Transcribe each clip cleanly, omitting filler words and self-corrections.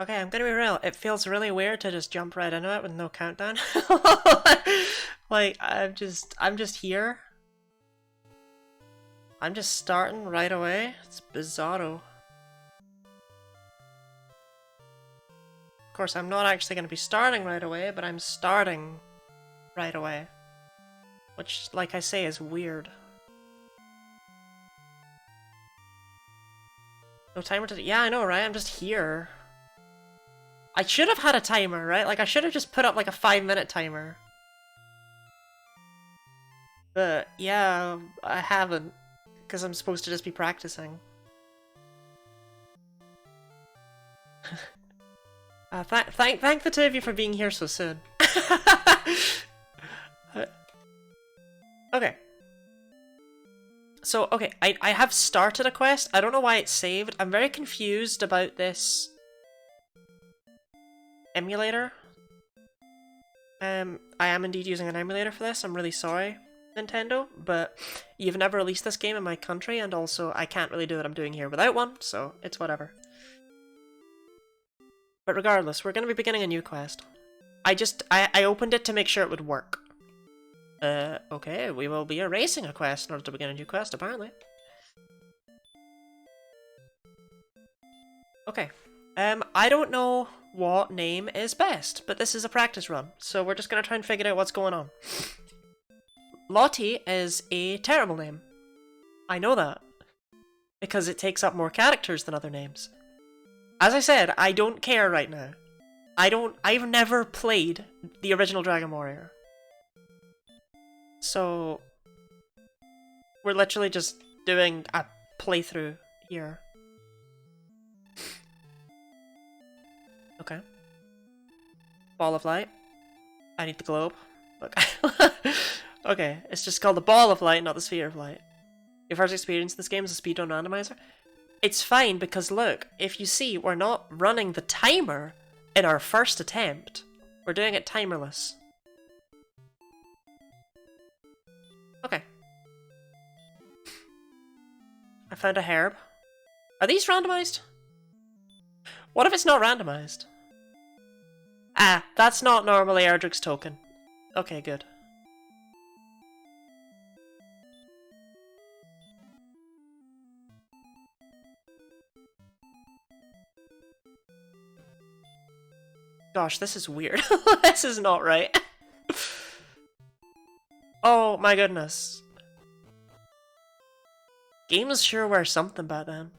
Okay, I'm gonna be real. It feels really weird to just jump right into it with no countdown. Like, I'm just here. I'm just starting right away. It's bizarro. Of course, I'm not actually gonna be starting right away, but I'm starting right away. Which, like I say, is weird. No timer to... Yeah, I know, right? I'm just here. I should have had a timer, right? Like, I should have just put up, like, a 5-minute timer. But, yeah, I haven't. Because I'm supposed to just be practicing. Thank the two of you for being here so soon. Okay. So, okay, I have started a quest. I don't know why it's saved. I'm very confused about this emulator. I am indeed using an emulator for this. I'm really sorry, Nintendo, but you've never released this game in my country, and also I can't really do what I'm doing here without one, so it's whatever. But regardless, we're going to be beginning a new quest. I opened it to make sure it would work. Okay, we will be erasing a quest in order to begin a new quest, apparently. Okay. I don't know what name is best, but this is a practice run, so we're just gonna try and figure out what's going on. Lottie is a terrible name. I know that. Because it takes up more characters than other names. As I said, I don't care right now. I've never played the original Dragon Warrior. So, we're literally just doing a playthrough here. Okay. Ball of light. I need the globe. Look. Okay, it's just called the ball of light, not the sphere of light. Your first experience in this game is a speedrun randomizer. It's fine because look, if you see, we're not running the timer in our first attempt. We're doing it timerless. Okay. I found a herb. Are these randomized? What if it's not randomized? Ah, that's not normally Erdrick's token. Okay, good. Gosh, this is weird. This is not right. Oh my goodness. Games sure were something back then.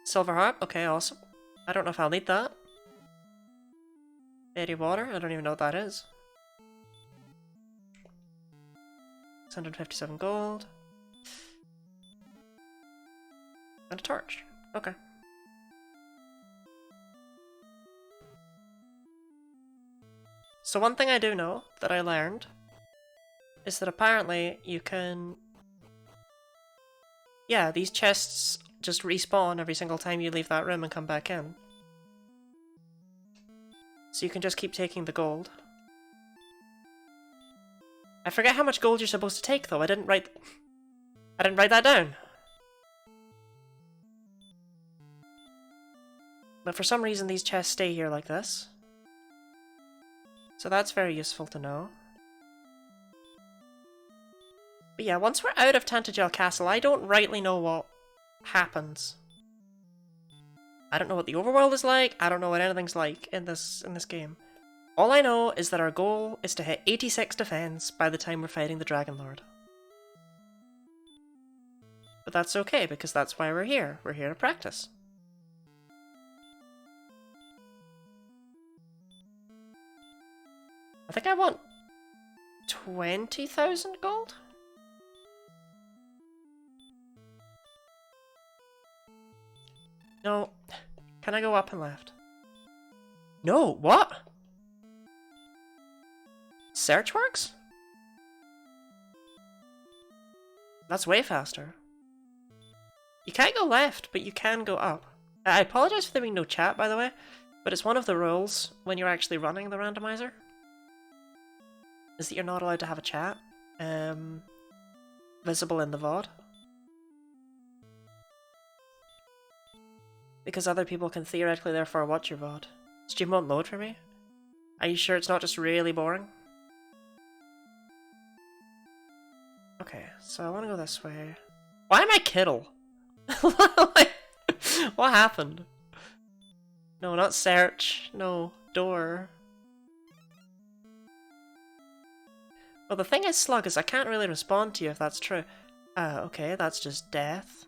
Silver harp? Okay, awesome. I don't know if I'll need that. Fairy water? I don't even know what that is. 657 gold. And a torch. Okay. So one thing I do know that I learned is that apparently you can... Yeah, these chests just respawn every single time you leave that room and come back in. So you can just keep taking the gold. I forget how much gold you're supposed to take though. I didn't write that down. But for some reason these chests stay here like this. So that's very useful to know. But yeah, once we're out of Tantagel Castle, I don't rightly know what happens. I don't know what the overworld is like, I don't know what anything's like in this game. All I know is that our goal is to hit 86 defense by the time we're fighting the Dragon Lord. But that's okay, because that's why we're here. We're here to practice. I think I want 20,000 gold? No. Can I go up and left? No, what? Search works? That's way faster. You can't go left, but you can go up. I apologize for there being no chat, by the way, but it's one of the rules when you're actually running the randomizer. Is that you're not allowed to have a chat visible in the VOD. Because other people can theoretically therefore watch your VOD. Stream won't load for me? Are you sure it's not just really boring? Okay, so I want to go this way. Why am I Kittle? What happened? No, not search. No, door. Well, the thing is, Slug, is I can't really respond to you if that's true. Okay, that's just death.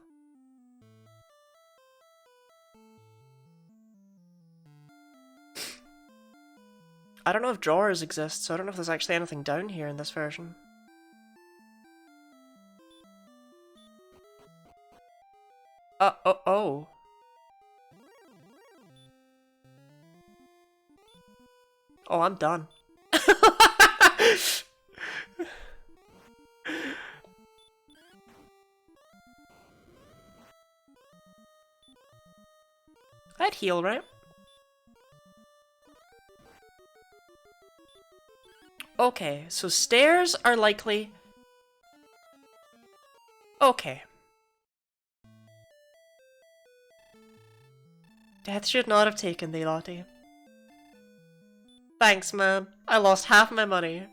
I don't know if drawers exist, so I don't know if there's actually anything down here in this version. Oh. Oh, I'm done. I'd heal, right? Okay, so stairs are likely... Okay. Death should not have taken thee, Lottie. Thanks, man. I lost half my money.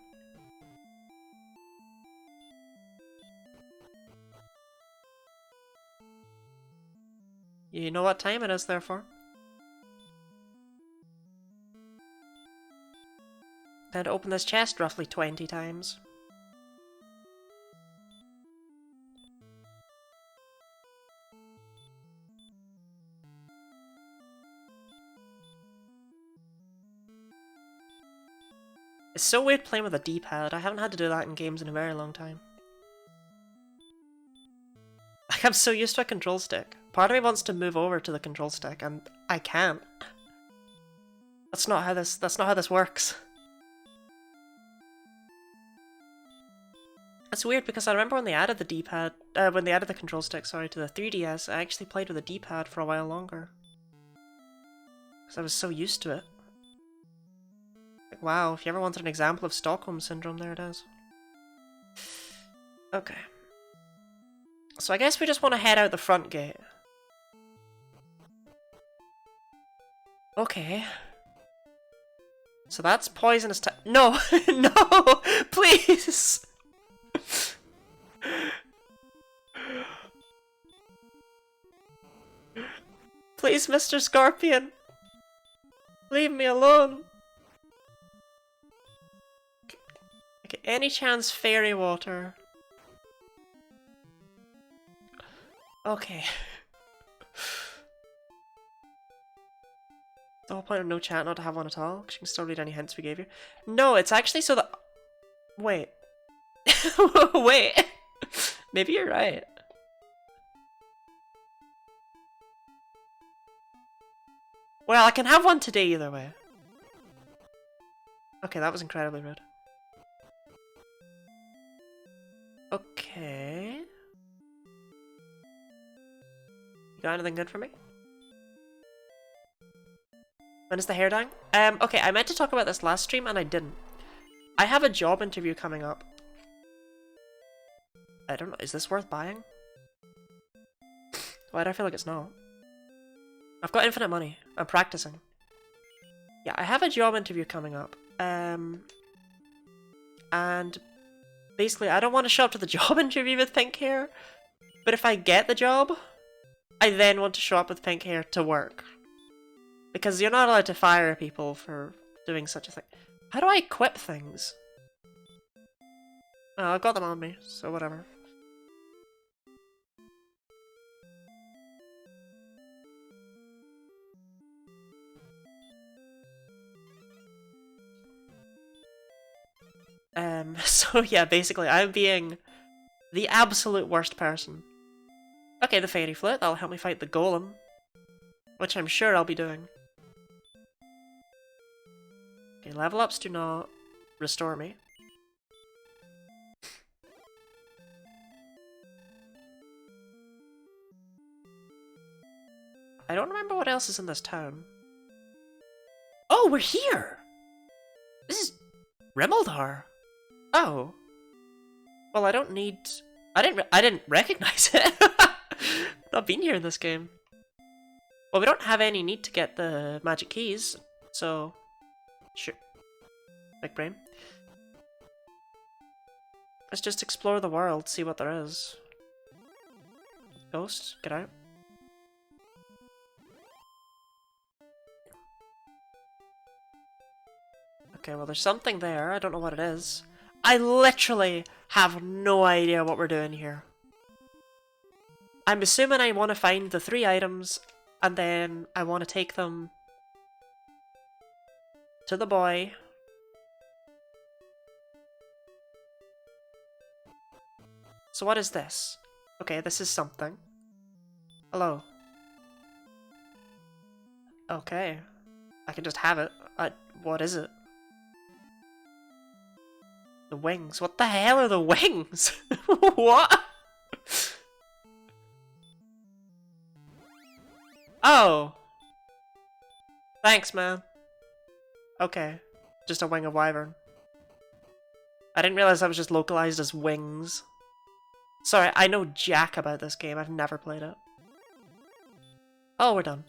You know what time it is, therefore. And open this chest roughly 20 times. It's so weird playing with a D-pad. I haven't had to do that in games in a very long time. Like, I'm so used to a control stick. Part of me wants to move over to the control stick, and I can't. That's not how this works. It's weird because I remember when they added the D-pad, when they added the control stick, sorry, to the 3DS, I actually played with a D-pad for a while longer. Because I was so used to it. Like, wow, if you ever wanted an example of Stockholm Syndrome, there it is. Okay. So I guess we just want to head out the front gate. Okay. So that's poisonous No! No! Please! Please, Mr. Scorpion! Leave me alone! Okay, any chance fairy water? Okay. The whole point of no chat not to have one at all, because you can still read any hints we gave you. No, it's actually so that... Wait. Wait. Maybe you're right. Well, I can have one today either way. Okay, that was incredibly rude. Okay. You got anything good for me? When is the hair dyeing? Okay, I meant to talk about this last stream and I didn't. I have a job interview coming up. I don't know, is this worth buying? Why do I feel like it's not? I've got infinite money. I'm practicing. Yeah, I have a job interview coming up. And basically, I don't want to show up to the job interview with pink hair. But if I get the job, I then want to show up with pink hair to work. Because you're not allowed to fire people for doing such a thing. How do I equip things? Oh, I've got them on me, so whatever. So yeah, basically, I'm being the absolute worst person. Okay, the fairy flute, that'll help me fight the golem. Which I'm sure I'll be doing. Okay, level ups do not restore me. I don't remember what else is in this town. Oh, we're here! This is Rimmaldar. Oh. Well, I don't need... I didn't recognize it. Not been here in this game. Well, we don't have any need to get the magic keys, so... Sure. Big brain. Let's just explore the world, see what there is. Ghost, get out. Okay, well there's something there, I don't know what it is. I literally have no idea what we're doing here. I'm assuming I want to find the 3 items, and then I want to take them to the boy. So what is this? Okay, this is something. Hello. Okay. I can just have it. What is it? The wings. What the hell are the wings? What? Oh. Thanks, man. Okay. Just a wing of wyvern. I didn't realize that was just localized as wings. Sorry, I know jack about this game. I've never played it. Oh, we're done.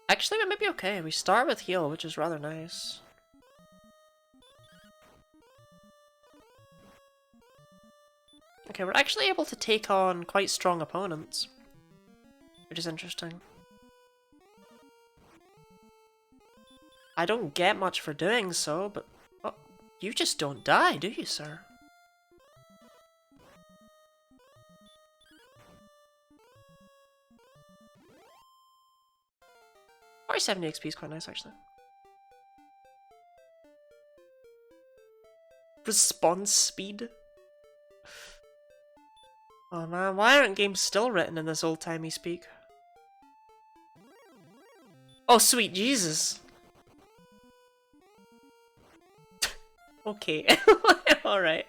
Actually, we might be okay. We start with heal, which is rather nice. Okay, we're actually able to take on quite strong opponents, which is interesting. I don't get much for doing so, but... Oh, you just don't die, do you, sir? Or 70 XP is quite nice, actually. Response speed? Oh man, why aren't games still written in this old-timey speak? Oh, sweet Jesus! Okay, alright.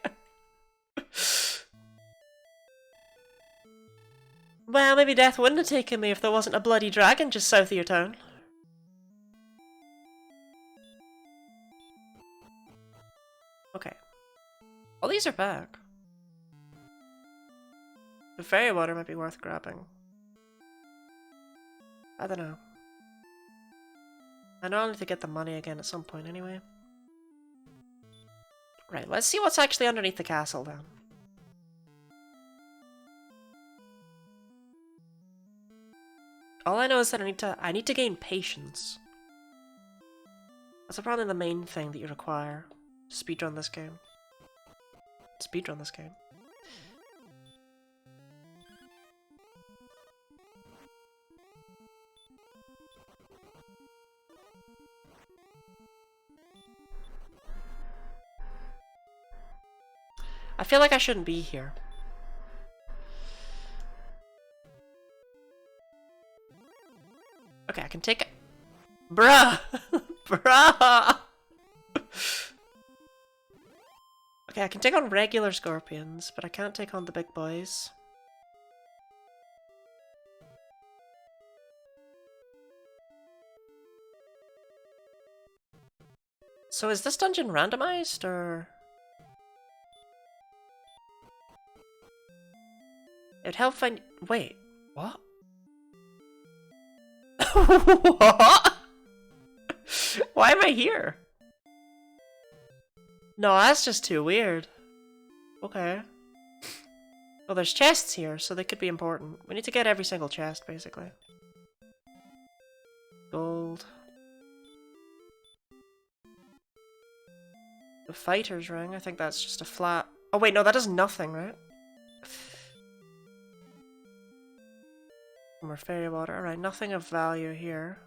Well, maybe death wouldn't have taken me if there wasn't a bloody dragon just south of your town. Okay. All these are back. The fairy water might be worth grabbing. I don't know. I know I'll need to get the money again at some point anyway. Right, let's see what's actually underneath the castle then. All I know is that I need to gain patience. That's probably the main thing that you require to speedrun this game. Speedrun this game. I feel like I shouldn't be here. Okay, I can take it. Bruh! Bruh! Okay, I can take on regular scorpions, but I can't take on the big boys. So is this dungeon randomized, or...? It'd help find... Wait, what? What? Why am I here? No, that's just too weird. Okay. Well, there's chests here, so they could be important. We need to get every single chest, basically. Gold. The fighter's ring, I think that's just a flat... Oh wait, no, that does nothing, right? More fairy water. Alright, nothing of value here.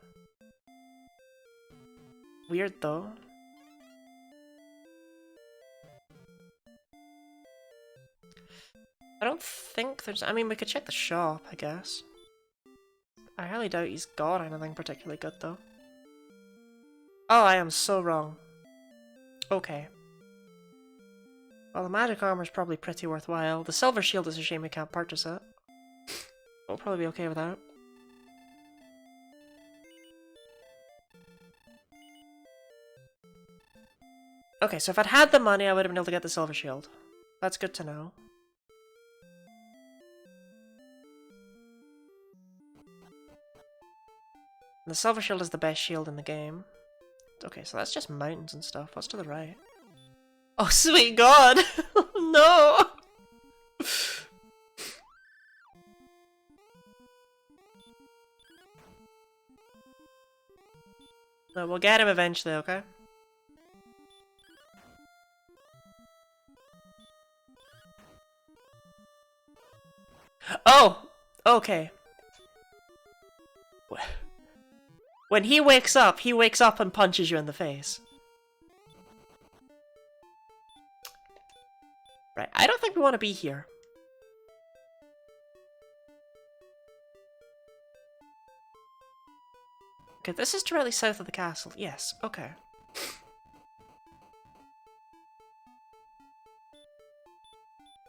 Weird though. I don't think there's... I mean, we could check the shop, I guess. I highly doubt he's got anything particularly good though. Oh, I am so wrong. Okay. Well, the magic armor's probably pretty worthwhile. The silver shield is a shame we can't purchase it. We'll probably be okay with that. Okay, so if I'd had the money, I would have been able to get the silver shield. That's good to know. The Silver Shield is the best shield in the game. Okay, so that's just mountains and stuff. What's to the right? Oh, sweet God! No! No, we'll get him eventually, okay? Oh! Okay. When he wakes up and punches you in the face. Right, I don't think we want to be here. Okay, this is directly south of the castle. Yes, okay.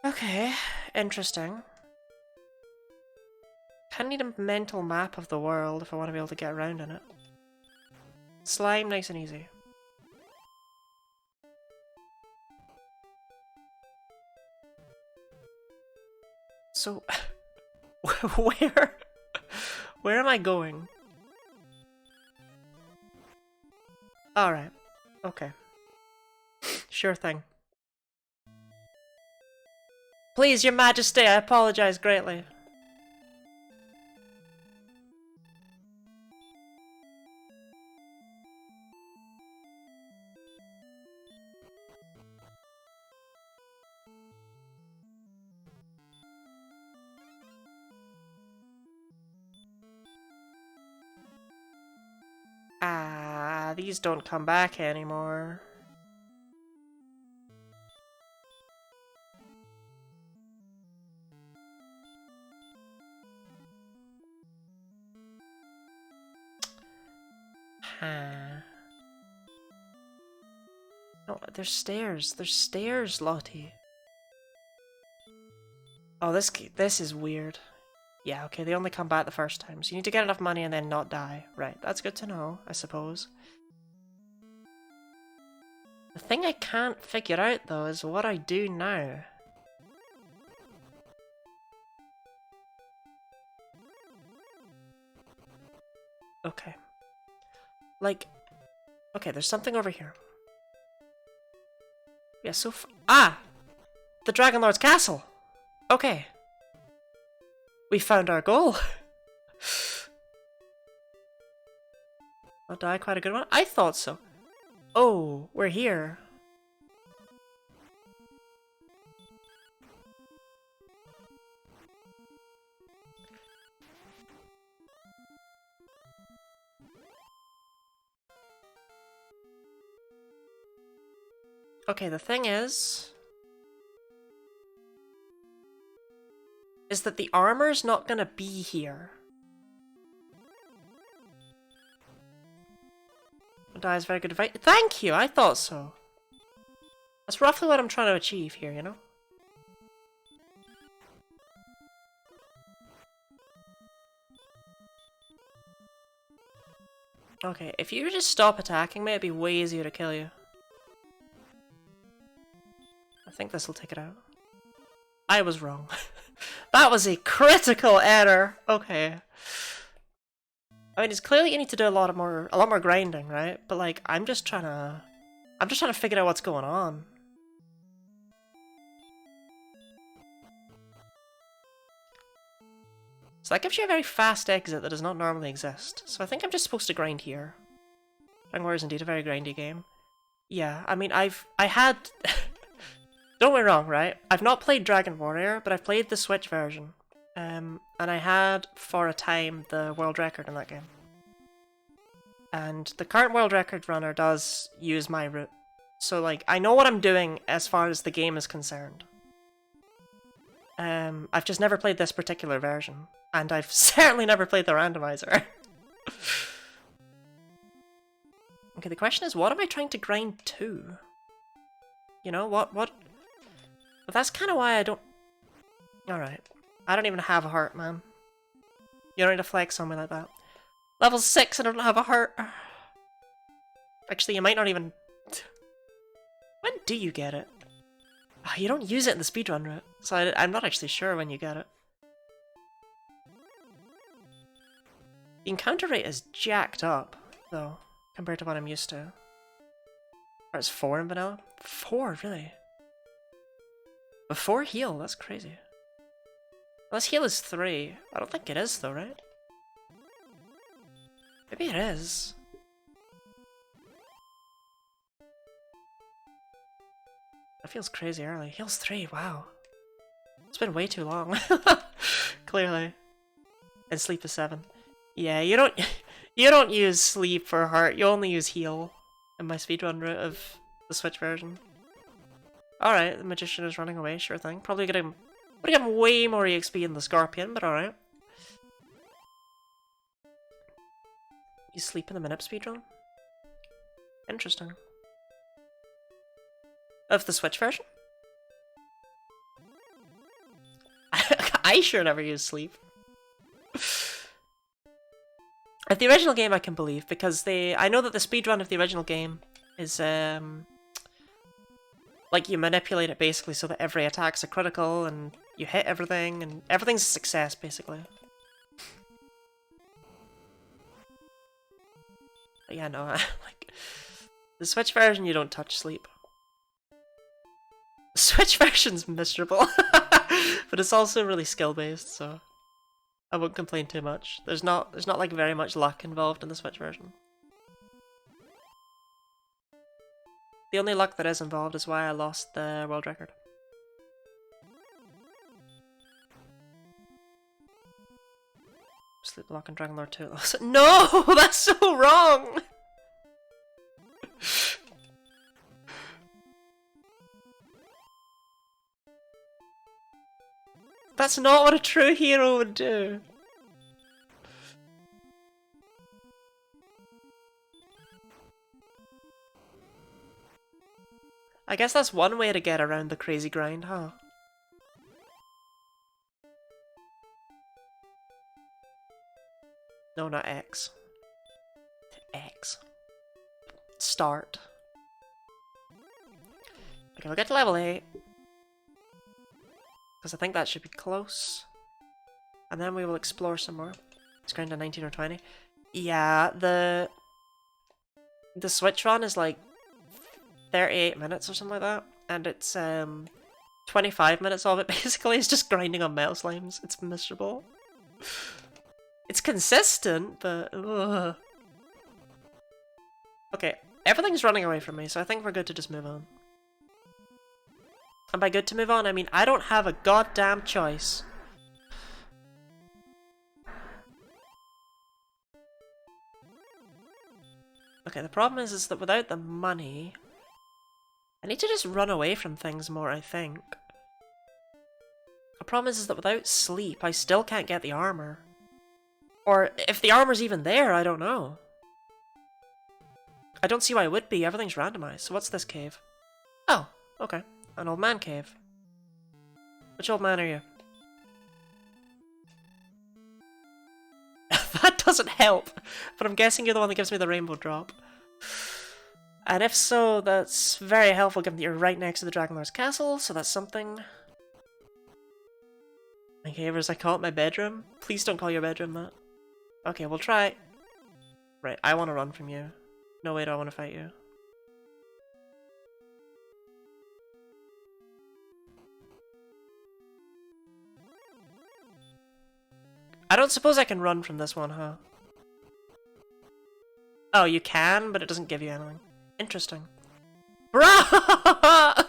Okay, interesting. Kinda need a mental map of the world if I want to be able to get around in it. Slime, nice and easy. So, where am I going? Alright, okay. Sure thing. Please, your majesty, I apologize greatly. Ah, these don't come back anymore. Huh. No, there's stairs. There's stairs, Lottie. Oh, this is weird. Yeah, okay, they only come back the first time, so you need to get enough money and then not die. Right, that's good to know, I suppose. The thing I can't figure out, though, is what I do now. Okay. Like, okay, there's something over here. Yeah, so ah! The Dragon Lord's castle! Okay. We found our goal. I'll die quite a good one. I thought so. Oh, we're here. Okay, the thing is that the armor's not gonna be here. Die is very good advice. Thank you, I thought so. That's roughly what I'm trying to achieve here, you know? Okay, if you just stop attacking me, it'd be way easier to kill you. I think this will take it out. I was wrong. That was a critical error. Okay. I mean, it's clearly you need to do a lot more grinding, right? But like, I'm just trying to figure out what's going on. So that gives you a very fast exit that does not normally exist. So I think I'm just supposed to grind here. Dragon Warrior is indeed a very grindy game. Yeah, I mean, I had... Don't get me wrong, right? I've not played Dragon Warrior, but I've played the Switch version. And I had, for a time, the world record in that game. And the current world record runner does use my route. So, like, I know what I'm doing as far as the game is concerned. I've just never played this particular version. And I've certainly never played the randomizer. Okay, the question is, what am I trying to grind to? You know, what? But that's kind of why I don't... Alright. I don't even have a heart, man. You don't need to flex on me like that. Level 6 and I don't have a heart. Actually, you might not even... When do you get it? Oh, you don't use it in the speedrun route, so I'm not actually sure when you get it. The encounter rate is jacked up, though, compared to what I'm used to. Or it's 4 in vanilla? 4, really? Before heal, that's crazy. Unless heal is 3. I don't think it is, though, right? Maybe it is. That feels crazy early. Heal's 3, wow. It's been way too long. Clearly. And sleep is 7. Yeah, you don't use sleep for heart, you only use heal in my speedrun route of the Switch version. Alright, the magician is running away, sure thing. Probably gonna get him way more EXP in the Scorpion, but alright. You sleep in the minute speedrun? Interesting. Of the Switch version? I sure never use sleep. Of the original game I can believe, because I know that the speedrun of the original game is, like, you manipulate it basically so that every attack's a critical, and you hit everything, and everything's a success, basically. But yeah, no, like, the Switch version, you don't touch sleep. The Switch version's miserable, but it's also really skill-based, so I won't complain too much. There's not like very much luck involved in the Switch version. The only luck that is involved is why I lost the world record. Sleep Lock and Dragon Lord 2. No! That's so wrong! That's not what a true hero would do. I guess that's one way to get around the crazy grind, huh? No, not X. X. Start. Okay, we'll get to level 8. Because I think that should be close. And then we will explore some more. Let's grind to 19 or 20. Yeah, the Switch run is like 38 minutes or something like that. And it's 25 minutes of it basically is just grinding on metal slimes. It's miserable. It's consistent, but ugh. Okay, everything's running away from me, so I think we're good to just move on. And by good to move on, I mean I don't have a goddamn choice. Okay, the problem is that without the money, I need to just run away from things more, I think. The problem is that without sleep, I still can't get the armor. Or if the armor's even there, I don't know. I don't see why it would be, everything's randomized. So what's this cave? Oh, okay. An old man cave. Which old man are you? That doesn't help, but I'm guessing you're the one that gives me the rainbow drop. And if so, that's very helpful given that you're right next to the Dragon Lord's castle, so that's something. My cavers, I call it my bedroom. Please don't call your bedroom that. Okay, we'll try. Right, I want to run from you. No way do I want to fight you. I don't suppose I can run from this one, huh? Oh, you can, but it doesn't give you anything. Interesting. Bruh!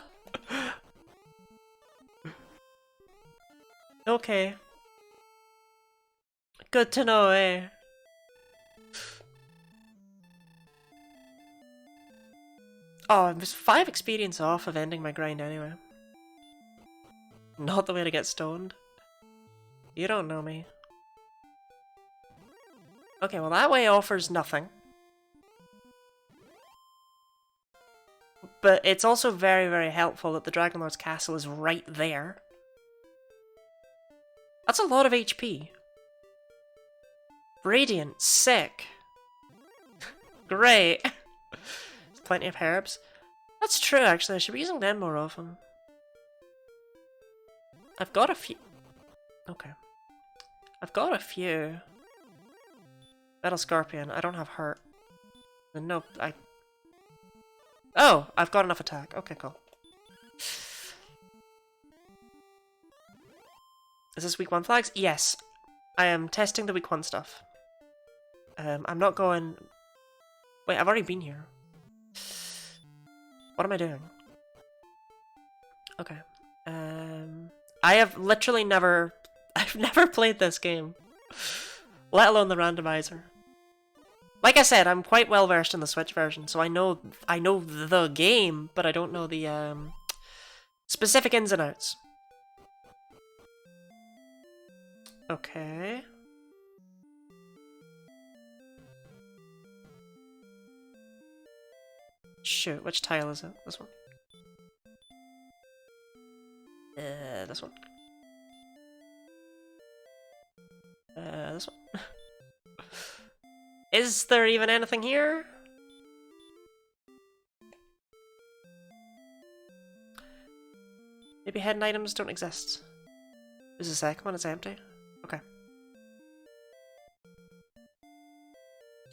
Okay. Good to know, eh? Oh, I'm just 5 experience off of ending my grind anyway. Not the way to get stoned. You don't know me. Okay, well that way offers nothing. But it's also very, very helpful that the Dragon Lord's castle is right there. That's a lot of HP. Radiant, sick. Great. There's plenty of herbs. That's true, actually. I should be using them more often. I've got a few. Okay. I've got a few. Metal Scorpion. I don't have hurt. No, I... Oh! I've got enough attack. Okay, cool. Is this week 1 flags? Yes. I am testing the week 1 stuff. I'm not going... Wait, I've already been here. What am I doing? Okay. I have literally never... I've never played this game. Let alone the randomizer. Like I said, I'm quite well versed in the Switch version, so I know the game, but I don't know the specific ins and outs. Okay. Shoot, which tile is it? This one? This one. This one. Is there even anything here? Maybe hidden items don't exist. Is the second one? It's empty? Okay.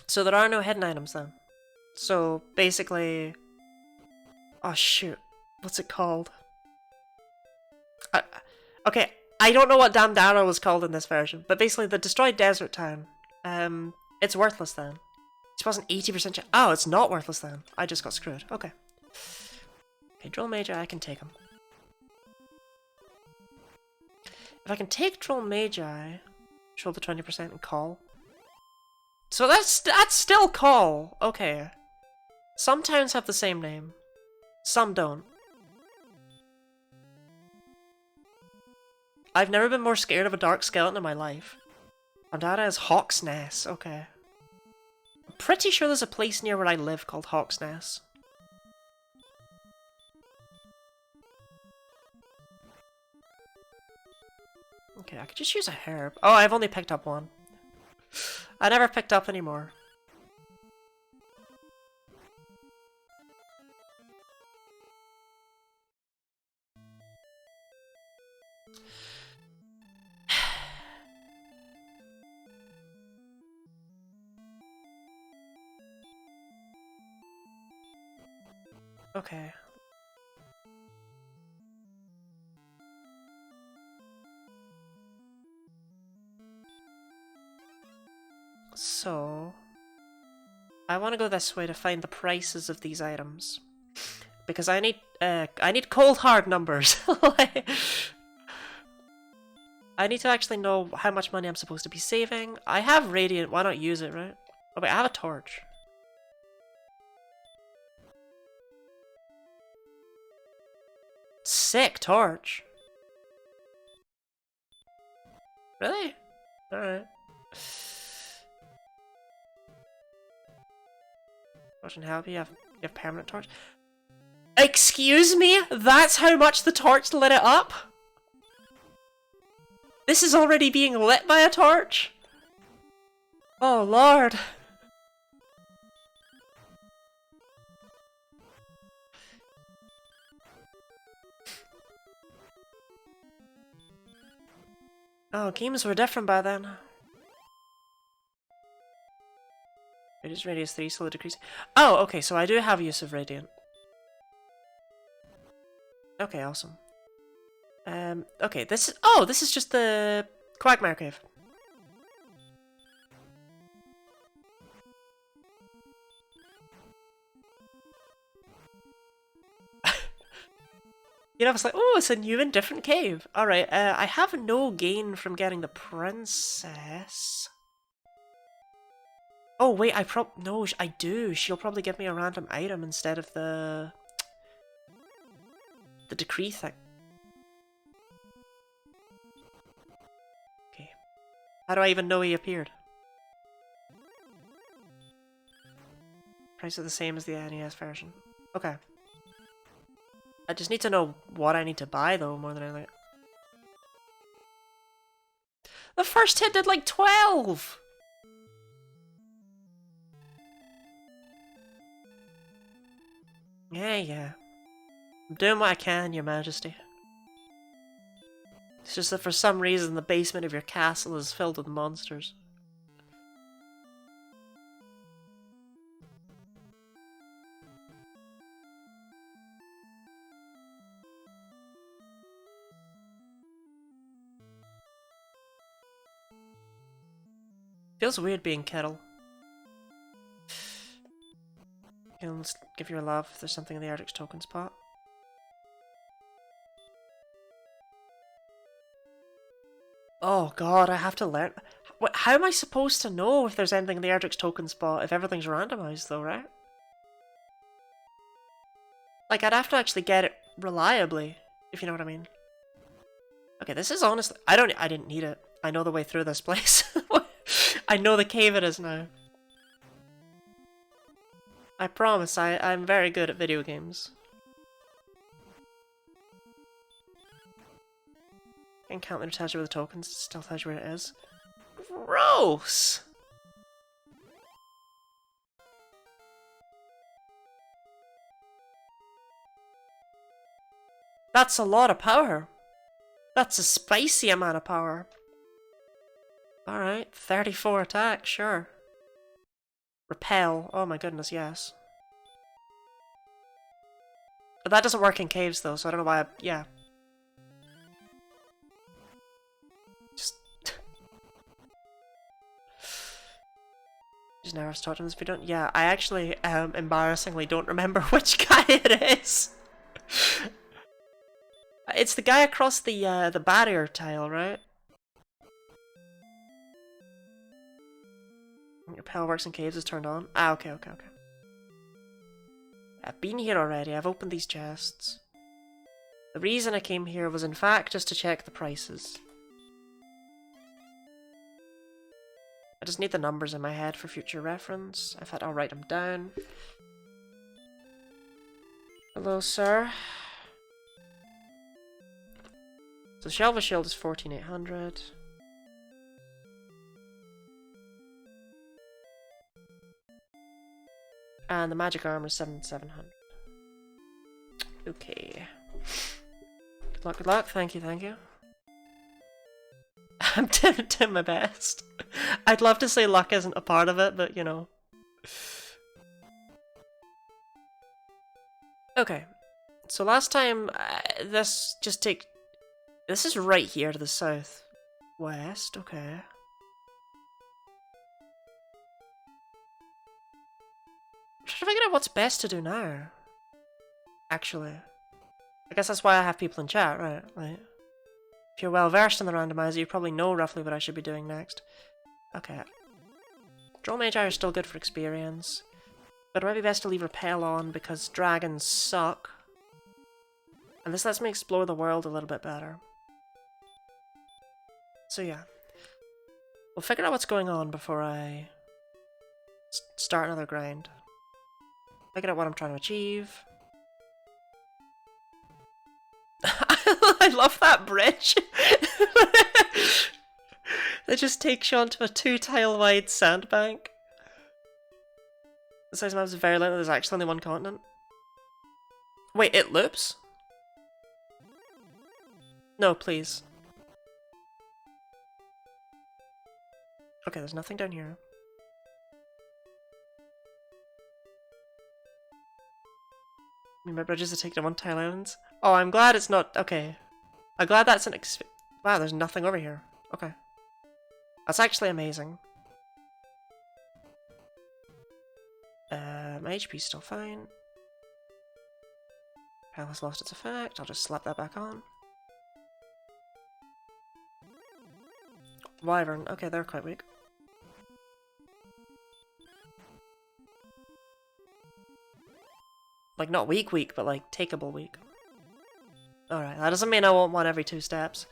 So there are no hidden items then. So basically... Oh shoot. What's it called? Okay, I don't know what Damned Arrow was called in this version, but basically the destroyed desert town, it's worthless then. It wasn't 80% chance. Oh, it's not worthless then. I just got screwed. Okay. Okay, Drill Magi, I can take him. If I can take Drill Magi, show the 20% and call. So that's still call. Okay. Some towns have the same name. Some don't. I've never been more scared of a dark skeleton in my life. Andara is Hawk's Nest. Okay. I'm pretty sure there's a place near where I live called Hawk's Nest. Okay, I could just use a herb. Oh, I've only picked up one. I never picked up any more. Okay. So, I want to go this way to find the prices of these items, because I need cold hard numbers. I need to actually know how much money I'm supposed to be saving. I have Radiant. Why not use it, right? Oh wait, I have a torch. Sick torch. Really? Alright. Torch and help you have permanent torch. Excuse me? That's how much the torch lit it up? This is already being lit by a torch? Oh lord. Oh, games were different by then. Reduce radius 3, slowly decrease. Oh, okay, so I do have use of Radiant. Okay, awesome. Okay, this is... Oh, this is just the Quagmire Cave. You know, I was like, oh, it's a new and different cave. Alright, I have no gain from getting the princess. Oh, wait, no, I do. She'll probably give me a random item instead of the decree thing. Okay. How do I even know he appeared? Price is the same as the NES version. Okay. I just need to know what I need to buy, though, more than anything. The first hit did like 12! Yeah. I'm doing what I can, Your Majesty. It's just that for some reason the basement of your castle is filled with monsters. Feels weird being Kettle. Okay, let's give you a love if there's something in the Erdrick's token spot. Oh god, I have to learn. How am I supposed to know if there's anything in the Erdrick's token spot if everything's randomized though, right? Like, I'd have to actually get it reliably, if you know what I mean. Okay, this is honestly... I didn't need it. I know the way through this place. I know the cave it is now. I promise, I'm very good at video games. And can't let it tells you where the tokens, it still tells you where it is. Gross! That's a lot of power. That's a spicy amount of power. Alright, 34 attack, sure. Repel, oh my goodness, yes. But that doesn't work in caves though, so I don't know why yeah. Just never started on this video. Yeah, I actually embarrassingly don't remember which guy it is. It's the guy across the barrier tile, right? Repel works in caves is turned on. Ah, okay. I've been here already. I've opened these chests. The reason I came here was in fact just to check the prices. I just need the numbers in my head for future reference. In fact, I'll write them down. Hello, sir. So the Shelva Shield is 14,800. And the magic armor is 7,700. Okay. Good luck. Thank you. I'm doing my best. I'd love to say luck isn't a part of it, but you know. Okay. So last time, this is right here to the southwest. Okay. I'm trying to figure out what's best to do now. Actually. I guess that's why I have people in chat, right? Like, if you're well versed in the randomizer, you probably know roughly what I should be doing next. Okay. Draw Mage Eye are still good for experience. But it might be best to leave Repel on because dragons suck. And this lets me explore the world a little bit better. So yeah. We'll figure out what's going on before I start another grind. Figure out what I'm trying to achieve. I love that bridge. They just take you onto a 2-tile wide sandbank. The size map is very little, there's actually only one continent. Wait, it loops? No, please. Okay, there's nothing down here. I mean, my bridges are taken on 1-tile islands. Oh, I'm glad it's not... Okay. I'm glad that's an wow, there's nothing over here. Okay. That's actually amazing. My HP's still fine. Pal has lost its effect. I'll just slap that back on. Wyvern. Okay, they're quite weak. Like, not weak, but like, takeable weak. Alright, that doesn't mean I won't one every 2 steps.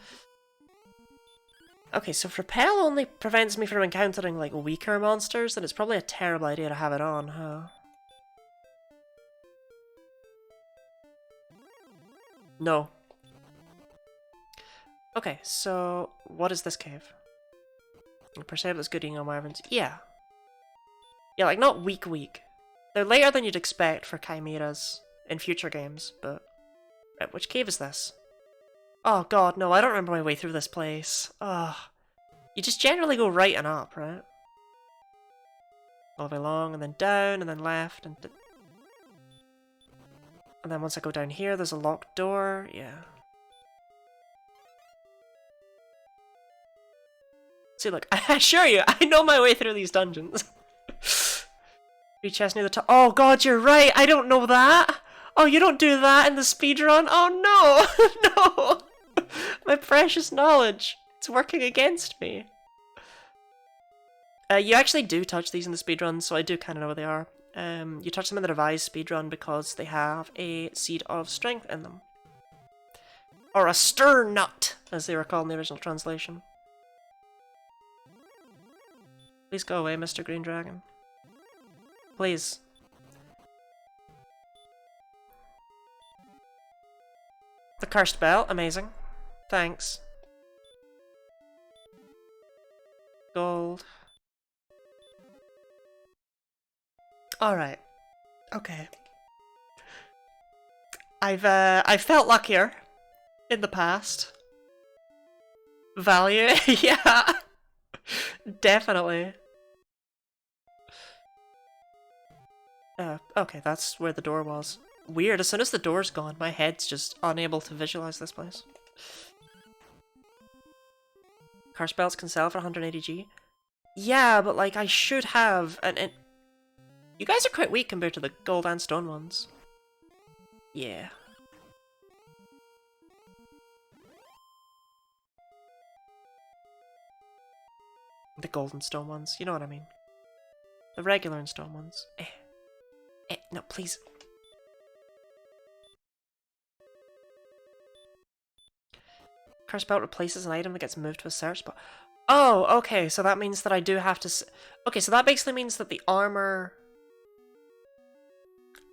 Okay, so if Repel only prevents me from encountering, like, weaker monsters, then it's probably a terrible idea to have it on, huh? No. Okay, so what is this cave? Perceptible good eating on wyverns. Yeah. Yeah, like, not weak. They're later than you'd expect for chimeras in future games, but... Right, which cave is this? Oh god, no, I don't remember my way through this place. Ugh. You just generally go right and up, right? All the way along, and then down, and then left, and then once I go down here, there's a locked door. Yeah. See, look, I assure you, I know my way through these dungeons. 3 chests near the top. Oh god, you're right, I don't know that! Oh, you don't do that in the speedrun? Oh no! No! My precious knowledge. It's working against me. You actually do touch these in the speedrun, so I do kind of know where they are. You touch them in the revised speedrun because they have a seed of strength in them. Or a stir nut, as they were called in the original translation. Please go away, Mr. Green Dragon. Please. The cursed bell, amazing. Thanks. Gold. Alright. Okay. I've felt luckier in the past. Value? Yeah. Definitely. Okay, that's where the door was. Weird, as soon as the door's gone, my head's just unable to visualize this place. Curse belts can sell for 180G. Yeah, but like, I should have an... You guys are quite weak compared to the gold and stone ones. Yeah. The gold and stone ones, you know what I mean. The regular and stone ones. No, please. Curse belt replaces an item that gets moved to a search spot. Oh, okay, so that means that I do have to... Okay, so that basically means that the armor...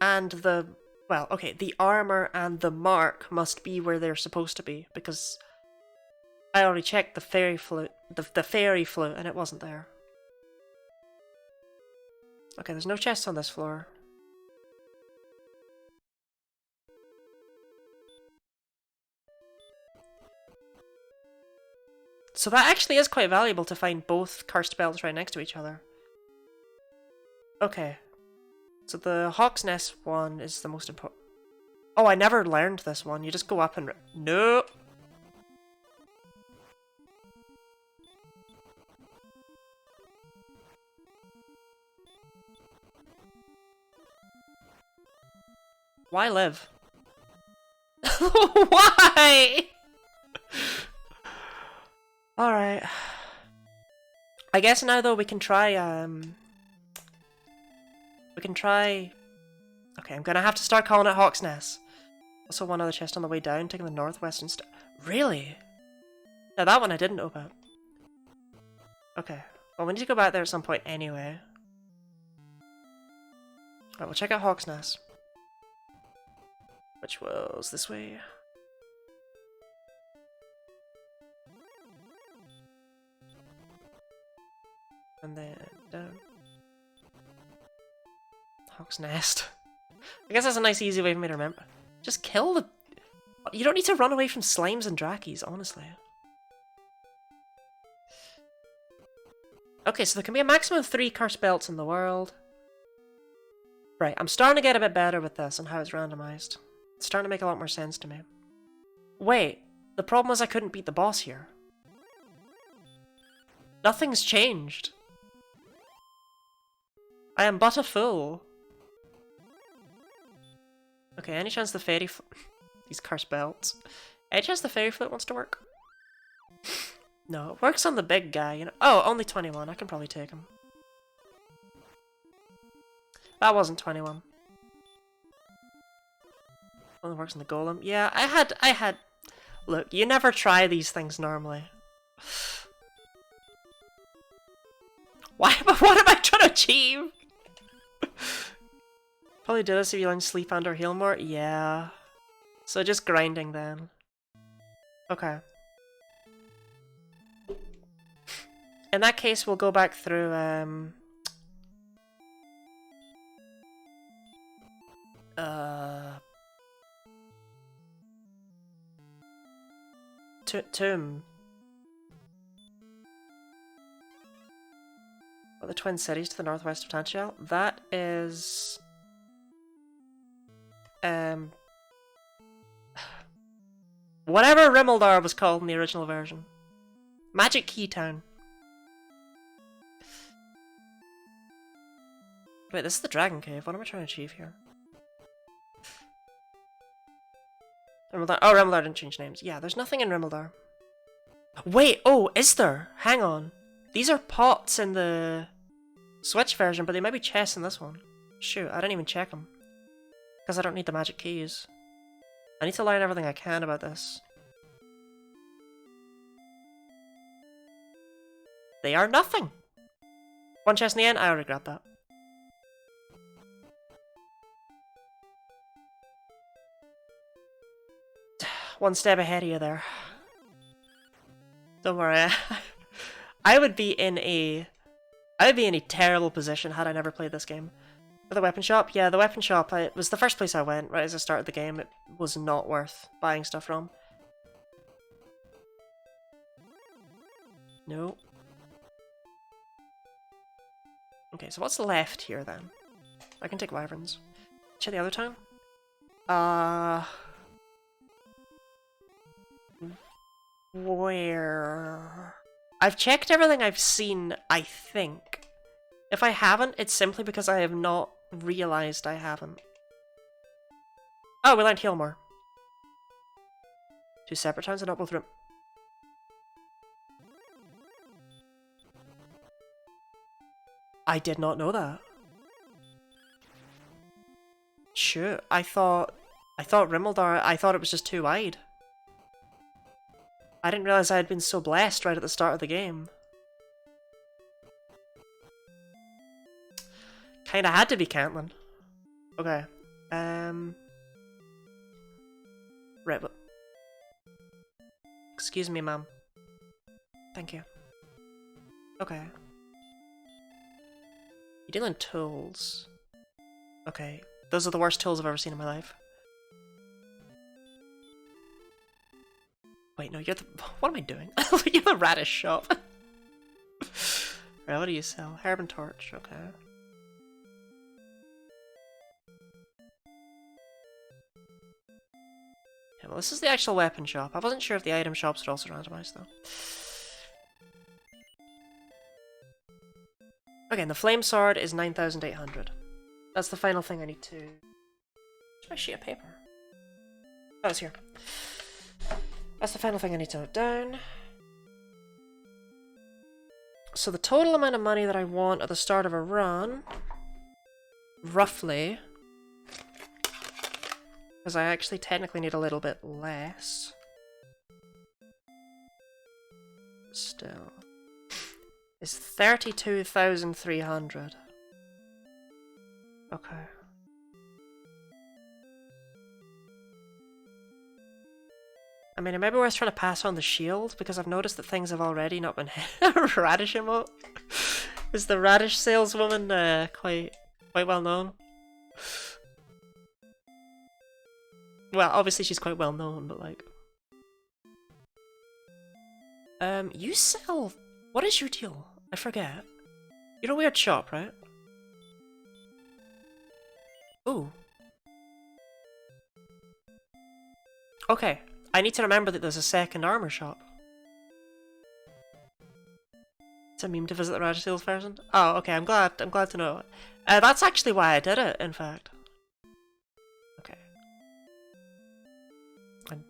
and the... Well, okay, the armor and the mark must be where they're supposed to be, because I already checked the fairy flute, the fairy flute, and it wasn't there. Okay, there's no chests on this floor. So that actually is quite valuable to find both cursed belts right next to each other. Okay. So the Hawk's Nest one is the most important. Oh, I never learned this one. You just go up and... Nope. Why live? Why? Alright. I guess now though we can try, Okay, I'm gonna have to start calling it Hawk's Nest. Also one other chest on the way down, taking the northwestern Really? Now that one I didn't know about. Okay. Well, we need to go back there at some point anyway. Alright, we'll check out Hawk's Nest. Which was this way. And then down. Hawk's Nest. I guess that's a nice easy way for me to remember. Just kill the... You don't need to run away from slimes and drakkies, honestly. Okay, so there can be a maximum of 3 cursed belts in the world. Right, I'm starting to get a bit better with this and how it's randomized. It's starting to make a lot more sense to me. Wait, the problem was I couldn't beat the boss here. Nothing's changed. I am but a fool. Okay, any chance the fairy these cursed belts. Any chance the fairy flute wants to work? No, it works on the big guy, you know. Oh, only 21. I can probably take him. That wasn't 21. Only works on the golem. Yeah, I had... Look, you never try these things normally. What am I trying to achieve? Probably do this if you learn sleep and or heal more. Yeah. So just grinding then. Okay. In that case, we'll go back through, tomb. The Twin Cities to the northwest of Tanchiel. That is... whatever Rimmildar was called in the original version. Magic Key Town. Wait, this is the Dragon Cave. What am I trying to achieve here? Rimmildar. Oh, Rimmildar didn't change names. Yeah, there's nothing in Rimmildar. Wait, oh, is there? Hang on. These are pots in the Switch version, but they might be chests in this one. Shoot, I didn't even check them. Because I don't need the magic keys. I need to learn everything I can about this. They are nothing! One chest in the end? I already grabbed that. One step ahead of you there. Don't worry. I would be in a terrible position had I never played this game. For the weapon shop? Yeah, the weapon shop, it was the first place I went right as I started the game. It was not worth buying stuff from. No. Okay, so what's left here then? I can take wyverns. Check the other town? Where? I've checked everything I've seen, I think. If I haven't, it's simply because I have not realized I haven't. Oh, we learned Healmore. Two separate towns and not both room. I did not know that. Sure, I thought Rimmildar, I thought it was just too wide. I didn't realize I had been so blessed right at the start of the game. Kinda had to be Cantland. Okay. Right, but... Excuse me, ma'am. Thank you. Okay. You deal in tools. Okay. Those are the worst tools I've ever seen in my life. Wait, no, you're the... What am I doing? You're the radish shop. Right, what do you sell? Herb and torch, okay. Yeah, well, this is the actual weapon shop. I wasn't sure if the item shops are also randomized, though. Again, the flame sword is 9,800. That's the final thing I need to... Where's my sheet of paper? Oh, it's here. That's the final thing I need to note down. So the total amount of money that I want at the start of a run, roughly, because I actually technically need a little bit less. Still. Is 32,300. Okay. I mean, it might be worth trying to pass on the shield, because I've noticed that things have already not been hit. Radish emote? Is the radish saleswoman quite well known? Well, obviously she's quite well known, but like... you sell... What is your deal? I forget. You're a weird shop, right? Ooh. Okay. I need to remember that there's a second armor shop. It's a meme to visit the radish sales person. Oh, okay, I'm glad to know. That's actually why I did it, in fact. Okay. And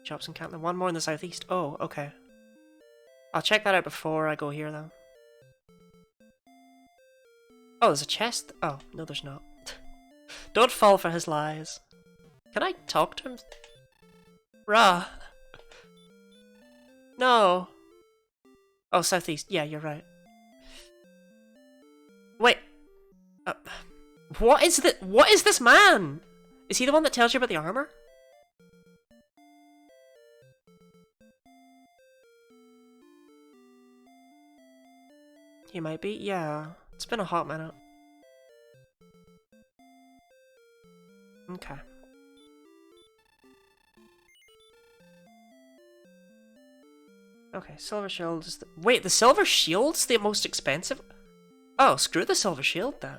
shops in Cantland. One more in the southeast. Oh, okay. I'll check that out before I go here, though. Oh, there's a chest? Oh, no there's not. Don't fall for his lies. Can I talk to him? Rah. No. Oh, southeast. Yeah, you're right. Wait. What is this man? Is he the one that tells you about the armor? He might be. Yeah. It's been a hot minute. Okay. Okay, silver shield is the... Wait, the silver shield's the most expensive? Oh, screw the silver shield then.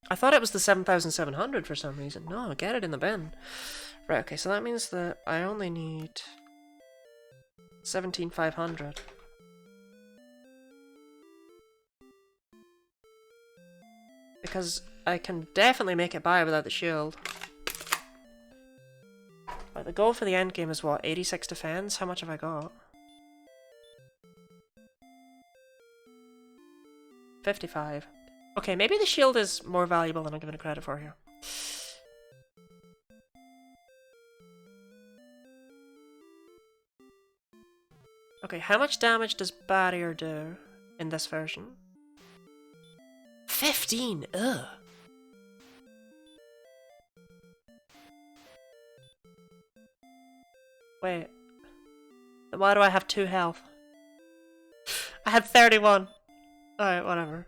I thought it was the 7,700 for some reason. No, get it in the bin. Right, okay, so that means that I only need 17,500. Because I can definitely make it by without the shield. Right, the goal for the end game is what? 86 defense? How much have I got? 55. Okay, maybe the shield is more valuable than I'm giving it credit for here. Okay, how much damage does Barrier do in this version? 15! Ugh! Wait. Why do I have 2 health? I had 31! Alright, whatever.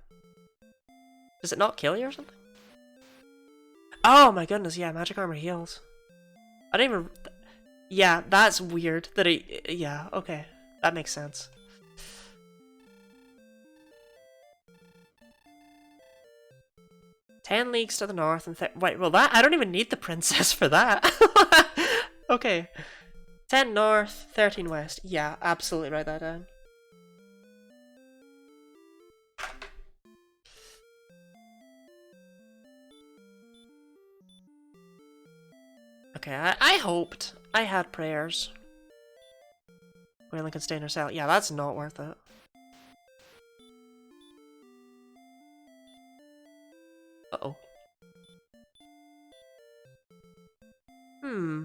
Does it not kill you or something? Oh my goodness, yeah, magic armor heals. I didn't even... Yeah, that's weird. That it... Yeah, okay. That makes sense. "10 leagues to the north and... Wait, well that... I don't even need the princess for that. Okay. 10 north, 13 west. Yeah, absolutely write that down. Okay, I hoped. I had prayers. Whaling can stay in her cell. Yeah, that's not worth it. Uh-oh. Hmm.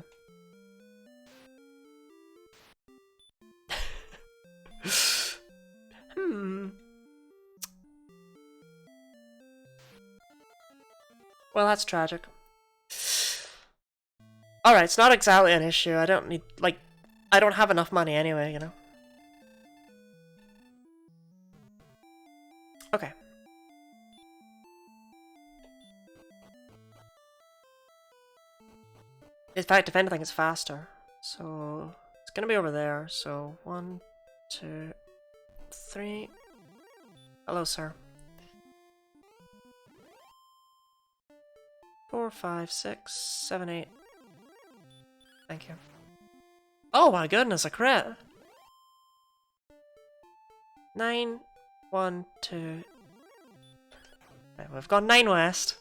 Well, that's tragic. Alright, it's not exactly an issue. I don't need, like, I don't have enough money anyway, you know? Okay. In fact, if anything, it's faster. So, it's gonna be over there. So, 1, 2, 3. Hello, sir. 4, 5, 6, 7, 8. Thank you. Oh my goodness, a crit! 9, 1, 2. Right, we've got 9 west.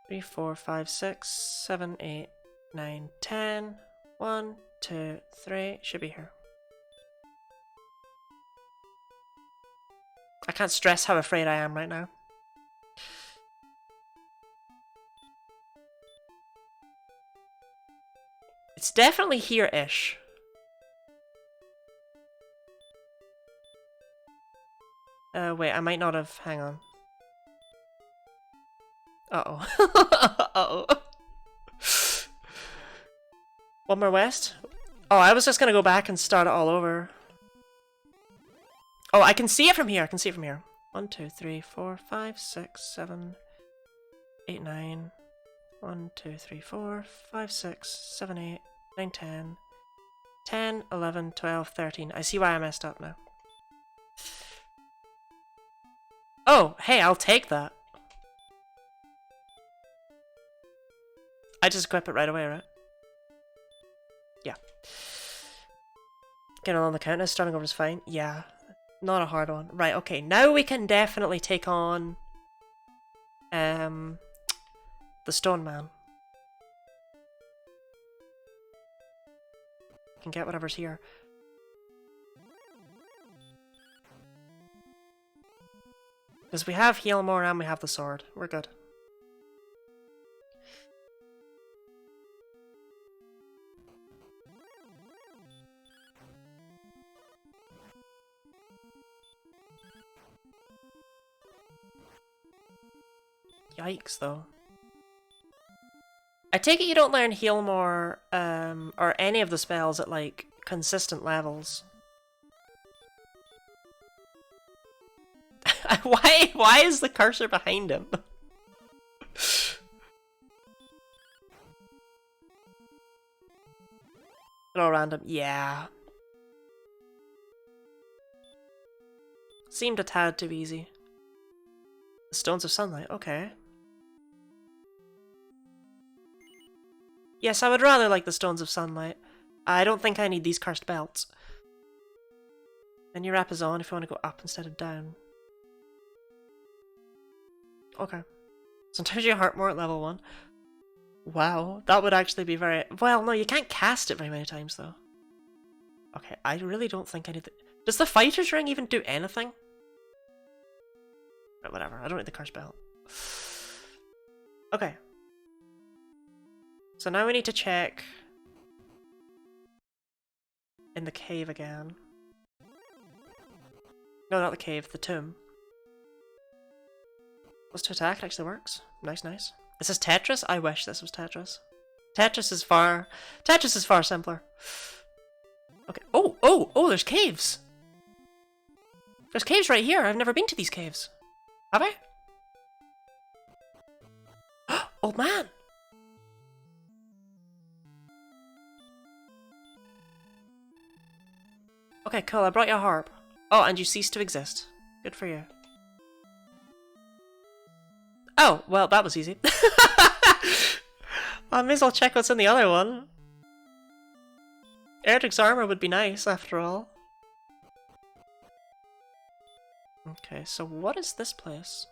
3, 4, 5, 6, 7, 8, 9, 10. 1, 2, 3. Should be here. I can't stress how afraid I am right now. It's definitely here-ish. Wait, I might not have... Hang on. Uh-oh. Uh-oh. One more west? Oh, I was just gonna go back and start it all over. Oh, I can see it from here. I can see it from here. 1, 2, 3, 4, 5, 6, 7, 8, 9. 1, 2, 3, 4, 5, 6, 7, 8, 9, 10. 10, 11, 12, 13. I see why I messed up now. Oh, hey, I'll take that. I just equip it right away, right? Yeah. Getting on the counter, starting over is fine. Yeah, not a hard one. Right, okay, now we can definitely take on the Stone Man. Can get whatever's here. Because we have heal more and we have the sword. We're good. Yikes, though. I take it you don't learn heal more, or any of the spells at, like, consistent levels. Why is the cursor behind him? They're all random. Yeah. Seemed a tad too easy. The Stones of Sunlight, okay. Yes, I would rather like the Stones of Sunlight. I don't think I need these cursed belts. Then your wrap is on if you want to go up instead of down. Okay. Sometimes you heart more at level 1. Wow, that would actually be very... Well, no, you can't cast it very many times, though. Okay, I really don't think I need the... Does the Fighter's Ring even do anything? Right, whatever, I don't need the cursed belt. Okay. So now we need to check... in the cave again. No, not the cave, the tomb. Plus 2 attack, it actually works. Nice, nice. This is Tetris? I wish this was Tetris. Tetris is far simpler. Okay. Oh, there's caves! There's caves right here. I've never been to these caves. Have I? Old man! Okay, cool. I brought you a harp. Oh, and you ceased to exist. Good for you. Oh, well, that was easy. I may as well check what's in the other one. Erdrick's armor would be nice, after all. Okay, so what is this place?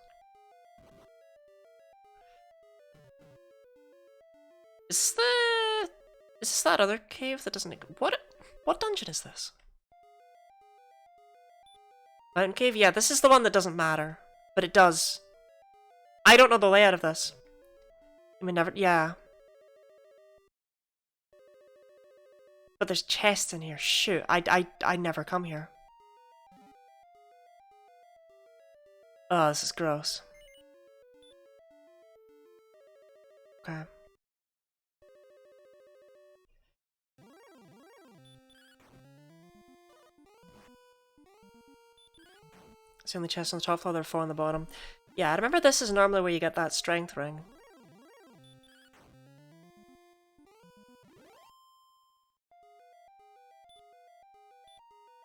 Is this that other cave that doesn't... What dungeon is this? Mountain cave? Yeah, this is the one that doesn't matter. But it does. I don't know the layout of this. I mean, never... Yeah. But there's chests in here. Shoot, I never come here. Oh, this is gross. Okay. It's the only chest on the top floor, there are 4 on the bottom. Yeah, I remember this is normally where you get that strength ring.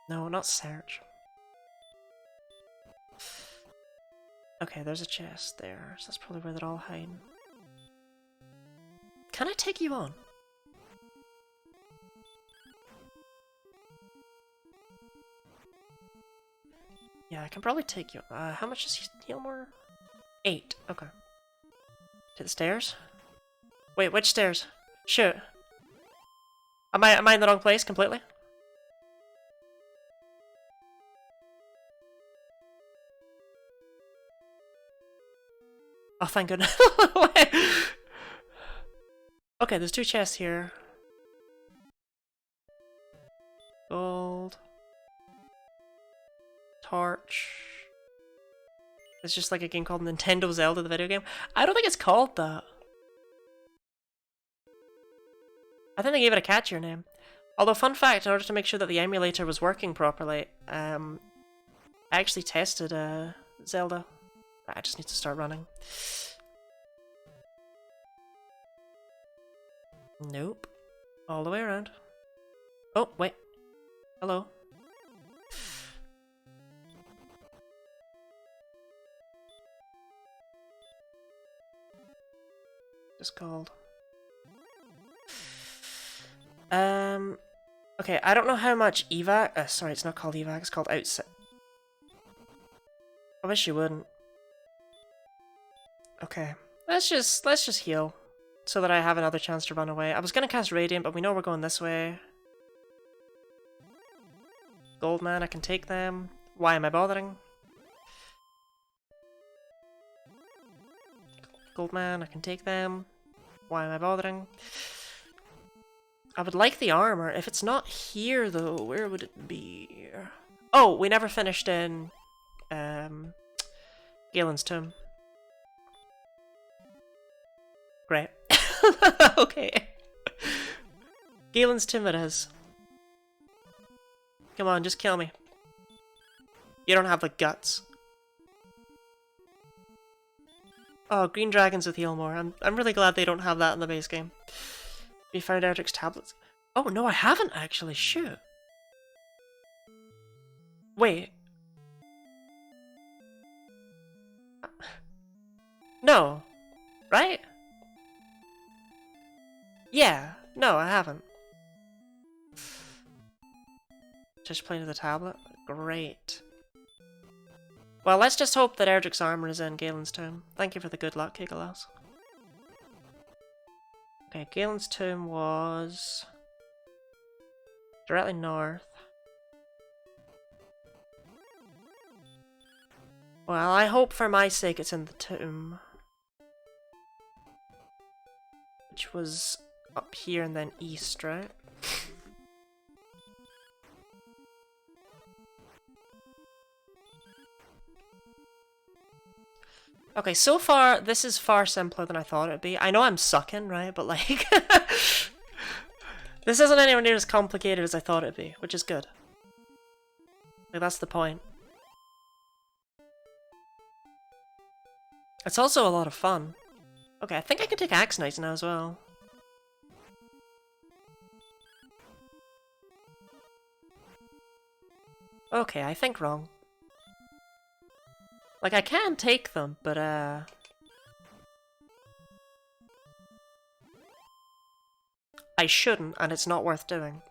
No, not search. Okay, there's a chest there, so that's probably where they're all hiding. Can I take you on? Yeah, I can probably take you. How much does he heal more? 8. Okay. To the stairs? Wait, which stairs? Shoot. Am I in the wrong place completely? Oh, thank goodness. Okay, there's 2 chests here. Gold. Torch. It's just like a game called Nintendo Zelda, the video game. I don't think it's called that. I think they gave it a catchier name. Although, fun fact, in order to make sure that the emulator was working properly, I actually tested Zelda. I just need to start running. Nope. All the way around. Oh, wait. Hello. Just called. Okay, I don't know how much evac. Sorry, it's not called evac. It's called outside. I wish you wouldn't. Okay, let's just heal, so that I have another chance to run away. I was gonna cast Radiant, but we know we're going this way. Goldman, I can take them. Why am I bothering? Goldman, I can take them. Why am I bothering? I would like the armor. If it's not here, though, where would it be? Oh, we never finished in Galen's tomb. Great. Okay. Galen's tomb it is. Come on, just kill me. You don't have the guts. Oh, green dragons with heal more. I'm really glad they don't have that in the base game. We found Erdrick's tablets. Oh, no, I haven't actually. Shoot. Wait. No. Right? Yeah. No, I haven't. Just playing to the tablet? Great. Well, let's just hope that Erdrick's armor is in Galen's tomb. Thank you for the good luck, Kigalaus. Okay, Galen's tomb was directly north. Well, I hope for my sake it's in the tomb. Which was up here and then east, right? Okay, so far, this is far simpler than I thought it'd be. I know I'm sucking, right? But like... this isn't anywhere near as complicated as I thought it'd be, which is good. Like, that's the point. It's also a lot of fun. Okay, I think I can take Axe Knights now as well. Okay, I think wrong. Like, I can take them, but, I shouldn't, and it's not worth doing.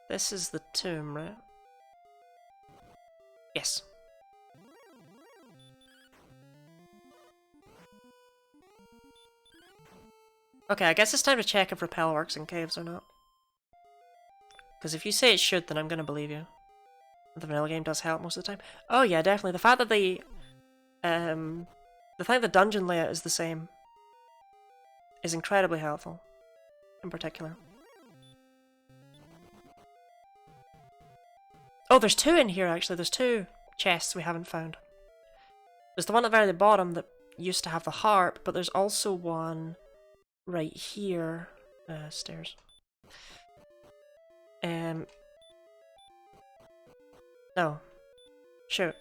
This is the tomb, right? Yes. Okay, I guess it's time to check if Repel works in caves or not. Because if you say it should, then I'm gonna believe you. The vanilla game does help most of the time. Oh yeah, definitely. The fact that the dungeon layout is the same is incredibly helpful, in particular. Oh, there's two in here actually. There's two chests we haven't found. There's the one at the very bottom that used to have the harp, but there's also one right here. Stairs. No. Shoot.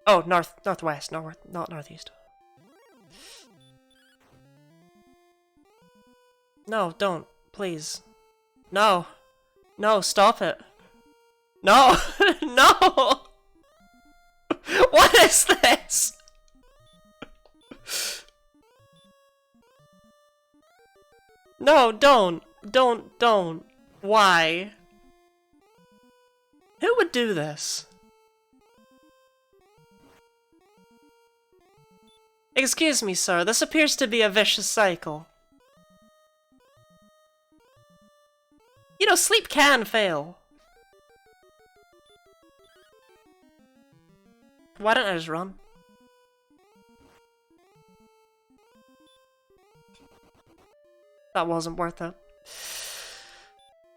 Oh, northwest, not northeast. No, don't. Please. No. No, stop it. No! No! What is this? No, don't. Don't. Why? Who would do this? Excuse me, sir. This appears to be a vicious cycle. You know, sleep can fail. Why don't I just run? That wasn't worth it.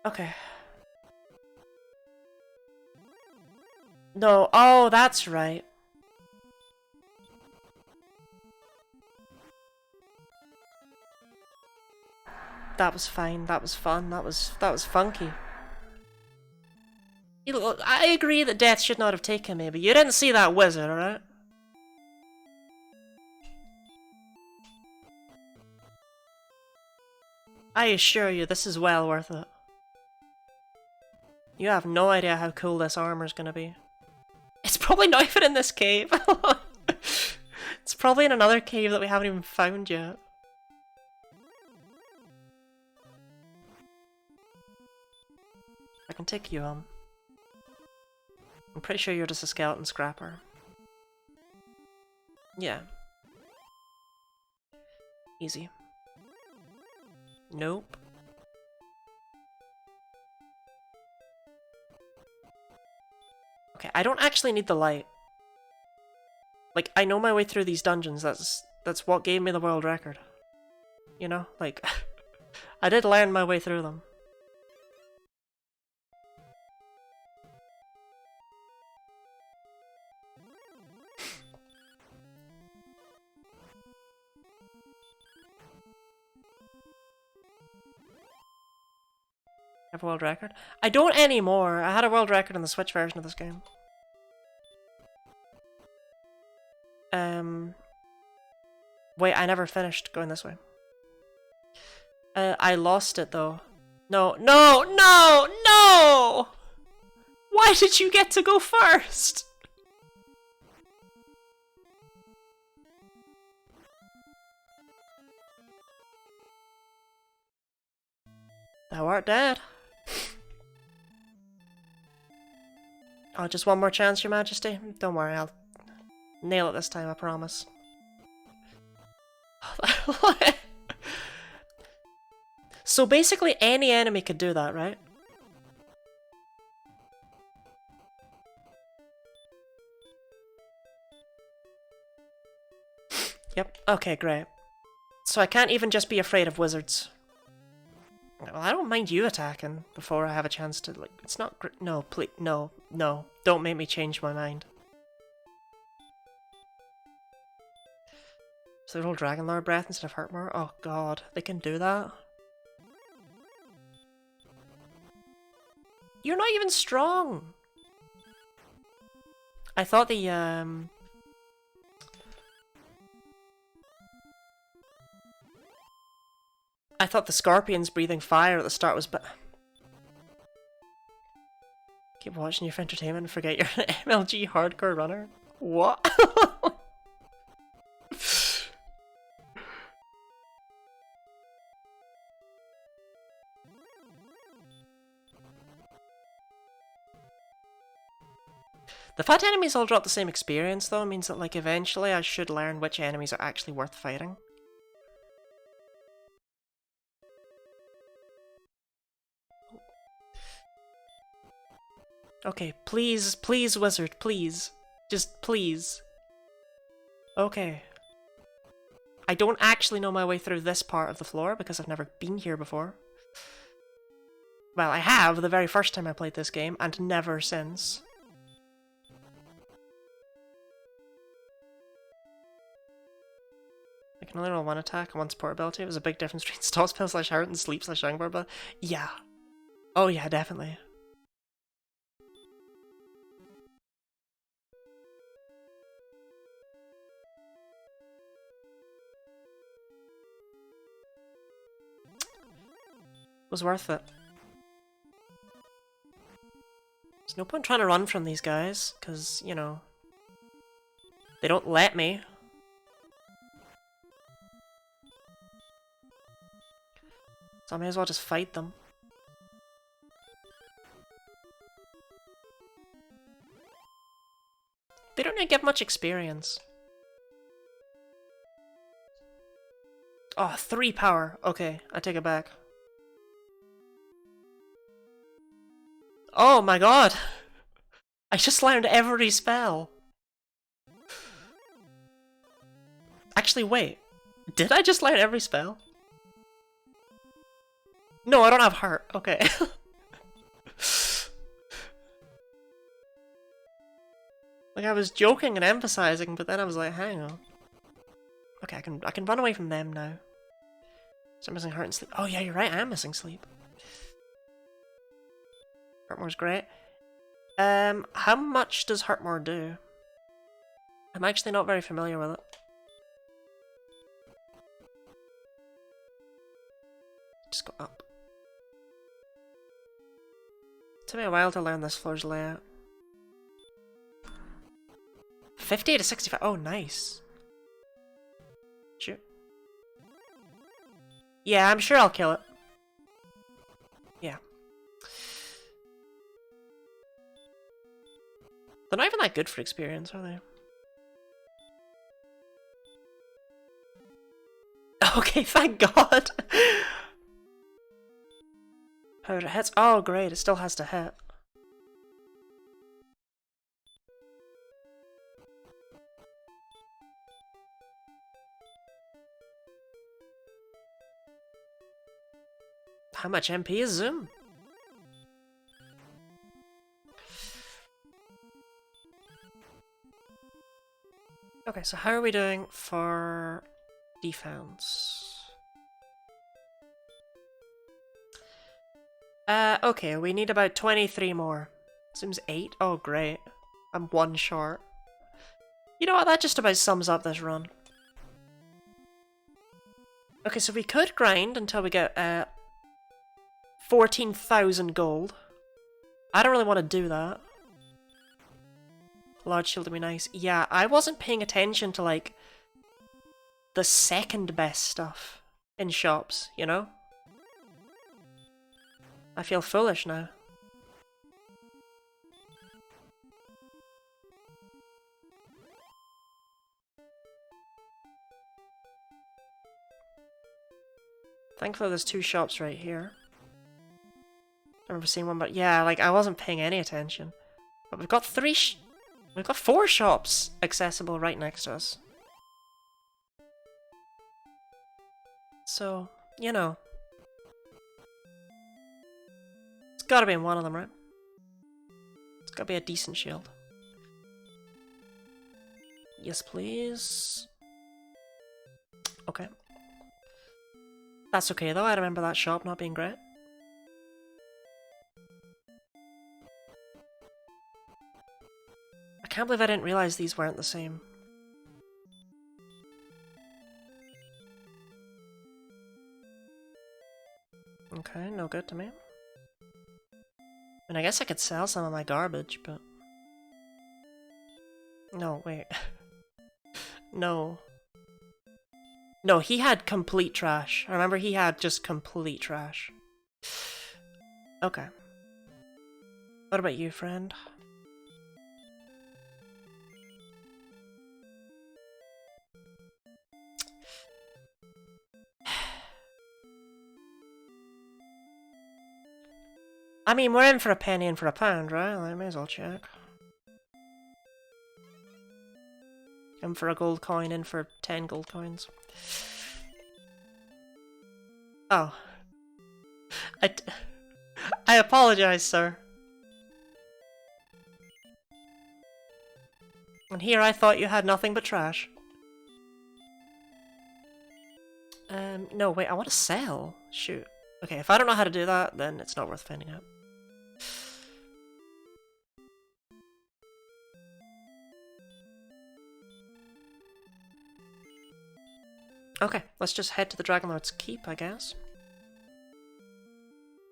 Okay. No, oh, that's right. That was fine, that was fun, that was funky. You know, I agree that death should not have taken me, but you didn't see that wizard, alright? I assure you, this is well worth it. You have no idea how cool this armor's gonna be. It's probably not even in this cave. It's probably in another cave that we haven't even found yet. I can take you home. I'm pretty sure you're just a skeleton scrapper. Yeah. Easy. Nope. Okay, I don't actually need the light. Like, I know my way through these dungeons, that's what gave me the world record. You know? Like, I did learn my way through them. Have a world record? I don't anymore. I had a world record in the Switch version of this game. Wait, I never finished going this way. I lost it though. No, no, no, no! Why did you get to go first? Thou art dead. Oh, just one more chance, Your Majesty? Don't worry, I'll nail it this time, I promise. So basically any enemy could do that, right? Yep, okay, great. So I can't even just be afraid of wizards. Well, I don't mind you attacking before I have a chance to, like, it's not no, please, no, no. Don't make me change my mind. So they roll Dragon Lord Breath instead of Heartmore? Oh god, they can do that? You're not even strong! I thought the, I thought the scorpions breathing fire at the start was Keep watching you for entertainment and forget you're an MLG hardcore runner? What? The fact enemies all drop the same experience though means that like eventually I should learn which enemies are actually worth fighting. Okay, please, please, wizard, please. Just please. Okay. I don't actually know my way through this part of the floor because I've never been here before. Well, I have the very first time I played this game, and never since. I can only roll one attack and one support ability. It was a big difference between stall spell slash heart and sleep slash youngboard, but yeah. Oh yeah, definitely. Was worth it. There's no point trying to run from these guys, because, you know, they don't let me. So I may as well just fight them. They don't really give much experience. Oh, 3 power. Okay, I take it back. Oh my god! I just learned every spell! Actually, wait. Did I just learn every spell? No, I don't have heart. Okay. Like, I was joking and emphasizing, but then I was like, hang on. Okay, I can run away from them now. So I'm missing heart and sleep. Oh yeah, you're right, I am missing sleep. Heartmore's great. How much does Heartmore do? I'm actually not very familiar with it. Just go up. It took me a while to learn this floor's layout. 50 to 65. Oh, nice. Shoot. Yeah, I'm sure I'll kill it. Yeah. They're not even that good for experience, are they? Okay, thank God! How it hits? Oh, great, it still has to hit. How much MP is Zoom? Okay, so how are we doing for defense? Okay, we need about 23 more. Seems 8? Oh, great. I'm 1 short. You know what, that just about sums up this run. Okay, so we could grind until we get 14,000 gold. I don't really want to do that. Large shield would be nice. Yeah, I wasn't paying attention to, like, the second best stuff in shops, you know? I feel foolish now. Thankfully there's 2 shops right here. I remember seeing one, but yeah, like, I wasn't paying any attention. But we've got 4 shops accessible right next to us. So, you know. It's gotta be in one of them, right? It's gotta be a decent shield. Yes, please. Okay. That's okay though, I remember that shop not being great. I can't believe I didn't realize these weren't the same. Okay, no good to me. And I guess I could sell some of my garbage, but... No, wait. No. No, he had complete trash. I remember he had just complete trash. Okay. What about you, friend? I mean, we're in for a penny in for a pound, right? I may as well check. In for a gold coin, in for 10 gold coins. Oh. I apologize, sir. And here I thought you had nothing but trash. No, wait, I want to sell. Shoot. Okay, if I don't know how to do that, then it's not worth finding out. Okay, let's just head to the Dragon Lord's Keep, I guess.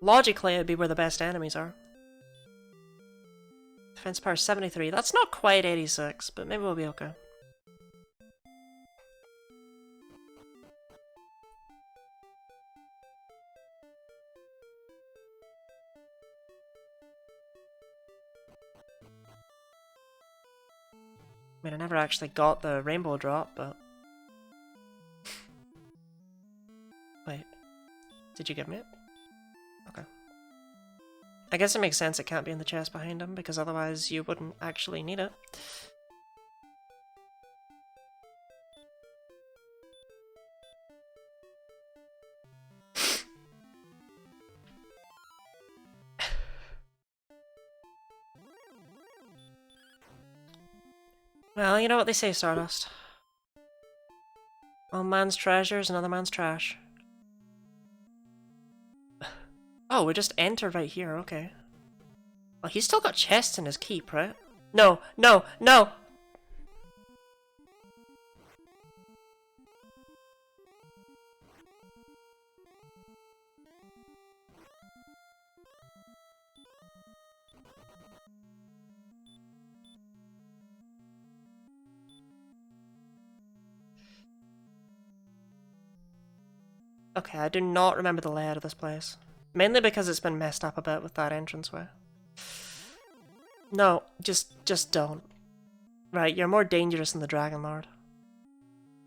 Logically, it'd be where the best enemies are. Defense power 73. That's not quite 86, but maybe we'll be okay. I mean, I never actually got the rainbow drop, but... Wait. Did you give me it? Okay. I guess it makes sense it can't be in the chest behind him, because otherwise you wouldn't actually need it. Well, you know what they say, Stardust. One man's treasure is another man's trash. Oh, we just entered right here, okay. Well, he's still got chests in his keep, right? No, no, no! Okay, I do not remember the layout of this place. Mainly because it's been messed up a bit with that entranceway. No, just don't. Right, you're more dangerous than the Dragon Lord.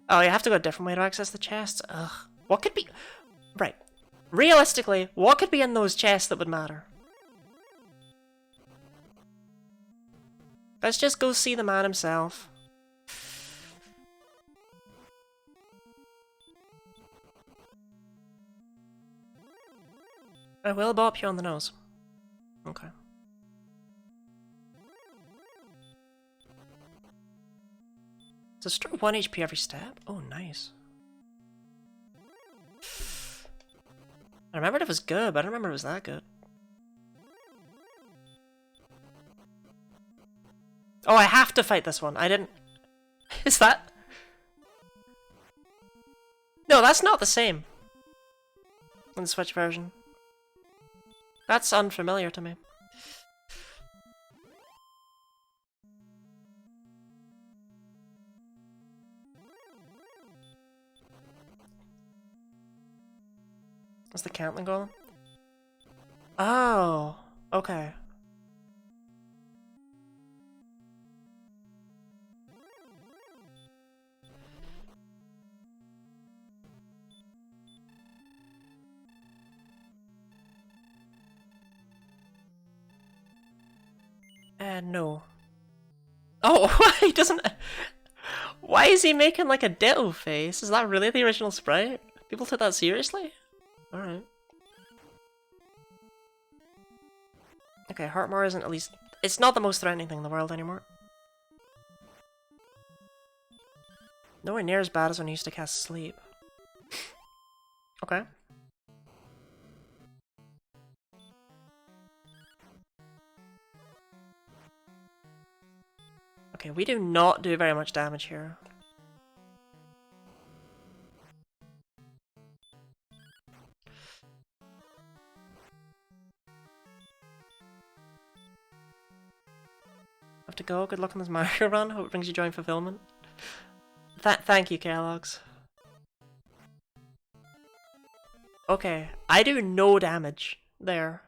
Oh, you have to go a different way to access the chests? Ugh. What could be... Right. Realistically, what could be in those chests that would matter? Let's just go see the man himself. I will bop you on the nose. Okay. So store 1 HP every step? Oh, nice. I remembered it was good, but I don't remember it was that good. Oh, I have to fight this one. I didn't... Is that... No, that's not the same. In the Switch version. That's unfamiliar to me. Is the Cantling golem? Oh, okay. No. Oh, he doesn't... Why is he making like a ditto face? Is that really the original sprite? People took that seriously? Alright. Okay, Heartmore isn't at least... It's not the most threatening thing in the world anymore. Nowhere near as bad as when I used to cast Sleep. Okay. Okay, we do not do very much damage here. Have to go. Good luck on this Mario run. Hope it brings you joy and fulfillment. Thank you, Kellogg's. Okay, I do no damage there.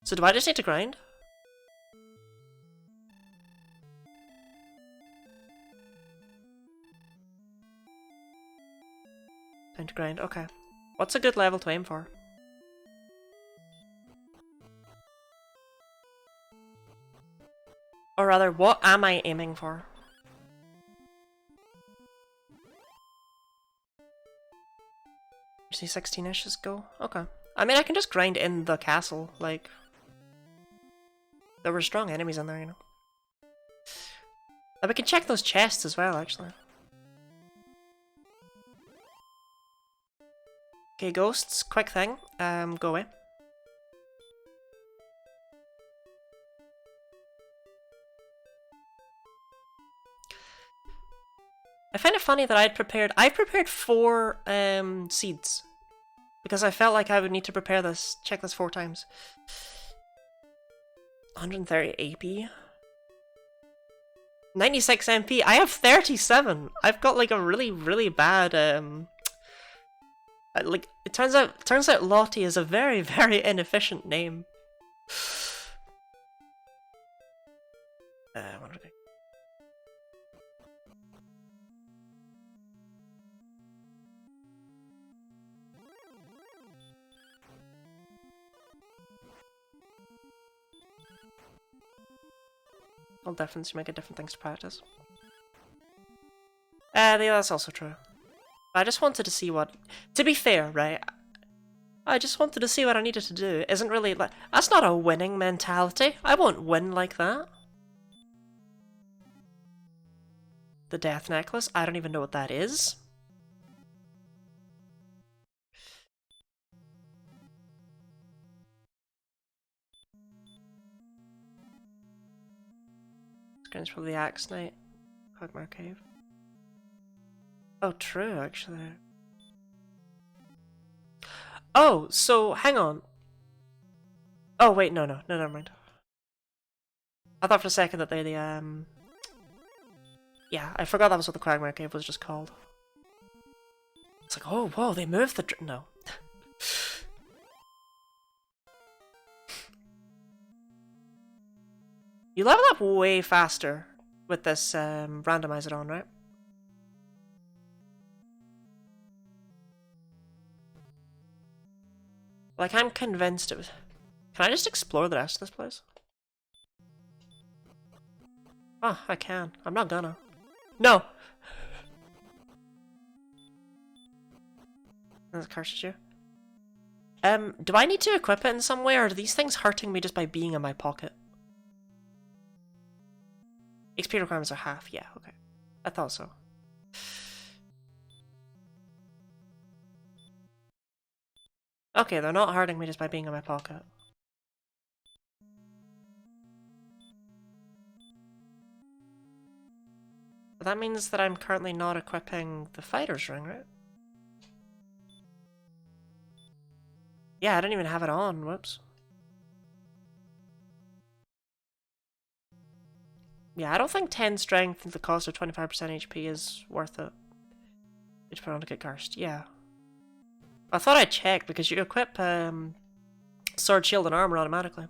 So do I just need to grind? Time to grind, okay. What's a good level to aim for? Or rather, what am I aiming for? You see 16-ish is go? Okay. I mean, I can just grind in the castle, like... There were strong enemies in there, you know. And we can check those chests as well, actually. Okay, ghosts, quick thing. Go away. I find it funny that I prepared 4 seeds. Because I felt like I would need to prepare this, check this 4 times. 130 AP. 96 MP. I have 37. I've got like a really, really bad like it turns out Lottie is a very, very inefficient name. What are we... All difference, you make a different things to practice. Yeah, that's also true. I just wanted to see what... To be fair, right? I just wanted to see what I needed to do. Isn't really like... That's not a winning mentality. I won't win like that. The Death Necklace? I don't even know what that is. Screen's probably the Axe Knight. Quagmire Cave. Oh, true, actually. Oh, so, hang on. Oh, wait, no, never mind. I thought for a second that they, yeah, I forgot that was what the Quagmire Cave was just called. It's like, oh, whoa, they moved the no. You level up way faster with this randomizer on, right? Like, I'm convinced it was... Can I just explore the rest of this place? Oh, I can. I'm not gonna. No! That curses you. Do I need to equip it in some way, or are these things hurting me just by being in my pocket? XP requirements are half, yeah, okay. I thought so. Okay, they're not hurting me just by being in my pocket. But that means that I'm currently not equipping the fighter's ring, right? Yeah, I didn't even have it on. Whoops. Yeah, I don't think 10 strength at the cost of 25% HP is worth it. Just put on to get cursed. Yeah. I thought I'd check because you equip sword, shield, and armor automatically.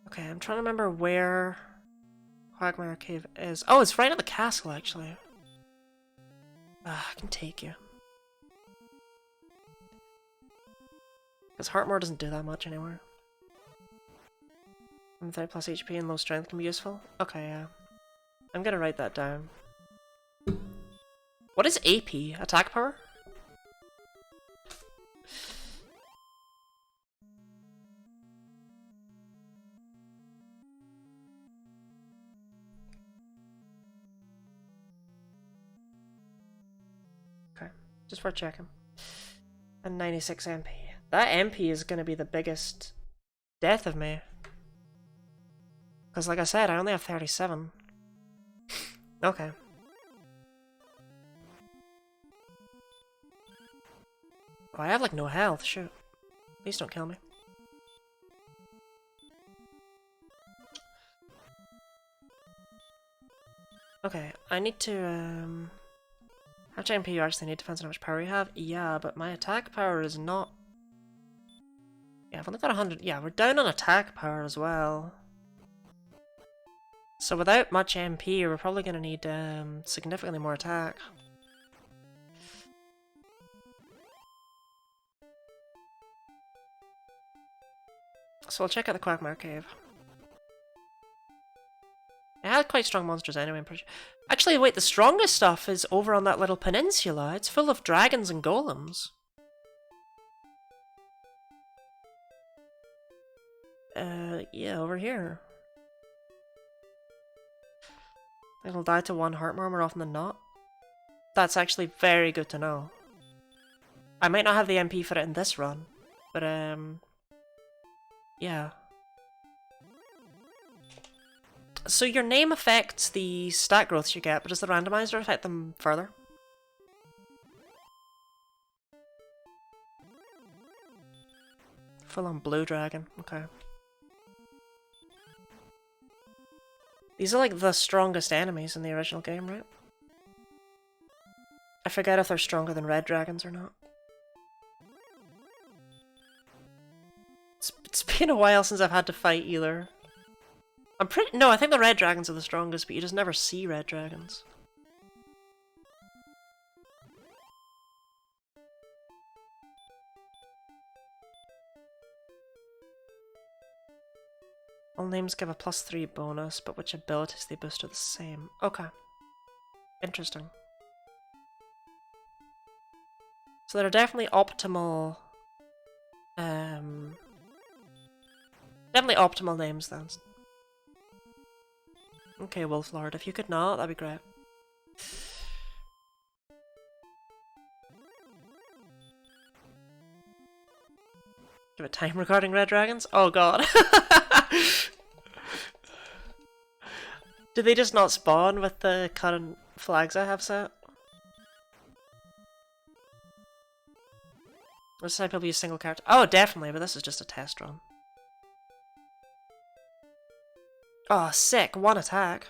Okay, I'm trying to remember where Quagmire Cave is. Oh, it's right at the castle, actually. Ah, I can take you. Because Heartmore doesn't do that much anymore. And 30 plus HP and low strength can be useful. Okay, yeah. I'm gonna write that down. What is AP? Attack power? Okay, just for checking. And 96 MP. That MP is gonna be the biggest death of me. Because like I said, I only have 37. Okay. Oh, I have like no health, shoot. Please don't kill me. Okay, I need to, how much MP you actually need depends on how much power you have. Yeah, but my attack power is not... Yeah, I've only got 100. Yeah, we're down on attack power as well. So without much MP, we're probably going to need significantly more attack. So I'll check out the Quagmire Cave. It had quite strong monsters anyway, I'm pretty sure. Actually, wait, the strongest stuff is over on that little peninsula. It's full of dragons and golems. Yeah, over here. It'll die to one Heartmore more often than not. That's actually very good to know. I might not have the MP for it in this run, but yeah. So your name affects the stat growths you get, but does the randomizer affect them further? Full on blue dragon, okay. These are like the strongest enemies in the original game, right? I forget if they're stronger than red dragons or not. It's been a while since I've had to fight either. No, I think the red dragons are the strongest, but you just never see red dragons. All names give a +3 bonus, but which abilities they boost are the same. Okay. Interesting. So they're definitely optimal... Definitely optimal names then. Okay, Wolf Lord, if you could not, that'd be great. Give it time regarding red dragons? Oh god. Did they just not spawn with the current flags I have set? This time people use single character. Oh, definitely, but this is just a test run. Oh, sick. One attack.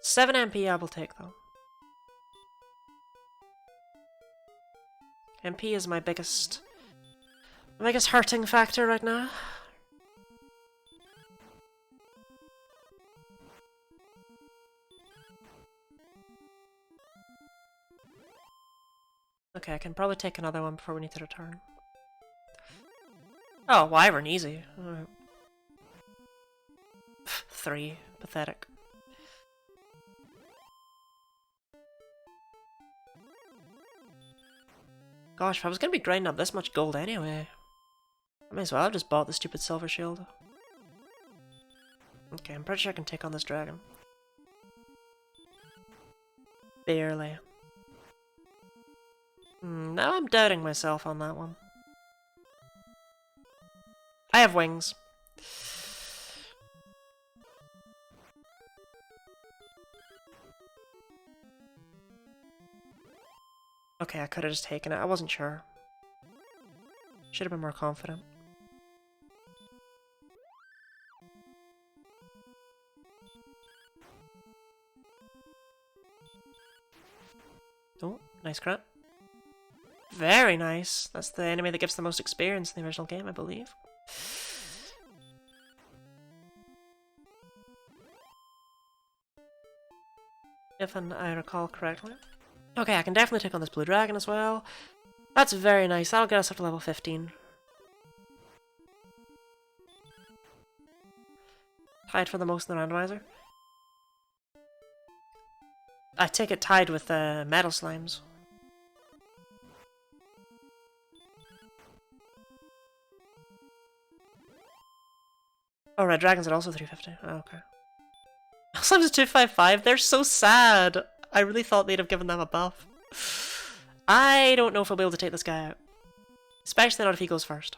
7 MP I will take, though. MP is my biggest hurting factor right now. Okay, I can probably take another one before we need to return. Oh, Wyvern, easy. Alright. 3. Pathetic. Gosh, if I was gonna be grinding up this much gold anyway, I may as well have just bought the stupid silver shield. Okay, I'm pretty sure I can take on this dragon. Barely. Now I'm doubting myself on that one. I have wings. Okay, I could have just taken it. I wasn't sure. Should have been more confident. Oh, nice crit. Very nice. That's the enemy that gives the most experience in the original game, I believe. If I recall correctly. Okay, I can definitely take on this blue dragon as well. That's very nice. That'll get us up to level 15. Tied for the most in the randomizer. I take it tied with metal slimes. Oh, red dragons are also 350. Oh, okay. Slimes is 255. They're so sad. I really thought they'd have given them a buff. I don't know if I'll be able to take this guy out. Especially not if he goes first.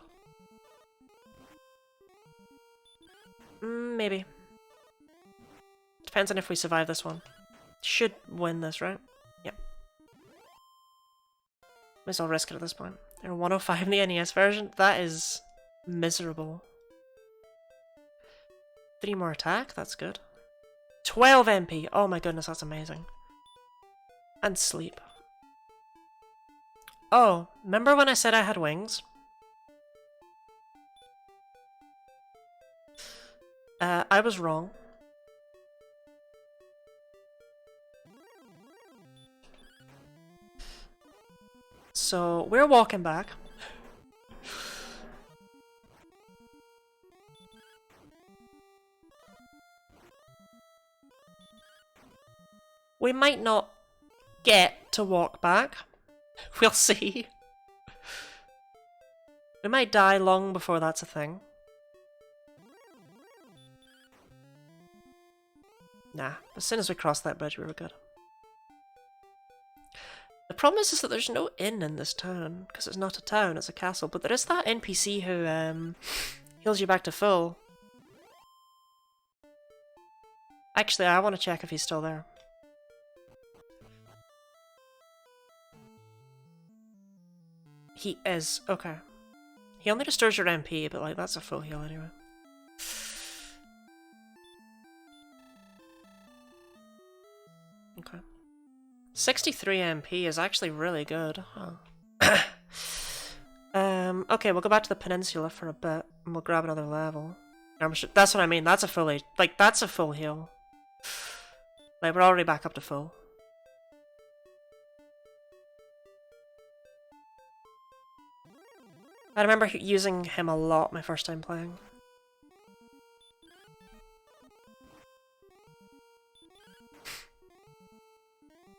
Maybe. Depends on if we survive this one. Should win this, right? Yep. Might as well risk it at this point. They're 105 in the NES version. That is miserable. 3 more attack, that's good. 12 MP, oh my goodness, that's amazing. And sleep. Oh, remember when I said I had wings? I was wrong. So, we're walking back. We might not get to walk back. We'll see. We might die long before that's a thing. Nah, as soon as we cross that bridge we were good. The problem is that there's no inn in this town, because it's not a town, it's a castle, but there is that NPC who heals you back to full. Actually, I want to check if he's still there. He is, okay. He only restores your MP, but like that's a full heal anyway. Okay. 63 MP is actually really good. Huh. Okay, we'll go back to the peninsula for a bit, and we'll grab another level. That's what I mean, that's a full like, that's a full heal. Like, we're already back up to full. I remember using him a lot my first time playing.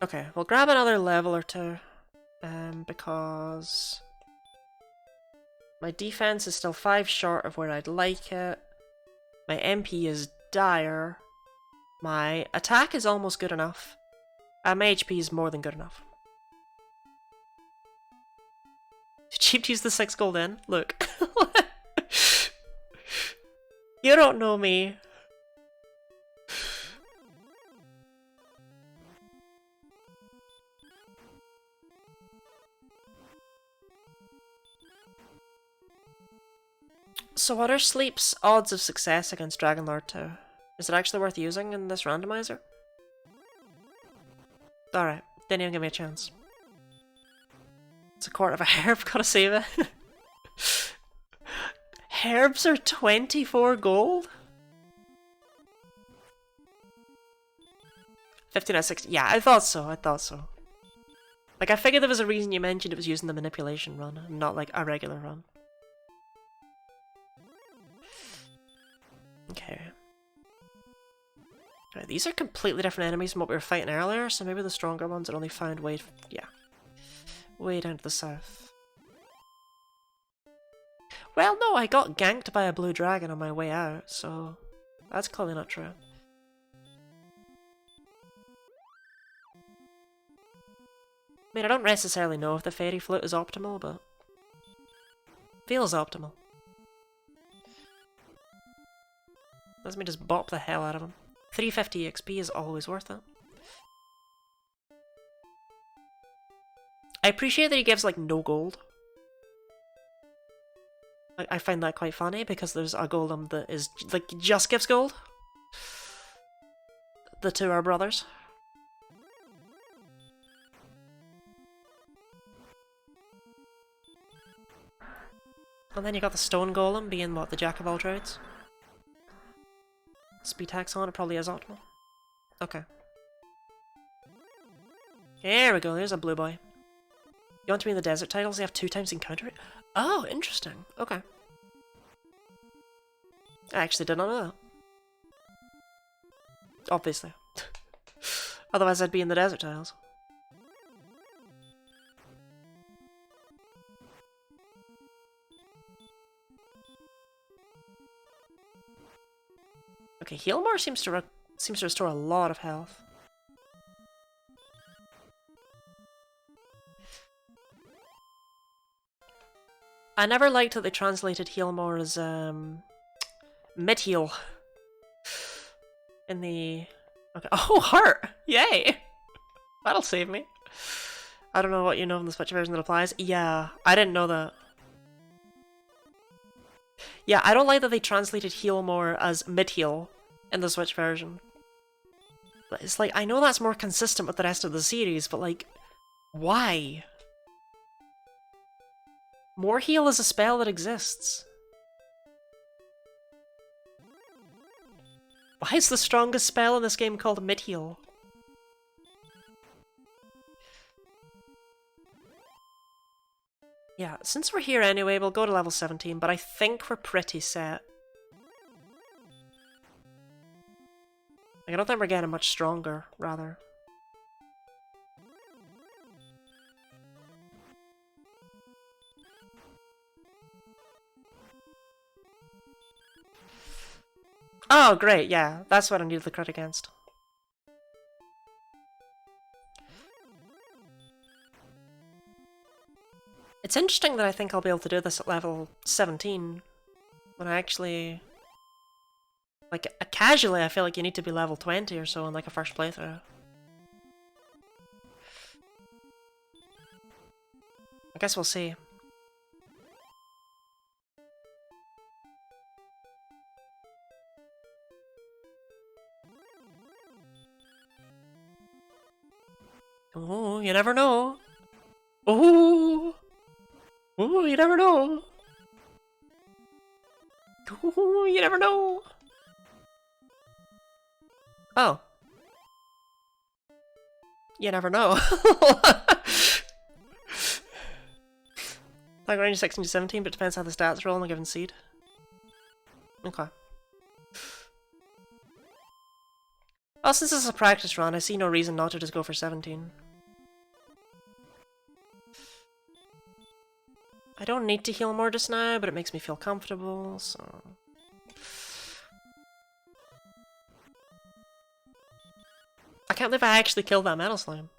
Okay, we'll grab another level or two, because my defense is still 5 short of where I'd like it. My MP is dire. My attack is almost good enough. My HP is more than good enough. Cheap to use the 6 gold in? Look. You don't know me. So what are Sleep's odds of success against Dragon Lord 2? Is it actually worth using in this randomizer? Alright, didn't even give me a chance. It's a quarter of a herb, gotta save it. Herbs are 24 gold? 15 out of 60. Yeah, I thought so, I thought so. Like, I figured there was a reason you mentioned it was using the manipulation run, and not like a regular run. Okay. Right, these are completely different enemies from what we were fighting earlier, so maybe the stronger ones are only found way, yeah, way down to the south. Well, no, I got ganked by a blue dragon on my way out, so that's clearly not true. I mean, I don't necessarily know if the fairy float is optimal, but feels optimal. Let me just bop the hell out of him. 350 XP is always worth it. I appreciate that he gives, like, no gold. I find that quite funny, because there's a golem that is, like, just gives gold. The two are brothers. And then you got the stone golem being, what, the jack of all trades? Speed tax on it probably is optimal. Okay. There we go, there's a blue boy. You want to be in the desert titles? They have 2 times encounter rate? Oh, interesting. Okay. I actually did not know that. Obviously. Otherwise I'd be in the desert tiles. Okay, heal more seems to restore a lot of health. I never liked that they translated heal more as mid-heal in the... Okay. Oh, heart! Yay! That'll save me. I don't know what you know from the Switch version that applies. Yeah, I didn't know that. Yeah, I don't like that they translated heal more as mid-heal in the Switch version. It's like, I know that's more consistent with the rest of the series, but like, why? More heal is a spell that exists. Why is the strongest spell in this game called mid-heal? Yeah, since we're here anyway, we'll go to level 17, but I think we're pretty set. Like, I don't think we're getting much stronger, rather. Oh, great, yeah. That's what I needed the crit against. It's interesting that I think I'll be able to do this at level 17. When I actually... Like, casually I feel like you need to be level 20 or so in like a first playthrough. I guess we'll see. Oh, you never know. Oh, oh, you never know. Oh, you never know. Oh. You never know. Like range 16 to 17, but depends how the stats roll on a given seed. Okay. Well, since this is a practice run, I see no reason not to just go for 17. I don't need to heal more just now, but it makes me feel comfortable, so... I can't believe I actually killed that metal slime.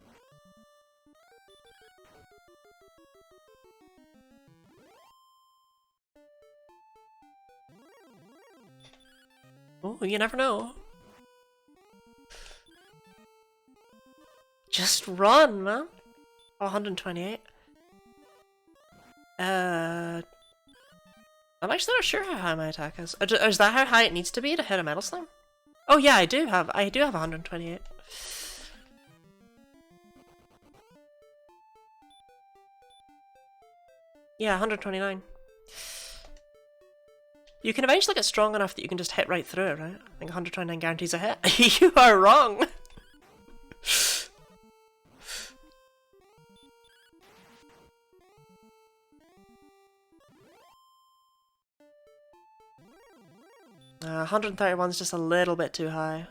Oh, you never know. Just run, man. Oh, 128. I'm actually not sure how high my attack is. Is that how high it needs to be to hit a metal slime? Oh yeah, I do have 128. Yeah, 129. You can eventually get strong enough that you can just hit right through it, right? I think 129 guarantees a hit. You are wrong! Uh, 131 is just a little bit too high.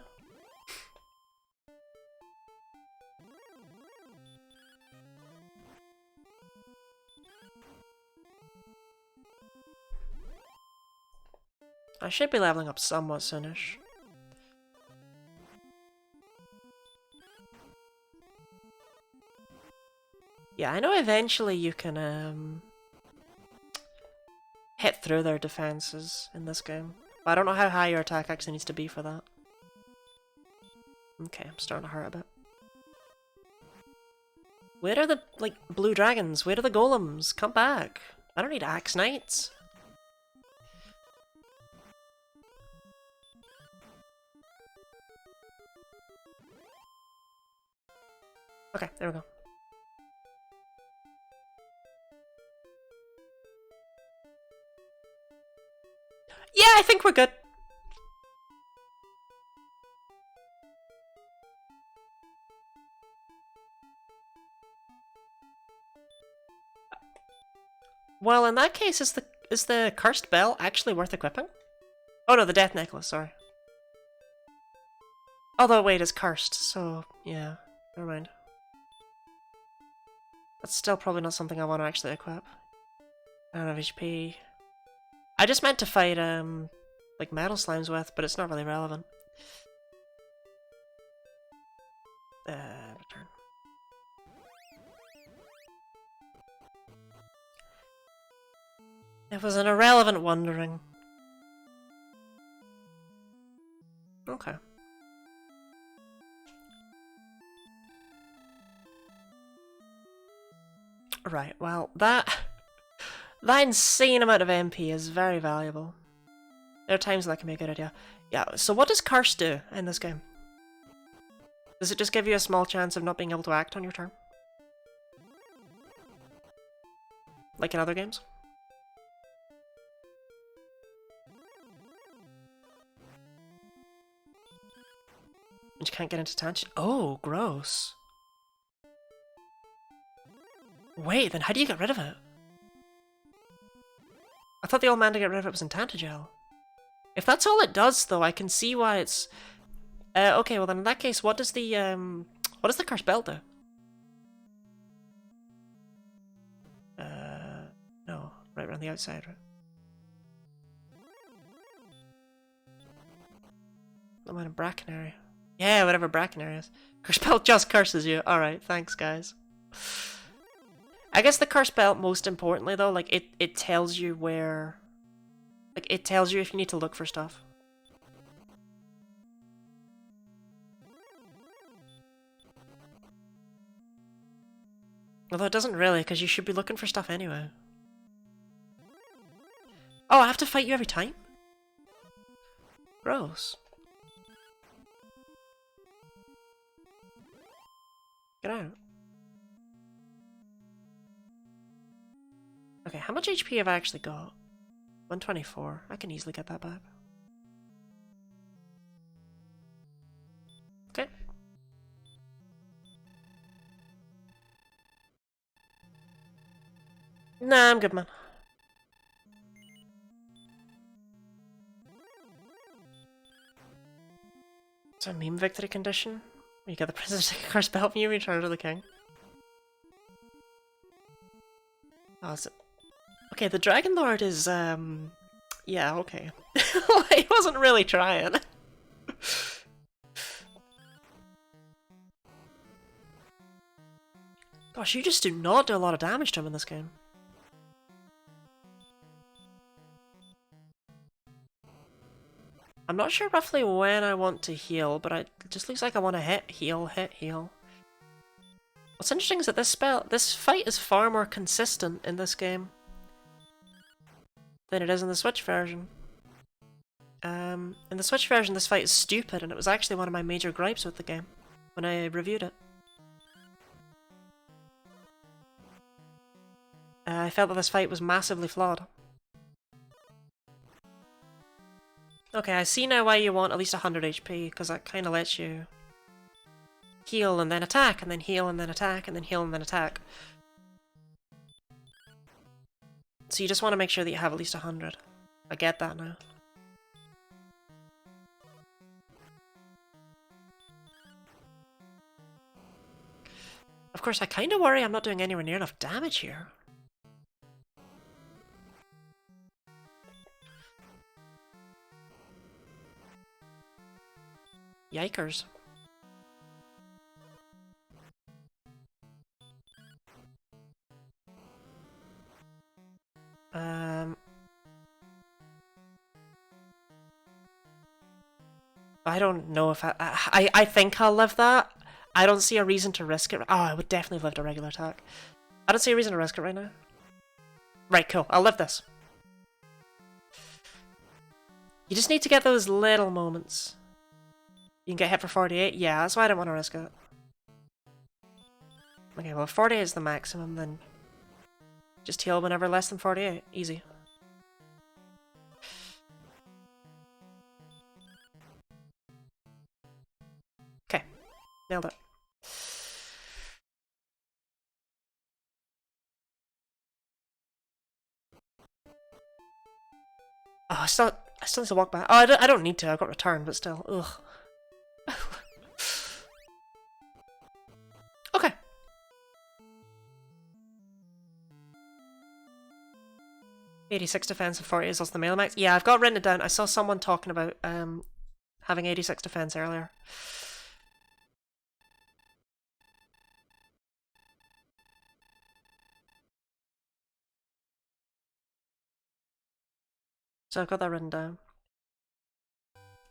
I should be leveling up somewhat soonish. Yeah, I know eventually you can hit through their defenses in this game. But I don't know how high your attack actually needs to be for that. Okay, I'm starting to hurt a bit. Where are the, like, blue dragons? Where are the golems? Come back. I don't need axe knights. Okay, there we go. Yeah, I think we're good. Well, in that case, is the cursed bell actually worth equipping? Oh no, the death necklace, sorry. Although, wait, it's cursed, so yeah, never mind. That's still probably not something I want to actually equip. I don't have HP. I just meant to fight, like metal slimes with, but it's not really relevant. Return. It was an irrelevant wandering. Okay. Right, well, that insane amount of MP is very valuable. There are times that can be a good idea. Yeah, so what does Curse do in this game? Does it just give you a small chance of not being able to act on your turn? Like in other games? And you can't get into tangent? Oh, gross. Wait, then how do you get rid of it? I thought the old man to get rid of it was in Tantagel. If that's all it does, though, I can see why it's... okay, well then in that case, what does the cursed bell do? No, right around the outside, right? I'm in a bracken area. Yeah, whatever bracken area is. Cursed bell just curses you. Alright, thanks guys. I guess the cursed belt, most importantly though, like it tells you where... Like, it tells you if you need to look for stuff. Although it doesn't really, because you should be looking for stuff anyway. Oh, I have to fight you every time? Gross. Get out. Okay, how much HP have I actually got? 124. I can easily get that back. Okay. Nah, I'm good, man. It's a meme victory condition. You get the princess to take a cursed belt from you, return to the king. Oh, is it? Okay, the Dragon Lord is, yeah, okay. He wasn't really trying. Gosh, you just do not do a lot of damage to him in this game. I'm not sure roughly when I want to heal, but it just looks like I want to hit, heal, hit, heal. What's interesting is that this fight is far more consistent in this game than it is in the Switch version. In the Switch version, this fight is stupid, and it was actually one of my major gripes with the game when I reviewed it. I felt that this fight was massively flawed. Okay, I see now why you want at least 100 HP, because that kind of lets you heal and then attack, and then heal and then attack, and then heal and then attack. So you just want to make sure that you have at least 100. I get that now. Of course, I kind of worry I'm not doing anywhere near enough damage here. Yikers. I don't know if I think I'll live that. I don't see a reason to risk it. Oh, I would definitely have lived a regular attack. I don't see a reason to risk it right now. Right, cool. I'll live this. You just need to get those little moments. You can get hit for 48? Yeah, that's why I don't want to risk it. Okay, well if 48 is the maximum, then just heal whenever less than 48. Easy. Okay, nailed it. Oh, I still need to walk back. Oh, I don't need to. I've got return, but still. Ugh. Okay. "86 defense and 40 is also the melee max." Yeah, I've got written it down. I saw someone talking about having 86 defense earlier. So I've got that written down.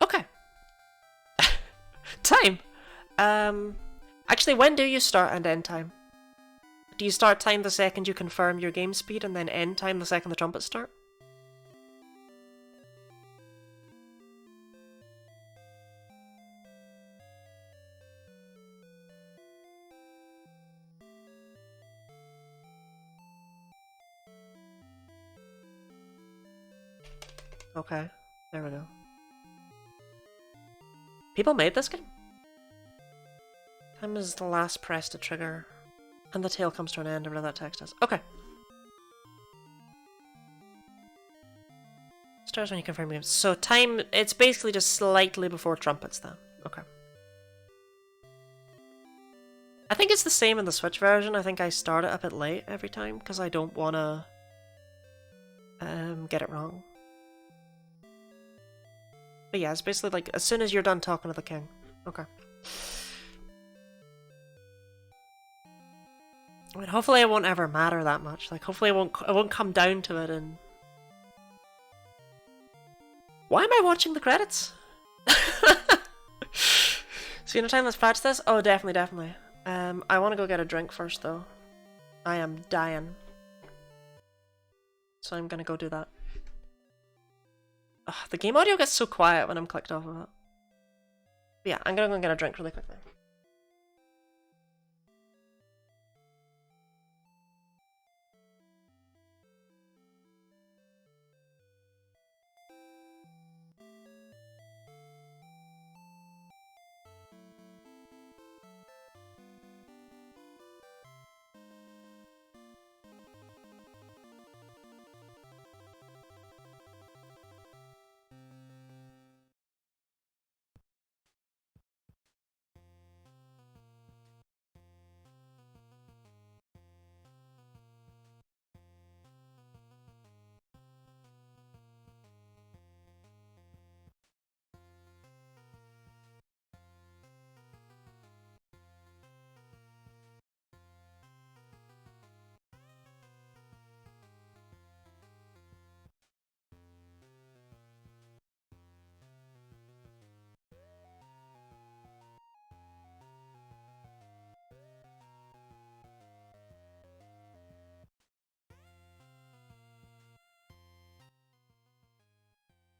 Okay. Time! Actually, when do you start and end time? Do you start time the second you confirm your game speed and then end time the second the trumpets start? Okay, there we go. People made this game? Time is the last press to trigger, and the tail comes to an end, or whatever that text is. Okay. Starts when you confirm games. So time, it's basically just slightly before trumpets then. Okay. I think it's the same in the Switch version. I think I start it a bit late every time, because I don't want to get it wrong. But yeah, it's basically like, as soon as you're done talking to the king. Okay. I mean, hopefully it won't ever matter that much. Like, hopefully it won't come down to it and... Why am I watching the credits? So you know time, let's practice this? Oh, definitely, definitely. I want to go get a drink first, though. I am dying. So I'm gonna go do that. Ugh, the game audio gets so quiet when I'm clicked off of it. But yeah, I'm gonna go get a drink really quickly.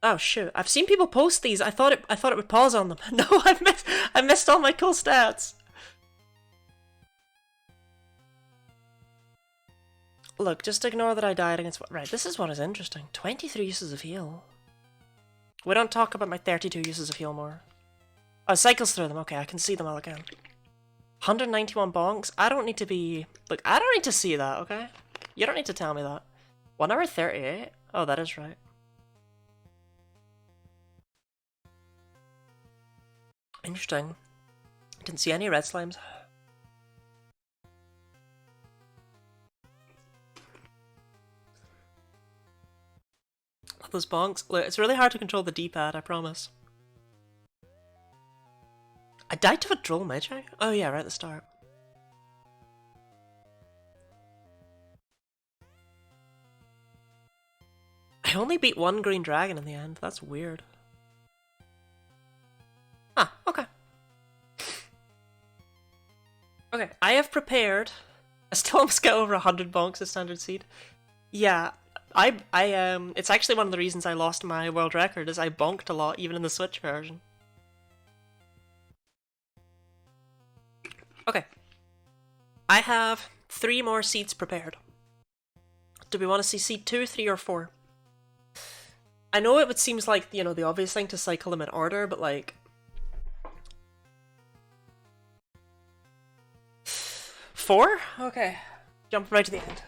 Oh shoot! I've seen people post these. I thought it would pause on them. No, I missed all my cool stats. Look, just ignore that I died against. Right, this is what is interesting. 23 uses of heal. We don't talk about my 32 uses of heal more. Oh, it cycles through them. Okay, I can see them all again. 191 bonks. I don't need to be. Look, I don't need to see that. Okay, you don't need to tell me that. 1 hour 38. Oh, that is right. Interesting. Didn't see any red slimes. Love those bonks. Look, it's really hard to control the D-pad, I promise. I died to a droll magi? Oh yeah, right at the start. I only beat one green dragon in the end. That's weird. Ah, okay. Okay, I have prepared. I still almost get over 100 bonks of standard seed. Yeah, it's actually one of the reasons I lost my world record, is I bonked a lot, even in the Switch version. Okay. I have 3 more seeds prepared. Do we want to see seed 2, 3, or 4? I know it seems like, you know, the obvious thing to cycle them in order, but like... 4? Okay. Jump right to the end.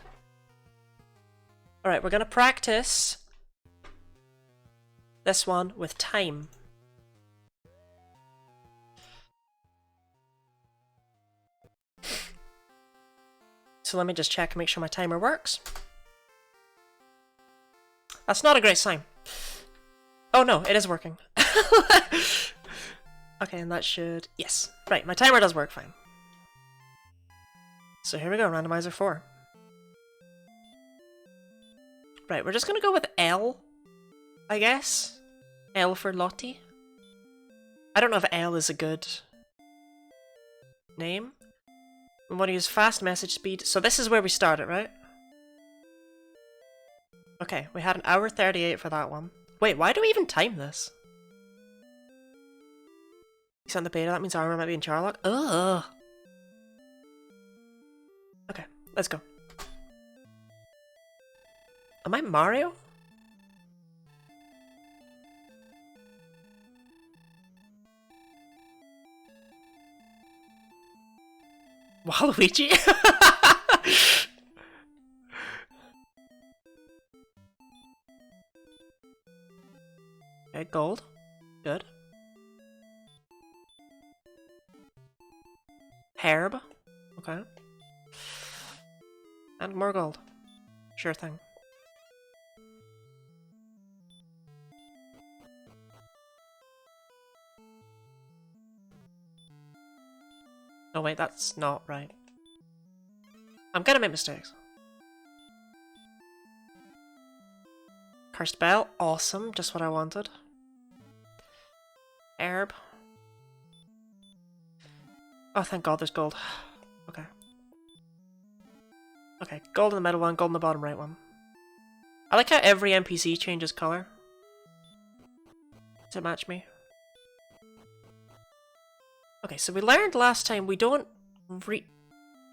Alright, we're gonna practice this one with time. So let me just check and make sure my timer works. That's not a great sign. Oh no, it is working. Okay, and that should... Yes. Right, my timer does work fine. So here we go, randomizer 4. Right, we're just gonna go with L, I guess. L for Lottie. I don't know if L is a good name. We want to use fast message speed. So this is where we started, right? Okay, we had 1 hour 38 for that one. Wait, why do we even time this? He's on the beta, that means armor might be in Charlock. Ugh. Okay, let's go. Am I Mario? Waluigi? Okay, gold. Good. Herb. Okay. And more gold. Sure thing. Oh wait, that's not right. I'm gonna make mistakes. Cursed Bell, awesome, just what I wanted. Herb. Oh, thank God there's gold. Okay. Okay, gold in the middle one, gold in the bottom right one. I like how every NPC changes color. Does it match me? Okay, so we learned last time we don't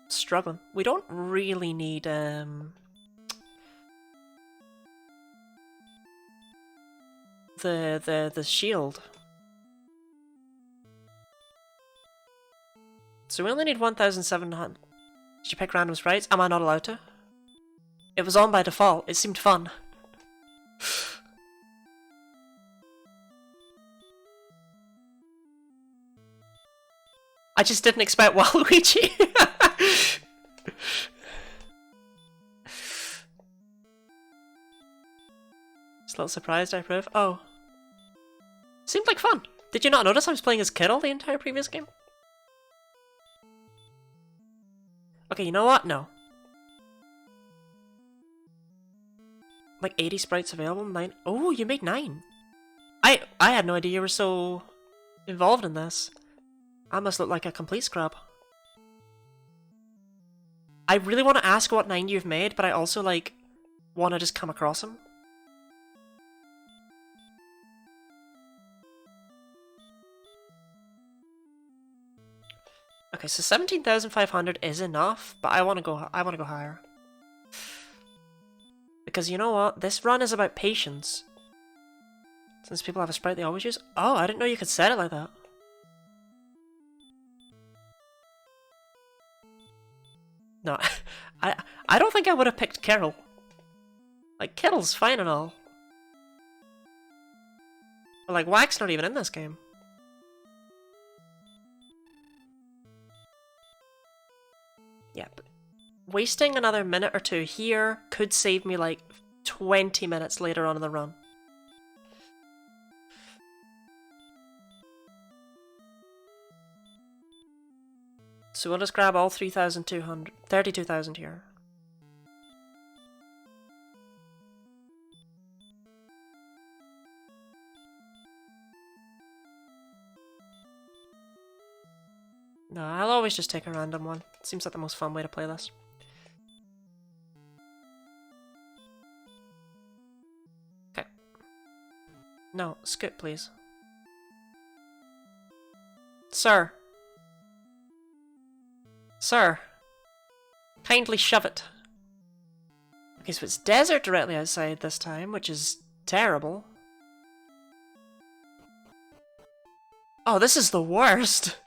struggling. We don't really need the shield. So we only need 1,700. Did you pick random sprites? Am I not allowed to? It was on by default. It seemed fun. I just didn't expect Waluigi. Just a little surprised, I approve. Oh. Seemed like fun. Did you not notice I was playing as Kittle the entire previous game? Okay, you know what? No. Like 80 sprites available? 9. Oh, you made 9. I had no idea you were so involved in this. I must look like a complete scrub. I really want to ask what 9 you've made, but I also, like, want to just come across him. Okay, so 17,500 is enough, but I want to go higher. Because you know what? This run is about patience. Since people have a sprite they always use. Oh, I didn't know you could set it like that. No, I don't think I would have picked Carol. Like, Kittle's fine and all. But, like, Whack's not even in this game. Yeah, but wasting another minute or 2 here could save me, like, 20 minutes later on in the run. So we'll just grab all 3,200, 32,000 here. No, I'll always just take a random one. Seems like the most fun way to play this. Okay. No, scoot, please. Sir. Sir. Kindly shove it. Okay, so it's desert directly outside this time, which is terrible. Oh, this is the worst.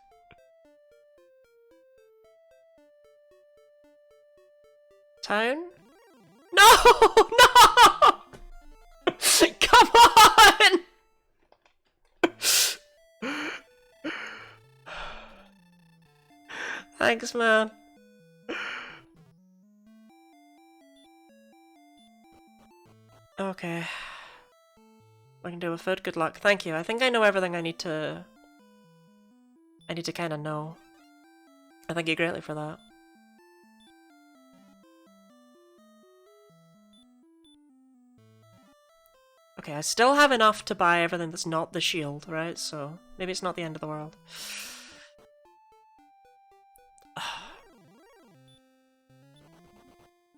Town? No! No! Come on! Thanks, man. Okay. I can do with food. Good luck. Thank you. I think I know everything I need to kind of know. I thank you greatly for that. Okay, I still have enough to buy everything that's not the shield, right? So maybe it's not the end of the world.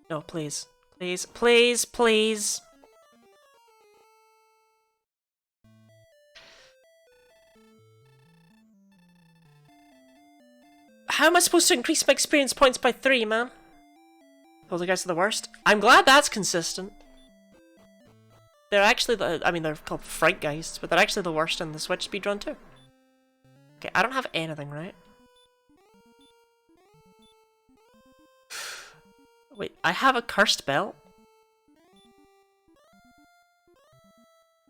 No, please. Please, please, please. How am I supposed to increase my experience points by 3, man? Oh, the guys are the worst. I'm glad that's consistent. They're actually the... I mean, they're called Fright Geists, but they're actually the worst in the Switch speedrun too. Okay, I don't have anything, right? Wait, I have a cursed belt?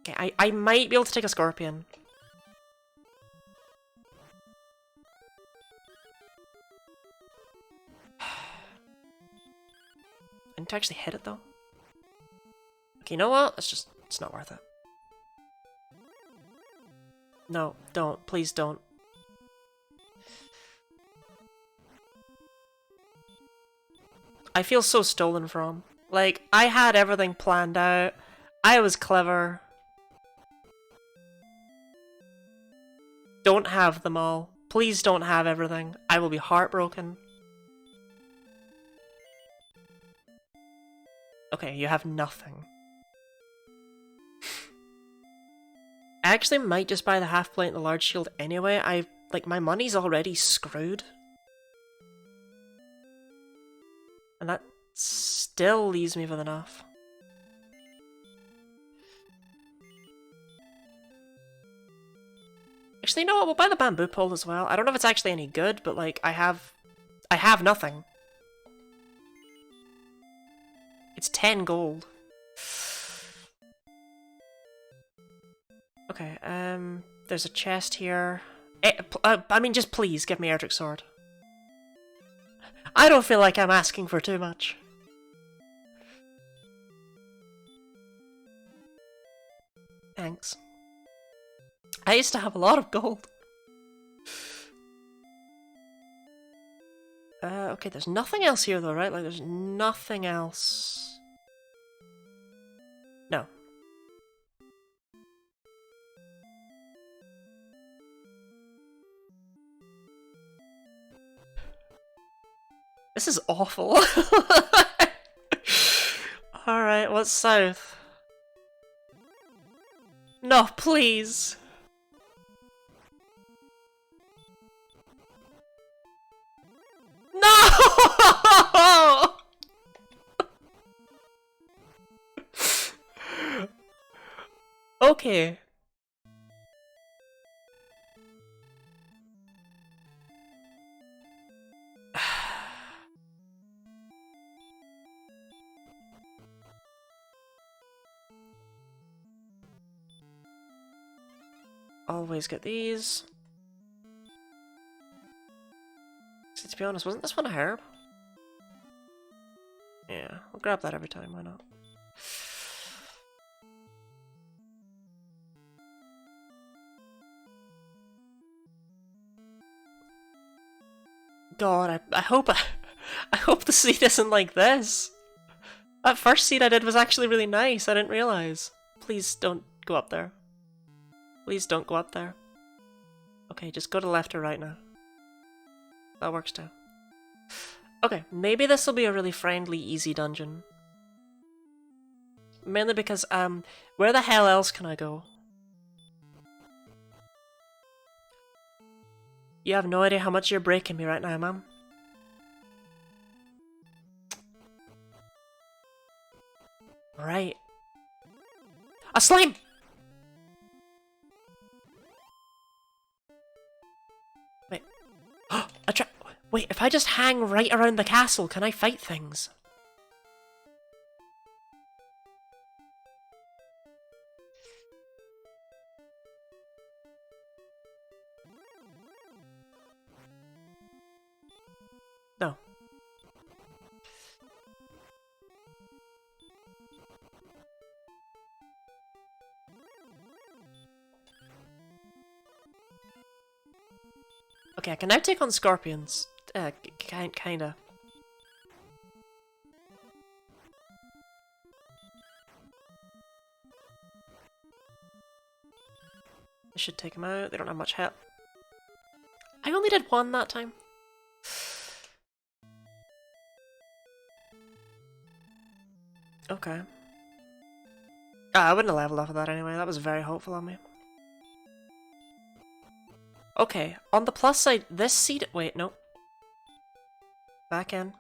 Okay, I might be able to take a scorpion. I need to actually hit it though. Okay, you know what? It's not worth it. No, don't. Please don't. I feel so stolen from. Like, I had everything planned out. I was clever. Don't have them all. Please don't have everything. I will be heartbroken. Okay, you have nothing. I actually might just buy the half plate and the large shield anyway. Like, my money's already screwed. And that still leaves me with enough. Actually, you know what? We'll buy the bamboo pole as well. I don't know if it's actually any good, but like, I have nothing. It's 10 gold. Okay, there's a chest here. I mean, just please give me Erdrick's sword. I don't feel like I'm asking for too much. Thanks. I used to have a lot of gold. Okay, there's nothing else here though, right? Like, there's nothing else. No. This is awful. Alright, what's south? No, please. No! Okay. Always get these. See, to be honest, wasn't this one a herb? Yeah, I'll grab that every time, why not? God, I hope I hope the seed isn't like this. That first seed I did was actually really nice, I didn't realize. Please don't go up there. Please don't go up there. Okay, just go to left or right now. that works too. Okay, maybe this will be a really friendly, easy dungeon. Mainly because, where the hell else can I go? You have no idea how much you're breaking me right now, ma'am. Right. A slime! Wait. A trap. Wait, if I just hang right around the castle, can I fight things? No. Okay, I can now take on scorpions. Kinda. I should take them out. They don't have much help. I only did one that time. Okay. I wouldn't have leveled off of that anyway. That was very hopeful of me. Okay, on the plus side, this seed... Wait, no. Back in.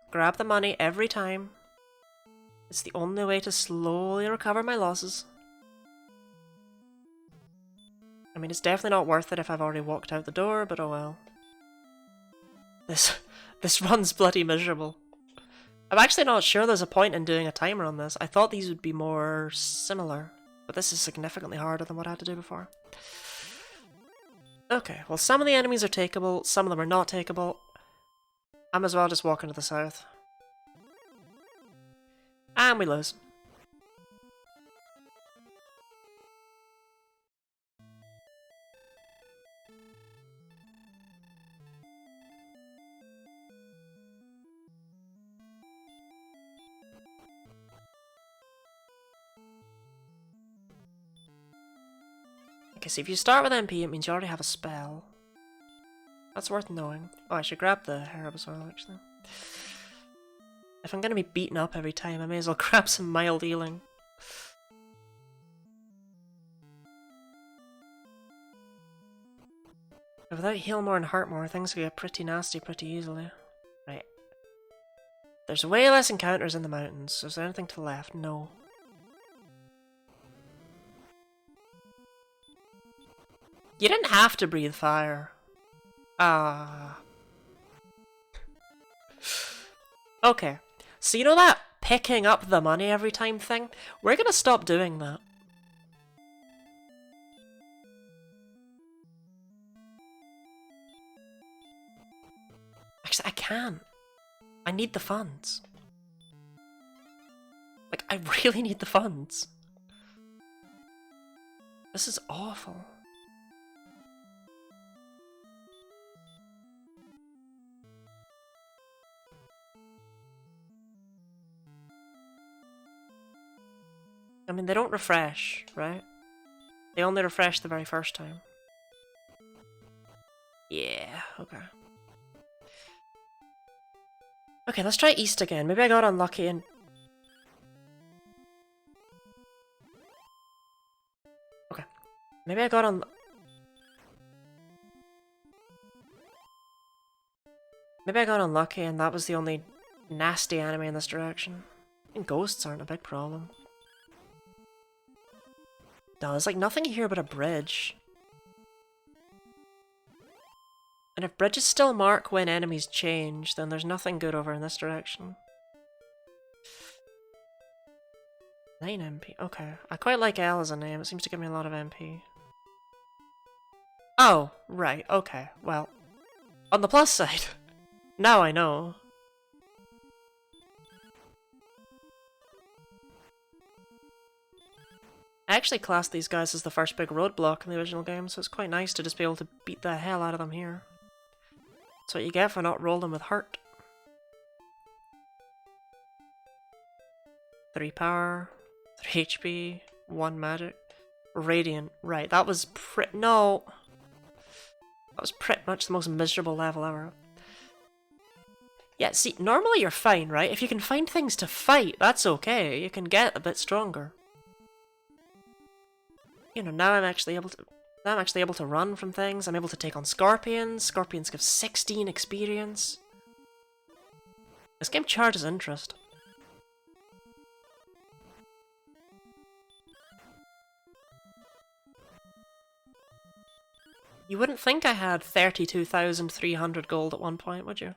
Grab the money every time. It's the only way to slowly recover my losses. I mean, it's definitely not worth it if I've already walked out the door, but oh well. This run's bloody miserable. I'm actually not sure there's a point in doing a timer on this. I thought these would be more similar, but this is significantly harder than what I had to do before. Okay, well some of the enemies are takeable, some of them are not takeable. I might as well just walk into the south. And we lose. Okay, so if you start with MP, it means you already have a spell. That's worth knowing. Oh, I should grab the herb as well, actually. If I'm gonna be beaten up every time, I may as well grab some mild healing. But without heal more and hurt more, things can get pretty nasty pretty easily. Right. There's way less encounters in the mountains, so is there anything to the left? No. You didn't have to breathe fire. Ah. Okay. So you know that picking up the money every time thing? We're gonna stop doing that. Actually, I can't. I need the funds. Like, I really need the funds. This is awful. I mean, they don't refresh, right? They only refresh the very first time. Yeah, okay. Okay, let's try east again. Maybe I got unlucky and... Okay. Maybe I got Maybe I got unlucky and that was the only nasty enemy in this direction. And ghosts aren't a big problem. No, there's like nothing here but a bridge. And if bridges still mark when enemies change, then there's nothing good over in this direction. 9 MP, okay. I quite like L as a name, it seems to give me a lot of MP. Oh, right, okay, well. On the plus side, now I know. I actually classed these guys as the first big roadblock in the original game, so it's quite nice to just be able to beat the hell out of them here. That's what you get for not rolling with hurt. 3 power, 3 HP, 1 magic. Radiant, right, that was no! That was pretty much the most miserable level ever. Yeah, see, normally you're fine, right? If you can find things to fight, that's okay. You can get a bit stronger. You know, now I'm actually able to run from things. I'm able to take on scorpions. Scorpions give 16 experience. This game charges interest. You wouldn't think I had 32,300 gold at one point, would you?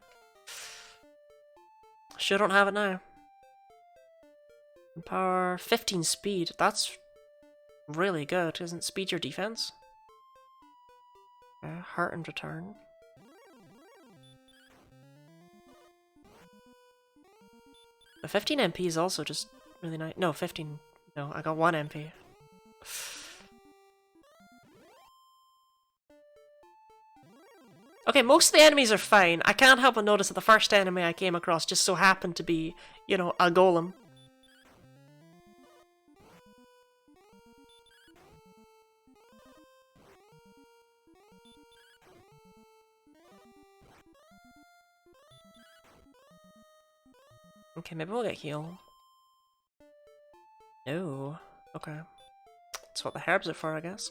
Sure don't have it now. Power, 15 speed. That's really good. Doesn't speed your defense? Heart and return. The 15 MP is also just really nice. No, 15. No, I got 1 MP. Okay, most of the enemies are fine. I can't help but notice that the first enemy I came across just so happened to be, you know, a golem. Okay, maybe we'll get healed. No. Okay. That's what the herbs are for, I guess.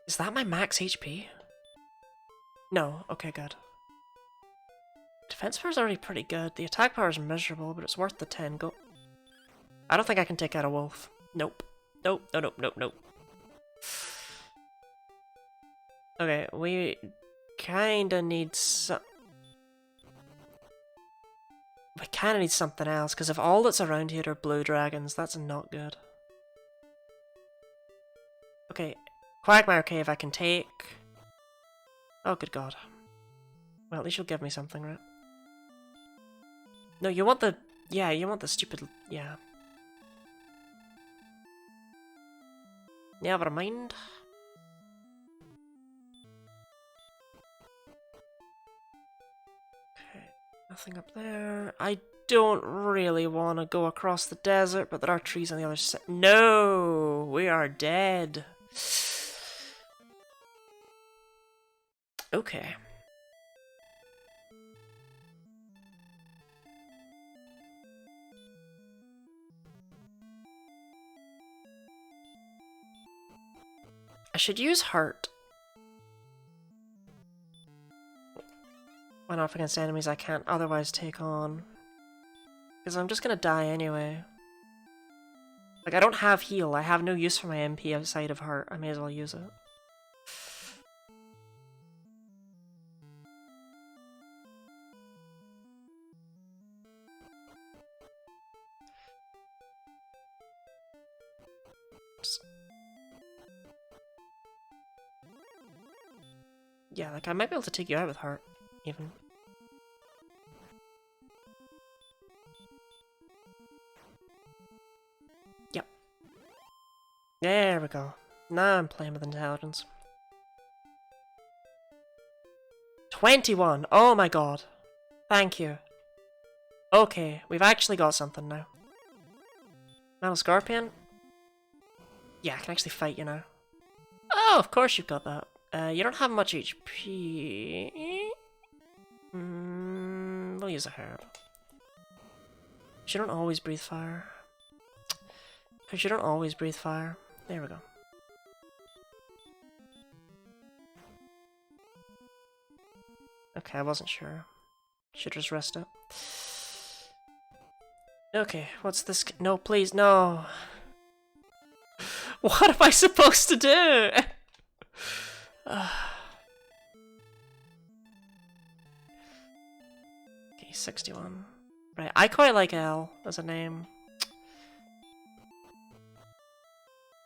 Is that my max HP? No. Okay, good. Defense power is already pretty good. The attack power is miserable, but it's worth the 10 go. I don't think I can take out a wolf. Nope. Nope. No, nope, nope, nope. Okay, we kinda need some... We kinda need something else, because if all that's around here are blue dragons, that's not good. Okay, Quagmire Cave I can take. Oh, good god. Well, at least you'll give me something, right? No, you want the... Yeah, you want the stupid... Yeah. Never mind. Okay, nothing up there. I don't really want to go across the desert, but there are trees on the other side. No! We are dead. Okay. I should use heart. When off against enemies I can't otherwise take on. Because I'm just gonna die anyway. Like, I don't have heal. I have no use for my MP outside of heart. I may as well use it. Yeah, like, I might be able to take you out with heart, even. Yep. There we go. Now I'm playing with intelligence. 21! Oh my god. Thank you. Okay, we've actually got something now. Metal Scorpion? Yeah, I can actually fight you now. Oh, of course you've got that. You don't have much HP. We'll use a herb. You don't always breathe fire. Because you don't always breathe fire. There we go. Okay, I wasn't sure. Should just rest it. Okay, what's this? No, please, no. What am I supposed to do? Okay, 61. Right, I quite like L as a name.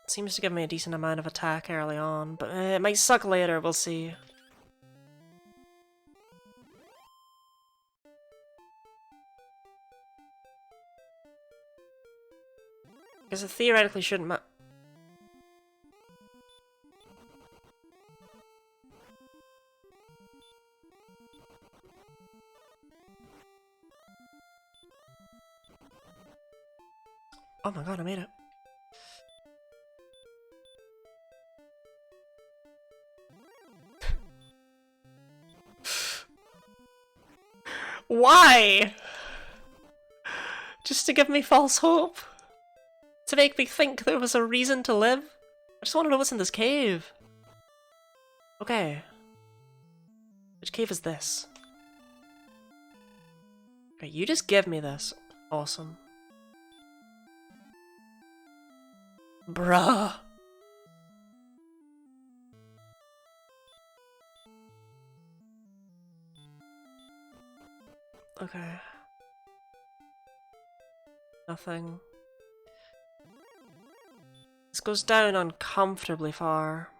It seems to give me a decent amount of attack early on, but it might suck later, we'll see. Because it theoretically shouldn't matter. Oh my god, I made it. Why? Just to give me false hope? To make me think there was a reason to live? I just want to know what's in this cave. Okay. Which cave is this? Okay, you just give me this. Awesome. Bruh. Okay. Nothing. This goes down uncomfortably far.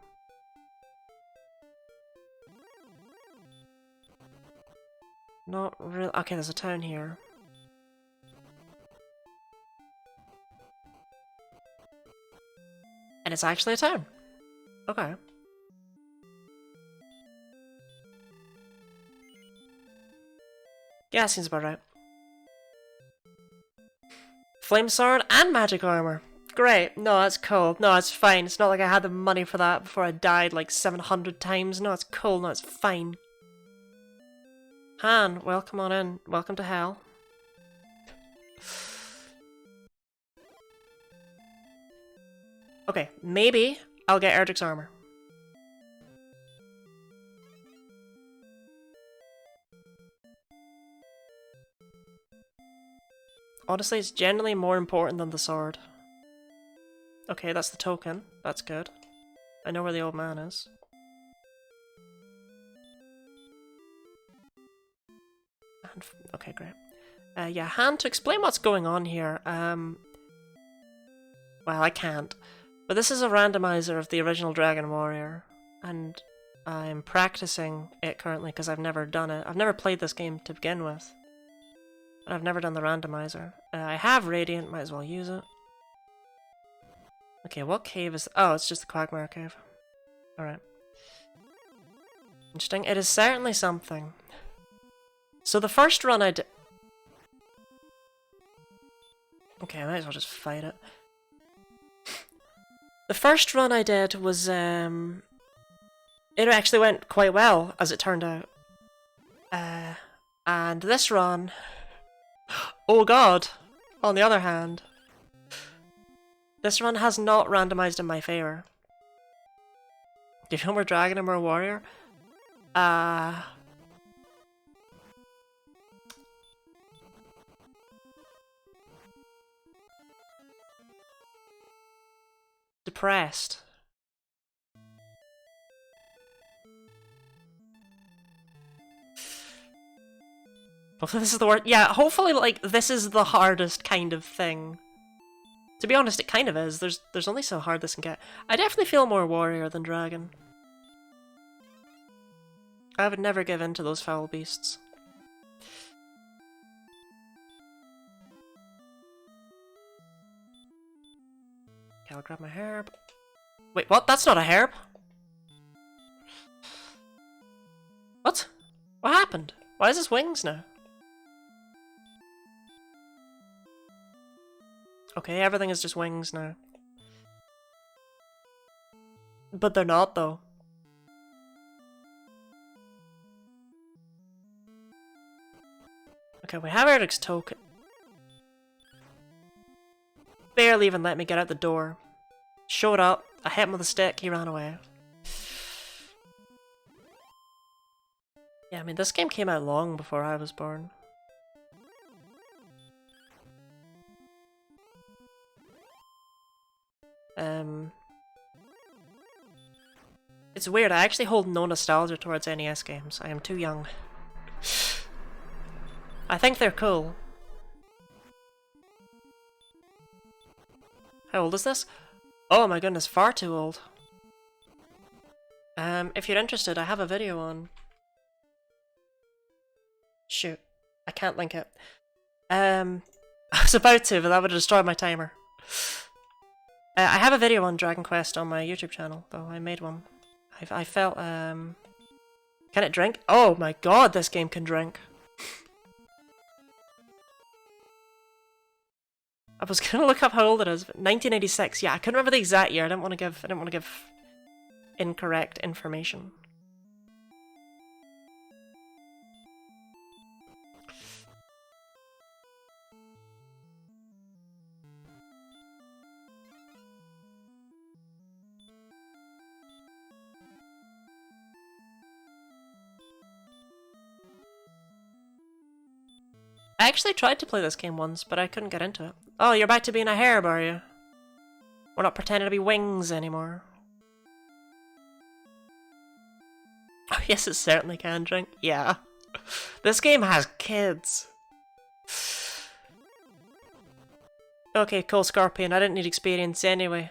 Not really. Okay, there's a town here. And it's actually a town. Okay. Yeah, seems about right. Flame sword and magic armor. Great. No, that's cool. No, it's fine. It's not like I had the money for that before I died like 700 times. No, it's cool. No, it's fine. Han, welcome on in. Welcome to hell. Okay, maybe I'll get Erdrick's armor. Honestly, it's generally more important than the sword. Okay, that's the token. That's good. I know where the old man is. Okay, great. Yeah, Han, to explain what's going on here, well, I can't. But this is a randomizer of the original Dragon Warrior, and I'm practicing it currently because I've never done it. I've never played this game to begin with. And I've never done the randomizer. I have Radiant, might as well use it. Okay, what cave is... Oh, it's just the Quagmire Cave. Alright. Interesting. It is certainly something. So the first run I did... Okay, I might as well just fight it. The first run I did was, it actually went quite well, as it turned out. And this run... Oh god! On the other hand, this run has not randomized in my favor. Do you feel more dragon or more warrior? Depressed. Hopefully this is the worst. Yeah, hopefully, like, this is the hardest kind of thing. To be honest, it kind of is. There's only so hard this can get. I definitely feel more warrior than dragon. I would never give in to those foul beasts. Okay, I'll grab my herb. Wait, what? That's not a herb? What? What happened? Why is this wings now? Okay, everything is just wings now. But they're not, though. Okay, we have Erdrick's token. Barely even let me get out the door. Showed up, I hit him with a stick, he ran away. Yeah, I mean, this game came out long before I was born. It's weird, I actually hold no nostalgia towards NES games. I am too young. I think they're cool. How old is this? Oh my goodness, far too old. If you're interested, I have a video on... Shoot, I can't link it. I was about to, but that would have destroyed my timer. I have a video on Dragon Quest on my YouTube channel, though. I made one. I felt, Can it drink? Oh my god, this game can drink. I was gonna look up how old it is. 1986. Yeah, I couldn't remember the exact year. I didn't want to give incorrect information. I actually tried to play this game once, but I couldn't get into it. Oh, you're back to being a herb, are you? We're not pretending to be wings anymore. Oh yes, it certainly can drink. Yeah. This game has kids. Okay, cool, Scorpion. I didn't need experience anyway.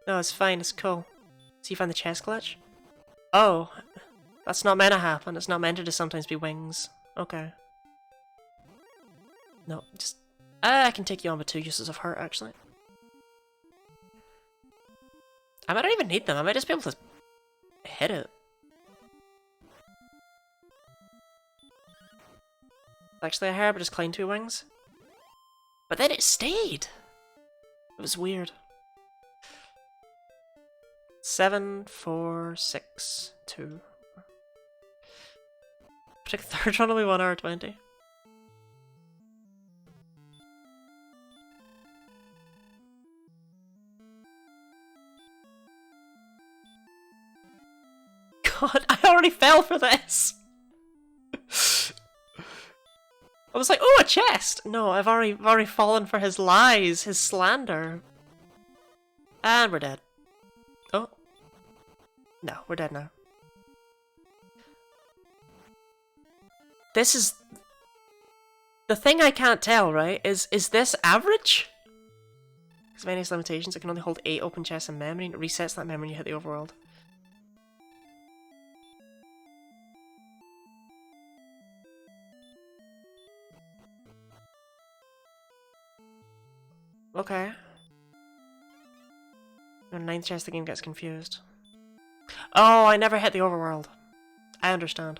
No, it's fine, it's cool. So you find the chest glitch? Oh. That's not meant to happen. It's not meant to just sometimes be wings. Okay. No, just... I can take you on with 2 uses of heart, actually. I might not even need them. I might just be able to hit it. Actually, a herb just climbed 2 wings. But then it stayed! It was weird. 7, 4, 6, 2. Take 3rd run will be 1 hour 20. God, I already fell for this! I was like, oh, a chest! No, I've already fallen for his lies, his slander. And we're dead. Oh. No, we're dead now. This is... The thing I can't tell, right, is this average? Because of various limitations, it can only hold 8 open chests in memory, and it resets that memory when you hit the overworld. Okay. On 9th chest, the game gets confused. Oh, I never hit the overworld. I understand.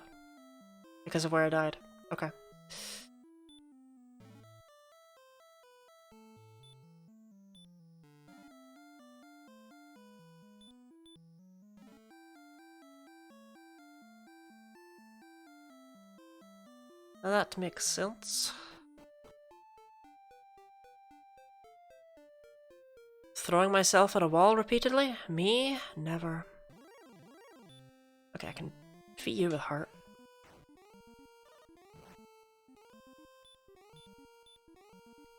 Because of where I died. Okay. Now that makes sense. Throwing myself at a wall repeatedly? Me? Never. Okay, I can defeat you with heart.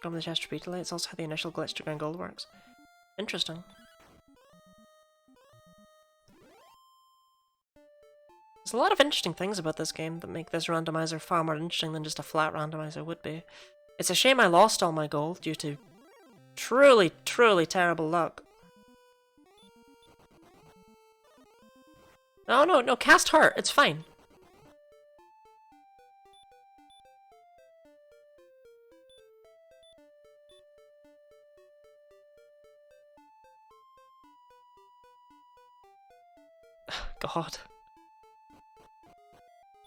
From the chest repeatedly, it's also how the initial glitch to ground gold works. Interesting. There's a lot of interesting things about this game that make this randomizer far more interesting than just a flat randomizer would be. It's a shame I lost all my gold due to truly, truly terrible luck. No, cast heart, it's fine. God.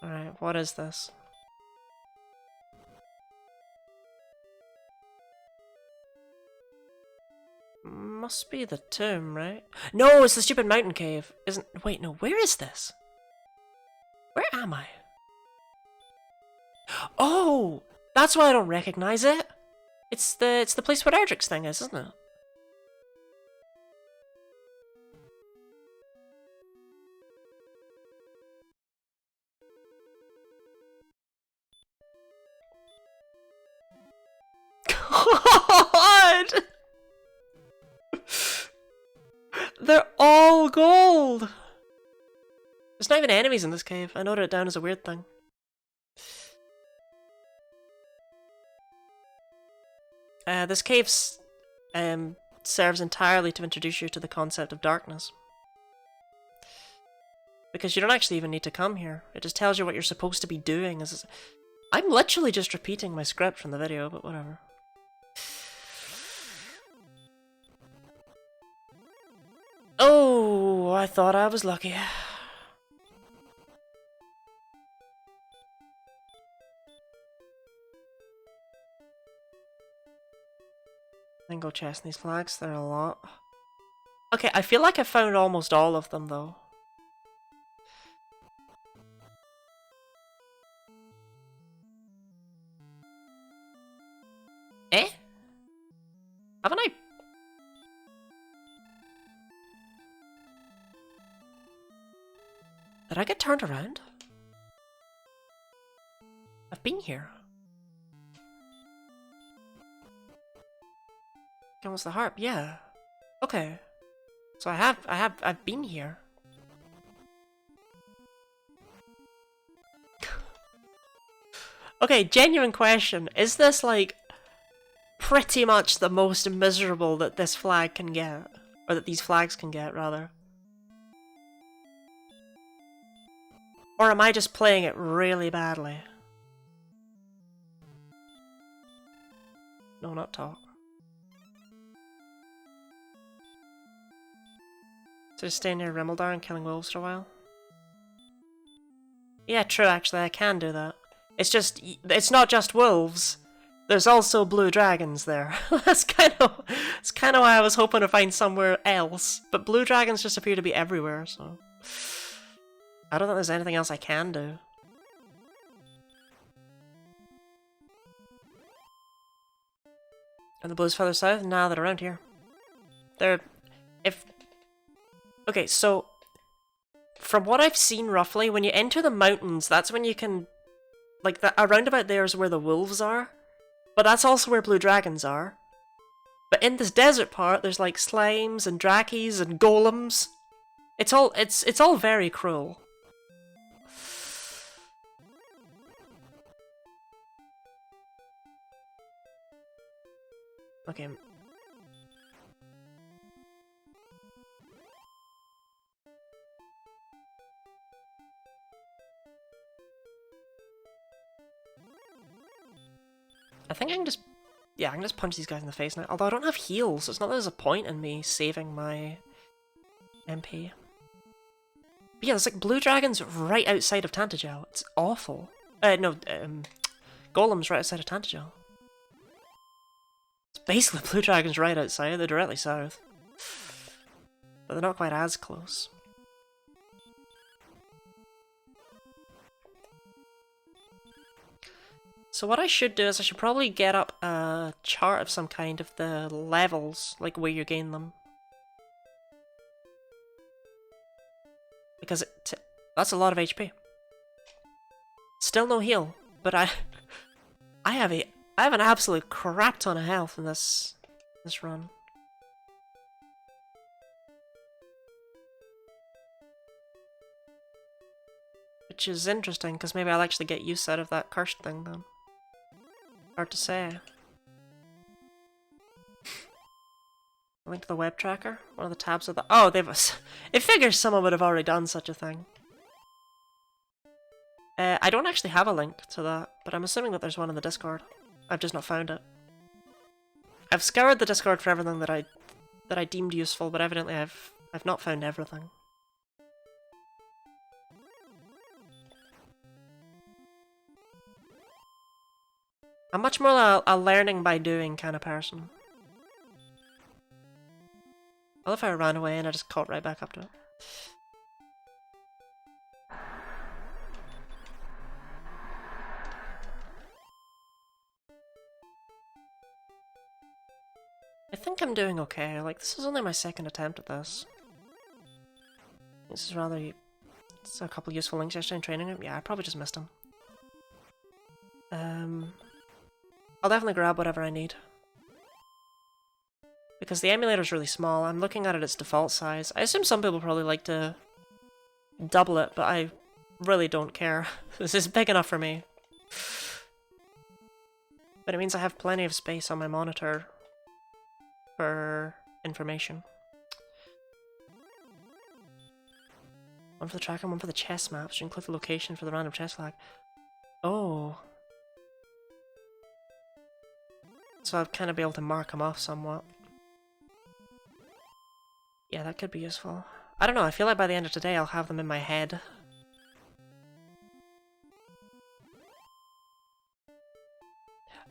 Alright, what is this? Must be the tomb, right? No, it's the stupid mountain cave. Isn't... Wait, no, where is this? Where am I? Oh! That's why I don't recognize it! It's the place where Erdrick's thing is, isn't it? God! They're all gold! There's not even enemies in this cave. I noted it down as a weird thing. This cave serves entirely to introduce you to the concept of darkness. Because you don't actually even need to come here. It just tells you what you're supposed to be doing. I'm literally just repeating my script from the video, but whatever. Oh, I thought I was lucky. Single chest in these flags, there are a lot. Okay, I feel like I found almost all of them though. Eh? Haven't I? Did I get turned around? I've been here. Almost the harp, yeah. Okay. So I've been here. Okay, genuine question. Is this, like, pretty much the most miserable that this flag can get? Or that these flags can get, rather? Or am I just playing it really badly? No, not talk. So just staying near Rimmildar and killing wolves for a while? Yeah, true, actually, I can do that. It's just, it's not just wolves. There's also blue dragons there. That's kind of why I was hoping to find somewhere else. But blue dragons just appear to be everywhere, so... I don't think there's anything else I can do. And the blues further south? Nah, they're around here. They're... if... Okay, so... From what I've seen roughly, when you enter the mountains, that's when you can... Like, around about there is where the wolves are. But that's also where blue dragons are. But in this desert part, there's like slimes and drakes and golems. It's all very cruel. Okay. I think I can just... Yeah, I can just punch these guys in the face now. Although I don't have heals, so it's not that there's a point in me saving my MP. But yeah, there's like blue dragons right outside of Tantagel. It's awful. Golems right outside of Tantagel. It's basically blue dragons right outside, they're directly south. But they're not quite as close. So what I should do is I should probably get up a chart of some kind of the levels, like where you gain them. Because that's a lot of HP. Still no heal, but I have an absolute crap ton of health in this run. Which is interesting, because maybe I'll actually get use out of that cursed thing then. Hard to say. Link to the web tracker? One of the tabs of the... Oh, it figures someone would have already done such a thing. I don't actually have a link to that, but I'm assuming that there's one in the Discord. I've just not found it. I've scoured the Discord for everything that I deemed useful, but evidently I've not found everything. I'm much more a learning by doing kind of person. I love how I ran away and I just caught right back up to it. I think I'm doing okay. Like, this is only my second attempt at this. This is rather... It's a couple useful links yesterday in training room. Yeah, I probably just missed them. I'll definitely grab whatever I need. Because the emulator's really small. I'm looking at it its default size. I assume some people probably like to double it, but I really don't care. This is big enough for me. But it means I have plenty of space on my monitor for information. One for the tracker, one for the chess maps, which include the location for the random chess flag. Oh. So I'll kind of be able to mark them off somewhat. Yeah, that could be useful. I don't know, I feel like by the end of today I'll have them in my head.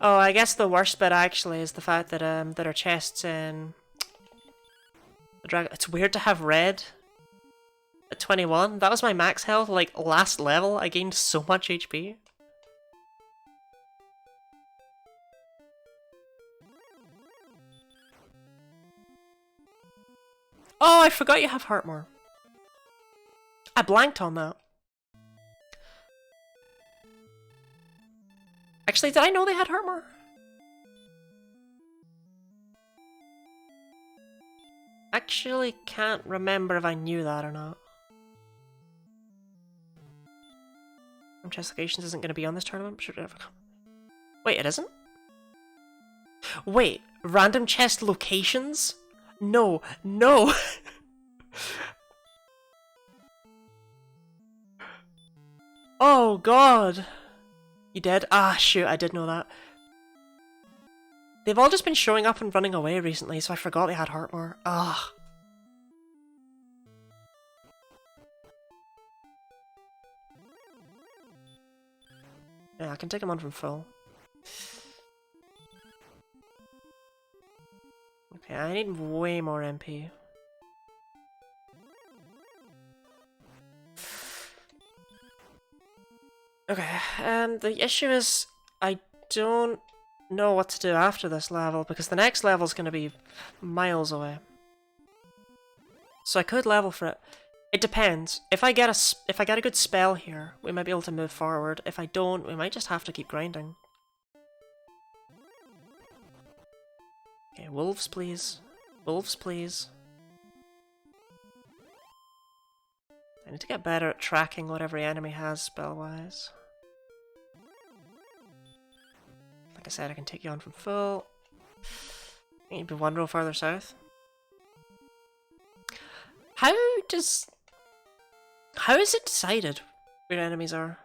Oh, I guess the worst bit actually is the fact that that our chests in the dragon. It's weird to have red at 21. That was my max health, like last level. I gained so much HP. Oh, I forgot you have Heartmore. I blanked on that. Actually, did I know they had Heartmore? Actually can't remember if I knew that or not. Chess locations isn't going to be on this tournament. Should it ever come? Wait, it isn't? Wait, random chest locations? No, no! Oh god! You dead? Ah, shoot, I did know that. They've all just been showing up and running away recently, so I forgot they had Heartmore. Ah. Yeah, I can take them on from full. Okay, I need way more MP. Okay, the issue is I don't know what to do after this level because the next level is going to be miles away. So I could level for it. It depends. If I get a good spell here, we might be able to move forward. If I don't, we might just have to keep grinding. Okay, wolves, please. Wolves, please. I need to get better at tracking what every enemy has spell-wise. Like I said, I can take you on from full. I need to be one row farther south. How is it decided where enemies are?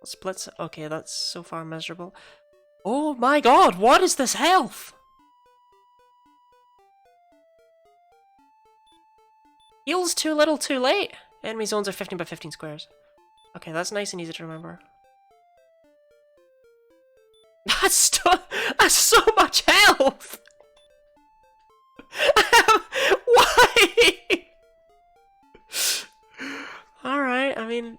Splits? Okay, that's so far miserable. Oh my god, what is this health? Heals too little too late. Enemy zones are 15 by 15 squares. Okay, that's nice and easy to remember. That's so much health! Why? Alright, I mean,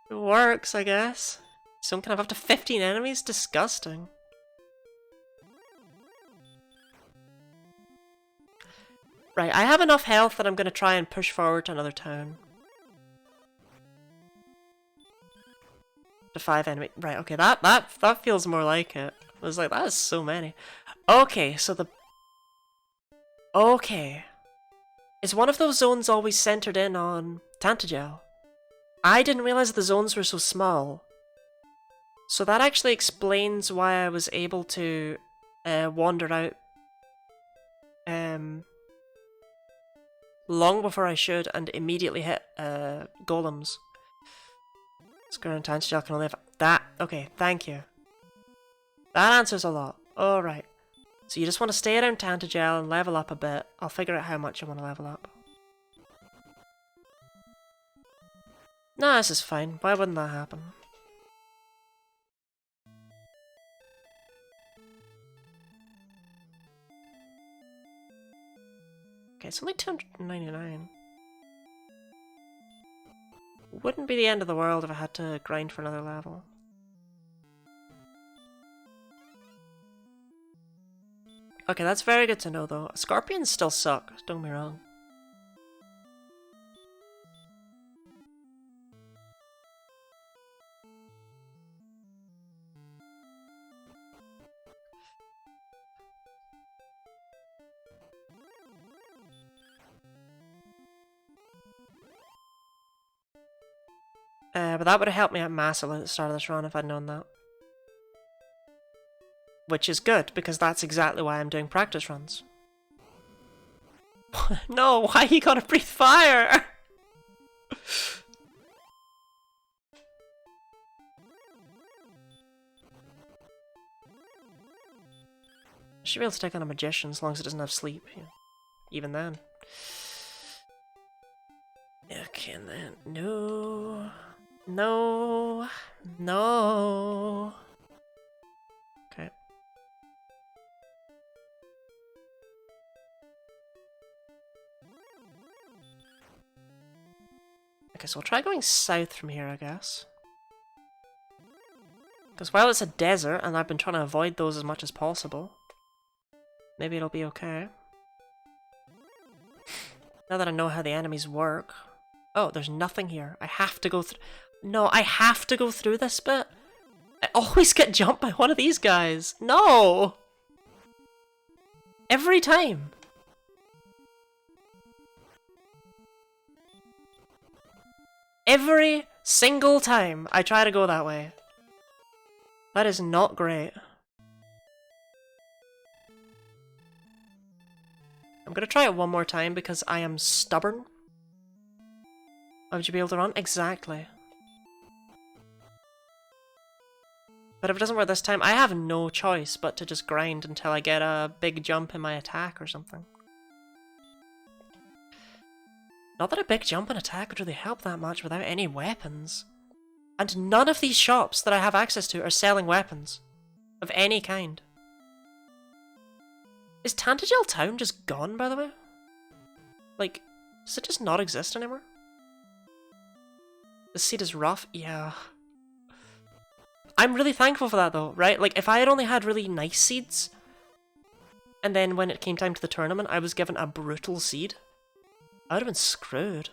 it works, I guess. Some can have up to 15 enemies? Disgusting. Right, I have enough health that I'm going to try and push forward to another town. To 5 enemy. Right, okay, that feels more like it. I was like, that is so many. Okay, so the... Okay. Is one of those zones always centered in on Tantagel? I didn't realize the zones were so small. So that actually explains why I was able to wander out long before I should and immediately hit golems. Square and Tantagel can only have that. Okay, thank you. That answers a lot. Alright. So you just want to stay around Tantagel and level up a bit. I'll figure out how much I want to level up. Nah, this is fine. Why wouldn't that happen? Okay, it's only 299. Wouldn't be the end of the world if I had to grind for another level. Okay, that's very good to know though. Scorpions still suck, don't get me wrong. But that would have helped me out massively at the start of this run if I'd known that. Which is good, because that's exactly why I'm doing practice runs. No, why you gotta breathe fire? I should be able to take on a magician as long as it doesn't have sleep. Yeah. Even then. Okay, and then... No... No... No... Okay. Okay, so we'll try going south from here, I guess. Because while it's a desert, and I've been trying to avoid those as much as possible, maybe it'll be okay. Now that I know how the enemies work... Oh, there's nothing here. I have to go through... No, I have to go through this bit. I always get jumped by one of these guys. No! Every time. Every single time I try to go that way. That is not great. I'm gonna try it one more time because I am stubborn. Why would you be able to run? Exactly. But if it doesn't work this time, I have no choice but to just grind until I get a big jump in my attack or something. Not that a big jump in attack would really help that much without any weapons. And none of these shops that I have access to are selling weapons. Of any kind. Is Tantagel Town just gone, by the way? Like, does it just not exist anymore? The seed is rough? Yeah. I'm really thankful for that though, right? Like, if I had only had really nice seeds, and then when it came time to the tournament, I was given a brutal seed, I would have been screwed.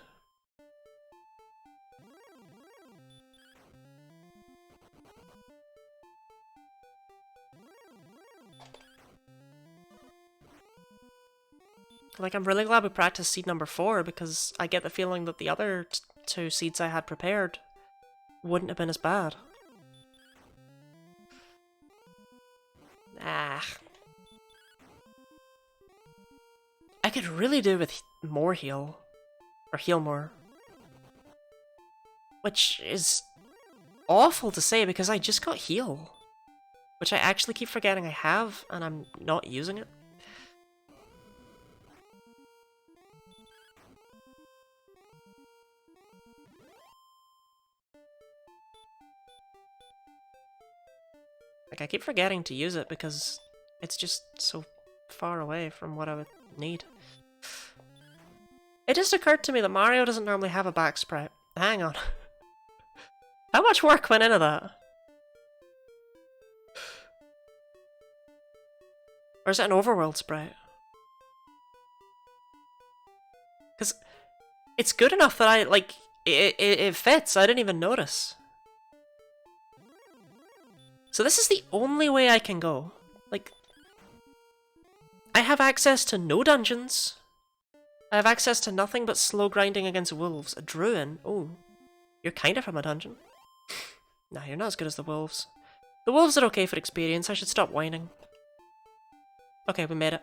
Like, I'm really glad we practiced seed number 4 because I get the feeling that the other 2 seeds I had prepared wouldn't have been as bad. Ah. I could really do with more heal. Or heal more. Which is awful to say because I just got heal. Which I actually keep forgetting I have and I'm not using it. Like, I keep forgetting to use it because it's just so far away from what I would need. It just occurred to me that Mario doesn't normally have a back sprite. Hang on. How much work went into that? Or is it an overworld sprite? Because it's good enough that I, like, it fits. I didn't even notice. So this is the only way I can go. Like, I have access to no dungeons. I have access to nothing but slow grinding against wolves. A druid? Oh, you're kind of from a dungeon. Nah, you're not as good as the wolves. The wolves are okay for experience. I should stop whining. Okay, we made it.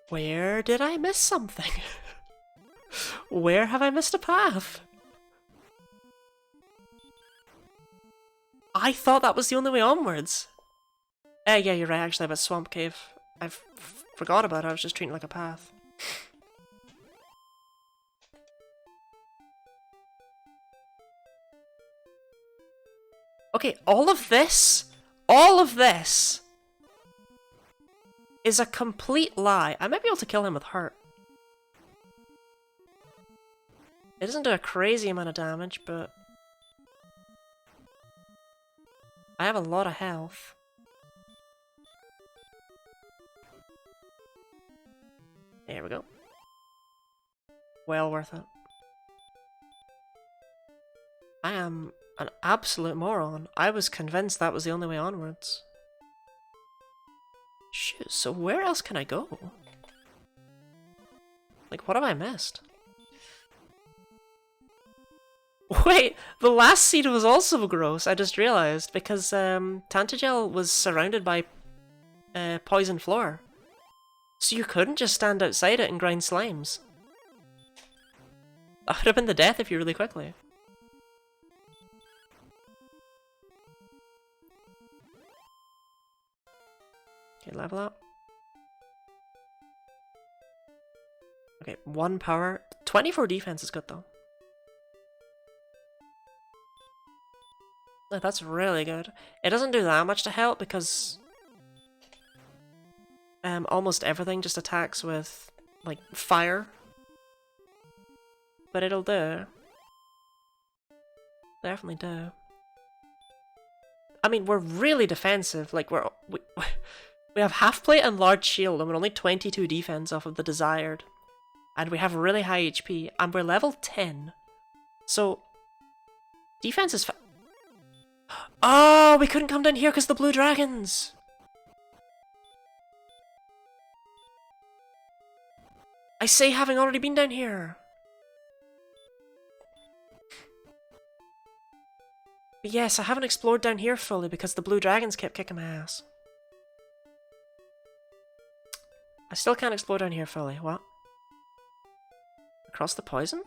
Where did I miss something? Where have I missed a path? I thought that was the only way onwards. Yeah, you're right, actually, about Swamp Cave. I forgot about it, I was just treating it like a path. Okay, all of this is a complete lie. I might be able to kill him with Hurt. It doesn't do a crazy amount of damage, but I have a lot of health. There we go. Well worth it. I am an absolute moron. I was convinced that was the only way onwards. Shoot, so where else can I go? Like, what have I missed? Wait, the last seed was also gross, I just realized, because Tantagel was surrounded by poison floor. So you couldn't just stand outside it and grind slimes. That would have been the death if you really quickly. Okay, level up. Okay, 1 power. 24 defense is good though. Oh, that's really good. It doesn't do that much to help because almost everything just attacks with, like, fire. But it'll do. Definitely do. I mean, we're really defensive. Like, We have half plate and large shield, and we're only 22 defense off of the desired. And we have really high HP, and we're level 10. So, defense is oh, we couldn't come down here because of the blue dragons! I say having already been down here. But yes, I haven't explored down here fully because the blue dragons kept kicking my ass. I still can't explore down here fully. What? Across the poison?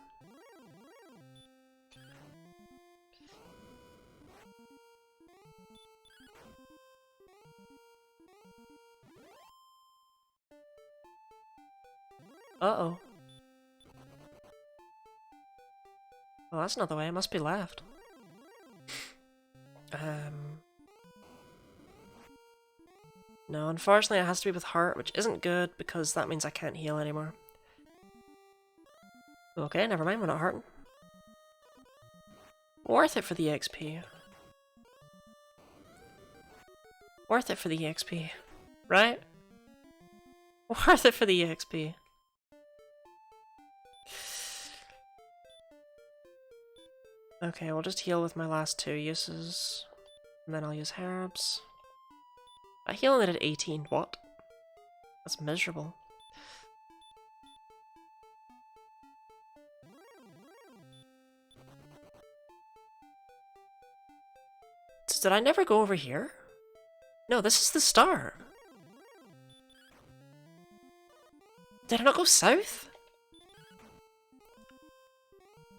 Uh-oh. Well, that's not the way. It must be left. No, unfortunately it has to be with heart, which isn't good because that means I can't heal anymore. Okay, never mind, we're not hurting. Worth it for the XP. Worth it for the EXP. Right? Worth it for the EXP. Okay, we'll just heal with my last two uses. And then I'll use herbs. I heal it at 18. What? That's miserable. So did I never go over here? No, this is the start. Did I not go south?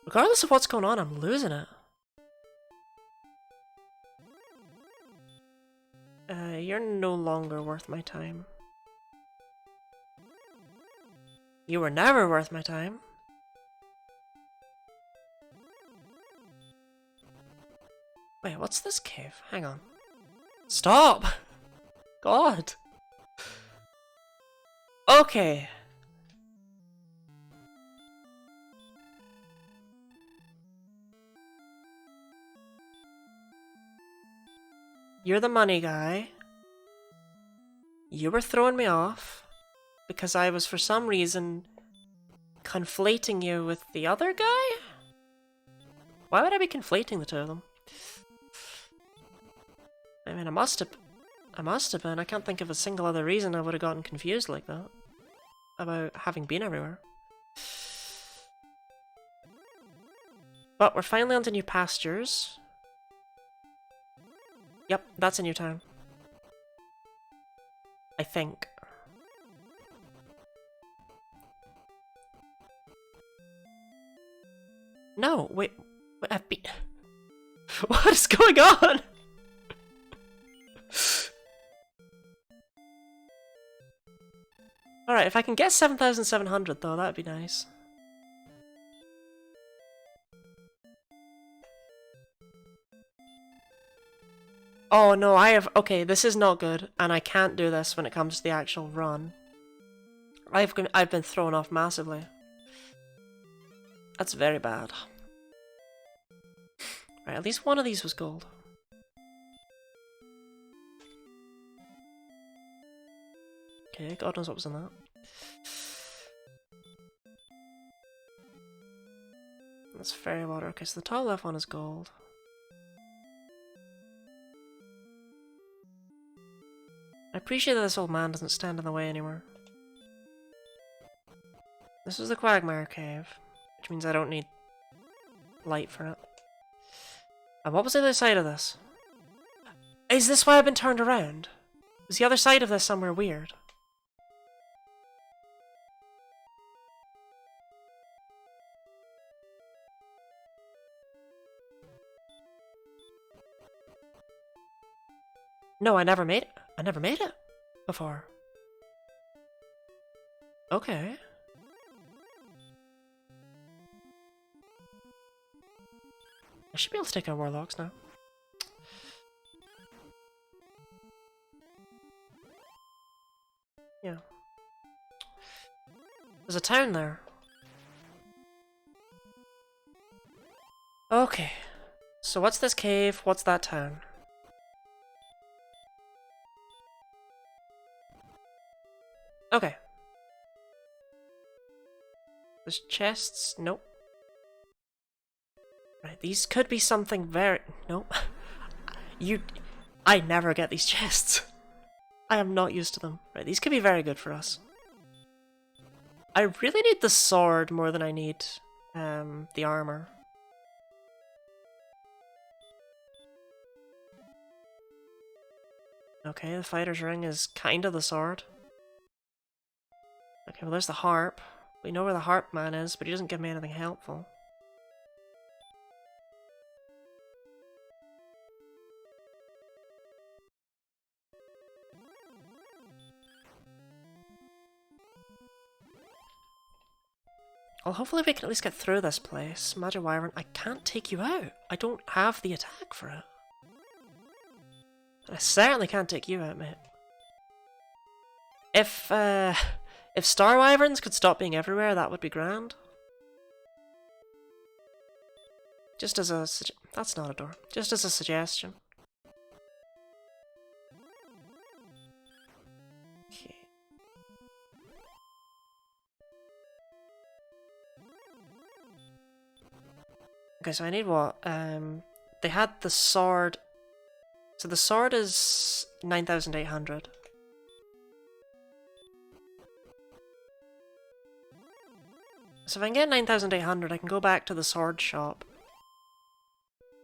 Regardless of what's going on, I'm losing it. You're no longer worth my time. You were never worth my time. Wait, what's this cave? Hang on. Stop! God! Okay. You're the money guy. You were throwing me off because I was for some reason conflating you with the other guy? Why would I be conflating the two of them? I mean, I must have been. I can't think of a single other reason I would have gotten confused like that about having been everywhere. But we're finally onto new pastures. Yep, that's a new town. I think. No, wait, I've been... What is going on? Alright, if I can get 7,700 though, that'd be nice. Oh no, okay, this is not good, and I can't do this when it comes to the actual run. I've been thrown off massively. That's very bad. Right, at least one of these was gold. Okay, God knows what was in that. That's fairy water. Okay, so the top left one is gold. I appreciate that this old man doesn't stand in the way anymore. This is the Quagmire Cave, which means I don't need light for it. And what was the other side of this? Is this why I've been turned around? Is the other side of this somewhere weird? No, I never made it. I never made it before. Okay. I should be able to take out warlocks now. Yeah. There's a town there. Okay. So what's this cave? What's that town? There's chests? Nope. Right, these could be something very... Nope. I never get these chests. I am not used to them. Right, these could be very good for us. I really need the sword more than I need the armor. Okay, the fighter's ring is kind of the sword. Okay, well there's the harp. We know where the harp man is, but he doesn't give me anything helpful. Well, hopefully we can at least get through this place. Magic Wyvern, I can't take you out. I don't have the attack for it. I certainly can't take you out, mate. If Star Wyverns could stop being everywhere, that would be grand. Just as a that's not a door. Just as a suggestion. Okay. Okay, so I need what? They had the sword. So the sword is 9,800. So if I can get 9,800, I can go back to the sword shop.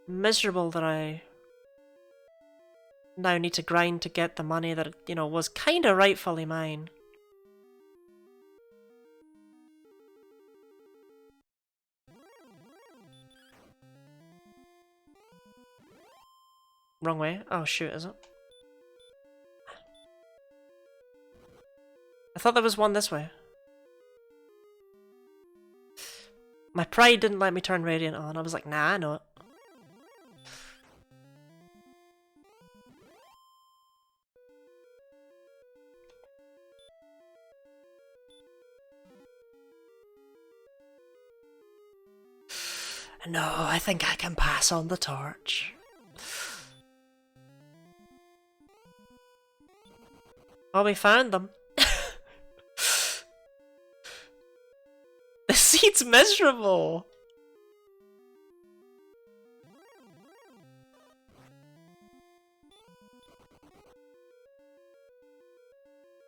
Miserable that I now need to grind to get the money that, you know, was kind of rightfully mine. Wrong way. Oh shoot, is it? I thought there was one this way. My pride didn't let me turn Radiant on. I was like, nah, I know it. No, I think I can pass on the torch. Oh, we found them. The seat's miserable.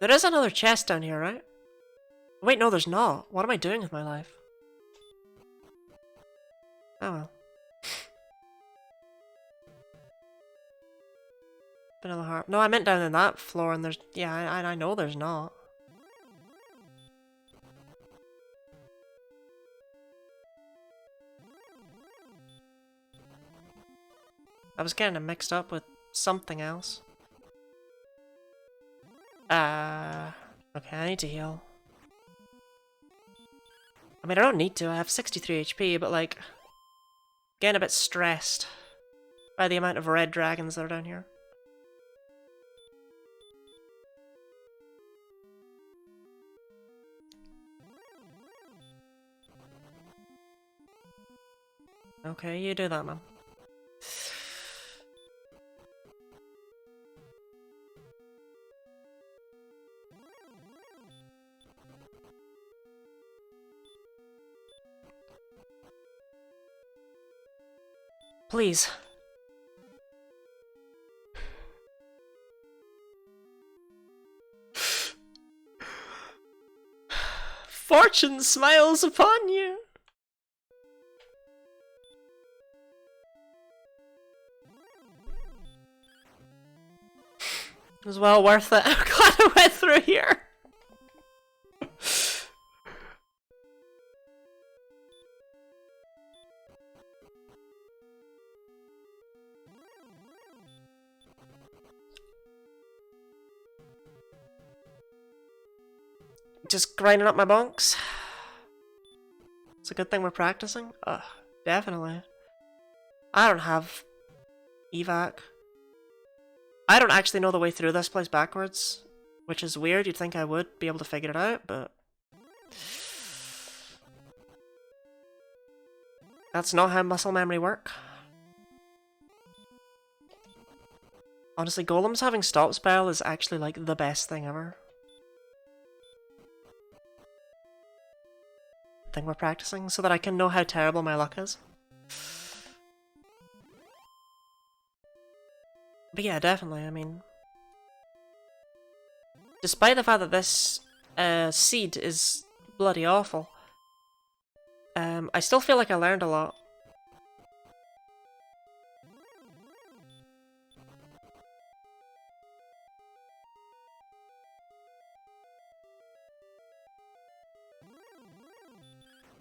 There is another chest down here, right? Wait, no, there's not. What am I doing with my life? Oh well. Vanilla harp. No, I meant down in that floor, and there's... Yeah, I know there's not. I was getting it mixed up with something else. Okay, I need to heal. I mean, I don't need to. I have 63 HP, but like... Getting a bit stressed by the amount of red dragons that are down here. Okay, you do that, man. Please. Fortune smiles upon you. It was well worth it. I'm glad I went through here. Just grinding up my bonks. It's a good thing we're practicing. Definitely. I don't have evac. I don't actually know the way through this place backwards, which is weird. You'd think I would be able to figure it out, but that's not how muscle memory work. Honestly, golems having stop spell is actually like the best thing ever. thing we're practicing so that I can know how terrible my luck is. But yeah, definitely, I mean... Despite the fact that this seed is bloody awful, I still feel like I learned a lot.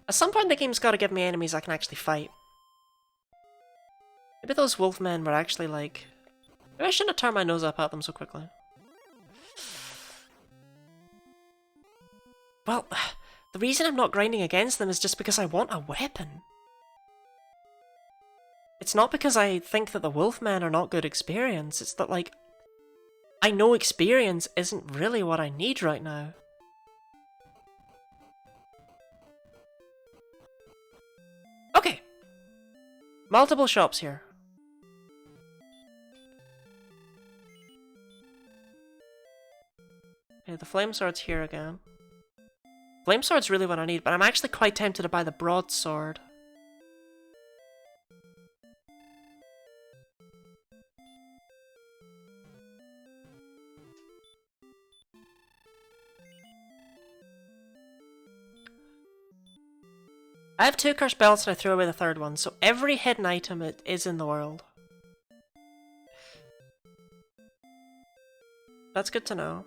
At some point the game's gotta give me enemies I can actually fight. Maybe those wolfmen were actually like... Maybe I shouldn't have turned my nose up at them so quickly. Well, the reason I'm not grinding against them is just because I want a weapon. It's not because I think that the wolfmen are not good experience, it's that, like, I know experience isn't really what I need right now. Okay. Multiple shops here. Okay, the flame sword's here again. Flame sword's really what I need, but I'm actually quite tempted to buy the broadsword. I have 2 cursed belts and I threw away the 3rd one, so every hidden item is in the world. That's good to know.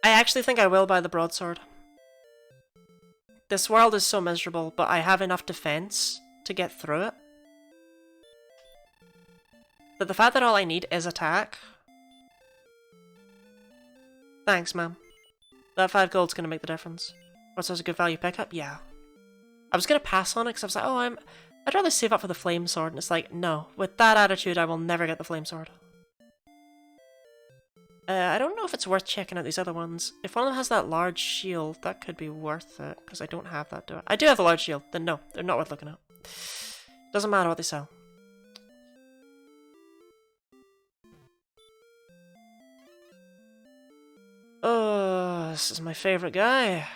I actually think I will buy the broadsword. This world is so miserable, but I have enough defense to get through it. But the fact that all I need is attack... Thanks, ma'am. That 5 gold's gonna make the difference. What's a good value pickup? Yeah. I was gonna pass on it because I was like, oh, I'd rather save up for the flame sword, and it's like, no. With that attitude, I will never get the flame sword. I don't know if it's worth checking out these other ones. If one of them has that large shield, that could be worth it, because I don't have that, do I? I do have a large shield. Then no, they're not worth looking at. Doesn't matter what they sell. Oh, this is my favorite guy.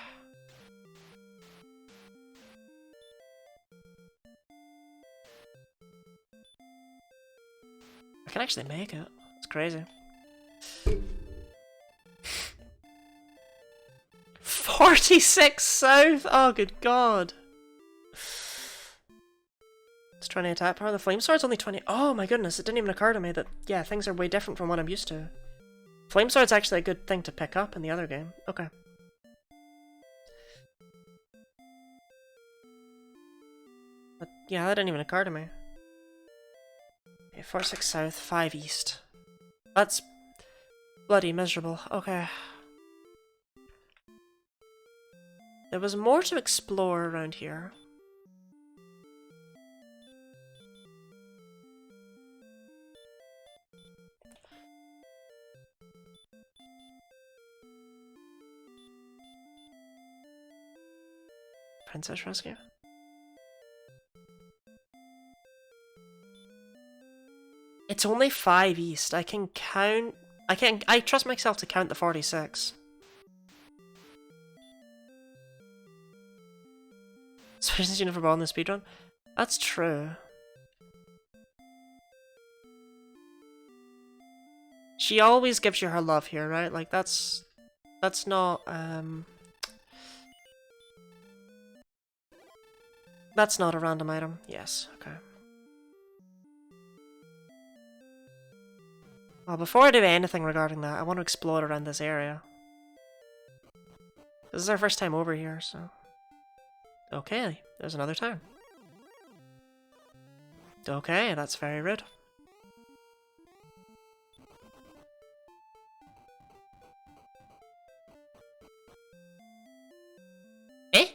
I can actually make it. It's crazy. 46 south! Oh, good god. It's 20 attack power. The flame sword's only 20. Oh my goodness, it didn't even occur to me that, yeah, things are way different from what I'm used to. Flame sword's actually a good thing to pick up in the other game. Okay. But yeah, that didn't even occur to me. Okay, 4-6 south, 5 east. That's bloody miserable. Okay. There was more to explore around here. Princess Rescue? It's only 5 east. I can count... I trust myself to count the 46. Especially since you never bought in the speedrun. That's true. She always gives you her love here, right? Like, that's not, that's not a random item. Yes, okay. Well, before I do anything regarding that, I want to explore around this area. This is our first time over here, so... Okay, there's another town. Okay, that's very rude. Eh?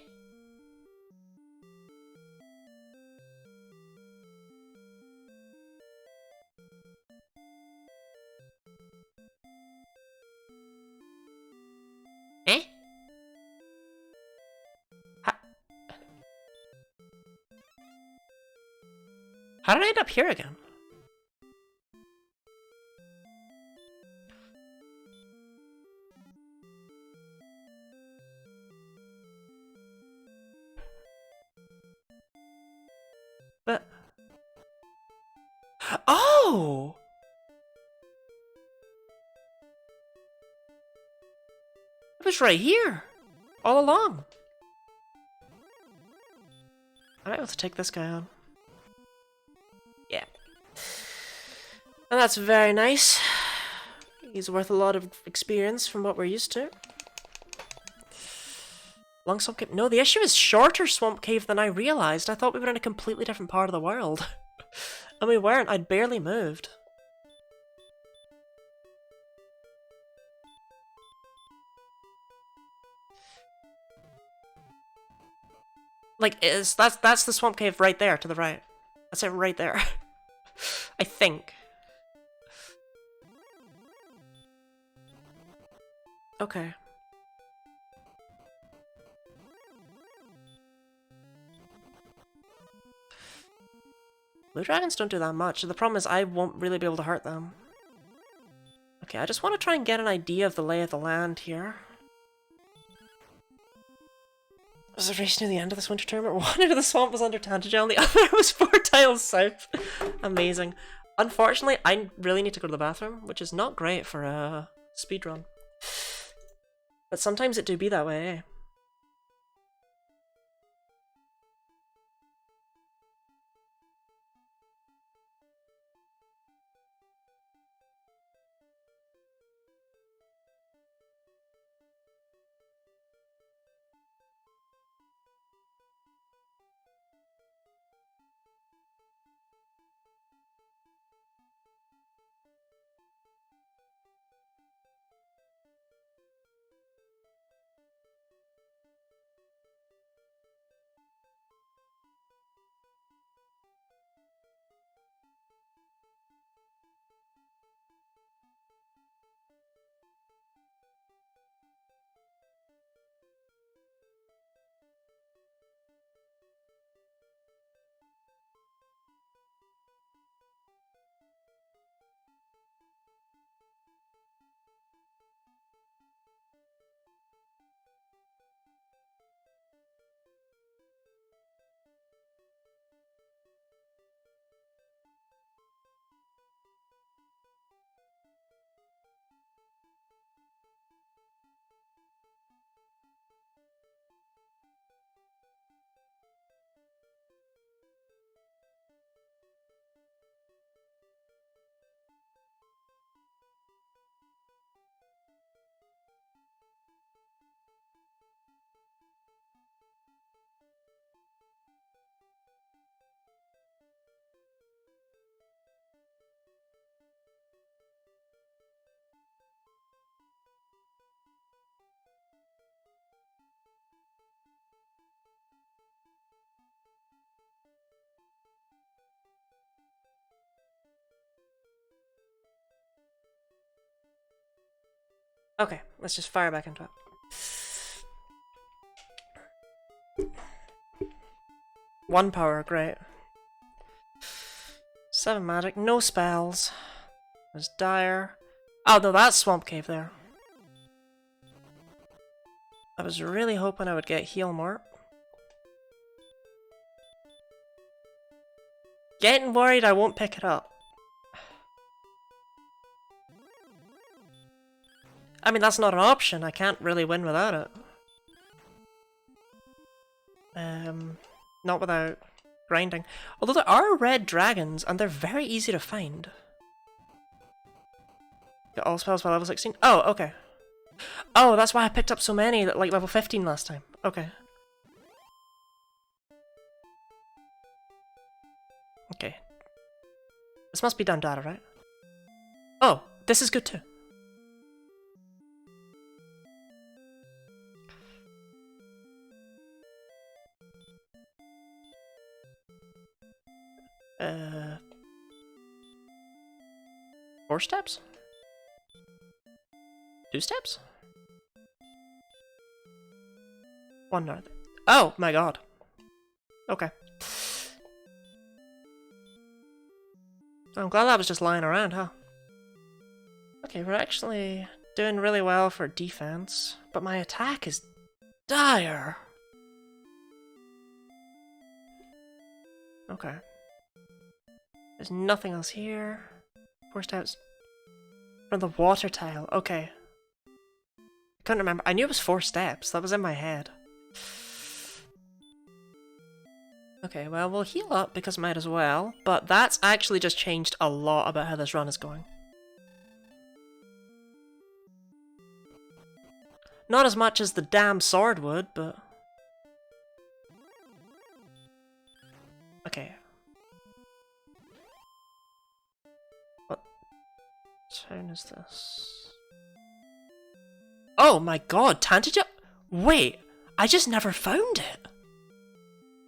Eh? How did I end up here again? But... Oh! It was right here! All along! I'm able to take this guy on. Yeah. And that's very nice. He's worth a lot of experience from what we're used to. Long Swamp Cave. No, the issue is shorter Swamp Cave than I realized. I thought we were in a completely different part of the world. And we weren't. I'd barely moved. Like, that's the Swamp Cave right there, to the right. That's it right there. I think. Okay. Blue dragons don't do that much. The problem is I won't really be able to hurt them. Okay, I just want to try and get an idea of the lay of the land here. Was a race near the end of this winter tournament? One end of the swamp was under Tantagel and the other was 4 tiles south. Amazing. Unfortunately, I really need to go to the bathroom, which is not great for a speedrun. But sometimes it do be that way, eh? Okay, let's just fire back into it. One power, great. 7 magic, no spells. There's Dire. Oh no, that's Swamp Cave there. I was really hoping I would get heal more. Getting worried I won't pick it up. I mean, that's not an option. I can't really win without it. Not without grinding. Although there are red dragons, and they're very easy to find. Get all spells by level 16. Oh, okay. Oh, that's why I picked up so many, like level 15 last time. Okay. Okay. This must be down data, right? Oh, this is good too. Four steps? 2 steps? 1 north. Oh my god. Okay. I'm glad that was just lying around, huh? Okay, we're actually doing really well for defense, but my attack is dire. Okay. There's nothing else here. 4 steps from the water tile. Okay. I couldn't remember. I knew it was 4 steps. That was in my head. Okay, well, we'll heal up because might as well, but that's actually just changed a lot about how this run is going. Not as much as the damn sword would, but... Okay. What town is this? Oh my god, Tantija? Wait, I just never found it!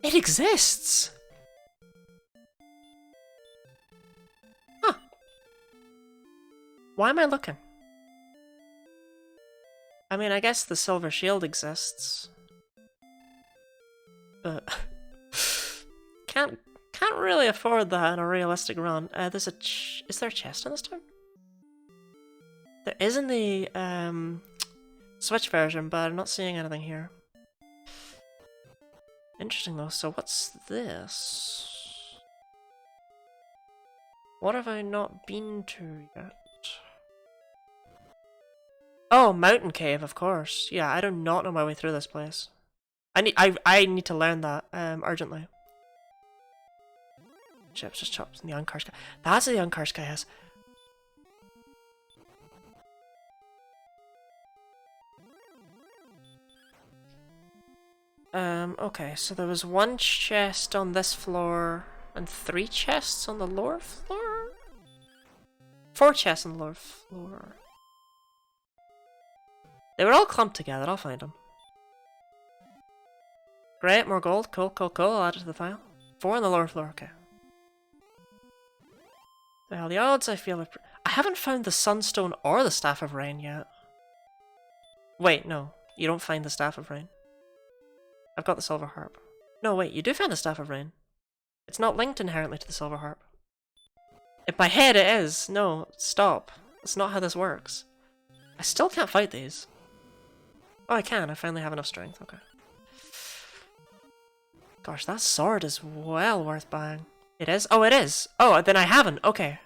It exists! Huh. Why am I looking? I mean, I guess the silver shield exists. But... can't really afford that in a realistic run. There's a is there a chest in this town? There is in the Switch version, but I'm not seeing anything here. Interesting though, so what's this? What have I not been to yet? Oh, Mountain Cave, of course. Yeah, I do not know my way through this place. I need to learn that urgently. Chips just chopped in the Unkarska. That's the Unkarska has. Okay, so there was 1 chest on this floor and 3 chests on the lower floor? 4 chests on the lower floor. They were all clumped together, I'll find them. Great, more gold. Cool, cool, cool. I'll add it to the file. 4 on the lower floor, okay. Well, the odds I feel are... I haven't found the Sunstone or the Staff of Rain yet. Wait, no. You don't find the Staff of Rain. I've got the Silver Harp. No, wait, you do find the Staff of Rain. It's not linked inherently to the Silver Harp. In my head it is. No, stop. That's not how this works. I still can't fight these. Oh, I can. I finally have enough strength. Okay. Gosh, that sword is well worth buying. It is? Oh, it is! Oh, then I haven't. Okay.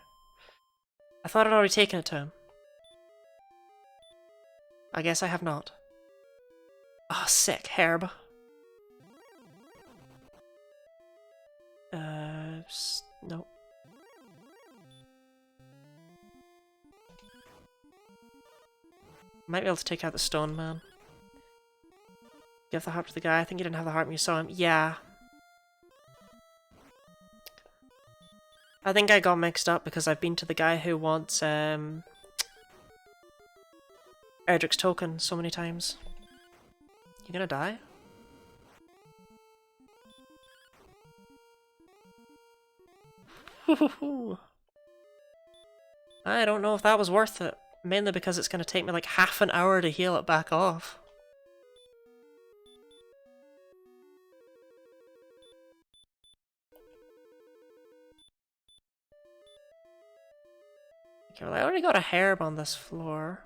I thought I'd already taken it to him. I guess I have not. Oh, sick. Herb. Nope. Might be able to take out the stone man. Give the harp to the guy. I think you didn't have the harp when you saw him. Yeah. I think I got mixed up because I've been to the guy who wants Erdrick's token so many times. You gonna die? I don't know if that was worth it. Mainly because it's gonna take me like half an hour to heal it back off. Okay, well I already got a herb on this floor.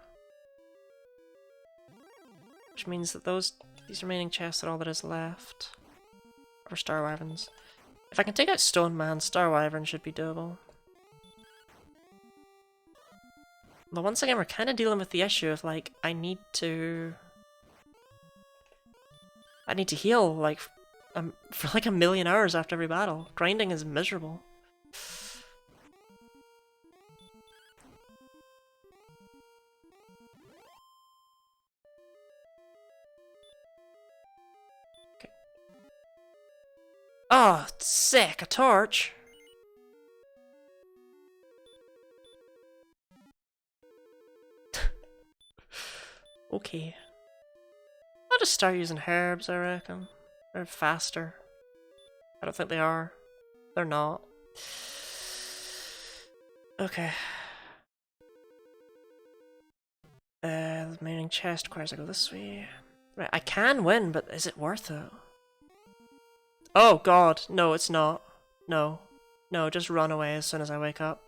Which means that these remaining chests are all that is left. Or Star Wyverns. If I can take out Stone Man, Star Wyvern should be doable. But once again, we're kind of dealing with the issue of, like, I need to heal, like, for like 1,000,000 hours after every battle. Grinding is miserable. Okay. Oh, sick! A torch! Okay. I'll just start using herbs, I reckon. They're faster. I don't think they are. They're not. Okay. The remaining chest requires I go this way. Right, I can win, but is it worth it? Oh god, no it's not. No. No, just run away as soon as I wake up.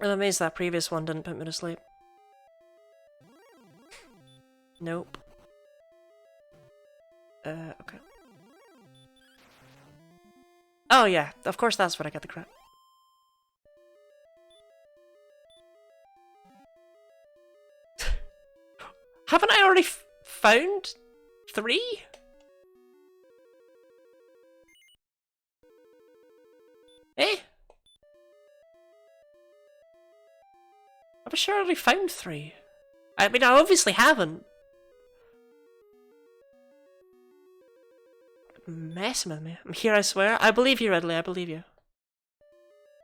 I'm amazed that previous one didn't put me to sleep. Nope. Okay. Oh yeah, of course that's where I get the crap. Haven't I already found 3? Eh? I was sure I already found 3. I mean, I obviously haven't. Messing with me. I'm here, I swear. I believe you, Ridley. I believe you.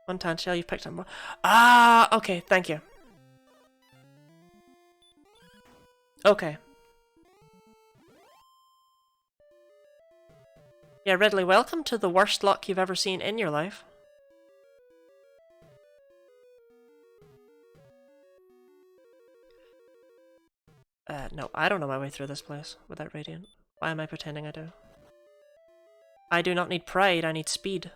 One Tanshell, you've picked up more. Ah, okay. Thank you. Okay. Yeah, Ridley, welcome to the worst luck you've ever seen in your life. No, I don't know my way through this place without Radiant. Why am I pretending I do? I do not need pride, I need speed.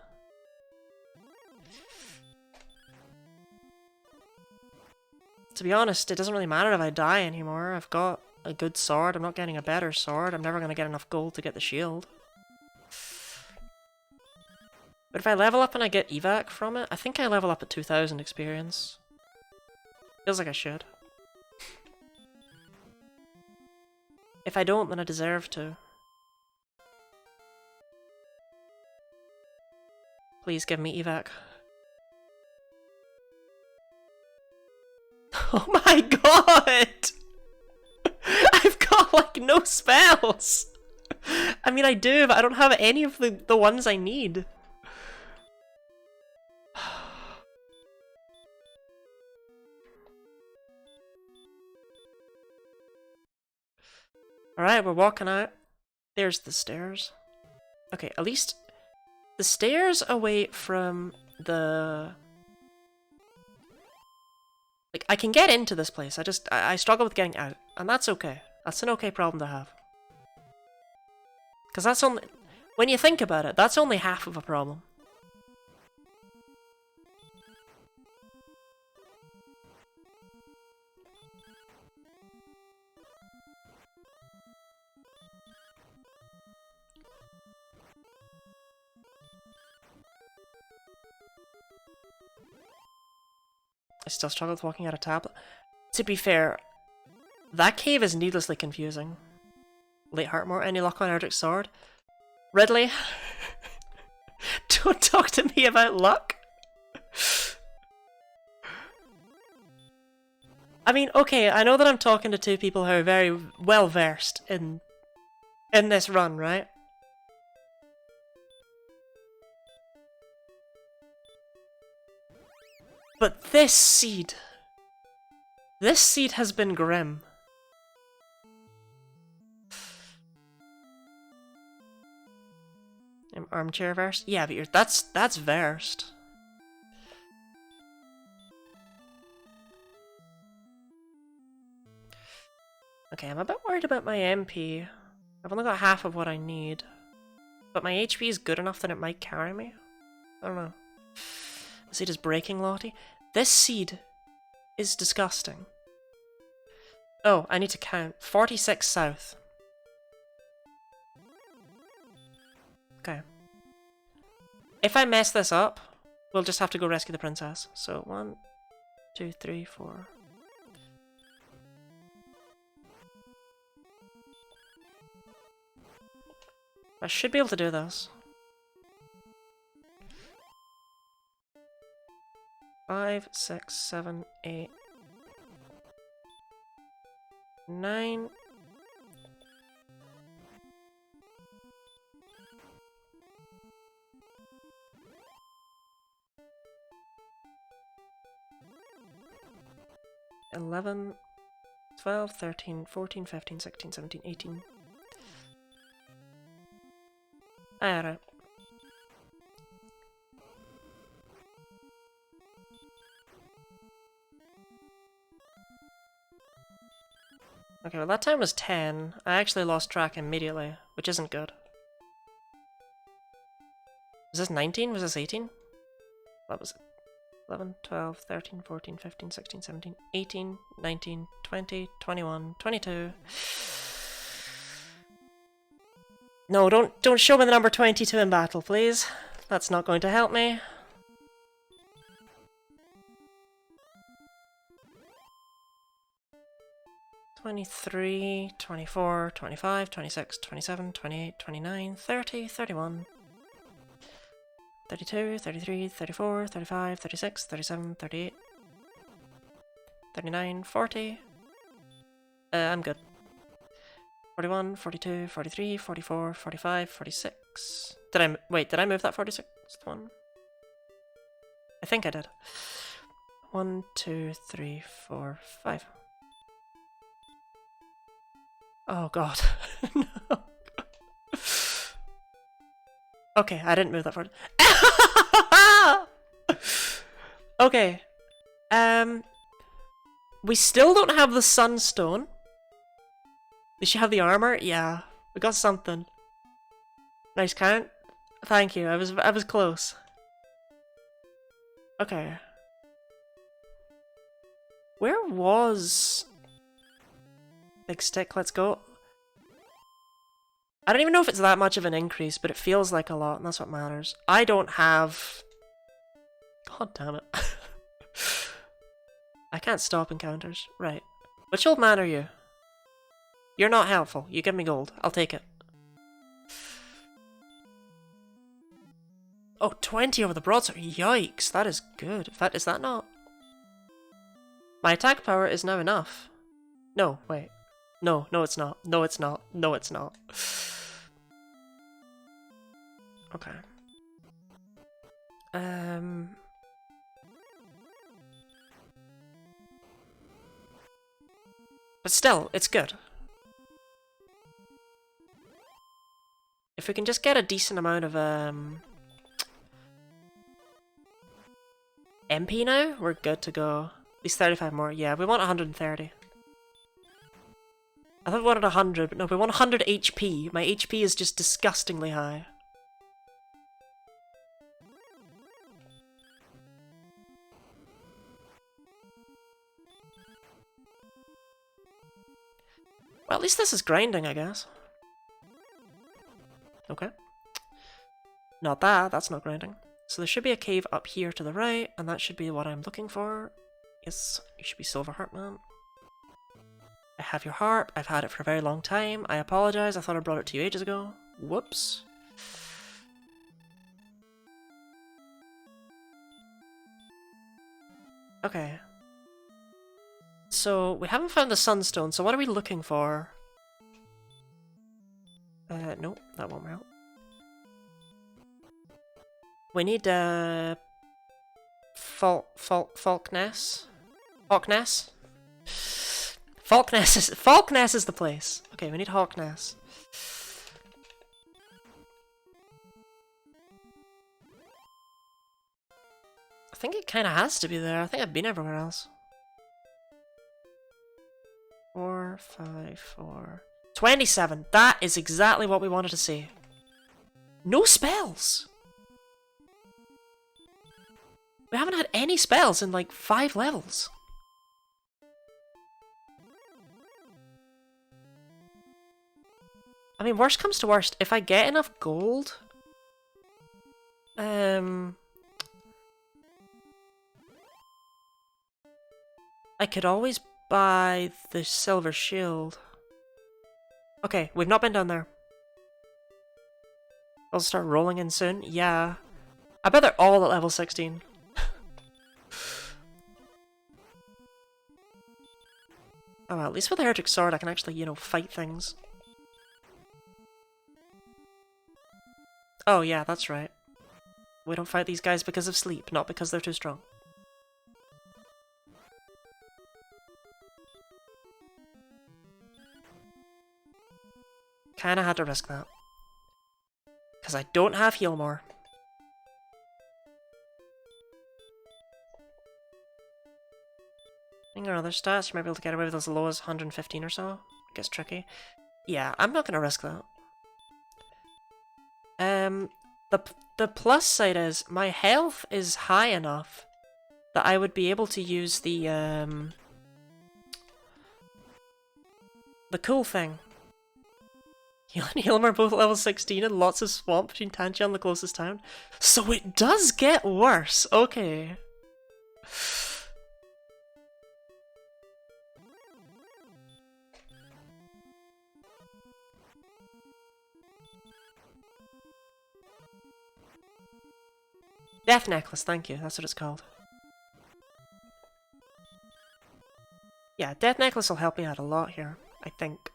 To be honest, it doesn't really matter if I die anymore. I've got a good sword, I'm not getting a better sword, I'm never going to get enough gold to get the shield. But if I level up and I get evac from it, I think I level up at 2000 experience. Feels like I should. If I don't, then I deserve to. Please give me evac. Oh my god! I've got like no spells! I mean I do, but I don't have any of the ones I need. Alright, we're walking out. There's the stairs. Okay, at least the stairs away from the... Like, I can get into this place, I struggle with getting out, and that's okay. That's an okay problem to have. Because that's only... When you think about it, that's only half of a problem. I still struggle with walking out of tablet. To be fair, that cave is needlessly confusing. Late Heartmore, any luck on Erdrick's sword? Ridley, don't talk to me about luck. I mean, okay, I know that I'm talking to two people who are very well versed in this run, right? But this seed has been grim. Armchair versed? Yeah, but that's versed. Okay, I'm a bit worried about my MP. I've only got half of what I need. But my HP is good enough that it might carry me. I don't know. The seed is breaking, Lottie. This seed is disgusting. Oh, I need to count. 46 south. Okay. If I mess this up, we'll just have to go rescue the princess. So 1, 2, 3, 4. I should be able to do this. 5, 6, 7, 8, 9. $11, 12, 13, 14, 15, 16, 17, 18. Alright. Okay, well that time was 10. I actually lost track immediately, which isn't good. Was this 19? Was this 18? What was it? 11, 12, 13, 14, 15, 16, 17, 18, 19, 20, 21, 22. No, don't show me the number 22 in battle, please. That's not going to help me. (23, 24, 25, 26, 27, 28, 29, 30, 31, 32, 33, 34, 35, 36, 37, 38, 39, 40. I'm good. 41, 42, 43, 44, 45, 46. Wait, did I move that 46th one? I think I did. 1, 2, 3, 4, 5. Oh god. No. Okay, I didn't move that forward. Okay. We still don't have the sunstone. Did she have the armor? Yeah. We got something. Nice count. Thank you. I was close. Okay. Where was Big Stick? Let's go. I don't even know if it's that much of an increase, but it feels like a lot, and that's what matters. I don't have... God damn it. I can't stop encounters. Right. Which old man are you? You're not helpful. You give me gold. I'll take it. Oh, 20 over the broadsword. Yikes, that is good. Is that not? My attack power is now enough. No, wait. No, it's not. No, it's not. No, it's not. Okay. But still, it's good. If we can just get a decent amount of, MP now, we're good to go. At least 35 more. Yeah, we want 130. I thought we wanted 100, but no, we want 100 HP. My HP is just disgustingly high. Well, at least this is grinding, I guess. Okay. Not that, that's not grinding. So there should be a cave up here to the right, and that should be what I'm looking for. Yes, you should be Silver Heart Man. I have your harp, I've had it for a very long time. I apologize, I thought I brought it to you ages ago. Whoops. Okay. So, we haven't found the sunstone, so what are we looking for? Nope, that won't help. We need, Falkness? Hawkness? Falkness is the place. Okay, we need Hawkness. I think it kind of has to be there. I think I've been everywhere else. 4, 5, 4... 27! That is exactly what we wanted to see. No spells! We haven't had any spells in like 5 levels. I mean, worst comes to worst, if I get enough gold... I could always buy the silver shield. Okay, we've not been down there. I'll start rolling in soon. Yeah. I bet they're all at level 16. Oh well, at least with the Heretic Sword I can actually, you know, fight things. Oh yeah, that's right. We don't fight these guys because of sleep, not because they're too strong. Kinda had to risk that. Because I don't have heal more. I think our other stats, you might be able to get away with as low as 115 or so. It gets tricky. Yeah, I'm not gonna risk that. The plus side is, my health is high enough that I would be able to use the cool thing. Heal and Healim are both level 16 and lots of swamp between Tangia and the closest town. So it does get worse. Okay. Death Necklace, thank you. That's what it's called. Yeah, Death Necklace will help me out a lot here, I think.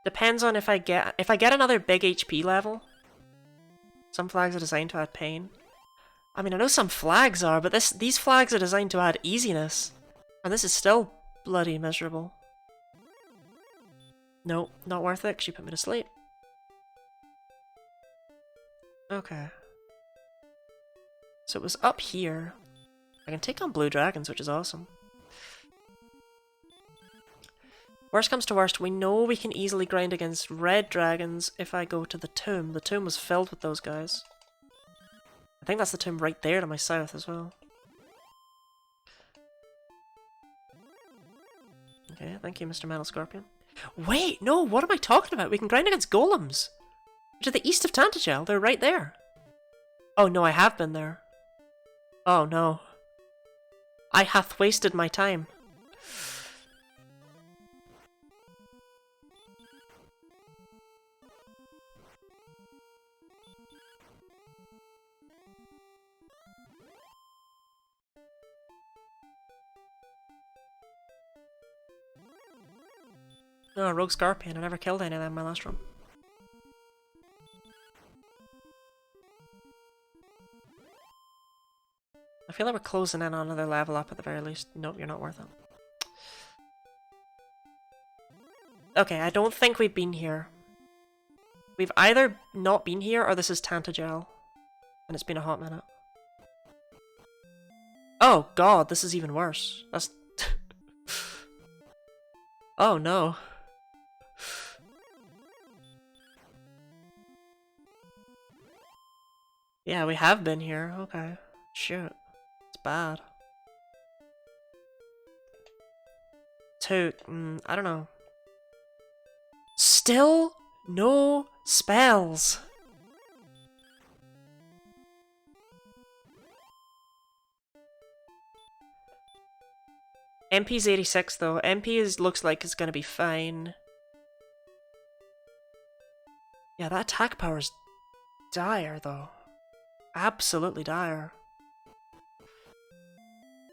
Depends on if I get another big HP level. Some flags are designed to add pain. I mean, I know some flags are, but these flags are designed to add easiness. And this is still bloody miserable. No, not worth it, because you put me to sleep. Okay. So it was up here. I can take on blue dragons, which is awesome. Worst comes to worst, we know we can easily grind against red dragons if I go to the tomb. The tomb was filled with those guys. I think that's the tomb right there to my south as well. Okay, thank you, Mr. Metal Scorpion. Wait, no, what am I talking about? We can grind against golems! To the east of Tantagel, they're right there. Oh no, I have been there. Oh no. I hath wasted my time. Oh, Rogue Scorpion. I never killed any of them in my last run. I feel like we're closing in on another level up at the very least. Nope, you're not worth it. Okay, I don't think we've been here. We've either not been here or this is Tantagel. And it's been a hot minute. Oh god, this is even worse. That's... oh no. Yeah, we have been here. Okay. Shoot. It's bad. I don't know. Still no spells. MP's 86 though. MP looks like it's gonna be fine. Yeah, that attack power's dire though. Absolutely dire.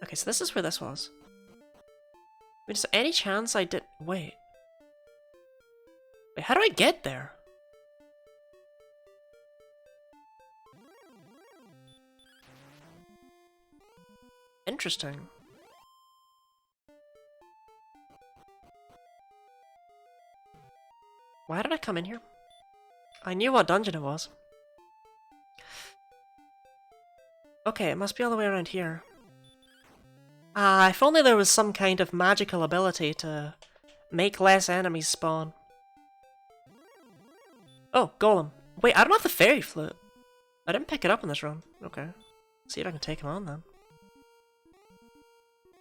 Okay, so this is where this was. I mean, is there any chance I did... Wait, how do I get there? Interesting. Why did I come in here? I knew what dungeon it was. Okay, it must be all the way around here. Ah, if only there was some kind of magical ability to make less enemies spawn. Oh, Golem. Wait, I don't have the fairy flute. I didn't pick it up in this run. Okay. See if I can take him on then.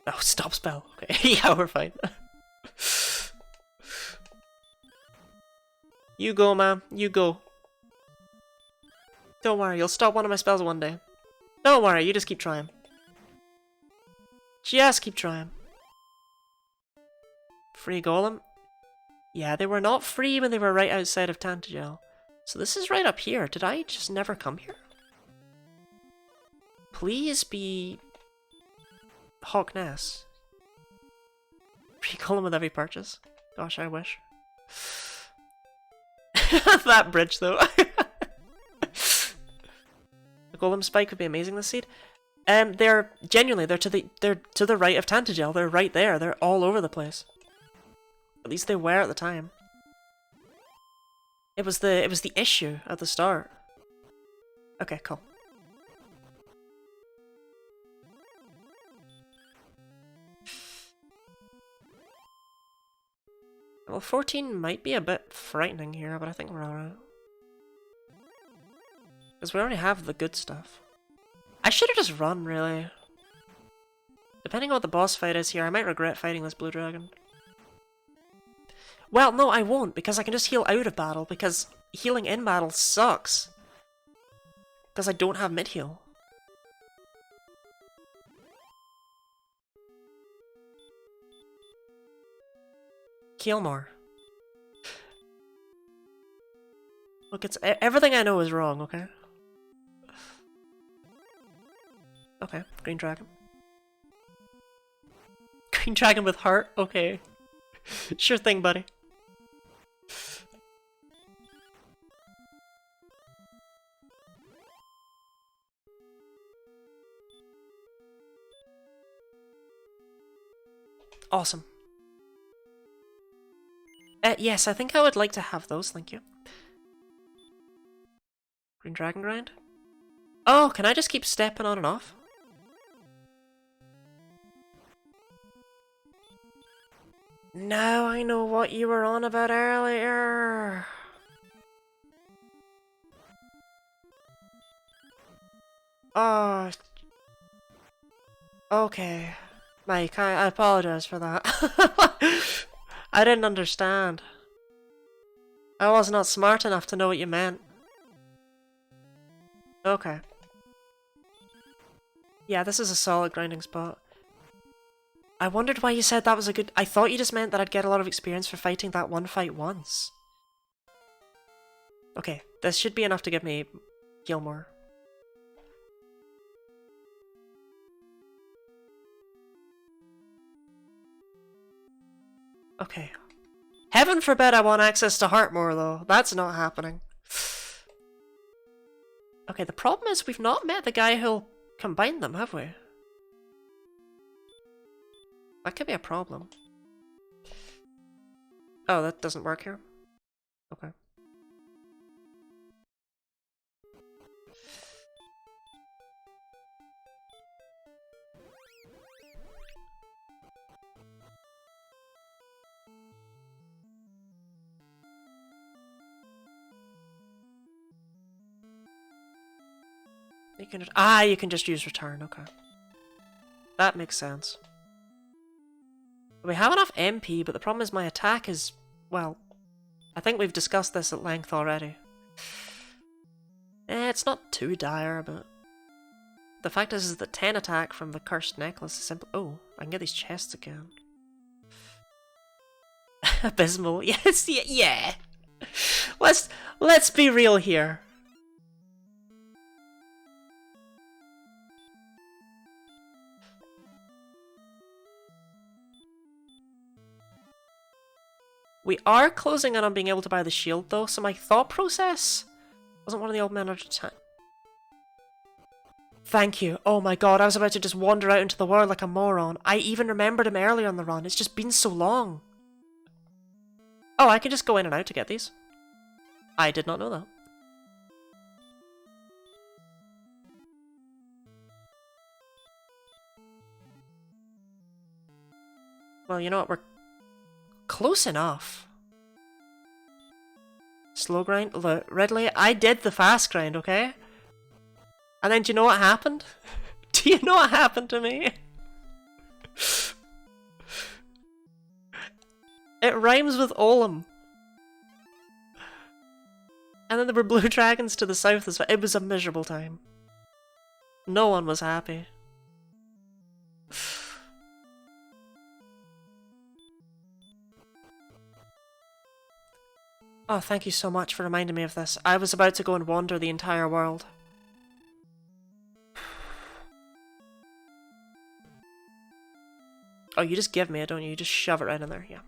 Oh, stop spell. Okay, yeah, we're fine. You go, man. You go. Don't worry, you'll stop one of my spells one day. Don't worry, you just keep trying. Just keep trying. Free Golem? Yeah, they were not free when they were right outside of Tantagel. So this is right up here. Did I just never come here? Please be... Hawk Ness. Free Golem with every purchase. Gosh, I wish. That bridge, though. The Golem Spike would be amazing this seed. They're genuinely they're to the right of Tantagel. They're right there. They're all over the place. At least they were at the time. It was the issue at the start. Okay, cool. Well, 14 might be a bit frightening here, but I think we're alright. Because we already have the good stuff. should have just run, really. Depending on what the boss fight is here, I might regret fighting this blue dragon. Well, no, I won't, because I can just heal out of battle, because healing in battle sucks. Because I don't have mid-heal. Heal more. Look, it's everything I know is wrong, okay? Okay, green dragon. Green dragon with heart? Okay. Sure thing, buddy. Awesome. Yes, I think I would like to have those, thank you. Green dragon grind? Oh, can I just keep stepping on and off? Now I know what you were on about earlier. Oh. Okay. Mike, I apologize for that. I didn't understand. I was not smart enough to know what you meant. Okay. Yeah, this is a solid grinding spot. I wondered why you said that was a good... I thought you just meant that I'd get a lot of experience for fighting that one fight once. Okay, this should be enough to give me heal more. Okay. Heaven forbid I want access to heart more, though. That's not happening. Okay, the problem is we've not met the guy who'll combine them, have we? That could be a problem. Oh, that doesn't work here? Okay. You can just, you can just use return, okay. That makes sense. We have enough MP, but the problem is my attack is, well, I think we've discussed this at length already. It's not too dire, but the fact is that 10 attack from the cursed necklace is simple. Oh, I can get these chests again. Abysmal, yes, yeah. Let's be real here. We are closing in on being able to buy the shield, though, so my thought process wasn't one of the old men at a time. Thank you. Oh my god, I was about to just wander out into the world like a moron. I even remembered him earlier on the run. It's just been so long. Oh, I can just go in and out to get these. I did not know that. Well, you know what? We're close enough. Slow grind? Look, Ridley, I did the fast grind, okay? And then do you know what happened? Do you know what happened to me? It rhymes with Olam. And then there were blue dragons to the south as well. It was a miserable time. No one was happy. Oh, thank you so much for reminding me of this. I was about to go and wander the entire world. Oh, you just give me it, don't you? You just shove it right in there, yeah.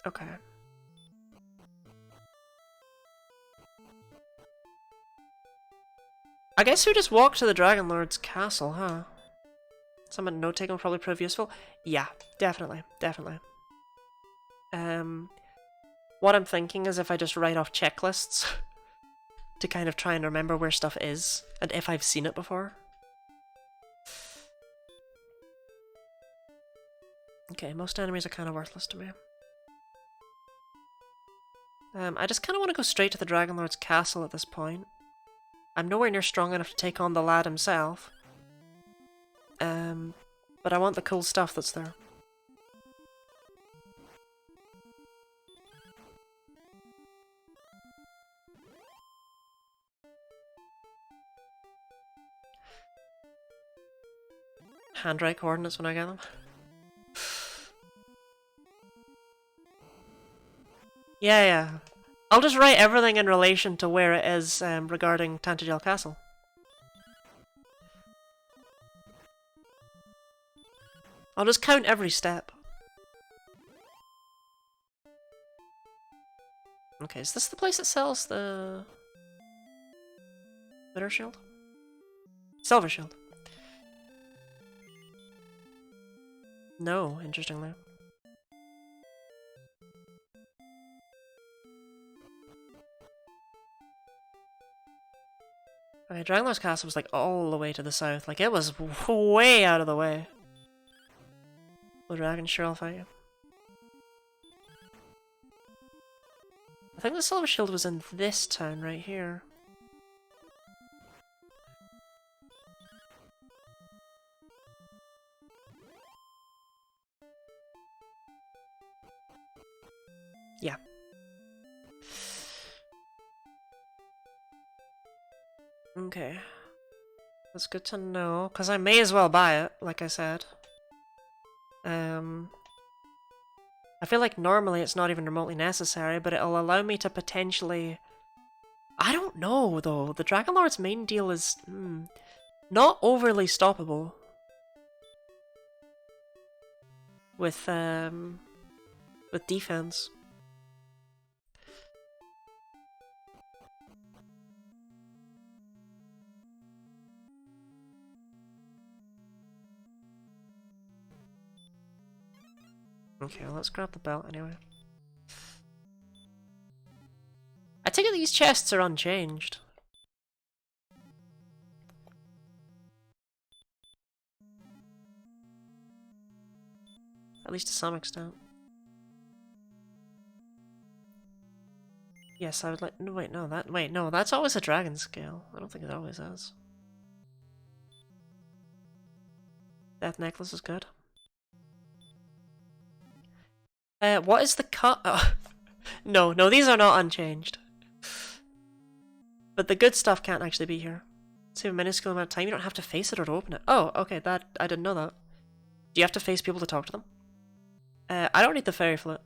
Okay. I guess we just walk to the Dragon Lord's castle, huh? Some note-taking will probably prove useful. Yeah, definitely, definitely. What I'm thinking is if I just write off checklists to kind of try and remember where stuff is, and if I've seen it before. Okay, most enemies are kind of worthless to me. I just kind of want to go straight to the Dragon Lord's castle at this point. I'm nowhere near strong enough to take on the lad himself. But I want the cool stuff that's there. Handwrite coordinates when I get them. Yeah. I'll just write everything in relation to where it is regarding Tantagel Castle. I'll just count every step. Okay, is this the place that sells the... Bitter Shield? Silver Shield. No, interestingly. Okay, Dragonlord's Castle was like all the way to the south. Like it was way out of the way. The dragon, sure I'll fight you. I think the Silver Shield was in this town right here. Yeah. Okay. That's good to know, because I may as well buy it, like I said. I feel like normally it's not even remotely necessary, but it'll allow me to potentially... I don't know, though. The Dragonlord's main deal is... not overly stoppable. With defense. Okay, well, let's grab the belt anyway. I take it these chests are unchanged. At least to some extent. Yes, I would like... No, wait, no, that's always a dragon scale. I don't think it always is. Death necklace is good. What is the cut? Oh. No, these are not unchanged. But the good stuff can't actually be here. Save a minuscule amount of time. You don't have to face it or to open it. Oh, okay, that I didn't know that. Do you have to face people to talk to them? I don't need the fairy flute.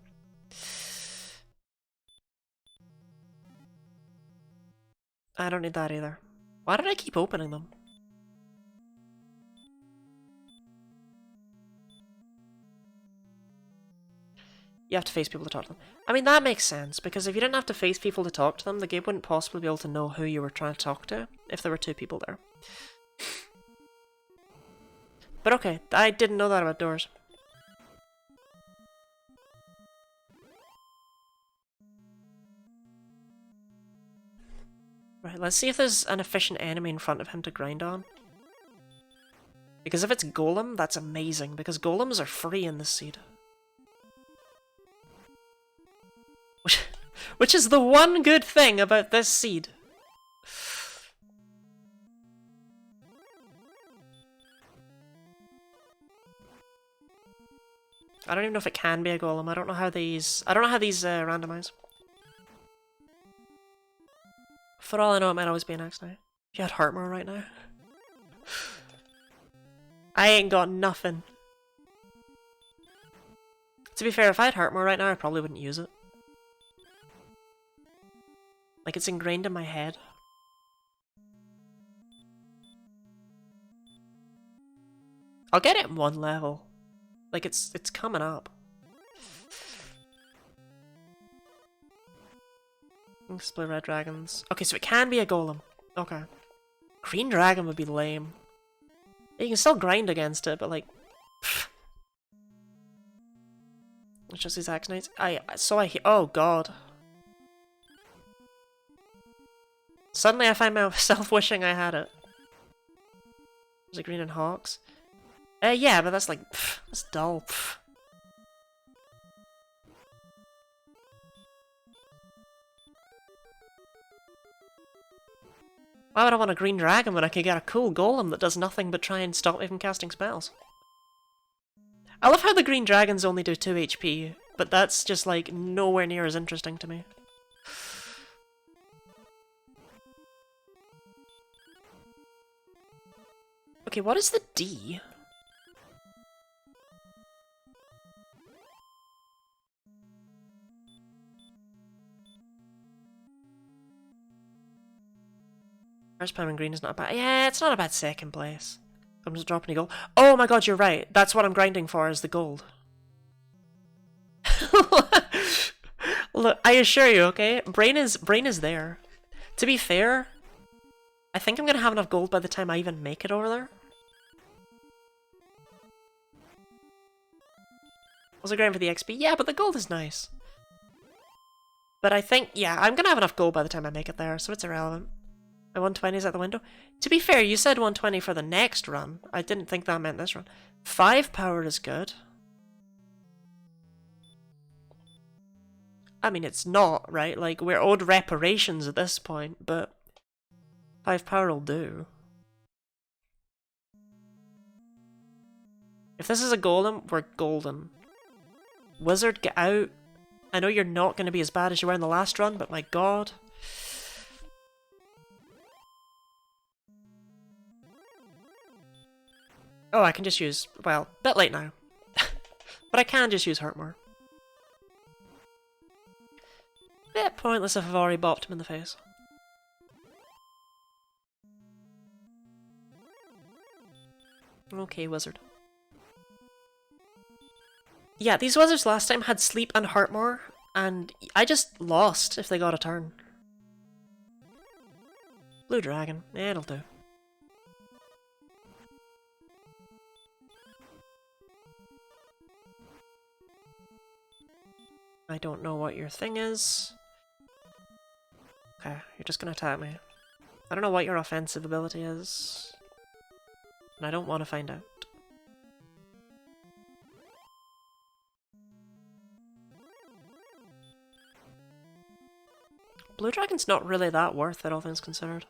I don't need that either. Why did I keep opening them? You have to face people to talk to them. I mean, that makes sense, because if you didn't have to face people to talk to them, the game wouldn't possibly be able to know who you were trying to talk to, if there were two people there. But okay, I didn't know that about doors. Right, let's see if there's an efficient enemy in front of him to grind on. Because if it's Golem, that's amazing, because Golems are free in this seed. Which is the one good thing about this seed. I don't even know if it can be a golem. I don't know how these randomize. For all I know, it might always be an axe now. If you had Heartmore right now. I ain't got nothing. To be fair, if I had Heartmore right now, I probably wouldn't use it. Like, it's ingrained in my head. I'll get it in one level. Like, it's coming up. Split red dragons. Okay, so it can be a golem. Okay. Green dragon would be lame. You can still grind against it, but like... Pfft. It's just these axe knights. Oh god. Suddenly I find myself wishing I had it. There's a green and hawks. Yeah, but that's like... Pfft, that's dull. Pfft. Why would I want a green dragon when I could get a cool golem that does nothing but try and stop me from casting spells? I love how the green dragons only do 2 HP, but that's just like nowhere near as interesting to me. Okay, what is the D? First Pam and green is not bad. Yeah, it's not a bad second place. I'm just dropping a gold. Oh my god, you're right. That's what I'm grinding for, is the gold. Look, I assure you, okay? Brain is there. To be fair, I think I'm gonna have enough gold by the time I even make it over there. Was I grinding for the XP? Yeah, but the gold is nice. But I think, yeah, I'm gonna have enough gold by the time I make it there, so it's irrelevant. My 120 is out the window. To be fair, you said 120 for the next run. I didn't think that meant this run. 5 power is good. I mean, it's not, right? Like, we're owed reparations at this point, but 5 power will do. If this is a golem, we're golden. Wizard, get out. I know you're not going to be as bad as you were in the last run, but my god. Oh, I can just use, well, a bit late now. But I can just use Hurtmore. Bit pointless if I've already bopped him in the face. Okay, wizard. Yeah, these wizards last time had sleep and Hurtmore, and I just lost if they got a turn. Blue dragon, yeah, it'll do. I don't know what your thing is. Okay, you're just gonna attack me. I don't know what your offensive ability is. And I don't want to find out. Blue Dragon's not really that worth it, all things considered.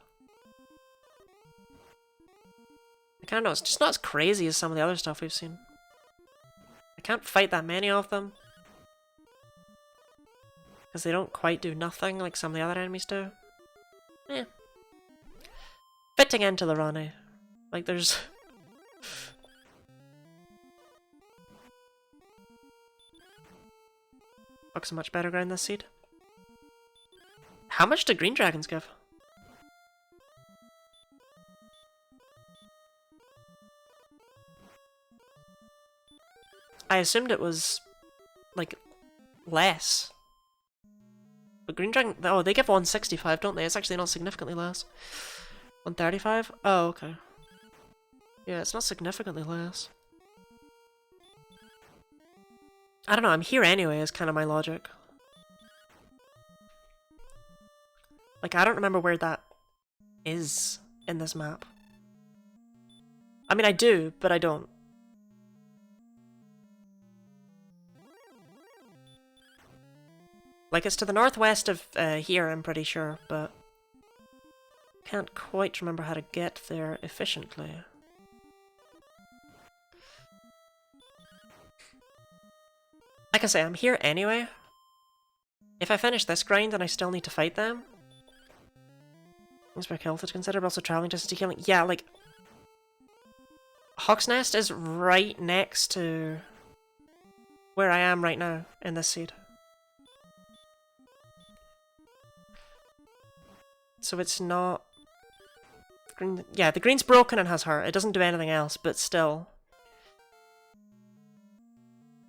I kind of know, it's just not as crazy as some of the other stuff we've seen. I can't fight that many of them. Because they don't quite do nothing like some of the other enemies do. Eh. Fitting end to the run, eh? Like, there's... Looks a much better ground this seed. How much do green dragons give? I assumed it was, like, less. But green dragon... Oh, they give 165, don't they? It's actually not significantly less. 135? Oh, okay. Yeah, it's not significantly less. I don't know, I'm here anyway is kind of my logic. Like, I don't remember where that is in this map. I mean, I do, but I don't. Like, it's to the northwest of here, I'm pretty sure, but... Can't quite remember how to get there efficiently. Like I say, I'm here anyway. If I finish this grind and I still need to fight them... Inspect health is considered, but also traveling distance to healing. Yeah, like... Hawk's Nest is right next to... where I am right now, in this seed. So it's not... Green... Yeah, the green's broken and has hurt. It doesn't do anything else, but still.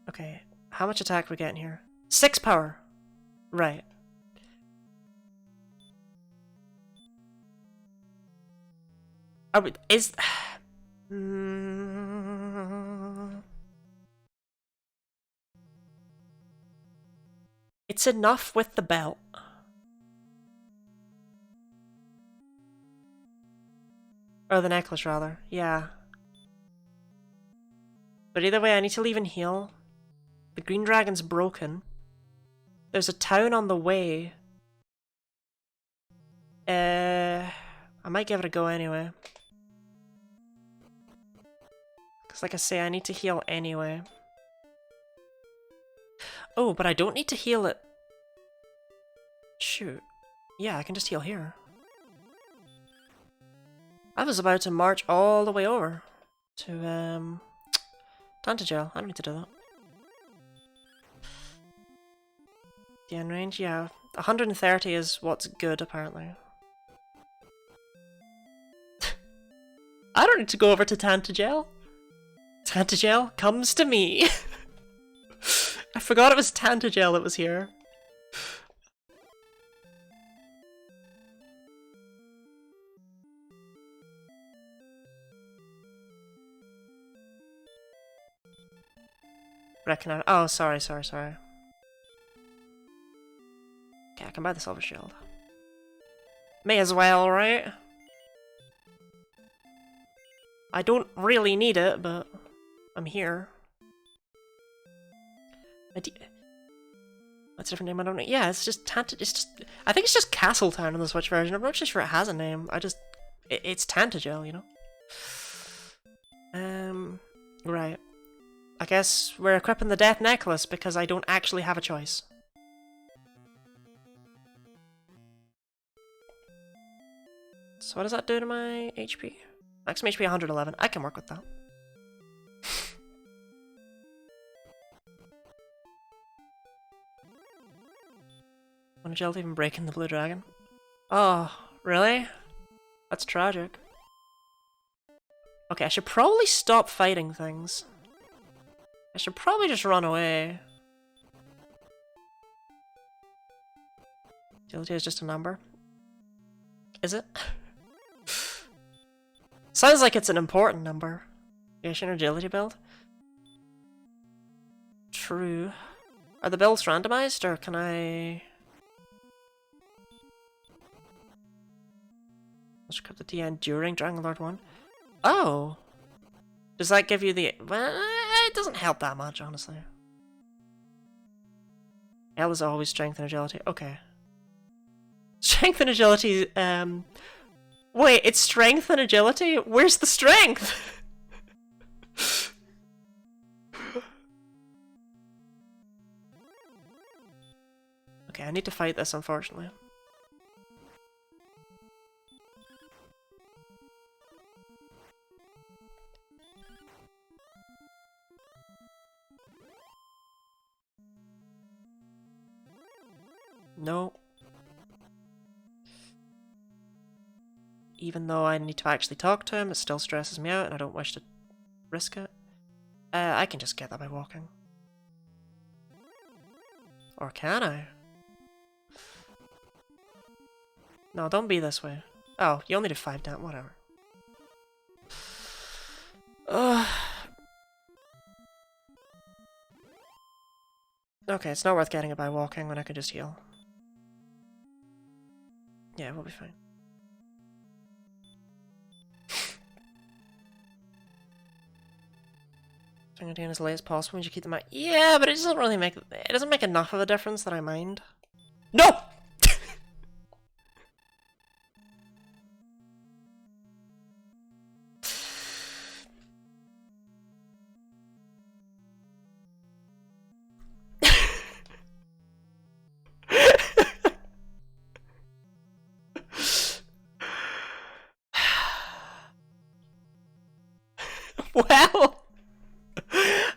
Okay, how much attack are we getting here? 6 power! Right. Are we... Is... It's enough with the belt. Or the necklace, rather. Yeah. But either way, I need to leave and heal. The green dragon's broken. There's a town on the way. I might give it a go anyway. Because like I say, I need to heal anyway. Oh, but I don't need to heal it. Shoot. Yeah, I can just heal here. I was about to march all the way over to, Tantagel. I don't need to do that. The end range? Yeah. 130 is what's good, apparently. I don't need to go over to Tantagel. Tantagel comes to me. I forgot it was Tantagel that was here. Reckon oh, sorry. Okay, I can buy the silver shield. May as well, right? I don't really need it, but I'm here. What's a different name? I don't know. Yeah, it's just it's just. I think it's just Castletown in the Switch version. I'm not actually sure it has a name. It's Tantagel, you know. Right. I guess we're equipping the Death Necklace because I don't actually have a choice. So what does that do to my HP? Maximum HP 111. I can work with that. When agility even breaking the blue dragon? Oh, really? That's tragic. Okay, I should probably stop fighting things. I should probably just run away. Agility is just a number. Is it? Sounds like it's an important number. Creation or agility build? True. Are the builds randomized, or can I... Let's equip the TN during Dragon Lord 1. Oh! Does that give you the... Well, it doesn't help that much, honestly. L is always strength and agility. Okay. Strength and agility, Wait, it's strength and agility? Where's the strength? Okay, I need to fight this, unfortunately. No. Even though I need to actually talk to him, it still stresses me out and I don't wish to risk it. I can just get that by walking. Or can I? No, don't be this way. Oh, you only do 5 down, whatever. Okay, it's not worth getting it by walking when I can just heal. Yeah, we'll be fine. Trying to do as late as possible when you keep them out. Yeah, but it doesn't really make it doesn't make enough of a difference that I mind. No! Well,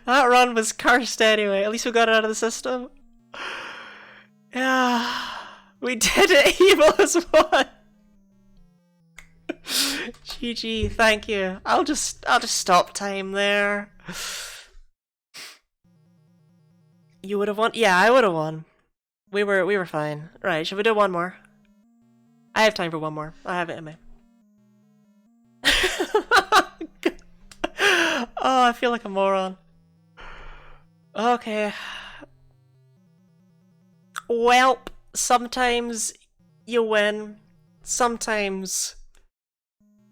that run was cursed anyway. At least we got it out of the system. Yeah, we did it. Evil as one. GG. Thank you. I'll just stop time there. You would have won. Yeah, I would have won. We were fine. Right. Should we do one more? I have time for one more. I have it in me. Oh, I feel like a moron. Okay. Welp, sometimes you win. Sometimes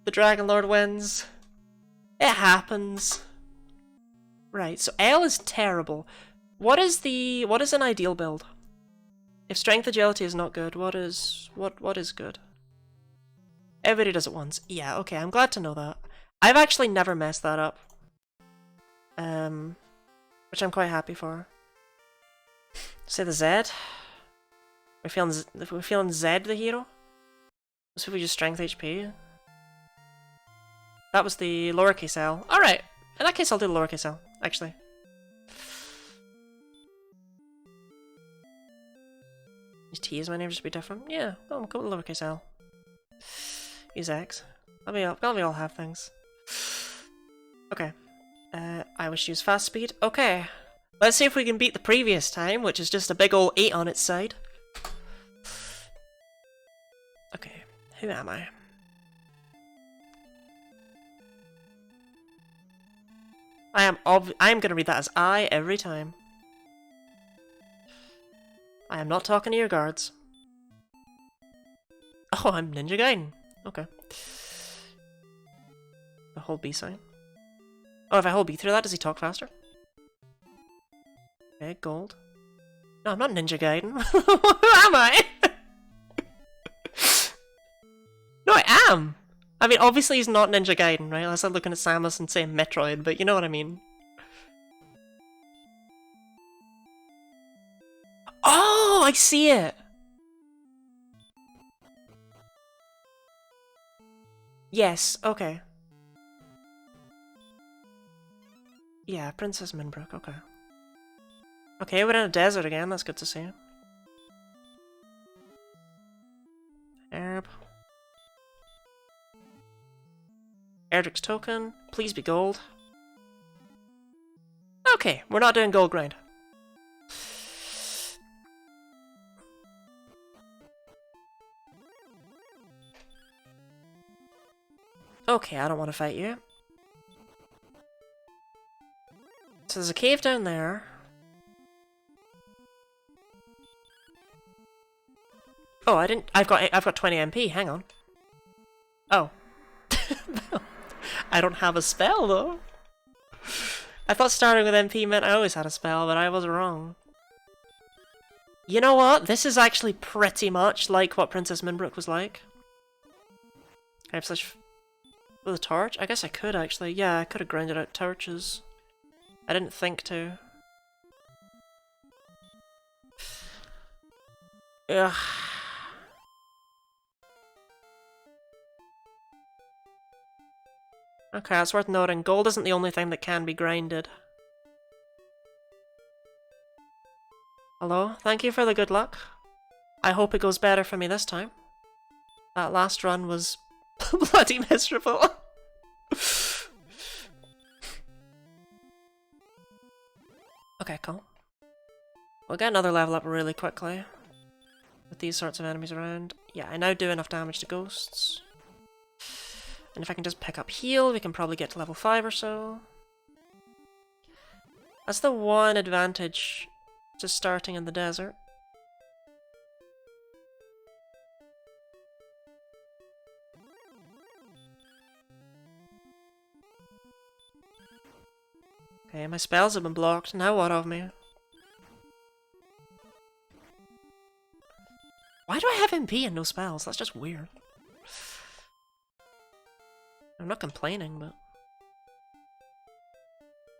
the Dragon Lord wins. It happens. Right, so L is terrible. What is an ideal build? If strength agility is not good, what is good? Everybody does it once. Yeah, okay, I'm glad to know that. I've actually never messed that up. Which I'm quite happy for. Say the Z. We're feeling Z the hero? Let's see if we just strength HP. That was the lowercase L. Alright, in that case I'll do the lowercase L, actually. Use T as my name just to be different? Yeah, go with lowercase L. Use X. Let me all have things. Okay. I wish to use fast speed. Okay. Let's see if we can beat the previous time, which is just a big ol' 8 on its side. Okay. Who am I? I am gonna read that as I every time. I am not talking to your guards. Oh, I'm Ninja Gaiden. Okay. The hold B sign. Oh, if I hold B through that, does he talk faster? Okay, gold. No, I'm not Ninja Gaiden. Who am I? No, I am! I mean, obviously he's not Ninja Gaiden, right? Unless I'm looking at Samus and saying Metroid, but you know what I mean. Oh, I see it! Yes, okay. Yeah, Princess Minbrook, okay. Okay, we're in a desert again, that's good to see. Herb. Erdrick's token, please be gold. Okay, we're not doing gold grind. Okay, I don't want to fight you. So there's a cave down there. Oh, I've got 20 MP, hang on. Oh. I don't have a spell though. I thought starting with MP meant I always had a spell, but I was wrong. You know what? This is actually pretty much like what Princess Minbrook was like. I have such... With a torch? I guess I could actually. Yeah, I could have grinded out torches. I didn't think to. Ugh. Okay, that's worth noting. Gold isn't the only thing that can be grinded. Hello? Thank you for the good luck. I hope it goes better for me this time. That last run was bloody miserable. Okay, cool. We'll get another level up really quickly. With these sorts of enemies around. Yeah, I now do enough damage to ghosts. And if I can just pick up heal, we can probably get to level 5 or so. That's the one advantage to starting in the desert. Okay, my spells have been blocked. Now what of me? Why do I have MP and no spells? That's just weird. I'm not complaining, but...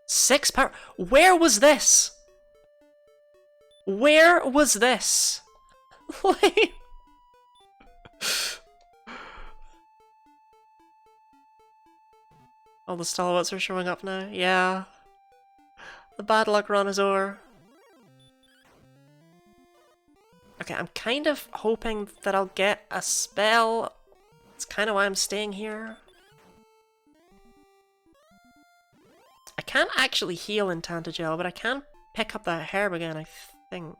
6 power... Where was this? Where was this? Like... All the stalwarts are showing up now. Yeah. The bad luck run is over. Okay, I'm kind of hoping that I'll get a spell. That's kind of why I'm staying here. I can't actually heal in Tantagel, but I can pick up that herb again, I think.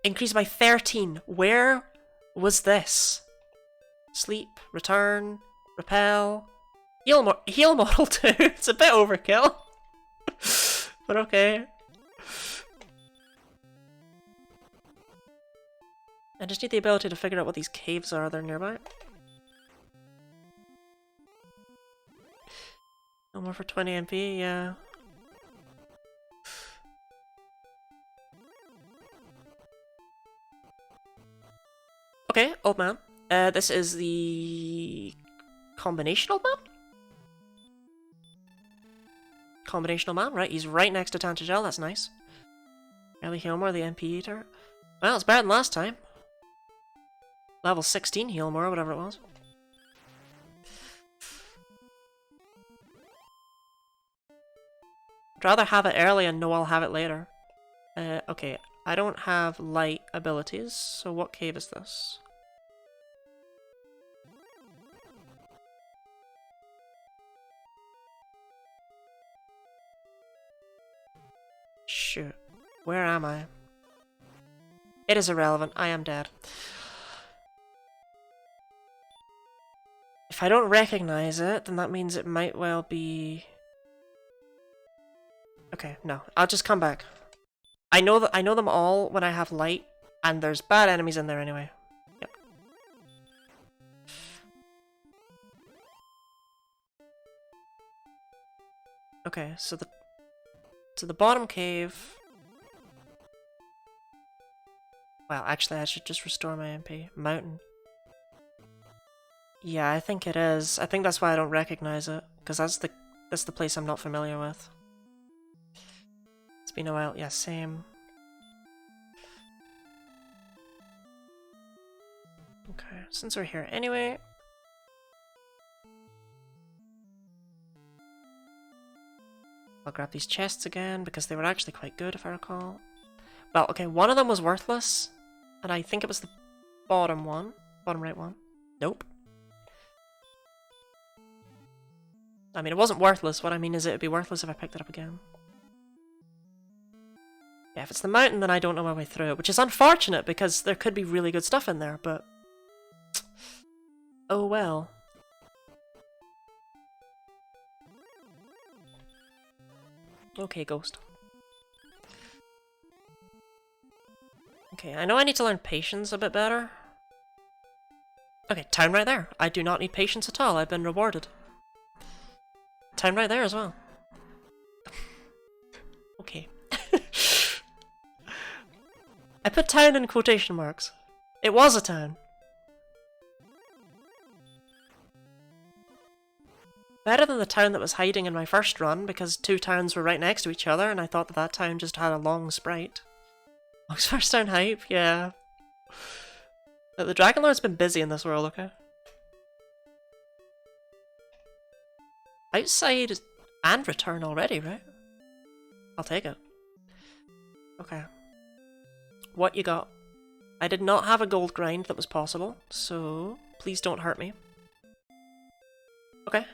Increase by 13. Where was this? Sleep, return, repel, heal model 2. It's a bit overkill. But okay. I just need the ability to figure out what these caves are that are nearby. No more for 20 MP, yeah. Okay, old man. This is the combinational man? Combinational man, right? He's right next to Tantagel, that's nice. Ellie Healmore, the MP Eater. Well, it's better than last time. Level 16 Healmore, whatever it was. I'd rather have it early and know I'll have it later. Okay, I don't have light abilities, so what cave is this? Shoot. Where am I? It is irrelevant. I am dead. If I don't recognize it, then that means it might well be... Okay, no. I'll just come back. I know them all when I have light, and there's bad enemies in there anyway. Yep. Okay, so the bottom cave. Well, actually, I should just restore my MP. Mountain. Yeah, I think it is. I think that's why I don't recognize it, because that's the place I'm not familiar with. It's been a while. Yeah, same. Okay, since we're here anyway. I'll grab these chests again, because they were actually quite good, if I recall. Well, okay, one of them was worthless, and I think it was the bottom one. Bottom right one. Nope. I mean, it wasn't worthless. What I mean is it would be worthless if I picked it up again. Yeah, if it's the mountain, then I don't know my way through it, which is unfortunate, because there could be really good stuff in there, but... Oh well. Okay, ghost. Okay, I know I need to learn patience a bit better. Okay, town right there. I do not need patience at all. I've been rewarded. Town right there as well. Okay. I put town in quotation marks. It was a town. Better than the town that was hiding in my first run, because two towns were right next to each other, and I thought that town just had a long sprite. Long's first town hype, yeah. The Dragon Lord's been busy in this world, okay? Outside and return already, right? I'll take it. Okay. What you got? I did not have a gold grind that was possible, so please don't hurt me. Okay.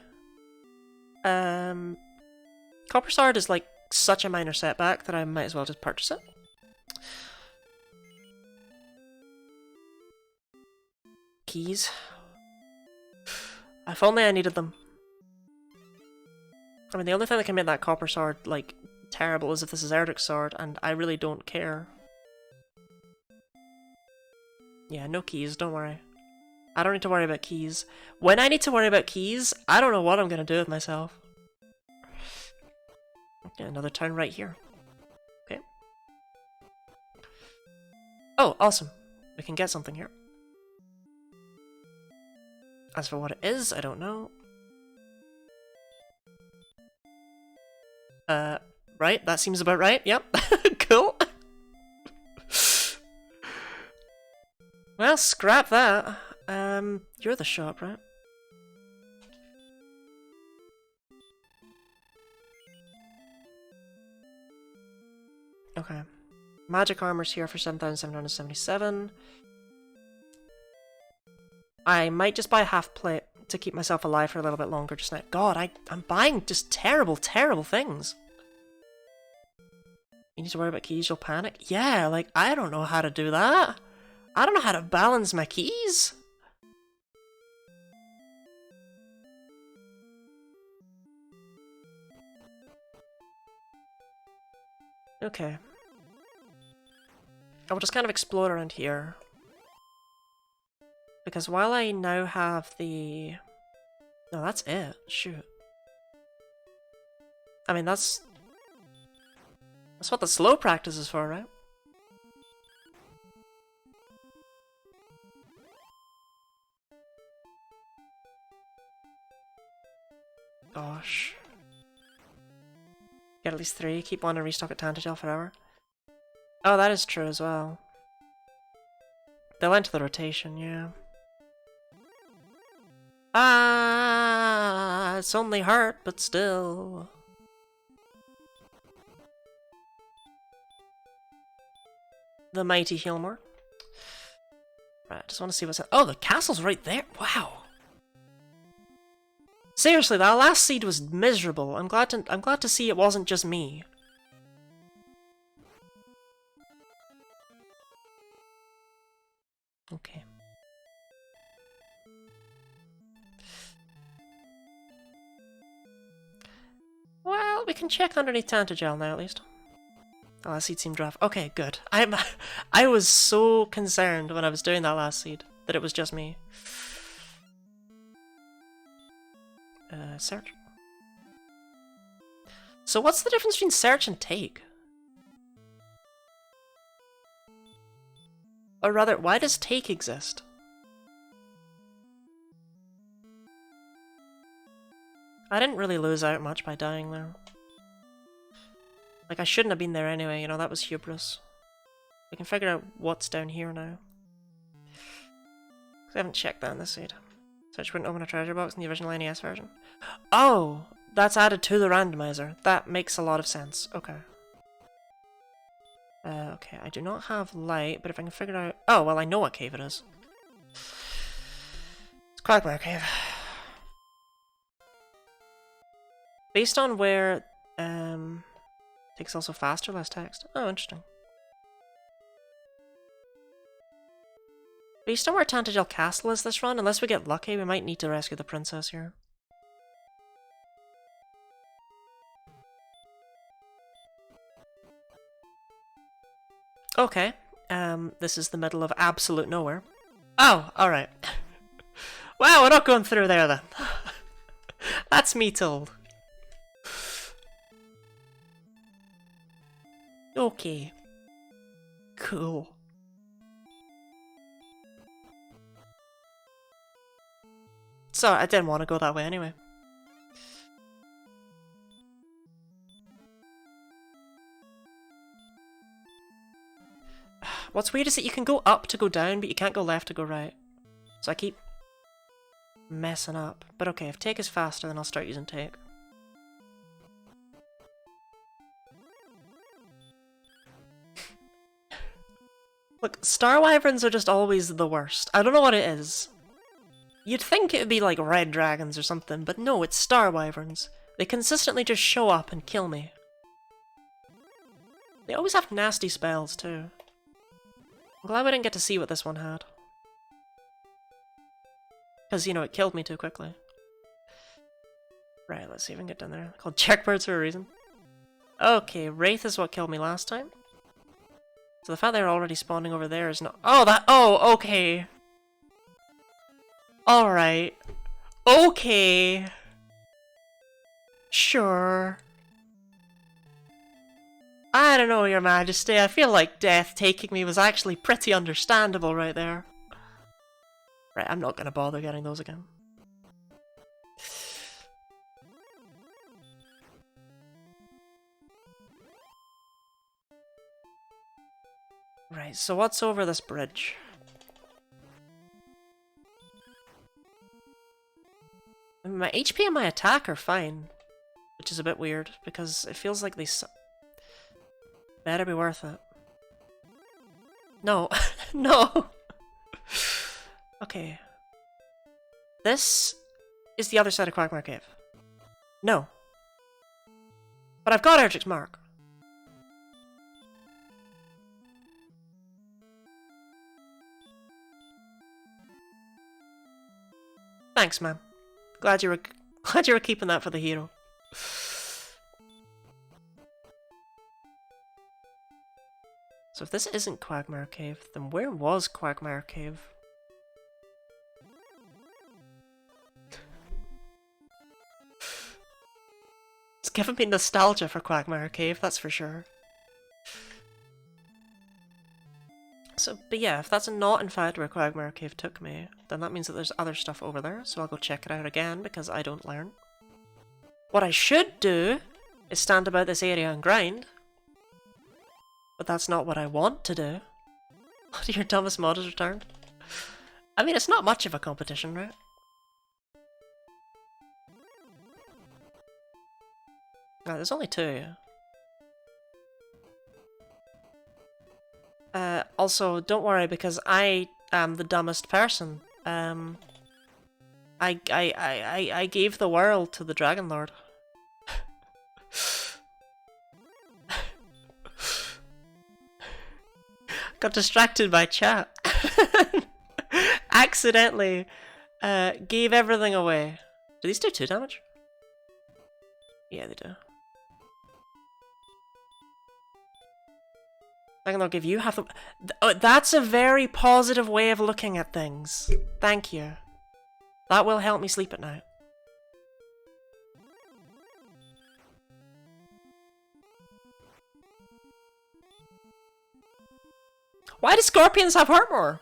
Copper Sword is like such a minor setback that I might as well just purchase it. Keys. If only I needed them. I mean, the only thing that can make that Copper Sword, like, terrible is if this is Erdrick's sword, and I really don't care. Yeah, no keys, don't worry. I don't need to worry about keys. When I need to worry about keys, I don't know what I'm gonna do with myself. Okay, another town right here. Okay. Oh, awesome. We can get something here. As for what it is, I don't know. Right, that seems about right, yep. Cool. Well, scrap that. You're the shop, right? Okay. Magic armor's here for 7,777. I might just buy a half plate to keep myself alive for a little bit longer just now. God, I'm buying just terrible, terrible things. You need to worry about keys, you'll panic? Yeah, like, I don't know how to do that. I don't know how to balance my keys. Okay. I will just kind of explore around here. Because while I now have the... No, that's it. Shoot. I mean, that's what the slow practice is for, right? Gosh. Get at least 3. Keep 1 and restock at Tantagel forever. Oh, that is true as well. They went to the rotation, yeah. Ah, it's only hurt, but still. The mighty Healmore. Right, just want to see what's... Oh, the castle's right there! Wow! Seriously, that last seed was miserable. I'm glad to see it wasn't just me. Okay. Well, we can check underneath Tantagel now, at least. Oh, that seed seemed rough. Okay, good. I was so concerned when I was doing that last seed that it was just me. Search. So what's the difference between search and take? Or rather, why does take exist? I didn't really lose out much by dying there. Like, I shouldn't have been there anyway, you know, that was hubris. We can figure out what's down here now. I haven't checked that in this seed. Search wouldn't open a treasure box in the original NES version. Oh! That's added to the randomizer. That makes a lot of sense. Okay. Okay, I do not have light, but if I can figure out... Oh, well, I know what cave it is. It's Quagmire Cave. Based on where... Takes also faster, less text. Oh, interesting. Based on where Tantagel Castle is this run, unless we get lucky, we might need to rescue the princess here. Okay, this is the middle of absolute nowhere. Oh, alright. Wow, we're not going through there then. That's me told. Okay. Cool. Sorry, I didn't want to go that way anyway. What's weird is that you can go up to go down, but you can't go left to go right. So I keep messing up. But okay, if take is faster, then I'll start using take. Look, star wyverns are just always the worst. I don't know what it is. You'd think it would be like red dragons or something, but no, it's star wyverns. They consistently just show up and kill me. They always have nasty spells too. I'm glad we didn't get to see what this one had. Because, you know, it killed me too quickly. Right, let's see if we can get down there. Called checkbirds for a reason. Okay, Wraith is what killed me last time. So the fact they're already spawning over there is not... Oh, that... Oh, okay. Alright. Okay. Sure. I don't know, Your Majesty. I feel like death taking me was actually pretty understandable right there. Right, I'm not gonna bother getting those again. Right, so what's over this bridge? I mean, my HP and my attack are fine, which is a bit weird, because it feels like they better be worth it. No. No! Okay. This is the other side of Quagmire Cave. No. But I've got Erdrick's Mark. Thanks, man. Glad you were keeping that for the hero. So if this isn't Quagmire Cave, then where was Quagmire Cave? It's given me nostalgia for Quagmire Cave, that's for sure. So, but yeah, if that's not in fact where Quagmire Cave took me, then that means that there's other stuff over there, so I'll go check it out again because I don't learn. What I should do is stand about this area and grind. But that's not what I want to do. Your dumbest mod is returned. I mean, it's not much of a competition, right? No, there's only two. Also, don't worry, because I am the dumbest person. I gave the world to the Dragon Lord. Got distracted by chat. Accidentally gave everything away. Do these do 2 damage? Yeah, they do. I can give you half the... Oh, that's a very positive way of looking at things. Thank you. That will help me sleep at night. Why do scorpions have heart more?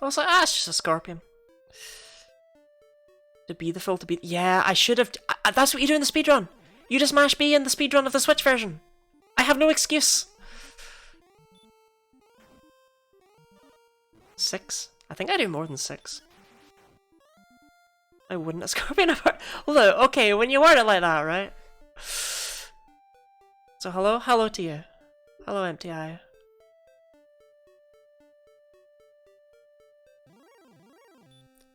I was like, ah, it's just a scorpion. To be the full, to be... Yeah, I should have... That's what you do in the speedrun. You just mash B in the speedrun of the Switch version. I have no excuse. 6? I think I do more than 6. I wouldn't a scorpion have heart... Look, okay, when you word it like that, right? So hello? Hello to you. Hello, MTI.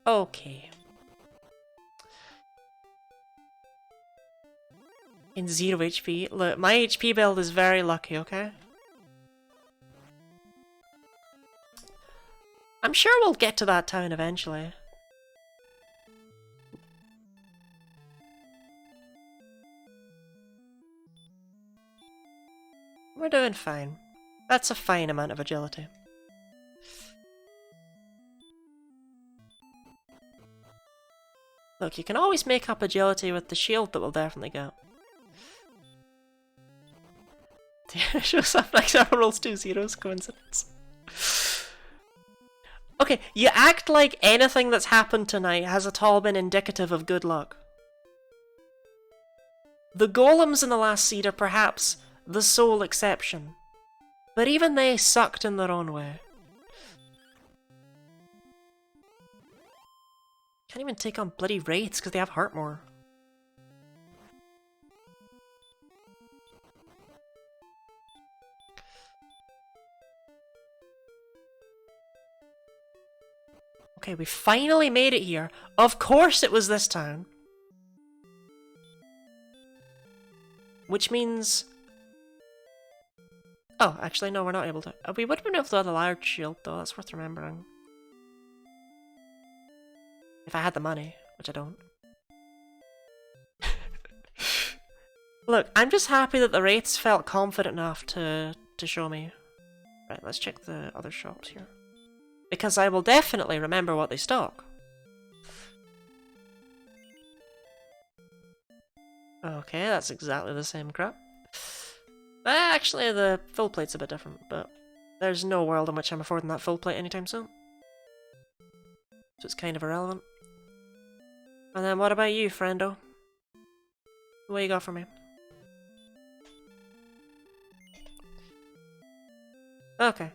Okay. In 0 HP. Look, my HP build is very lucky, okay? I'm sure we'll get to that town eventually. We're doing fine. That's a fine amount of agility. Look, you can always make up agility with the shield that we'll definitely get. Shows up next armor rolls 2 zeros, coincidence. Okay, you act like anything that's happened tonight has at all been indicative of good luck. The golems in the last seed are perhaps the sole exception, but even they sucked in their own way. Can't even take on bloody wraiths because they have heart more. Okay, we finally made it here. Of course it was this town. Which means... Oh, actually no, we're not able to. We would have been able to have the large shield though, that's worth remembering. If I had the money, which I don't. Look, I'm just happy that the wraiths felt confident enough to show me. Right, let's check the other shops here. Because I will definitely remember what they stock. Okay, that's exactly the same crap. Actually, the full plate's a bit different, but there's no world in which I'm affording that full plate anytime soon. So it's kind of irrelevant. And then what about you, friendo? What you got for me? Okay.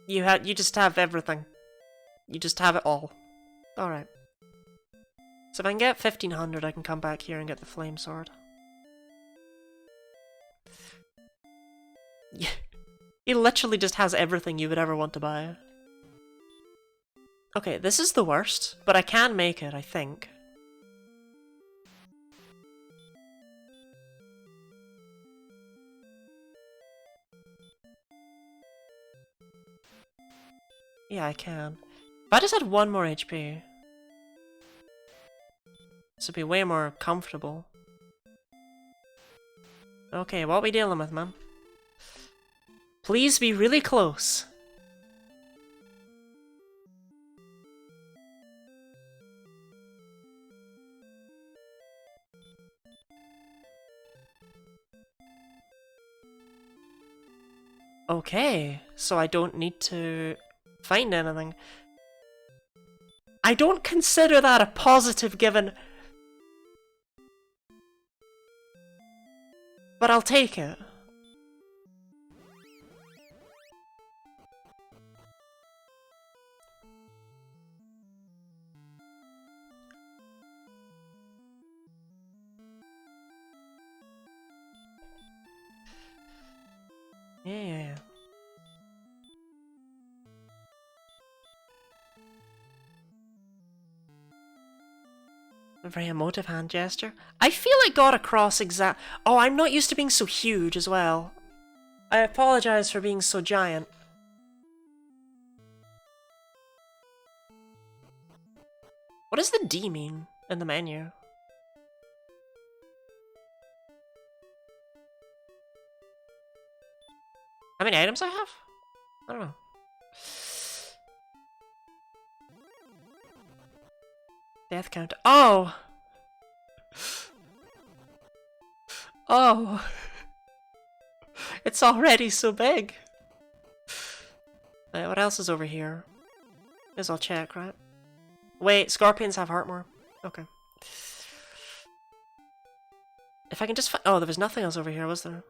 You just have everything. You just have it all. Alright. So if I can get 1500, I can come back here and get the flame sword. He literally just has everything you would ever want to buy. Okay, this is the worst, but I can make it, I think. Yeah, I can. If I just had 1 more HP, this would be way more comfortable. Okay, what are we dealing with, man? Please be really close. Okay, so I don't need to find anything. I don't consider that a positive given. But I'll take it. Yeah. A very emotive hand gesture. I feel it got across exact. Oh, I'm not used to being so huge as well. I apologize for being so giant. What does the D mean in the menu? How many items I have? I don't know. Death count. Oh! Oh! It's already so big! What else is over here? Guess I'll check, right? Wait, scorpions have heart more. Okay. If I can just oh, there was nothing else over here, was there?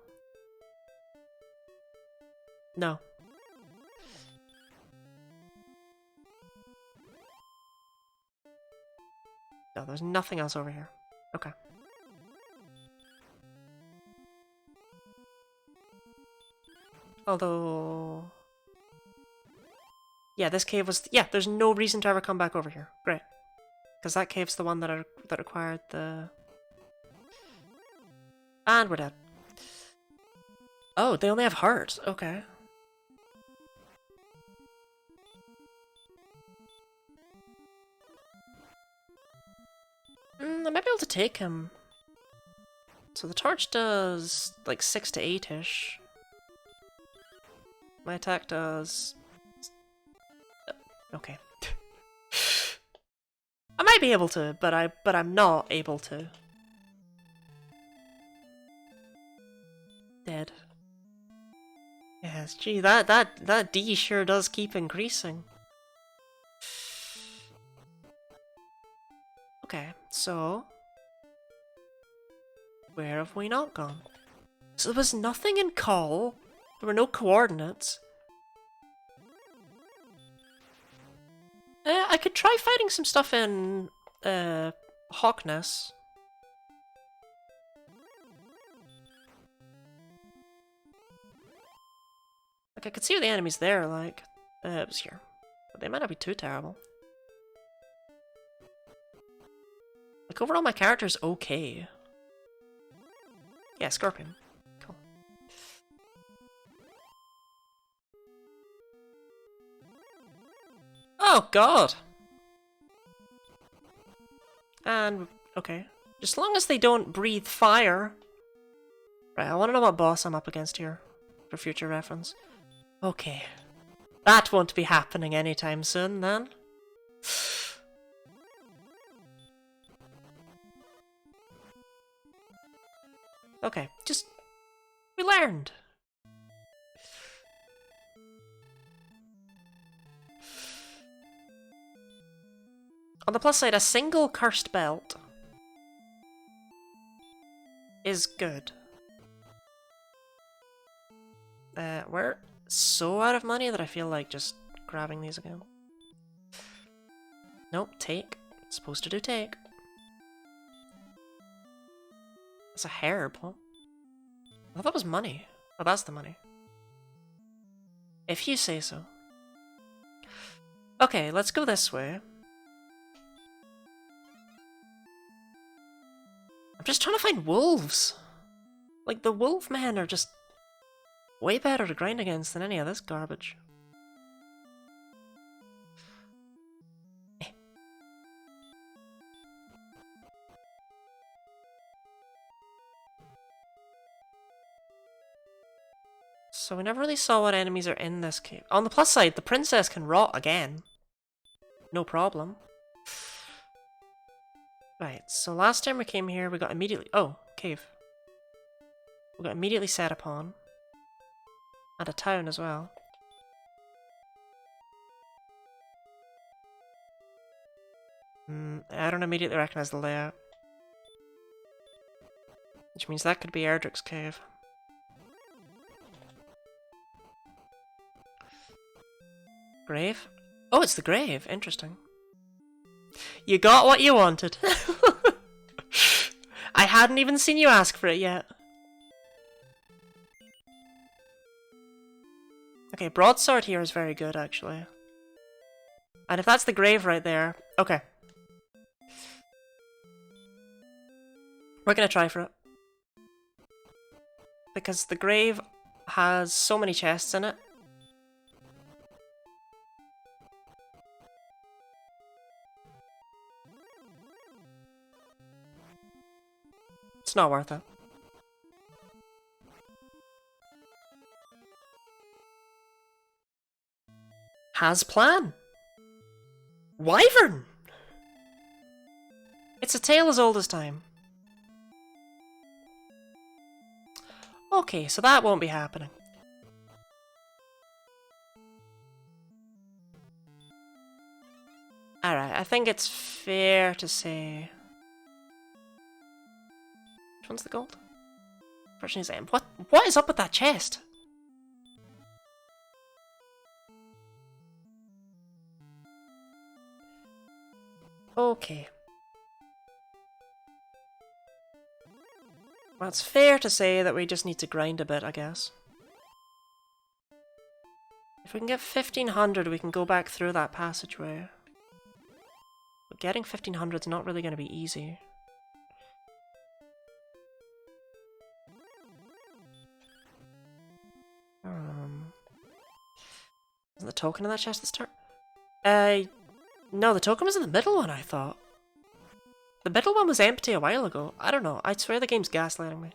No. No, there's nothing else over here. Okay. Although... yeah, this cave was... yeah, there's no reason to ever come back over here. Great. Because that cave's the one that required the... and we're dead. Oh, they only have hearts. Okay. I might be able to take him. So the torch does like 6 to 8-ish. My attack does... okay. I might be able to, but I'm not able to. Dead. Yes, gee, that D sure does keep increasing. Okay, so where have we not gone? So there was nothing in call. There were no coordinates. I could try fighting some stuff in Hawkness. Like, I could see the enemies there, like, it was here. But they might not be too terrible. Like, overall my character's okay. Yeah, Scorpion. Cool. Oh, God! And, okay. Just as long as they don't breathe fire. Right, I want to know what boss I'm up against here. For future reference. Okay. That won't be happening anytime soon, then. Okay, just... we learned! On the plus side, a single cursed belt is good. We're so out of money that I feel like just grabbing these again. Nope, take. It's supposed to do take. It's a herb, huh? I thought that was money. Oh, that's the money. If you say so. Okay, let's go this way. I'm just trying to find wolves. Like, the wolf men are just way better to grind against than any of this garbage. So we never really saw what enemies are in this cave. On the plus side, the princess can rot again. No problem. Right, so last time we came here, we got immediately... oh, cave. We got immediately set upon. And a town as well. I don't immediately recognize the layout. Which means that could be Erdrick's cave. Grave? Oh, it's the grave. Interesting. You got what you wanted. I hadn't even seen you ask for it yet. Okay, broadsword here is very good, actually. And if that's the grave right there... Okay. We're gonna try for it. Because the grave has so many chests in it. It's not worth it. Has plan. Wyvern! It's a tale as old as time. Okay, so that won't be happening. Alright, I think it's fair to say... Which one's the gold? Person is aim. What is up with that chest? Okay. Well, it's fair to say that we just need to grind a bit, I guess. If we can get 1500, we can go back through that passageway. But getting 1500 is not really going to be easy. Is the token in that chest this turn? No, the token was in the middle one, I thought. The middle one was empty a while ago. I don't know. I swear the game's gaslighting me.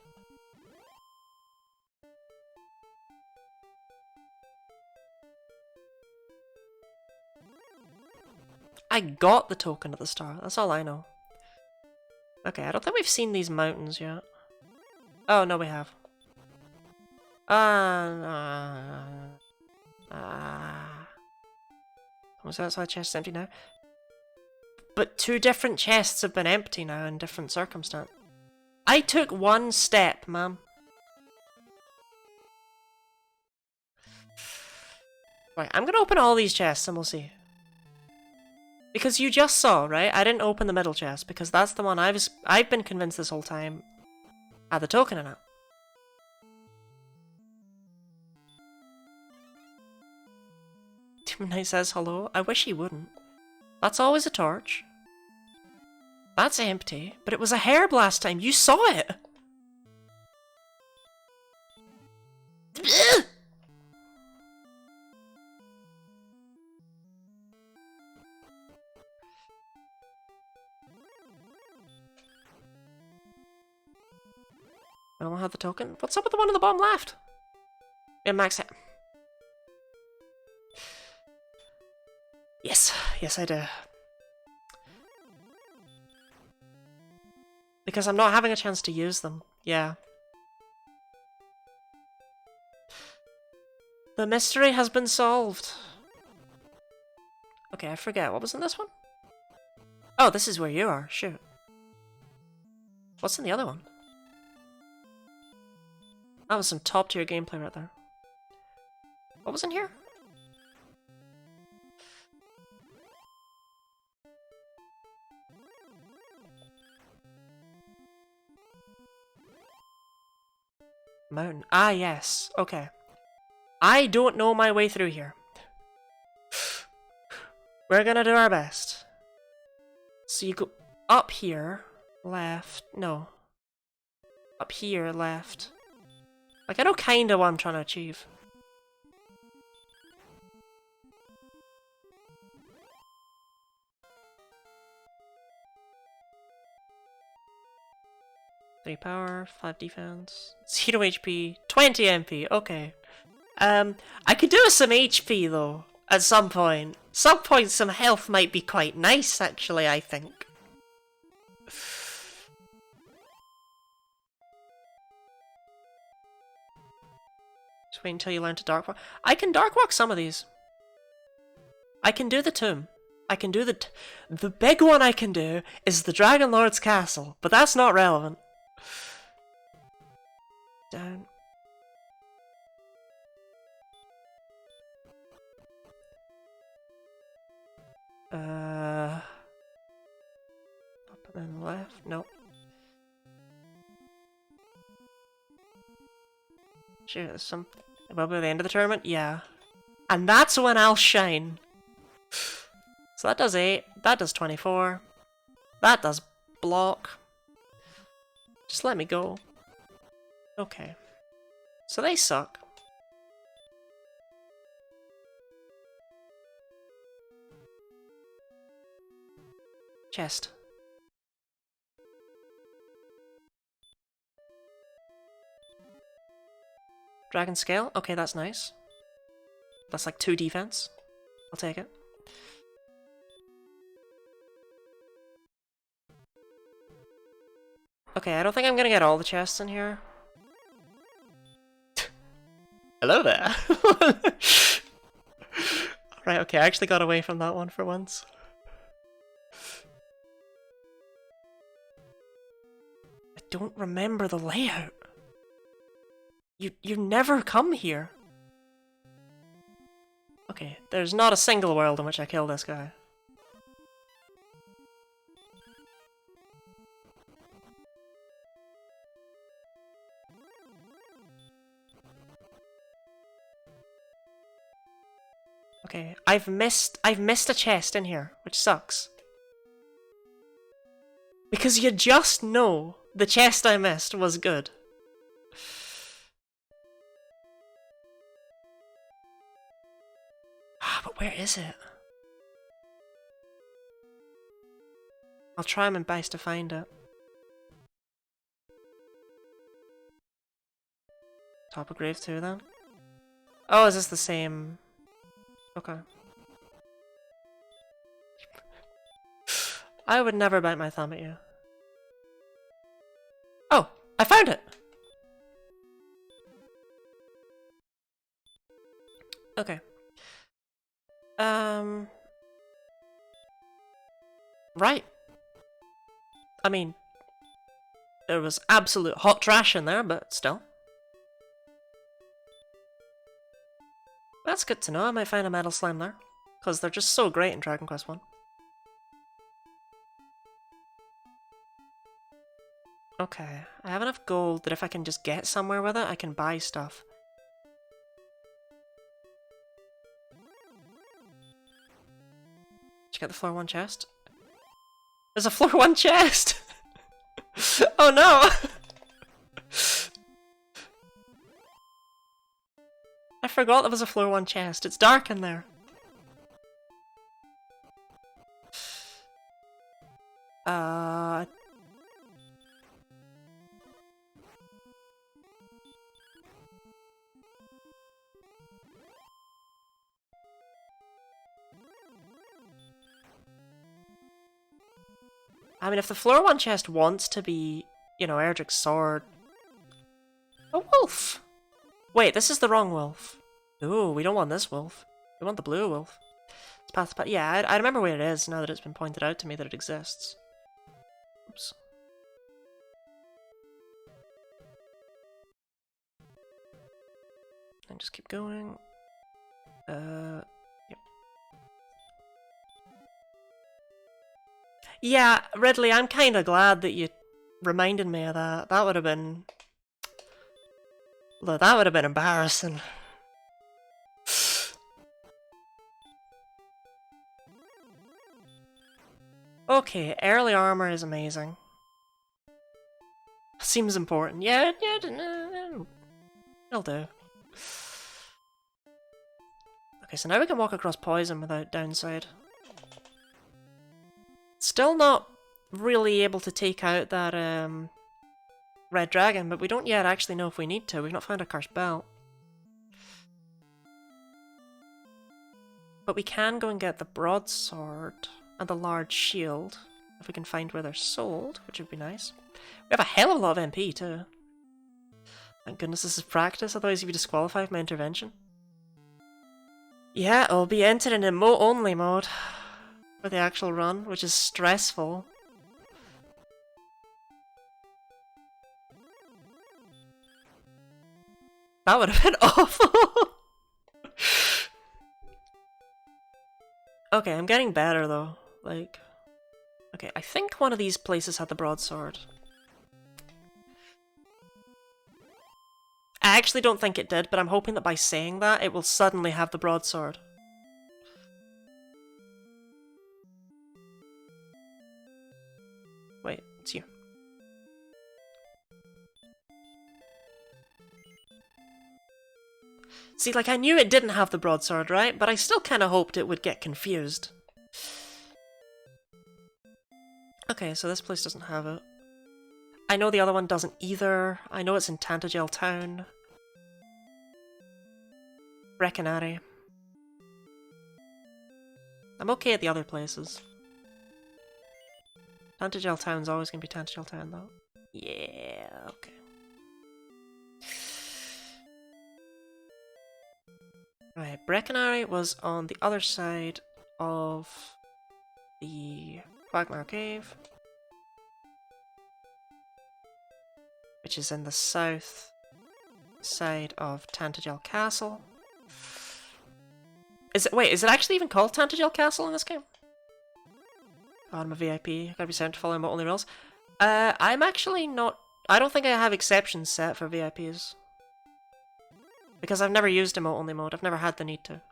I got the token at the start. That's all I know. Okay, I don't think we've seen these mountains yet. Oh, no, we have. Was that outside chest empty now? But 2 different chests have been empty now in different circumstances. I took 1 step, ma'am. Right, I'm gonna open all these chests and we'll see. Because you just saw, right? I didn't open the middle chest because that's the one I've been convinced this whole time had the token in it. Demon Knight says hello. I wish he wouldn't. That's always a torch. That's empty, but it was a hair blast time. You saw it! I don't have the token. What's up with the one on the bottom left? Yeah, max it. Yes, yes I do. Because I'm not having a chance to use them. Yeah. The mystery has been solved. Okay, I forget. What was in this one? Oh, this is where you are. Shoot. What's in the other one? That was some top tier gameplay right there. What was in here? Mountain. Ah, yes. Okay. I don't know my way through here. We're gonna do our best. So you go up here, left. No. Up here, left. Like, I know kinda what I'm trying to achieve. Three power, 5 defense, 0 HP, 20 MP, okay. I could do with some HP though, at some point. Some point some health might be quite nice actually, I think. Just wait until you learn to dark walk. I can dark walk some of these. I can do the tomb. I can do the big one I can do is the Dragon Lord's castle, but that's not relevant. Down. Up and then left. Nope. Sure, there's some. Well, by the end of the tournament, yeah. And that's when I'll shine. So that does 8. That does 24. That does block. Just let me go. Okay. So they suck. Chest. Dragon scale? Okay, that's nice. That's like 2 defense. I'll take it. Okay, I don't think I'm gonna get all the chests in here. Hello there! Right, okay, I actually got away from that one for once. I don't remember the layout. You never come here. Okay, there's not a single world in which I kill this guy. Okay, I've missed a chest in here, which sucks. Because you just know the chest I missed was good. But where is it? I'll try my best to find it. Top of grave 2 then? Oh, is this the same? Okay. I would never bite my thumb at you. Oh! I found it! Okay. Right. I mean, there was absolute hot trash in there, but still. That's good to know. I might find a metal slime there, because they're just so great in Dragon Quest 1. Okay, I have enough gold that if I can just get somewhere with it, I can buy stuff. Did you get the floor 1 chest? There's a floor 1 chest! Oh no! I forgot there was a floor 1 chest. It's dark in there. I mean, if the floor 1 chest wants to be, you know, Erdrick's sword... A wolf! Wait, this is the wrong wolf. Ooh, we don't want this wolf. We want the blue wolf. It's path to path. Yeah, I remember where it is now that it's been pointed out to me that it exists. Oops. And just keep going. Yep. Yeah, Ridley, I'm kind of glad that you reminded me of that. That would have been... Look, that would have been embarrassing. Okay, early armor is amazing. Seems important. Yeah, it'll do. Okay, so now we can walk across poison without downside. Still not really able to take out that red dragon, but we don't yet actually know if we need to. We've not found a cursed belt. But we can go and get the broadsword and the large shield, if we can find where they're sold, which would be nice. We have a hell of a lot of MP too. Thank goodness this is practice, otherwise you'd be disqualified from my intervention. Yeah, I'll be entered in emote only mode. for the actual run, which is stressful. That would have been awful! Okay, I'm getting better though. Like... Okay, I think one of these places had the broadsword. I actually don't think it did, but I'm hoping that by saying that, it will suddenly have the broadsword. Wait, it's you. See, like, I knew it didn't have the broadsword, right? But I still kind of hoped it would get confused. Okay, so this place doesn't have it. I know the other one doesn't either. I know it's in Tantagel Town. Recanari. I'm okay at the other places. Tantagel Town's always going to be Tantagel Town, though. Yeah, okay. Right, Breckenary was on the other side of the Quagmire Cave, which is in the south side of Tantagel Castle. Wait, is it actually even called Tantagel Castle in this game? God, I'm a VIP. I gotta be sent to follow remote only rules. I'm actually not... I don't think I have exceptions set for VIPs. Because I've never used emote only mode. I've never had the need to.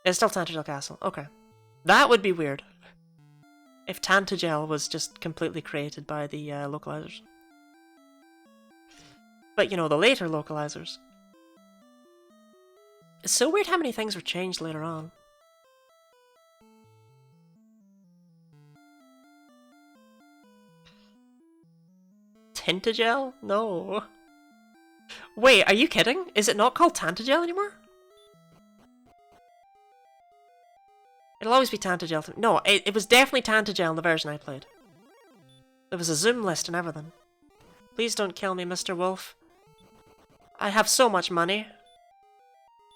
It's still Tantagel Castle. Okay. That would be weird. If Tantagel was just completely created by the localizers. But, you know, the later localizers. It's so weird how many things were changed later on. Tintagel? No. Wait, are you kidding? Is it not called Tantagel anymore? It'll always be Tantagel. No, it was definitely Tantagel in the version I played. There was a zoom list and everything. Please don't kill me, Mr. Wolf. I have so much money.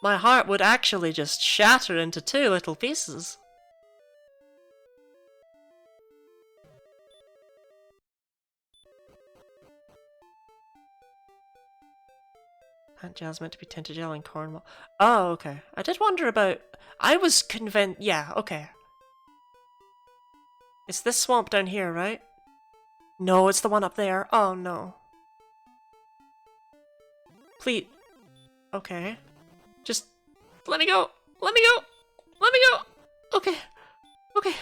My heart would actually just shatter into 2 little pieces. Tantagel meant to be Tintagel in Cornwall. Oh, okay. I did wonder about... I was convinced... Yeah, okay. It's this swamp down here, right? No, it's the one up there. Oh, no. Please. Okay. Just... Let me go! Let me go! Let me go! Okay. Okay.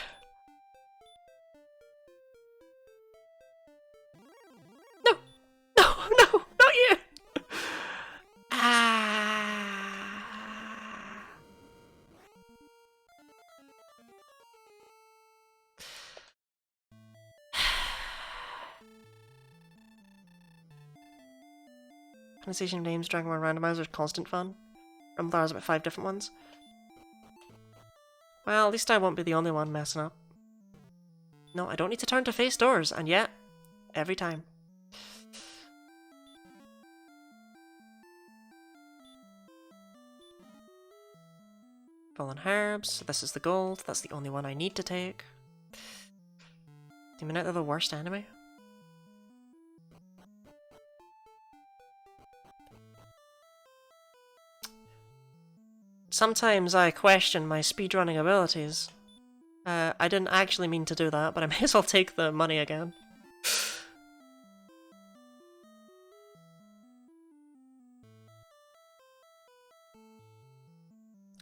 No! No! No! Not you! Pronunciation of names, Dragon Ball Randomiser, constant fun. There's about 5 different ones. Well, at least I won't be the only one messing up. No, I don't need to turn to face doors, and yet, every time. Fallen herbs, this is the gold, that's the only one I need to take. Demon Knight, they're the worst enemy. Sometimes I question my speedrunning abilities. I didn't actually mean to do that, but I may as well take the money again.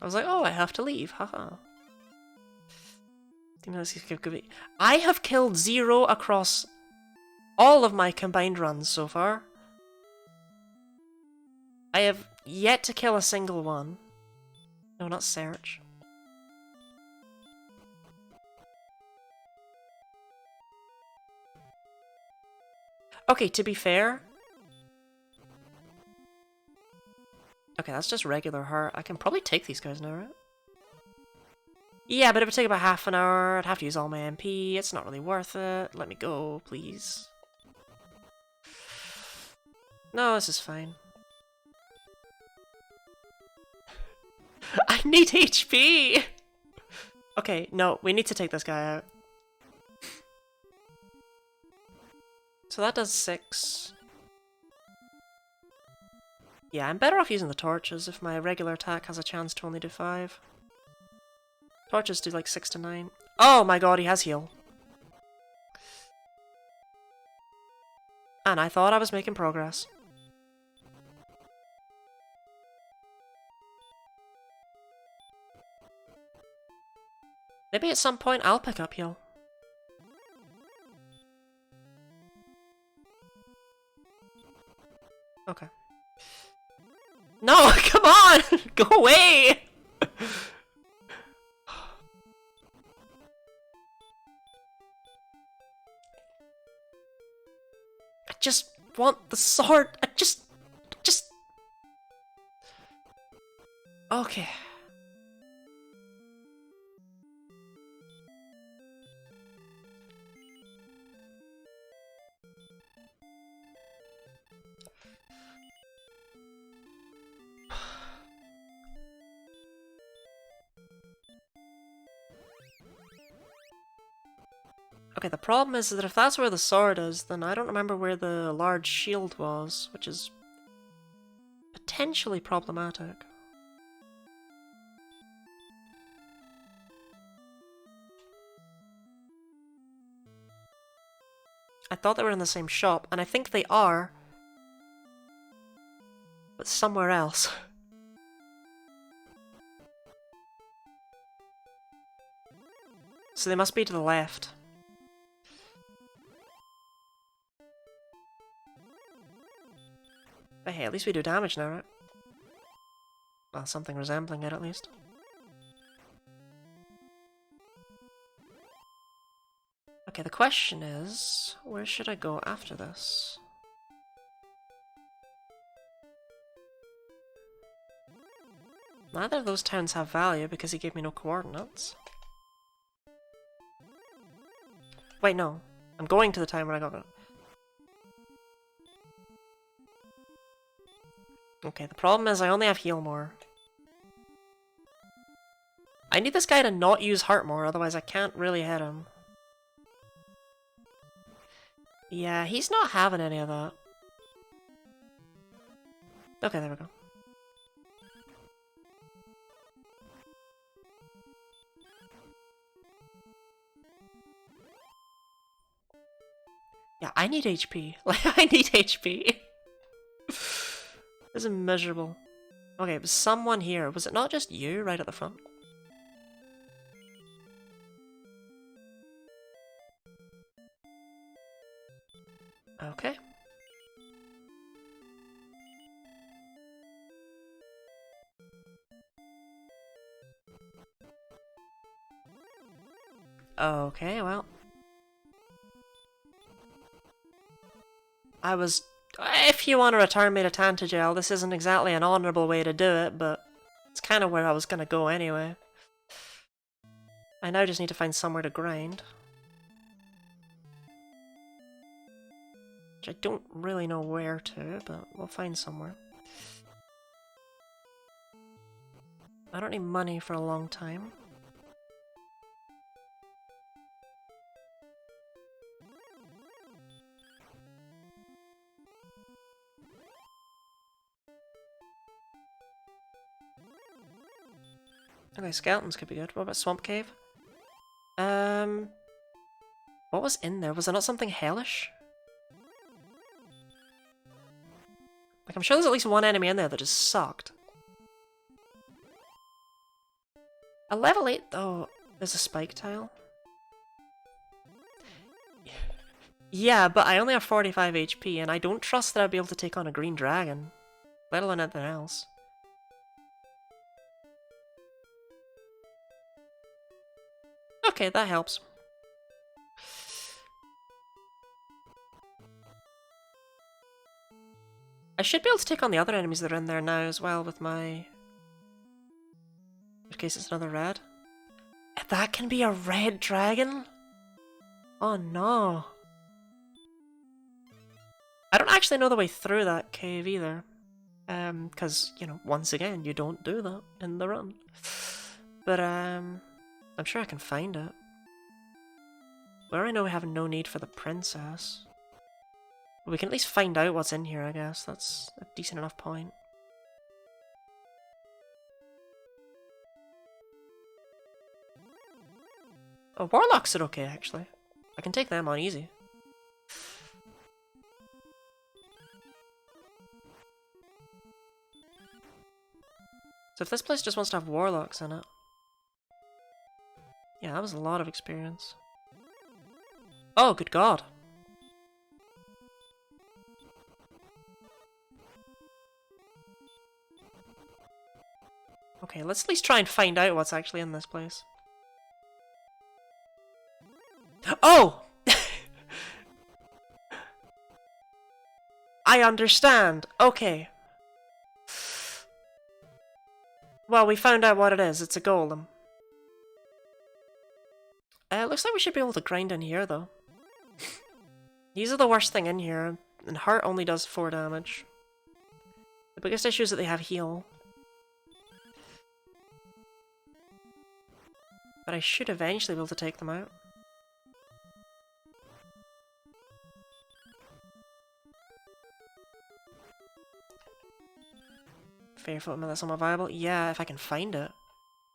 I was like, oh, I have to leave, haha. I have killed 0 across all of my combined runs so far. I have yet to kill a single one. No, not search. Okay, to be fair... Okay, that's just regular heart. I can probably take these guys now, right? Yeah, but it would take about half an hour. I'd have to use all my MP. It's not really worth it. Let me go, please. No, this is fine. I need HP! Okay, no, we need to take this guy out. So that does 6. Yeah, I'm better off using the torches if my regular attack has a chance to only do 5. Torches do like 6 to 9. Oh my god, he has heal. And I thought I was making progress. Maybe at some point I'll pick up heal. Okay. No, come on! Go away! I just want the sword. I just... Okay. Okay, the problem is that if that's where the sword is, then I don't remember where the large shield was, which is potentially problematic. I thought they were in the same shop, and I think they are, but somewhere else. So they must be to the left. But hey, at least we do damage now, right? Well, something resembling it, at least. Okay, the question is, where should I go after this? Neither of those towns have value because he gave me no coordinates. Wait, no. I'm going to the town where I got it. Okay, the problem is I only have heal more. I need this guy to not use heart more, otherwise I can't really hit him. Yeah, he's not having any of that. Okay, there we go. Yeah, I need HP. Like, I need HP. This is miserable. Okay, it was someone here. Was it not just you right at the front? Okay. Okay, well. If you want to return me to Tantagel, this isn't exactly an honourable way to do it, but it's kind of where I was going to go anyway. I now just need to find somewhere to grind. Which I don't really know where to, but we'll find somewhere. I don't need money for a long time. Okay, skeletons could be good. What about Swamp Cave? What was in there? Was there not something hellish? Like, I'm sure there's at least one enemy in there that just sucked. A level 8, though, there's a spike tile. Yeah, but I only have 45 HP, and I don't trust that I'll be able to take on a green dragon, let alone anything else. Okay, that helps. I should be able to take on the other enemies that are in there now as well with my... In which case it's another red. That can be a red dragon? Oh no. I don't actually know the way through that cave either. Because, you know, once again, you don't do that in the run. But, I'm sure I can find it. We already know we have no need for the princess. But we can at least find out what's in here, I guess. That's a decent enough point. Oh, warlocks are okay, actually. I can take them on easy. So if this place just wants to have warlocks in it... Yeah, that was a lot of experience. Oh, good god. Okay, let's at least try and find out what's actually in this place. Oh! I understand. Okay. Well, we found out what it is. It's a golem. It looks like we should be able to grind in here, though. These are the worst thing in here, and heart only does 4 damage. The biggest issue is that they have heal. But I should eventually be able to take them out. Fairfoot and that's not viable. Yeah, if I can find it.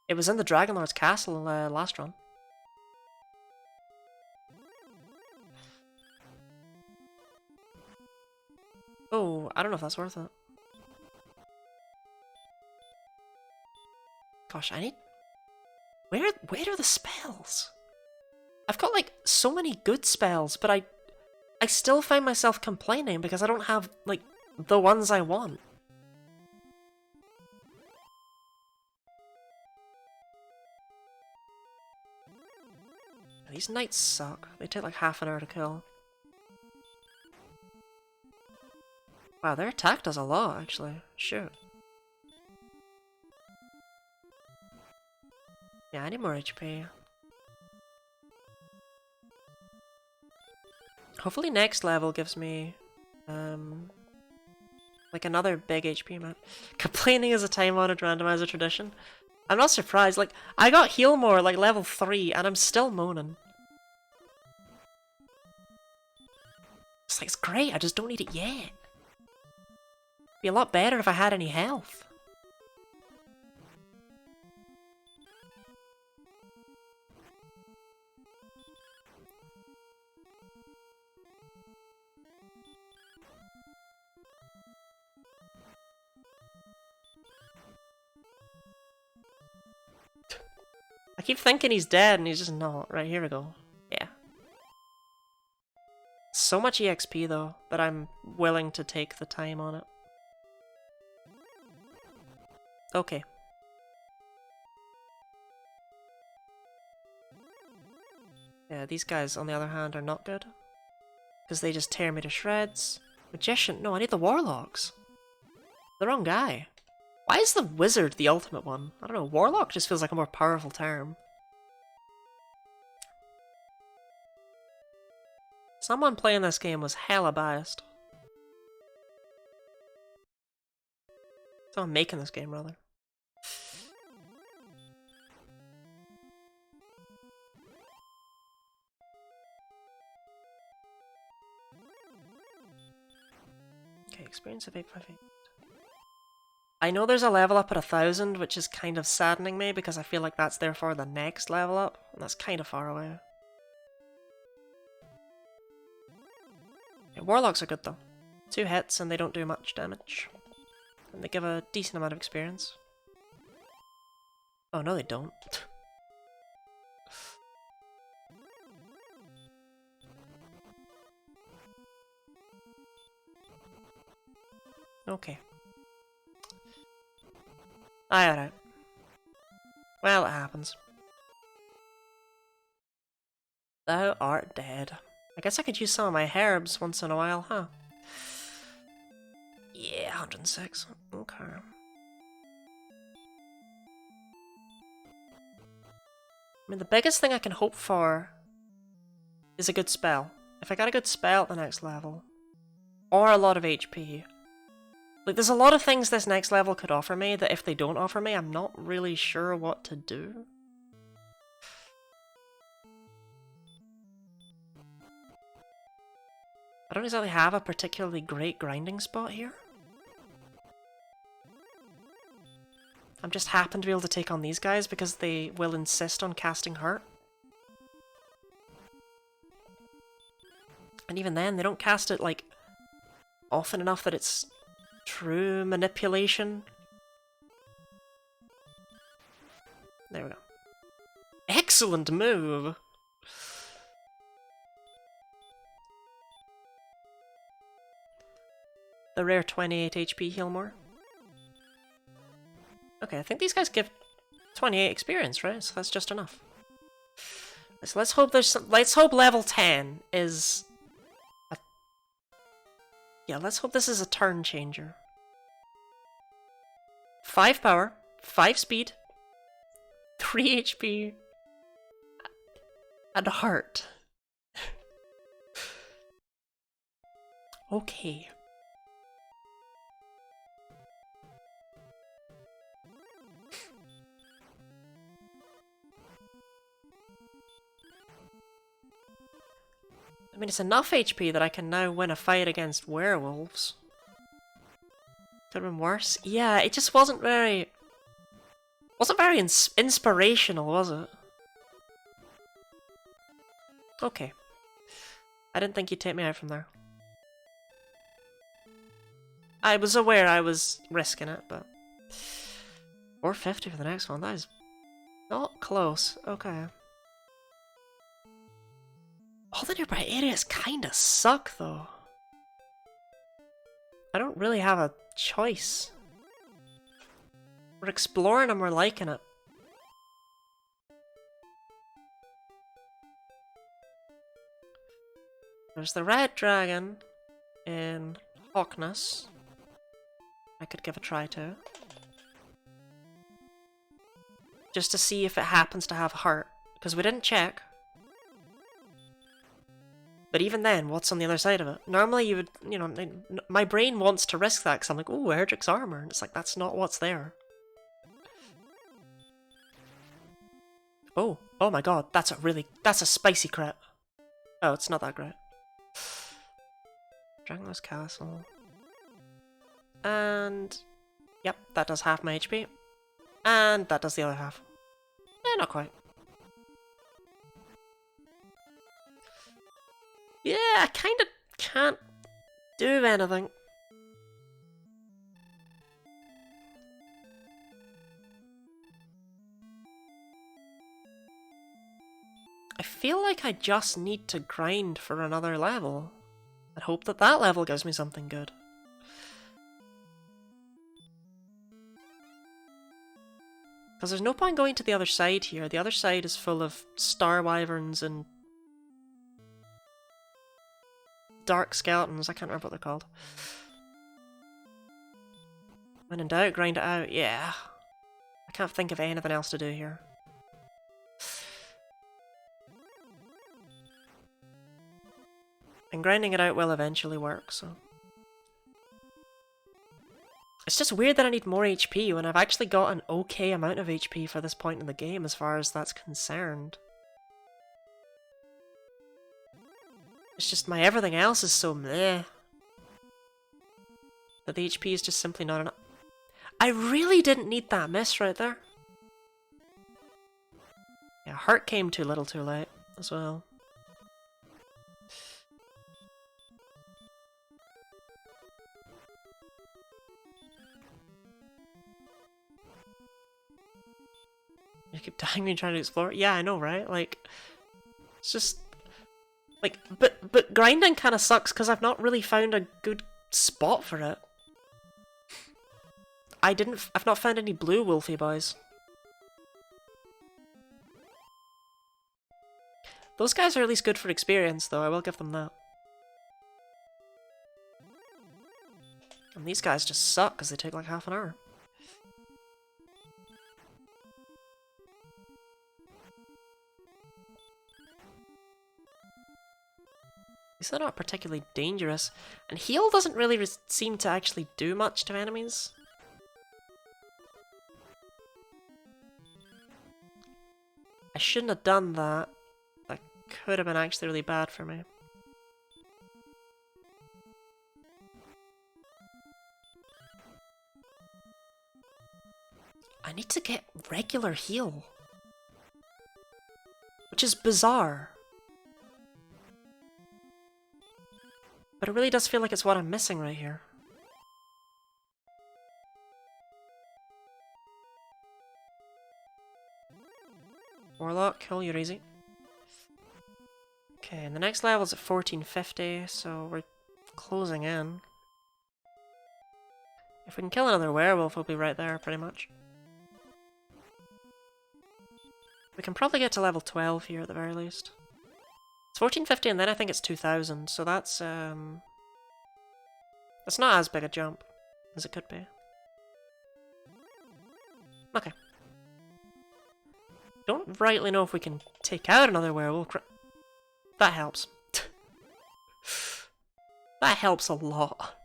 It was in the Dragon Lord's castle last run. Oh, I don't know if that's worth it. Gosh, I need... Where are the spells? I've got, like, so many good spells, but I still find myself complaining because I don't have, like, the ones I want. These knights suck. They take, like, half an hour to kill. Wow, their attack does a lot, actually. Shoot. Yeah, I need more HP. Hopefully next level gives me, like another big HP map. Complaining is a time-honored randomizer tradition. I'm not surprised, like, I got heal more, like, level 3, and I'm still moaning. It's like, it's great, I just don't need it yet. Be a lot better if I had any health. I keep thinking he's dead and he's just not. Right, here we go. Yeah. So much EXP though, that I'm willing to take the time on it. Okay. Yeah, these guys, on the other hand, are not good. Because they just tear me to shreds. Magician? No, I need the warlocks. The wrong guy. Why is the wizard the ultimate one? I don't know, warlock just feels like a more powerful term. Someone playing this game was hella biased. Someone making this game, rather. Okay, experience of 858. I know there's a level up at 1000, which is kind of saddening me because I feel like that's therefore the next level up, and that's kind of far away. Yeah, warlocks are good though. 2 hits and they don't do much damage. And they give a decent amount of experience. Oh no, they don't. Okay. Alright. Well, it happens. Thou art dead. I guess I could use some of my herbs once in a while, huh? Yeah, 106. Okay. I mean, the biggest thing I can hope for is a good spell. If I got a good spell at the next level, or a lot of HP. Like, there's a lot of things this next level could offer me that if they don't offer me, I'm not really sure what to do. I don't exactly have a particularly great grinding spot here. I'm just happen to be able to take on these guys because they will insist on casting Hurt. And even then, they don't cast it, like, often enough that it's true manipulation. There we go. Excellent move! The rare 28 HP heal more. Okay, I think these guys give 28 experience, right? So that's just enough. So let's hope let's hope level 10 is a... Yeah, let's hope this is a turn changer. 5 power, 5 speed, 3 HP, and a heart. Okay. I mean, it's enough HP that I can now win a fight against werewolves. Could have been worse. Yeah, it just wasn't very... Wasn't very inspirational, was it? Okay. I didn't think you'd take me out from there. I was aware I was risking it, but... 450 for the next one, that is not close. Okay. All the nearby areas kinda suck, though. I don't really have a choice. We're exploring and we're liking it. There's the red dragon in Hawkness. I could give a try to. Just to see if it happens to have heart. Because we didn't check. But even then, what's on the other side of it? Normally you would, you know, my brain wants to risk that because I'm like, ooh, Erdrick's armor. And it's like, that's not what's there. Oh, oh my god, that's a spicy crit. Oh, it's not that great. Dragonless Castle. And, yep, that does half my HP. And that does the other half. Eh, not quite. Yeah, I kind of can't do anything. I feel like I just need to grind for another level. And hope that that level gives me something good. Because there's no point going to the other side here. The other side is full of star wyverns and dark skeletons. I can't remember what they're called. When in doubt, grind it out. Yeah. I can't think of anything else to do here. And grinding it out will eventually work, so... It's just weird that I need more HP when I've actually got an okay amount of HP for this point in the game as far as that's concerned. It's just my everything else is so meh. That the HP is just simply not enough. I really didn't need that miss right there. Yeah, heart came too little too late as well. You keep dying when you're trying to explore. Yeah, I know, right? Like, it's just... Like, but grinding kind of sucks because I've not really found a good spot for it. I've not found any blue wolfy boys. Those guys are at least good for experience, though. I will give them that. And these guys just suck because they take like half an hour. They're not particularly dangerous, and heal doesn't really seem to actually do much to enemies. I shouldn't have done that. could have been actually really bad for me. I need to get regular heal. Which is bizarre. But it really does feel like it's what I'm missing right here. Warlock, kill, you're easy. Okay, and the next level's at 1450, so we're closing in. If we can kill another werewolf, we'll be right there, pretty much. We can probably get to level 12 here at the very least. It's 1450 and then I think it's 2000, so that's not as big a jump as it could be. Okay. Don't rightly know if we can take out another werewolf. That helps. That helps a lot.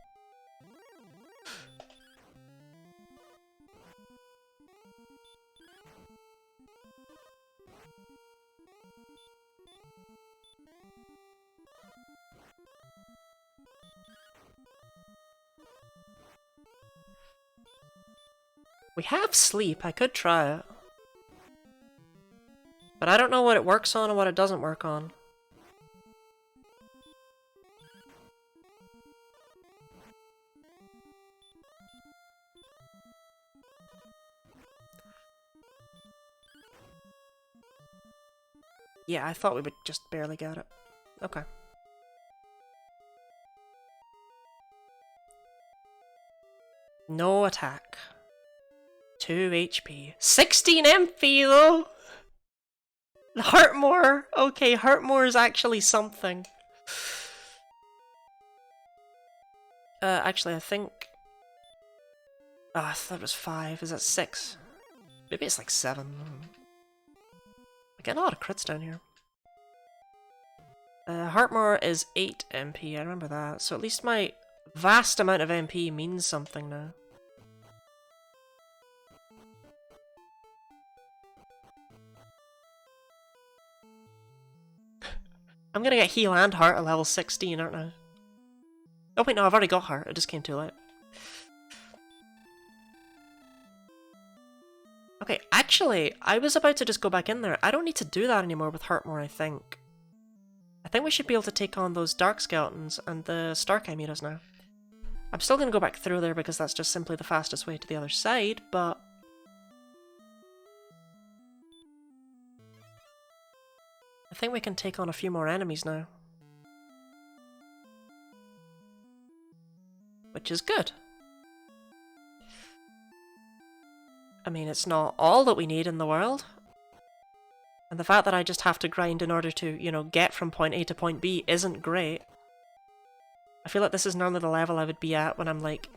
We have sleep, I could try it. But I don't know what it works on and what it doesn't work on. Yeah, I thought we would just barely get it. Okay. No attack. 2 HP. 16 MP though! Heartmore! Okay, Heartmore is actually something. Actually I think... Oh, I thought it was 5. Is that 6? Maybe it's like 7. I get a lot of crits down here. Heartmore is 8 MP, I remember that. So at least my vast amount of MP means something now. I'm gonna get heal and heart at level 16, aren't I? Oh wait, no, I've already got heart. It just came too late. Okay, actually, I was about to just go back in there. I don't need to do that anymore with Heartmore, I think. I think we should be able to take on those Dark Skeletons and the Star Chimeras now. I'm still gonna go back through there because that's just simply the fastest way to the other side, but... I think we can take on a few more enemies now. Which is good. I mean, it's not all that we need in the world. And the fact that I just have to grind in order to, you know, get from point A to point B isn't great. I feel like this is normally the level I would be at when I'm, like,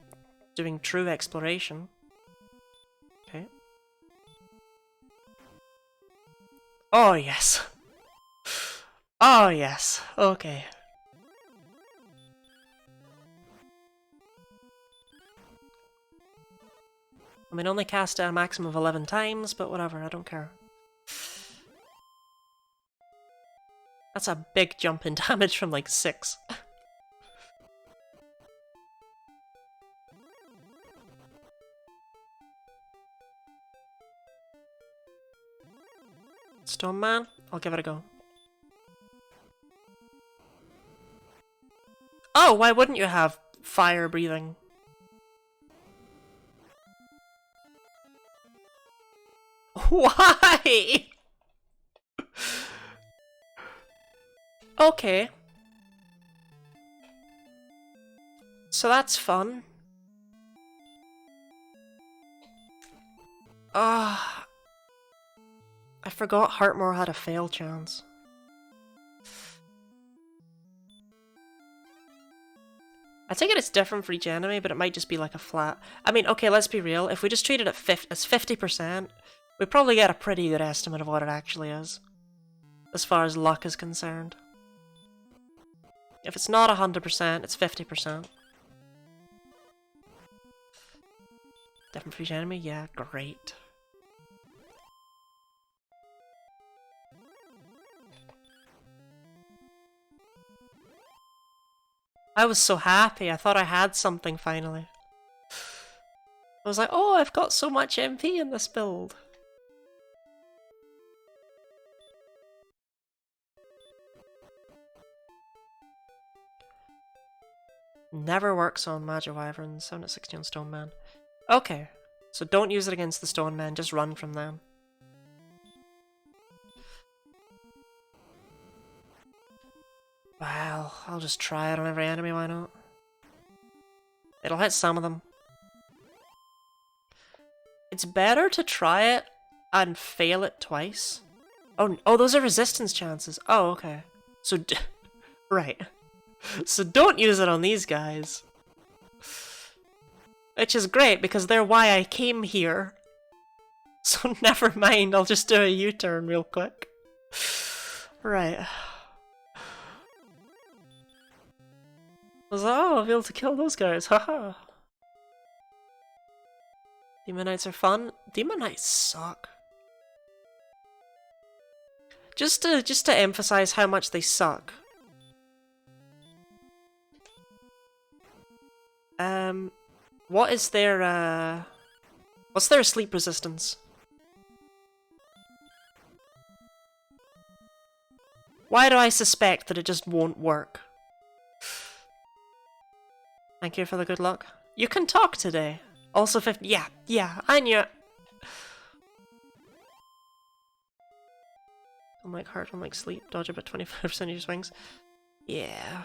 doing true exploration. Okay. Oh, yes. Oh, yes. Okay. I mean, only cast it a maximum of 11 times, but whatever, I don't care. That's a big jump in damage from, like, 6. Stone Man? I'll give it a go. Oh, why wouldn't you have fire breathing? Why? Okay. So that's fun. Ah. I forgot Heartmore had a fail chance. I take it it's different for each enemy, but it might just be like a flat... I mean, okay, let's be real. If we just treat it at as 50%, we probably get a pretty good estimate of what it actually is. As far as luck is concerned. If it's not 100%, it's 50%. Different for each enemy? Yeah, great. I was so happy. I thought I had something finally. I was like, oh, I've got so much MP in this build. Never works on Magic Wyverns, 7 at 60 on Stone Man. Okay, so don't use it against the Stone Men, just run from them. Well, I'll just try it on every enemy, why not? It'll hit some of them. It's better to try it and fail it twice. Oh, those are resistance chances. Oh, okay. So, right. So don't use it on these guys. Which is great, because they're why I came here. So never mind, I'll just do a U-turn real quick. Right. I was like, oh, I'll be able to kill those guys, haha. Demon Knights are fun. Demon Knights suck. Just to emphasize how much they suck. What is their, what's their sleep resistance? Why do I suspect that it just won't work? Thank you for the good luck. You can talk today. Also 50. Yeah, I knew it. Unlike heart, unlike sleep, dodge about 25% of your swings. Yeah.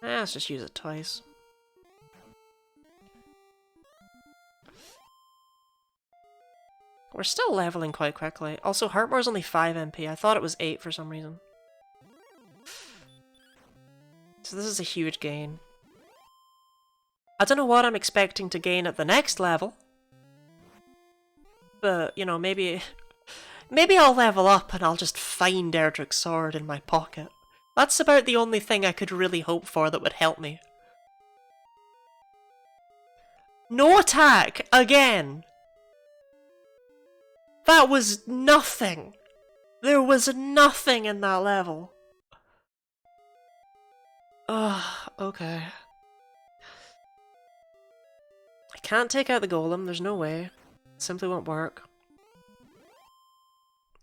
Let's just use it twice. We're still leveling quite quickly. Also, Heartmore's only 5 MP. I thought it was 8 for some reason. So this is a huge gain. I don't know what I'm expecting to gain at the next level. But, you know, maybe I'll level up and I'll just find Erdrick's sword in my pocket. That's about the only thing I could really hope for that would help me. No attack! Again! That was nothing! There was nothing in that level. Ugh, okay. I can't take out the golem, there's no way. It simply won't work.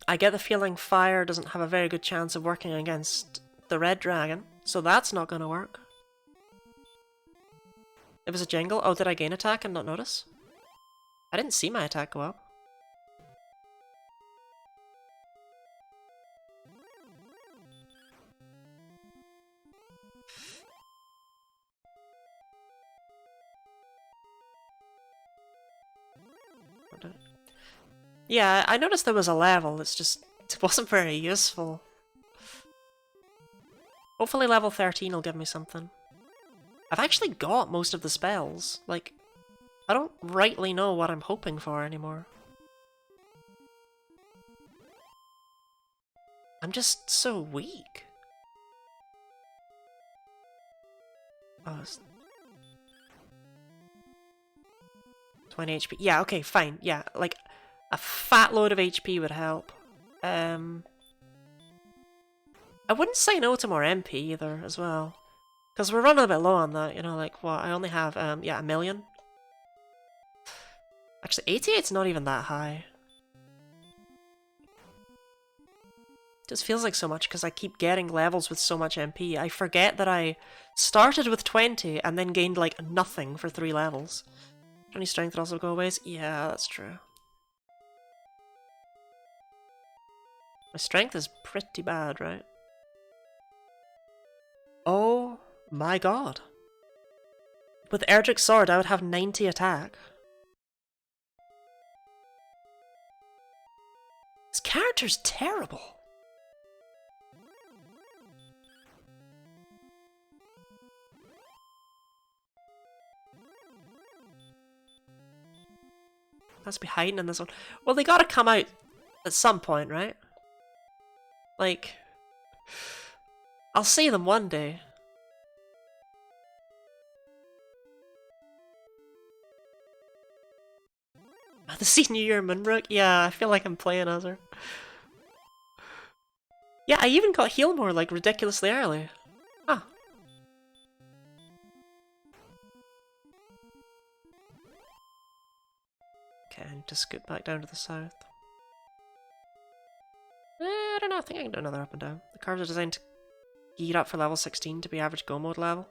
I get the feeling fire doesn't have a very good chance of working against the red dragon, so that's not gonna work. It was a jingle. Oh, did I gain attack and not notice? I didn't see my attack go up. Yeah, I noticed there was a level, it wasn't very useful. Hopefully level 13 will give me something. I've actually got most of the spells. Like, I don't rightly know what I'm hoping for anymore. I'm just so weak. Oh, 20 HP. Yeah, okay, fine. Yeah, like, a fat load of HP would help. I wouldn't say no to more MP either, as well. Because we're running a bit low on that, you know, like, what, I only have, yeah, 1 million. Actually, 88's not even that high. Just feels like so much because I keep getting levels with so much MP. I forget that I started with 20 and then gained, like, nothing for 3 levels. 20 strength would also go away. Yeah, that's true. My strength is pretty bad, right? Oh my god. With Erdrick's sword, I would have 90 attack. This character's terrible. Must be hiding in this one. Well, they gotta come out at some point, right? Like, I'll see them one day. The senior year Moonbrook? Yeah, I feel like I'm playing as her. Yeah, I even got heal more like ridiculously early. Ah. Okay, I need to scoot back down to the south. I don't know, I think I can do another up and down. The cars are designed to gear up for level 16 to be average go mode level.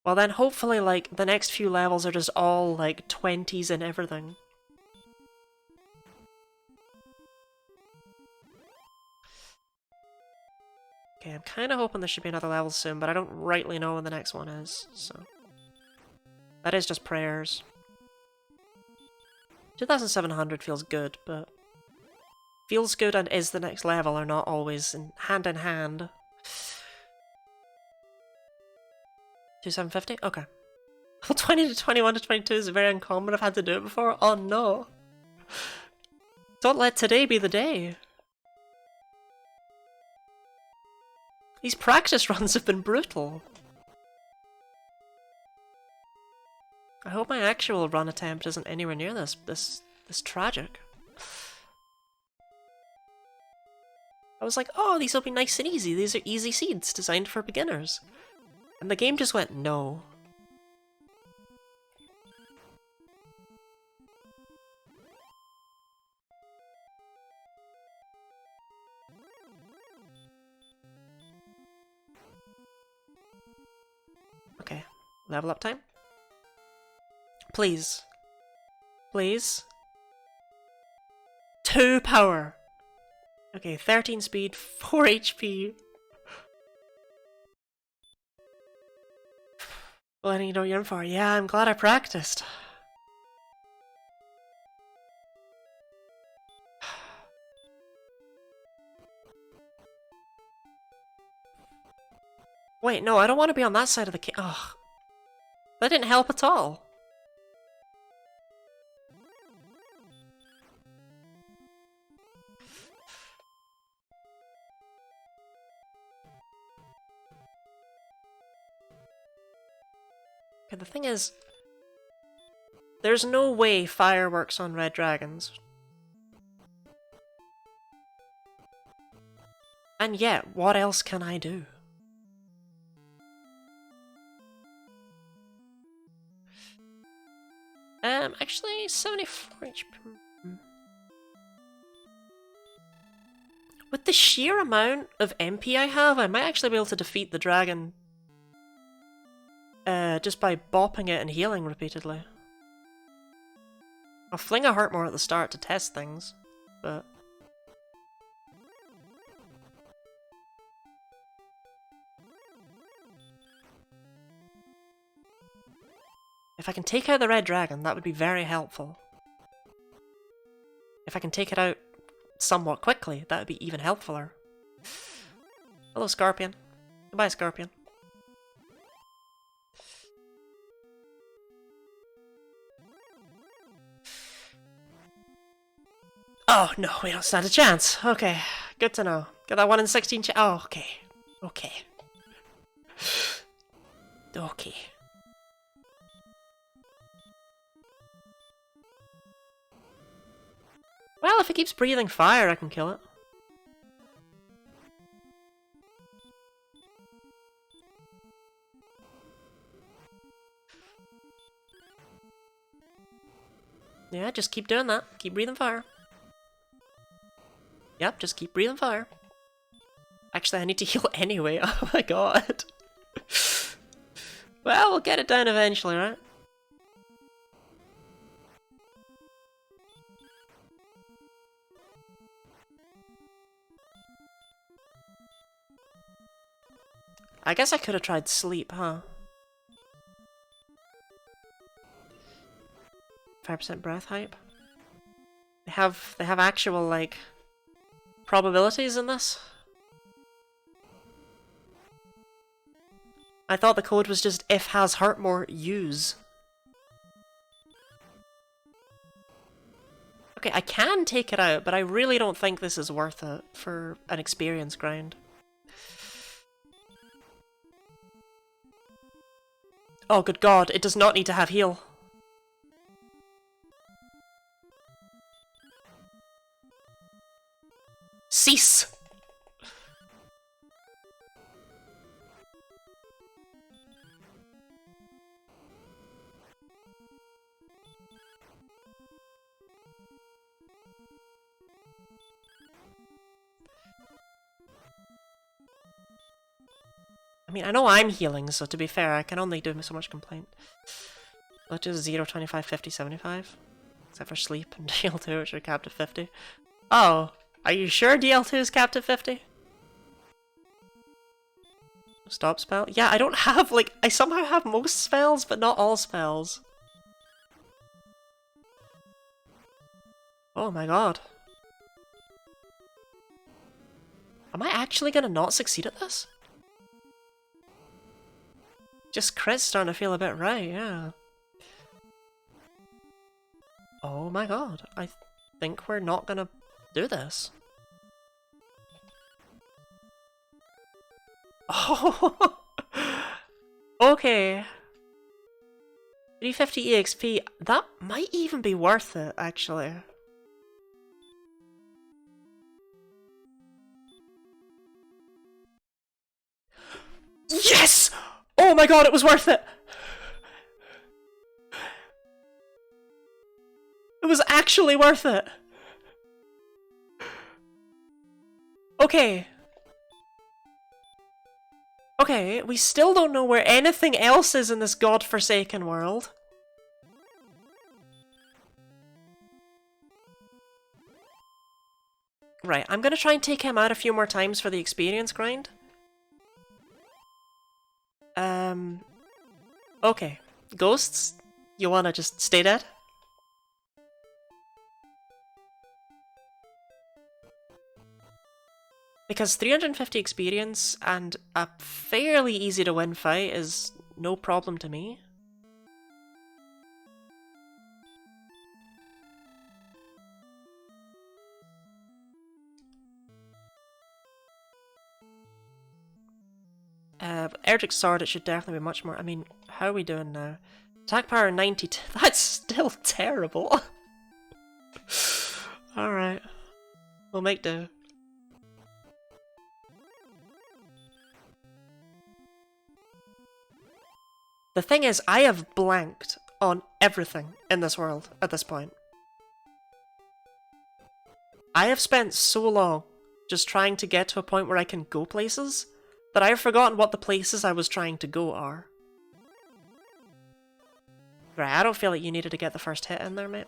Well then hopefully like the next few levels are just all like 20s and everything. Okay, I'm kind of hoping there should be another level soon, but I don't rightly know when the next one is, so... That is just prayers. 2,700 feels good, but... Feels good and is the next level are not always hand in hand. 2,750? Okay. 20 to 21 to 22 is very uncommon. I've had to do it before. Oh no. Don't let today be the day. These practice runs have been brutal. I hope my actual run attempt isn't anywhere near this tragic. I was like, oh, these will be nice and easy. These are easy seeds designed for beginners. And the game just went, no. Okay, level up time. Please. Please. 2 power. Okay, 13 speed, 4 HP. Well, you know what you're in for. Yeah, I'm glad I practiced. Wait, no, I don't want to be on that side of the cave. Ugh. That didn't help at all. Okay, the thing is, there's no way fire works on red dragons. And yet, what else can I do? Actually, 74 HP. With the sheer amount of MP I have, I might actually be able to defeat the dragon just by bopping it and healing repeatedly. I'll fling a hurt more at the start to test things, but... If I can take out the red dragon, that would be very helpful. If I can take it out somewhat quickly, that would be even helpfuler. Hello, Scorpion. Goodbye, Scorpion. Oh, no, we don't stand a chance. Okay, good to know. Got that 1 in 16 chance. Oh, okay. Okay. Okay. Well, if it keeps breathing fire, I can kill it. Yeah, just keep doing that. Keep breathing fire. Yep, just keep breathing fire. Actually, I need to heal anyway. Oh my god. Well, we'll get it down eventually, right? I guess I could have tried sleep, huh? 5% breath hype. They have actual like probabilities in this. I thought the code was just if has heart more, use. Okay, I can take it out, but I really don't think this is worth it for an experience grind. Oh, good god, it does not need to have heal. Cease! I mean, I know I'm healing, so to be fair, I can only do so much complaint. Let's just 0, 25, 50, 75. Except for sleep and DL2, which are capped at 50. Oh, are you sure DL2 is capped at 50? Stop spell? Yeah, I don't have, like, I somehow have most spells, but not all spells. Oh my god. Am I actually gonna not succeed at this? Just crit's starting to feel a bit right, yeah. Oh my god, I think we're not gonna do this. Oh! Okay. 350 EXP, that might even be worth it, actually. Yes! Oh my god, it was worth it! It was actually worth it! Okay. Okay, we still don't know where anything else is in this godforsaken world. Right, I'm gonna try and take him out a few more times for the experience grind. Okay. Ghosts, you wanna just stay dead? Because 350 experience and a fairly easy to win fight is no problem to me. Erdrick's sword, it should definitely be much more. I mean, how are we doing now? Attack power 92. That's still terrible. Alright. We'll make do. The thing is, I have blanked on everything in this world at this point. I have spent so long just trying to get to a point where I can go places that I have forgotten what the places I was trying to go are. Right, I don't feel like you needed to get the first hit in there, mate.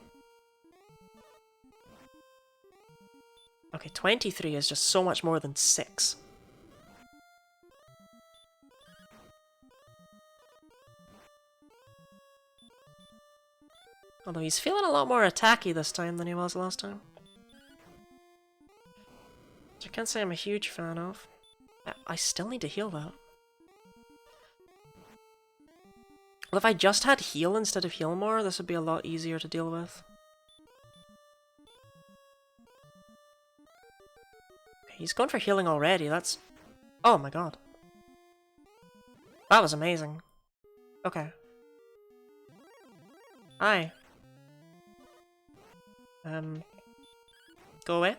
Okay, 23 is just so much more than 6. Although he's feeling a lot more attacky this time than he was last time. Which I can't say I'm a huge fan of. I still need to heal that. Well, if I just had heal instead of heal more, this would be a lot easier to deal with. Okay, he's going for healing already, that's... Oh my god. That was amazing. Okay. Hi. Go away.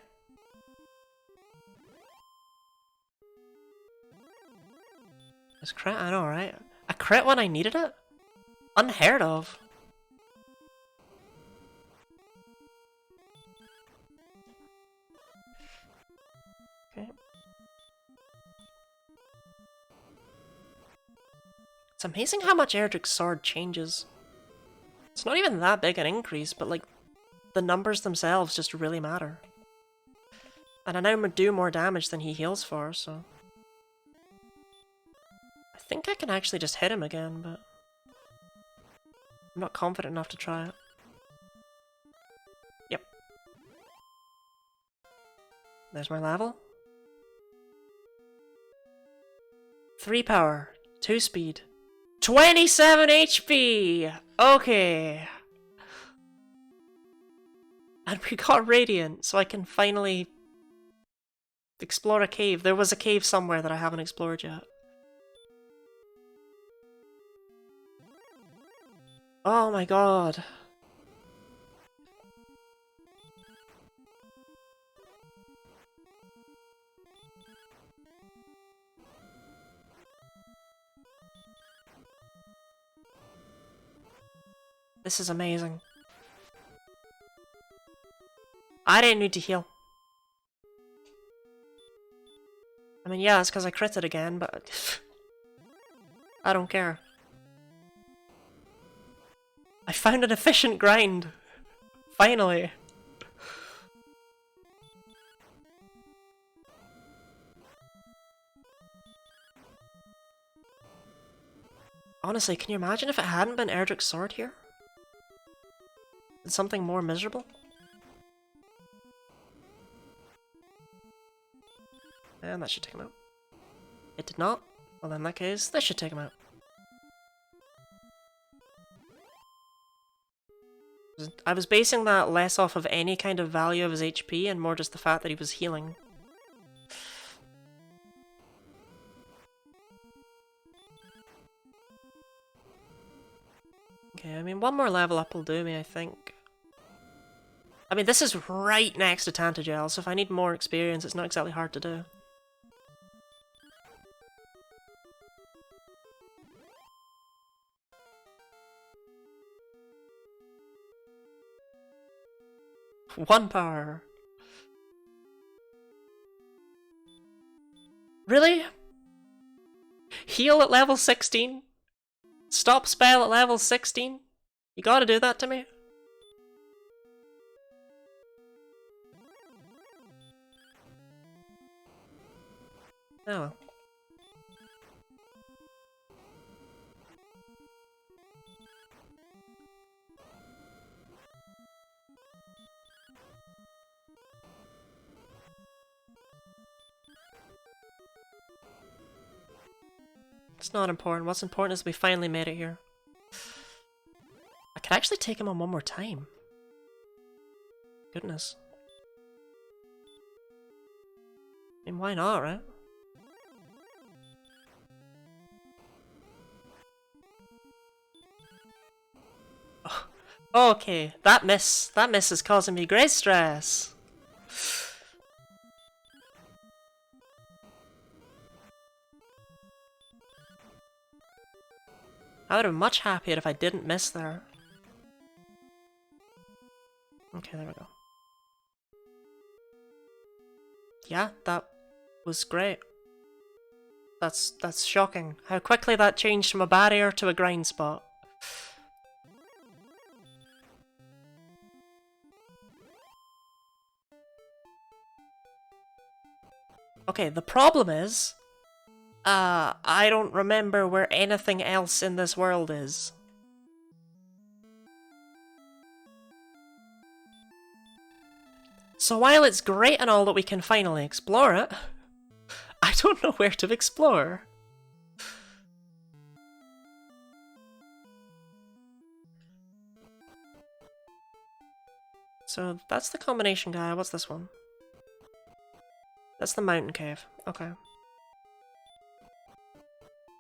This crit, I know, right? A crit when I needed it? Unheard of. Okay. It's amazing how much Erdrick's sword changes. It's not even that big an increase, but like, the numbers themselves just really matter. And I now do more damage than he heals for, so... I think I can actually just hit him again, but... I'm not confident enough to try it. Yep. There's my level. 3 power, 2 speed, 27 HP! Okay. And we got Radiant, so I can finally explore a cave. There was a cave somewhere that I haven't explored yet. Oh my god. This is amazing. I didn't need to heal. I mean, yeah, it's because I critted again, but... I don't care. I found an efficient grind! Finally! Honestly, can you imagine if it hadn't been Erdrick's sword here? Something more miserable? And that should take him out. It did not. Well, in that case, this should take him out. I was basing that less off of any kind of value of his HP and more just the fact that he was healing. Okay, I mean, one more level up will do me, I think. I mean, this is right next to Tantagel, so if I need more experience, it's not exactly hard to do. One power. Really? Heal at level 16? Stop spell at level 16? You gotta do that to me? Oh well. It's not important. What's important is we finally made it here. I could actually take him on one more time. Goodness. I mean, why not, right? Oh, okay, that miss is causing me great stress. I would have been much happier if I didn't miss there. Okay, there we go. Yeah, that was great. That's shocking. How quickly that changed from a barrier to a grind spot. Okay, the problem is, I don't remember where anything else in this world is. So while it's great and all that we can finally explore it, I don't know where to explore. So that's the combination guy. What's this one? That's the mountain cave. Okay.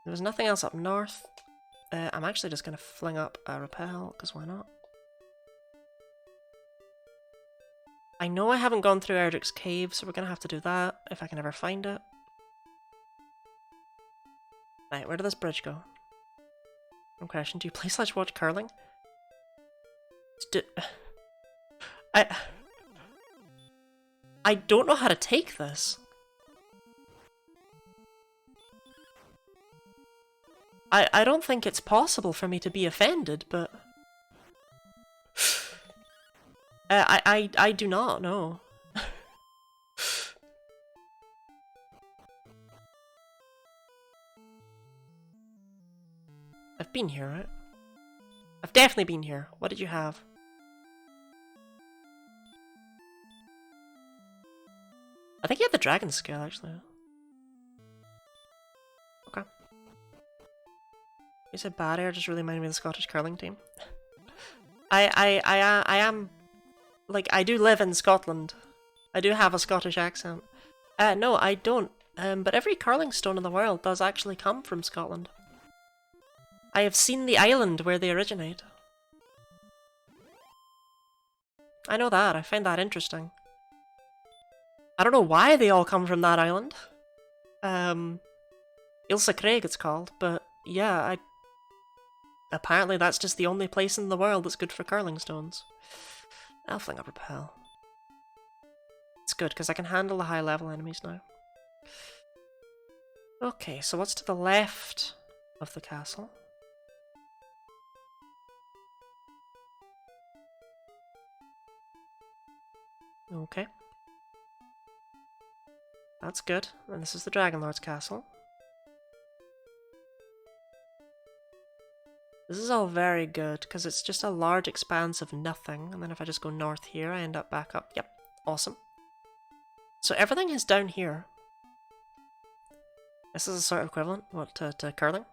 There was nothing else up north. I'm actually just going to fling up a repel, because why not? I know I haven't gone through Erdrick's cave, so we're going to have to do that, if I can ever find it. Right, where did this bridge go? One question, do you play / watch curling? I don't know how to take this. I don't think it's possible for me to be offended, but... I do not know. I've been here, right? I've definitely been here. What did you have? I think you had the dragon scale, actually. Okay. You said bad air just really reminded me of the Scottish curling team. I am... Like, I do live in Scotland. I do have a Scottish accent. No, I don't. But every curling stone in the world does actually come from Scotland. I have seen the island where they originate. I know that. I find that interesting. I don't know why they all come from that island. Ilsa Craig it's called, but yeah, apparently that's just the only place in the world that's good for curling stones. I'll fling up repel. It's good, because I can handle the high level enemies now. Okay, so what's to the left of the castle. Okay. That's good. And this is the Dragon Lord's castle. This is all very good, because it's just a large expanse of nothing, and then if I just go north here, I end up back up. Yep, awesome. So everything is down here. This is a sort of equivalent, what, to curling?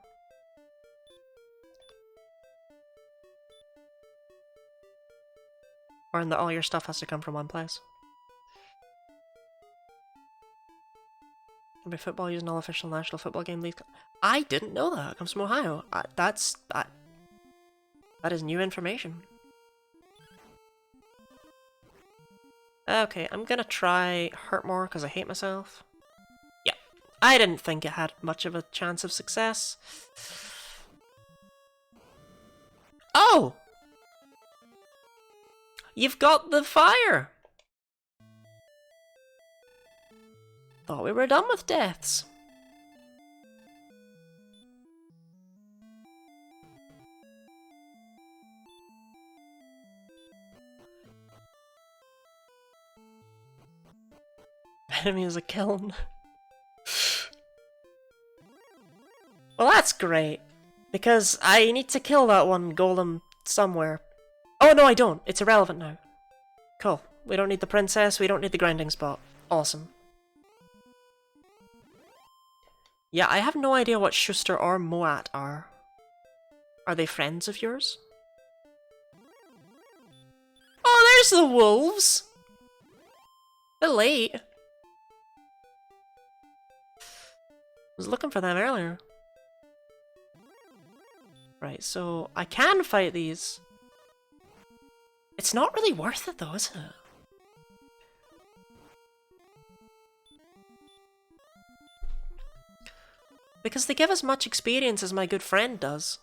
Or in that all your stuff has to come from one place. Every football using all official national football game league. I didn't know that. It comes from Ohio. That is new information. Okay, I'm gonna try hurt more because I hate myself. Yeah, I didn't think it had much of a chance of success. Oh! You've got the fire! Thought we were done with deaths. Enemy is a kiln. Well, that's great. Because I need to kill that one golem somewhere. Oh, no, I don't. It's irrelevant now. Cool. We don't need the princess. We don't need the grinding spot. Awesome. Yeah, I have no idea what Schuster or Moat are. Are they friends of yours? Oh, there's the wolves! A bit late. I was looking for them earlier. Right, so I can fight these. It's not really worth it though, is it? Because they give as much experience as my good friend does.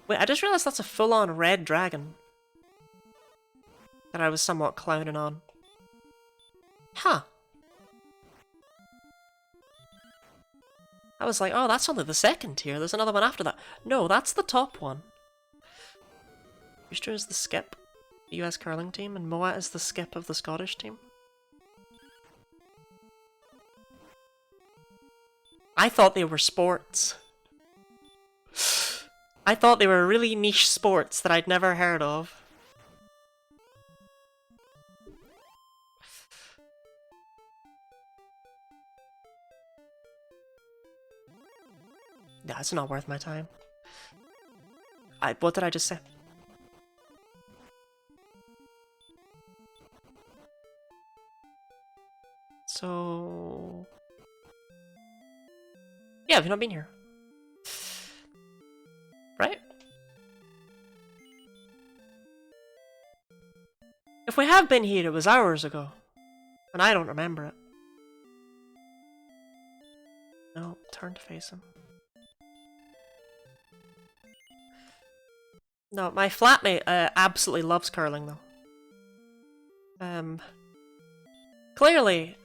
Wait, I just realized that's a full-on red dragon. That I was somewhat clowning on. Huh. I was like, oh, that's only the second tier. There's another one after that. No, that's the top one. Schuster is the skip, the US curling team, and Moat is the skip of the Scottish team. I thought they were sports. I thought they were really niche sports that I'd never heard of. Yeah, it's not worth my time. What did I just say? So... yeah, have you not been here? Right? If we have been here, it was hours ago. And I don't remember it. No, turn to face him. No, my flatmate absolutely loves curling, though. Clearly,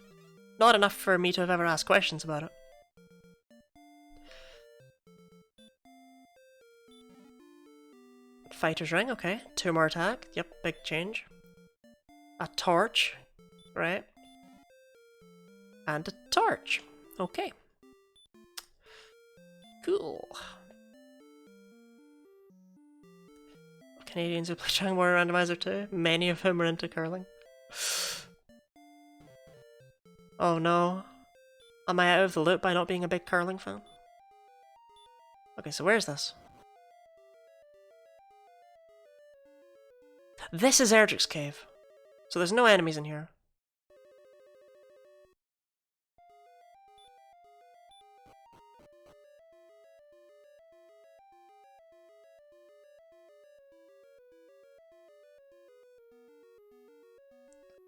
not enough for me to have ever asked questions about it. Fighter's ring, okay. 2 more attack. Yep, big change. A torch. Right. And a torch. Okay. Cool. Canadians who play Chang Warrior Randomiser 2. Many of whom are into curling. Oh no. Am I out of the loop by not being a big curling fan? Okay, so where's this? This is Erdrick's cave. So there's no enemies in here.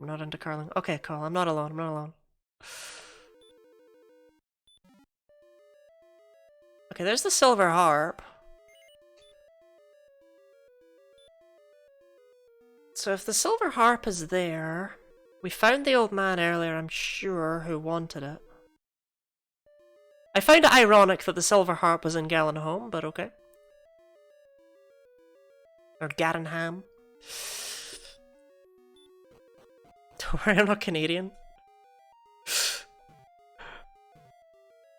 I'm not into curling. Okay, cool. I'm not alone. I'm not alone. Okay, there's the silver harp. So if the silver harp is there, We found the old man earlier, I'm sure, who wanted it. I found it ironic that the silver harp was in Gallenholm, but okay. Or Garenham. Don't worry, I'm not Canadian.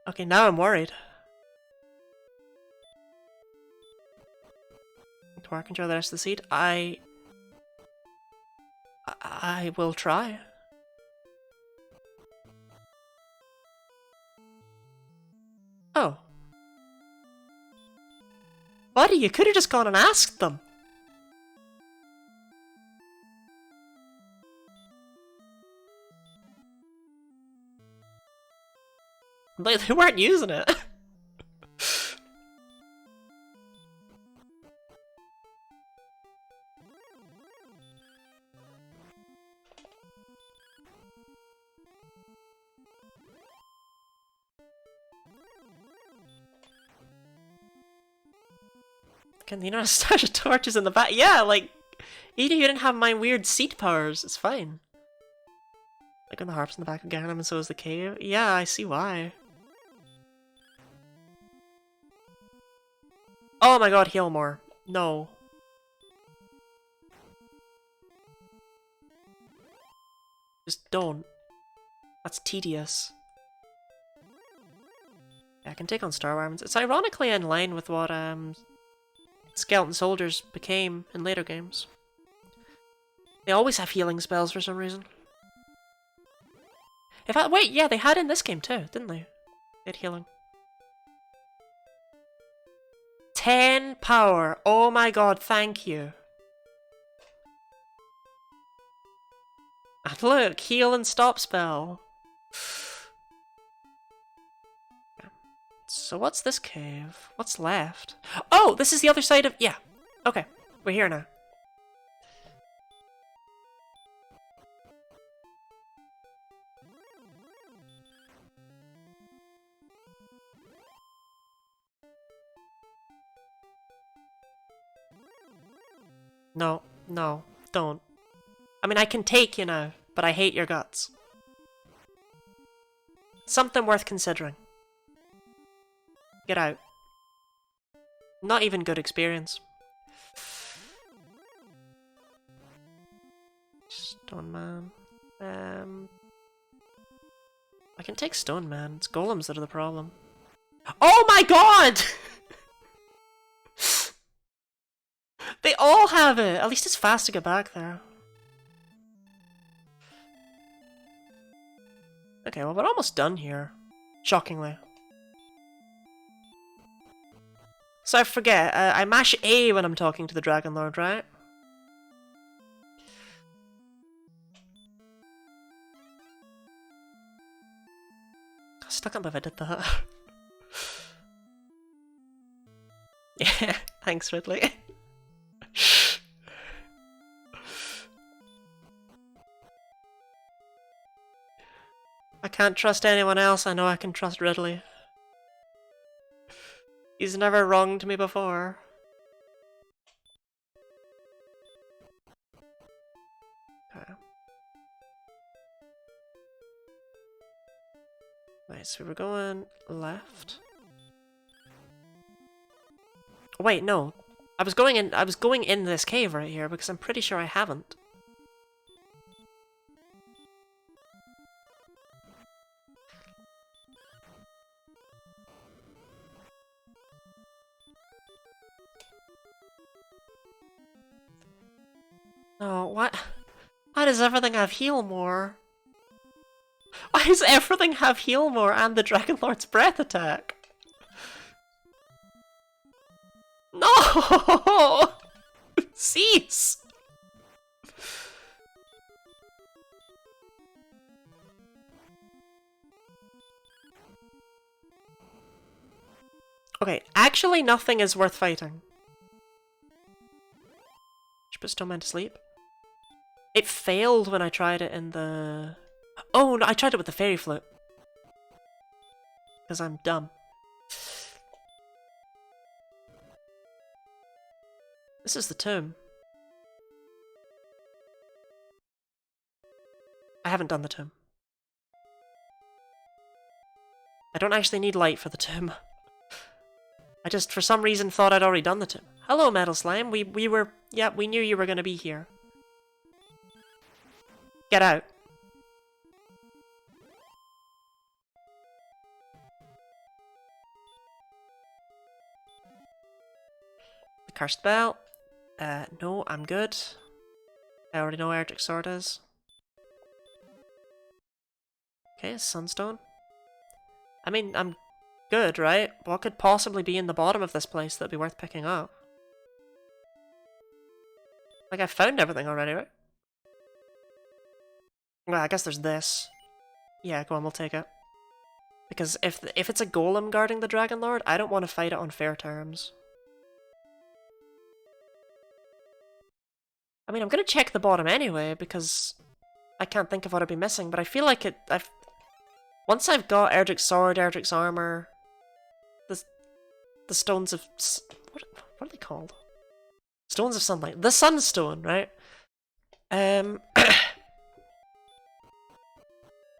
Okay, now I'm worried. Do I control the rest of the seed? I will try. Oh. Buddy, you could have just gone and asked them. They weren't using it. Can you not stash of torches in the back? Yeah, like, even if you didn't have my weird seat powers, it's fine. Like when the harp's in the back of Ganem and so is the cave. Yeah, I see why. Oh my god, heal more. No. Just don't. That's tedious. Yeah, I can take on Star Worms. It's ironically in line with what Skeleton Soldiers became in later games. They always have healing spells for some reason. In fact, wait, yeah, they had in this game too, didn't they? They had healing. 10 power! Oh my god, thank you. And look, heal and stop spell. So what's this cave? What's left? Oh, this is the other side of... Yeah. Okay, we're here now. No, no, don't. I mean, I can take you now, but I hate your guts. Something worth considering. Get out. Not even good experience. Stone Man. I can take Stone Man. It's golems that are the problem. Oh my god! They all have it! At least it's fast to get back there. Okay, well, we're almost done here. Shockingly. So I forget, I mash A when I'm talking to the Dragon Lord, right? I still can't believe I did that. Yeah, thanks, Ridley. I can't trust anyone else, I know I can trust Ridley. He's never wronged me before. Okay. Right, so we were going left. Wait, no. I was going in this cave right here because I'm pretty sure I haven't. Oh, what? Why does everything have heal more? Why does everything have heal more and the Dragon Lord's breath attack? No! Cease! Okay, actually nothing is worth fighting. Should put Stoneman to sleep. It failed when I tried it in the... Oh, no, I tried it with the fairy flute. Because I'm dumb. This is the tomb. I haven't done the tomb. I don't actually need light for the tomb. I just, for some reason, thought I'd already done the tomb. Hello, Metal Slime. We were... Yeah, we knew you were going to be here. Get out. The Cursed Bell. No, I'm good. I already know where Erdrick Sword is. Okay, Sunstone. I mean, I'm good, right? What could possibly be in the bottom of this place that'd be worth picking up? Like, I found everything already, right? Well, I guess there's this. Yeah, go on, we'll take it. Because if it's a golem guarding the Dragon Lord, I don't want to fight it on fair terms. I mean, I'm gonna check the bottom anyway, because I can't think of what I'd be missing, but I feel like once I've got Erdrick's Sword, Erdrick's Armor, the Stones of... What are they called? Stones of Sunlight. The Sunstone, right?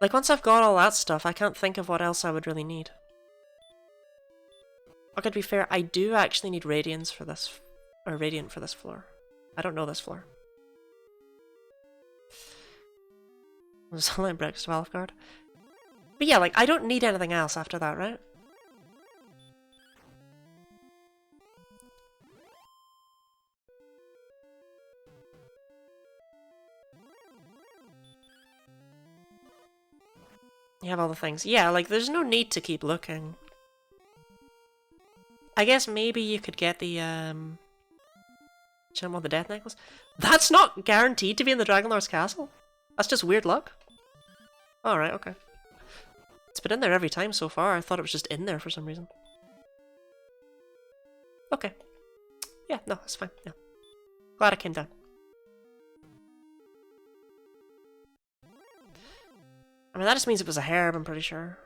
Like, once I've got all that stuff, I can't think of what else I would really need. Okay, to be fair, I do actually need Radiance for this... Or Radiant for this floor. I don't know this floor. Sunlight Breakfast of Alfgard. But yeah, like, I don't need anything else after that, right? You have all the things. Yeah, like, there's no need to keep looking. I guess maybe you could get the, Gem of the Death Necklace. That's not guaranteed to be in the Dragon Lord's castle. That's just weird luck. Alright, okay. It's been in there every time so far. I thought it was just in there for some reason. Okay. Yeah, no, that's fine. Yeah. Glad I came down. I mean, that just means it was a herb, I'm pretty sure.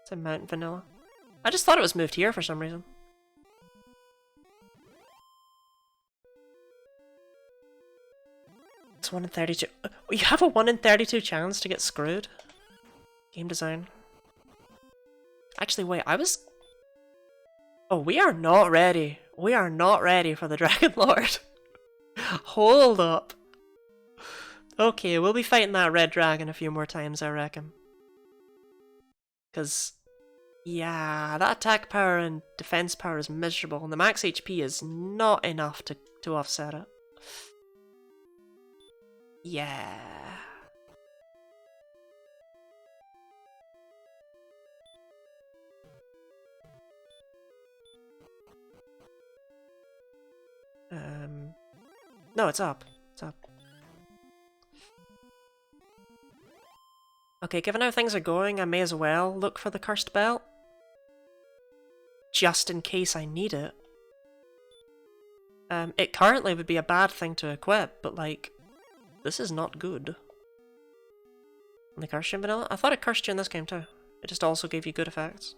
It's a Mountain Vanilla. I just thought it was moved here for some reason. It's 1 in 32. You have a 1 in 32 chance to get screwed? Game design. Actually, wait, I was... Oh, we are not ready. We are not ready for the Dragon Lord. Hold up. Okay, we'll be fighting that red dragon a few more times, I reckon. Because, yeah, that attack power and defense power is miserable, and the max HP is not enough to offset it. Yeah. No, it's up. It's up. Okay, given how things are going, I may as well look for the Cursed Belt. Just in case I need it. It currently would be a bad thing to equip, but like, this is not good. And the cursed you in vanilla? I thought it cursed you in this game too. It just also gave you good effects.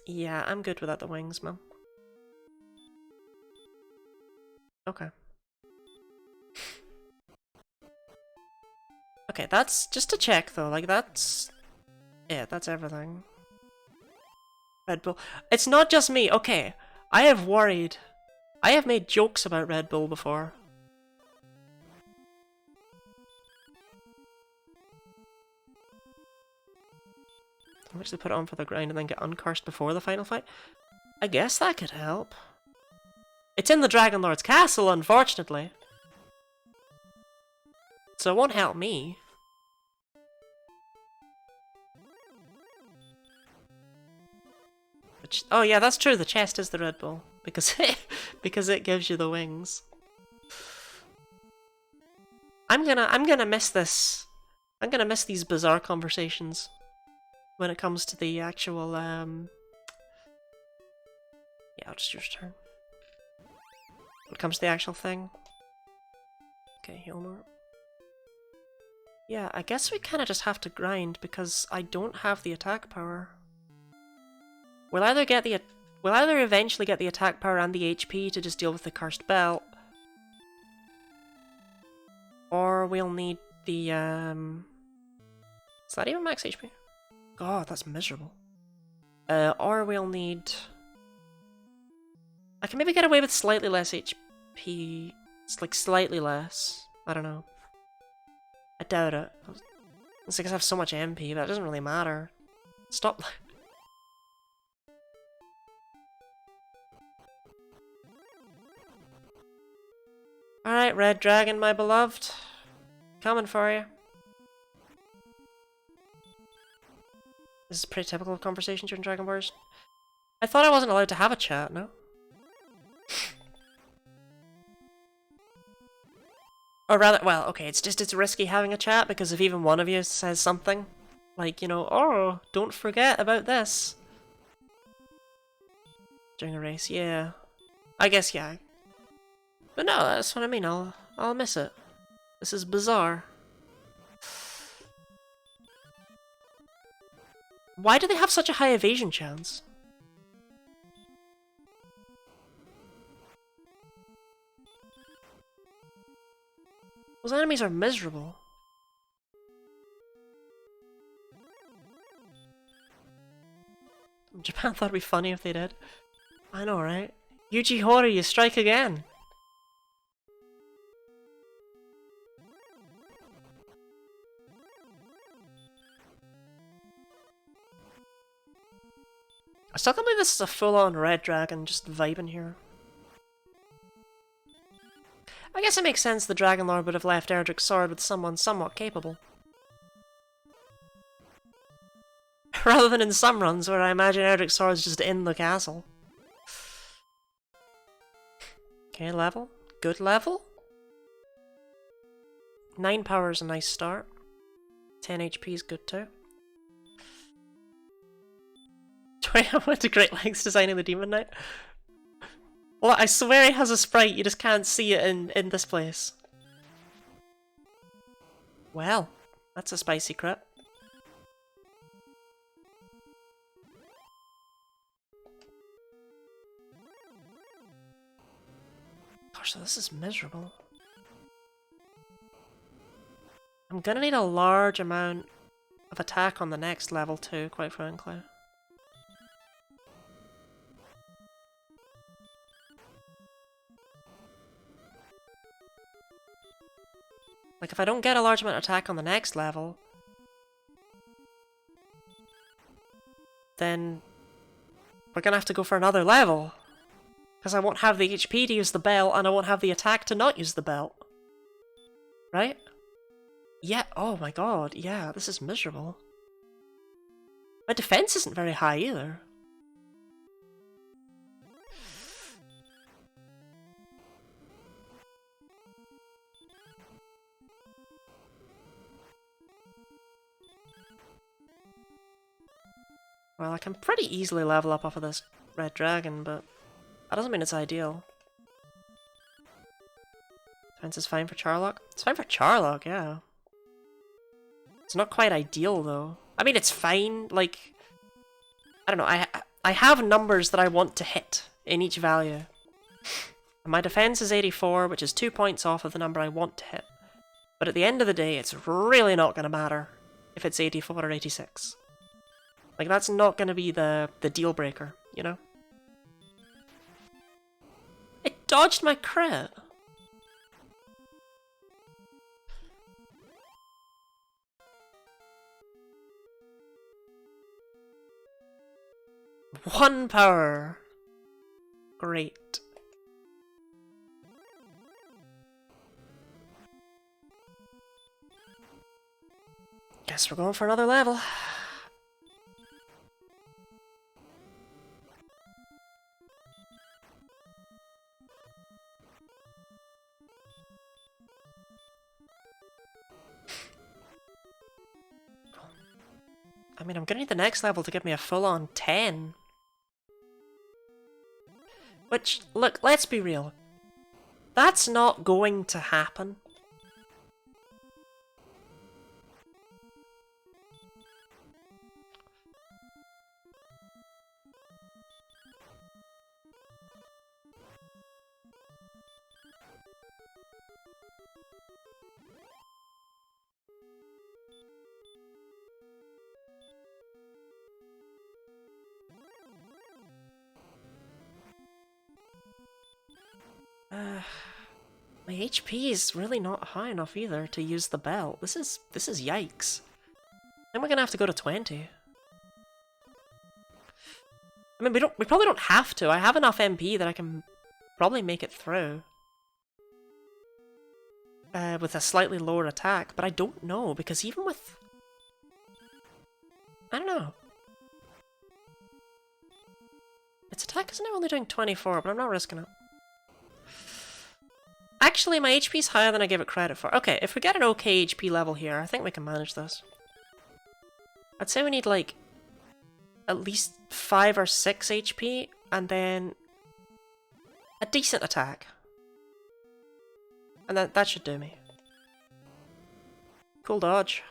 Yeah, I'm good without the wings, man. Okay. Okay, that's just to check though, like that's it, that's everything. Red Bull. It's not just me, okay. I have worried. I have made jokes about Red Bull before. I'll actually put it on for the grind and then get uncursed before the final fight. I guess that could help. It's in the Dragon Lord's castle, unfortunately. So it won't help me. Oh yeah, that's true, the chest is the Red Bull. Because it gives you the wings. I'm gonna miss this. I'm gonna miss these bizarre conversations when it comes to the actual yeah, I'll just use turn. When it comes to the actual thing. Okay, heal more. Yeah, I guess we kinda just have to grind because I don't have the attack power. We'll either get we'll either eventually get the attack power and the HP to just deal with the cursed belt, or we'll need the, is that even max HP? God, that's miserable. Or we'll need... I can maybe get away with slightly less HP. It's like slightly less. I don't know. I doubt it. It's because I have so much MP, but it doesn't really matter. Stop. Alright, Red Dragon, my beloved. Coming for you. This is pretty typical of conversations during Dragon Wars. I thought I wasn't allowed to have a chat, no? Or rather, well, okay, it's risky having a chat, because if even one of you says something, like, you know, oh, don't forget about this. During a race, yeah. I guess, yeah. But no, that's what I mean, I'll miss it. This is bizarre. Why do they have such a high evasion chance? Those enemies are miserable. Japan thought it'd be funny if they did. I know, right? Yuji Horii, you strike again! I still can't believe this is a full-on Red Dragon just vibing here. I guess it makes sense the Dragon Lord would have left Erdrick's sword with someone somewhat capable. Rather than in some runs where I imagine Erdrick's sword is just in the castle. Okay, level. Good level. 9 power is a nice start. 10 HP is good too. I went to great lengths designing the Demon Knight. Well, I swear he has a sprite, you just can't see it in this place. Well, that's a spicy crit. Gosh, so this is miserable. I'm gonna need a large amount of attack on the next level too, quite frankly. Like, if I don't get a large amount of attack on the next level, then we're gonna have to go for another level. Because I won't have the HP to use the belt, and I won't have the attack to not use the belt. Right? Yeah, oh my god, yeah, this is miserable. My defense isn't very high either. Well, I can pretty easily level up off of this Red Dragon, but that doesn't mean it's ideal. Defense is fine for Charlock? It's fine for Charlock, yeah. It's not quite ideal, though. I mean, it's fine, like... I don't know, I have numbers that I want to hit in each value. And my defense is 84, which is 2 points off of the number I want to hit. But at the end of the day, it's really not going to matter if it's 84 or 86. Like, that's not going to be the deal breaker, you know? It dodged my crit! One power! Great. Guess we're going for another level. I mean, I'm gonna need the next level to give me a full-on 10. Which, look, let's be real. That's not going to happen. My HP is really not high enough either to use the belt. This is yikes. Then we're gonna have to go to 20. I mean, we probably don't have to. I have enough MP that I can probably make it through. With a slightly lower attack, but I don't know, because even with... I don't know. Its attack is now only doing 24, but I'm not risking it. Actually, my HP's higher than I gave it credit for. Okay, if we get an okay HP level here, I think we can manage this. I'd say we need, like, at least 5 or 6 HP, and then a decent attack. And that should do me. Cool dodge.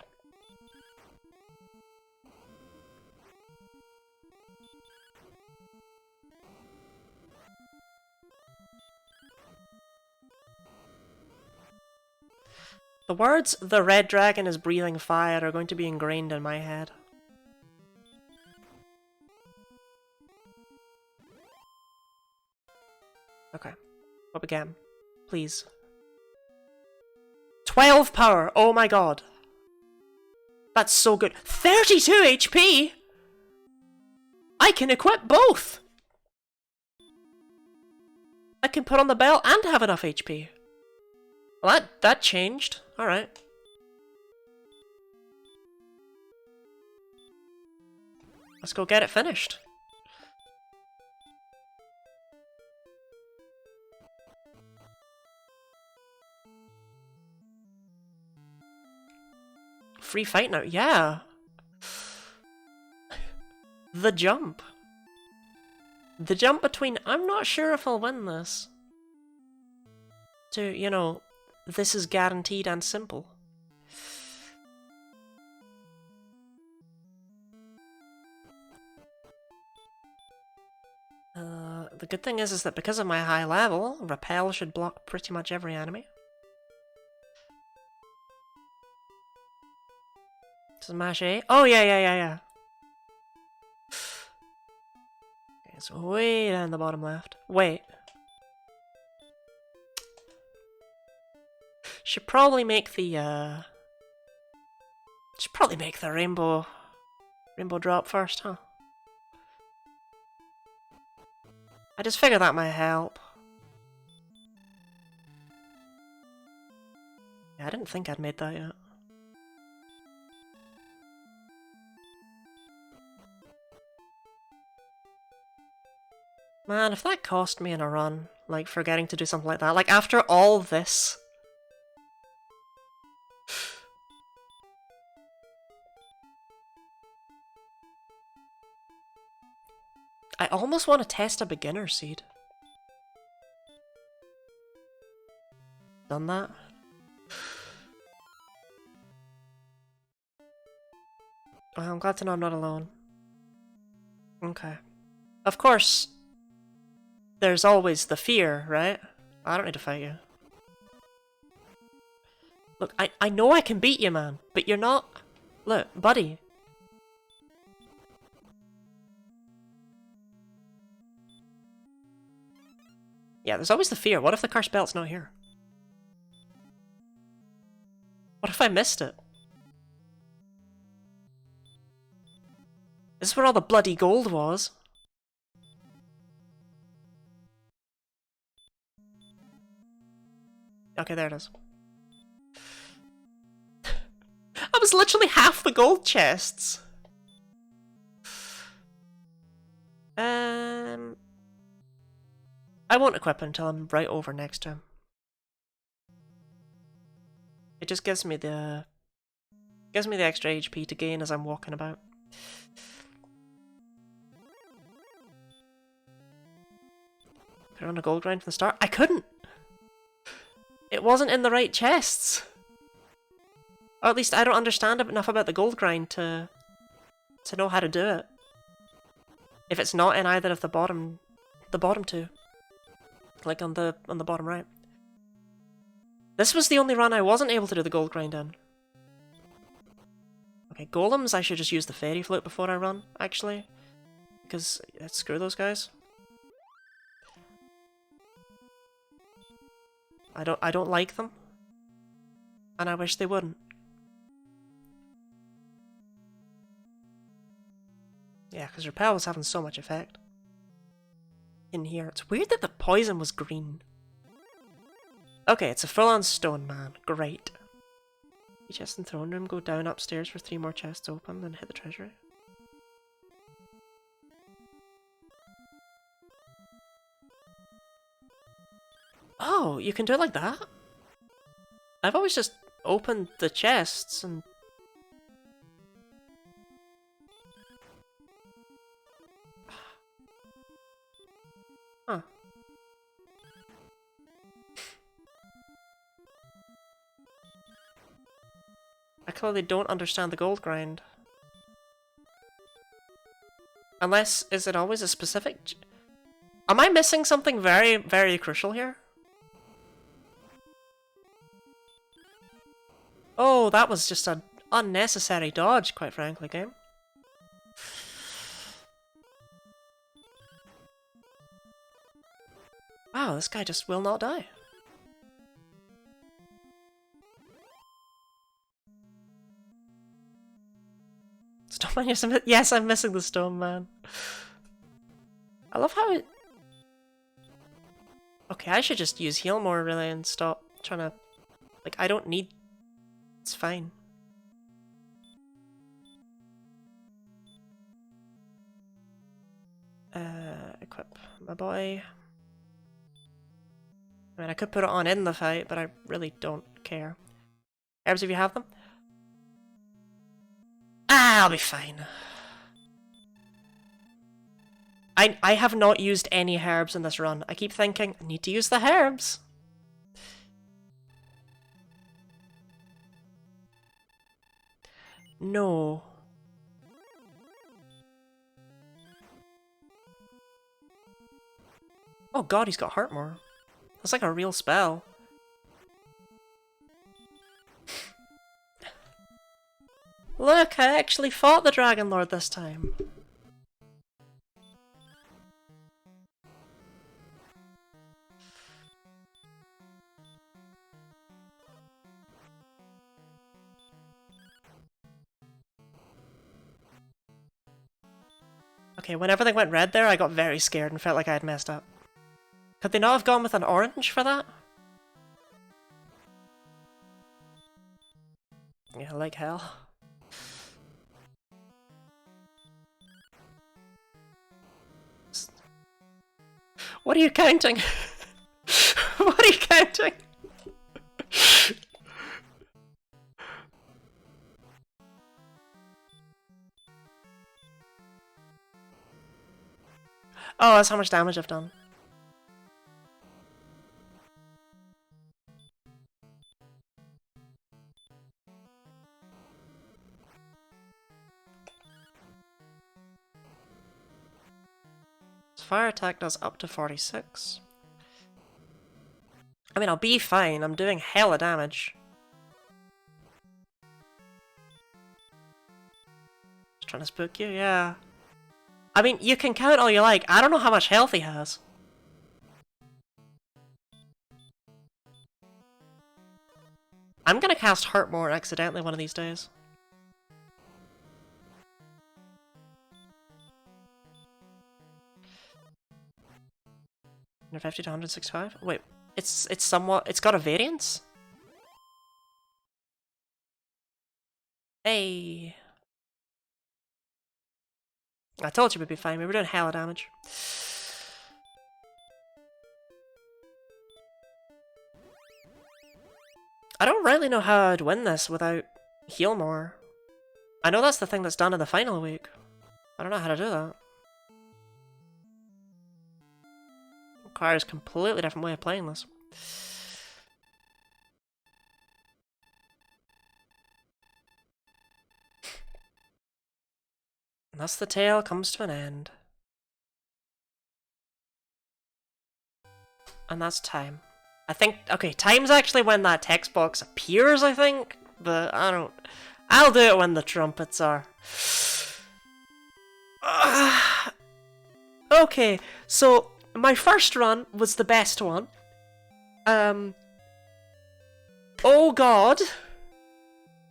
The words, "the red dragon is breathing fire," are going to be ingrained in my head. Okay. Up again. Please. 12 power! Oh my god. That's so good. 32 HP?! I can equip both! I can put on the belt and have enough HP. Well, that changed. Alright. Let's go get it finished. Free fight now? Yeah. The jump. The jump between, I'm not sure if I'll win this, to, you know, this is guaranteed and simple. The good thing is that because of my high level, Repel should block pretty much every enemy. Smash A? Oh, yeah. Okay, it's way down the bottom left. Wait. Should probably make the, rainbow drop first, huh? I just figured that might help. Yeah, I didn't think I'd made that yet. Man, if that cost me in a run, like, forgetting to do something like that, like, after all this... I almost want to test a beginner seed. Done that? Well, I'm glad to know I'm not alone. Okay. Of course, there's always the fear, right? I don't need to fight you. Look, I know I can beat you, man, but you're not... Look, buddy. Yeah, there's always the fear. What if the cursed belt's not here? What if I missed it? This is where all the bloody gold was. Okay, there it is. That was literally half the gold chests! I won't equip it until I'm right over next to him. It just gives me the extra HP to gain as I'm walking about. Put it on a gold grind from the start. I couldn't! It wasn't in the right chests! Or at least I don't understand enough about the gold grind to know how to do it. If it's not in either of the bottom two. Like on the bottom right. This was the only run I wasn't able to do the gold grind in. Okay, golems, I should just use the fairy float before I run, actually. Because, screw those guys. I don't like them. And I wish they wouldn't. Yeah, because Repel was having so much effect. In here. It's weird that the poison was green. Okay, it's a full-on stone man. Great. Chest in throne room, go down upstairs for 3 more chests open, then hit the treasury. Oh, you can do it like that? I've always just opened the chests and... Huh. I clearly don't understand the gold grind. Unless, is it always a specific... Am I missing something very, very crucial here? Oh, that was just an unnecessary dodge, quite frankly, game. Wow, this guy just will not die. Stone man, yes, I'm missing the stone man. I love how it... Okay, I should just use heal more, really, and stop trying to... Like, I don't need... It's fine. Equip my boy. I mean, I could put it on in the fight, but I really don't care. Herbs, if you have them? Ah, I'll be fine. I have not used any herbs in this run. I keep thinking, I need to use the herbs. No. Oh god, he's got Heartmore. That's like a real spell. Look, I actually fought the Dragon Lord this time. Okay, when everything went red there, I got very scared and felt like I had messed up. Could they not have gone with an orange for that? Yeah, like hell. What are you counting? What are you counting? Oh, that's how much damage I've done. Fire attack does up to 46. I mean, I'll be fine. I'm doing hella damage. Just trying to spook you, yeah. I mean, you can count all you like. I don't know how much health he has. I'm gonna cast Heartmore accidentally one of these days. Under 50 to 165? Wait, it's somewhat... It's got a variance? Hey! I told you we'd be fine. We were doing hella damage. I don't really know how I'd win this without heal more. I know that's the thing that's done in the final week. I don't know how to do that. Requires a completely different way of playing this. And thus the tale comes to an end. And that's time. I think, okay, time's actually when that text box appears, I think, but I don't... I'll do it when the trumpets are. Okay, so my first run was the best one. Oh god.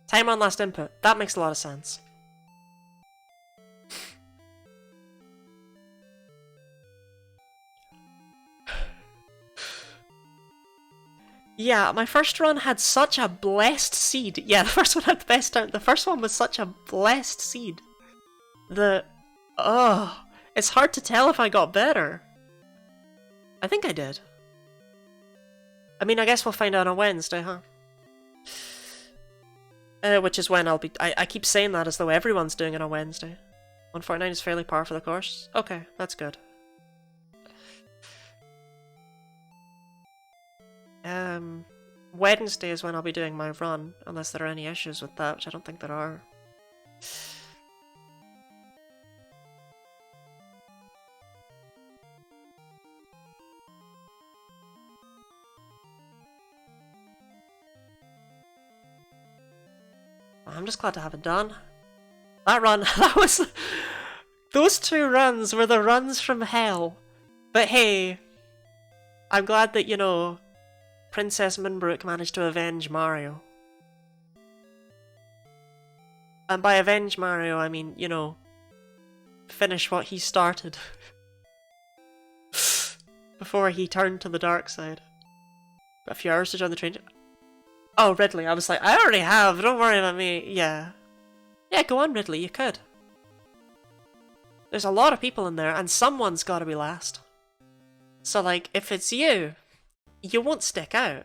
Time on last input. That makes a lot of sense. Yeah, my first run had such a blessed seed. Yeah, the first one had the best time. The first one was such a blessed seed. It's hard to tell if I got better. I think I did. I mean, I guess we'll find out on Wednesday, huh? Which is when I'll be... I keep saying that as though everyone's doing it on Wednesday. 149 is fairly par for the course. Okay, that's good. Wednesday is when I'll be doing my run, unless there are any issues with that, which I don't think there are. I'm just glad to have it done. That run, that was... Those two runs were the runs from hell. But hey, I'm glad that, you know, Princess Moonbrook managed to avenge Mario. And by avenge Mario, I mean, you know, finish what he started. Before he turned to the dark side. Got a few hours to join the train. Oh, Ridley, I was like, I already have, don't worry about me. Yeah. Yeah, go on, Ridley, you could. There's a lot of people in there, and someone's gotta be last. So, like, if it's you, you won't stick out.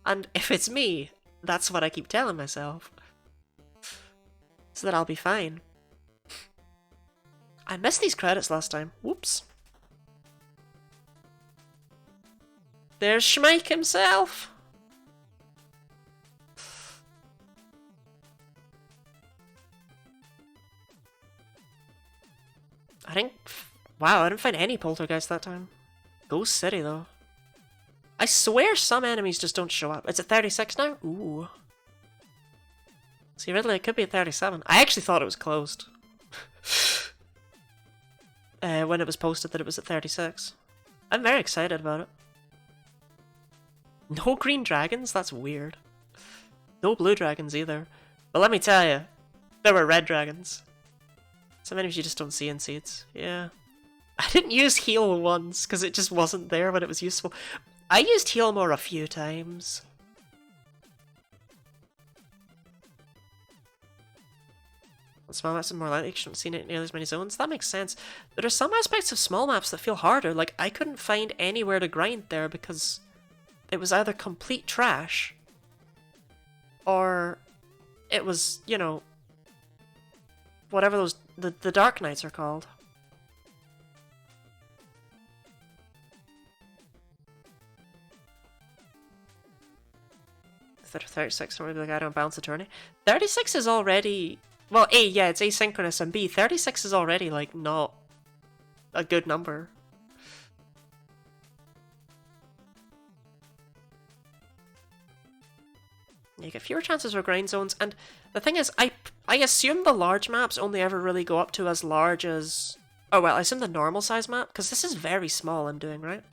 And if it's me, that's what I keep telling myself. So that I'll be fine. I missed these credits last time. Whoops. There's Schmeik himself. Wow, I didn't find any poltergeist that time. Ghost City, though. I swear some enemies just don't show up. It's at 36 now? Ooh. See, Ridley, it could be at 37. I actually thought it was closed. When it was posted that it was at 36. I'm very excited about it. No green dragons? That's weird. No blue dragons either. But let me tell you, there were red dragons. Some enemies you just don't see in seeds. Yeah. I didn't use heal once, because it just wasn't there when it was useful. I used heal more a few times. Small maps are more likely, you shouldn't have seen it in nearly as many zones. That makes sense. There are some aspects of small maps that feel harder. Like, I couldn't find anywhere to grind there because it was either complete trash or it was, you know, whatever those, the Dark Knights are called. Instead of 36, don't really like I don't bounce the tourney. 36 is already... Well, A, yeah, it's asynchronous, and B, 36 is already, like, not a good number. You get fewer chances for grind zones, and the thing is, I assume the large maps only ever really go up to as large as... Oh, well, I assume the normal size map, because this is very small I'm doing, right?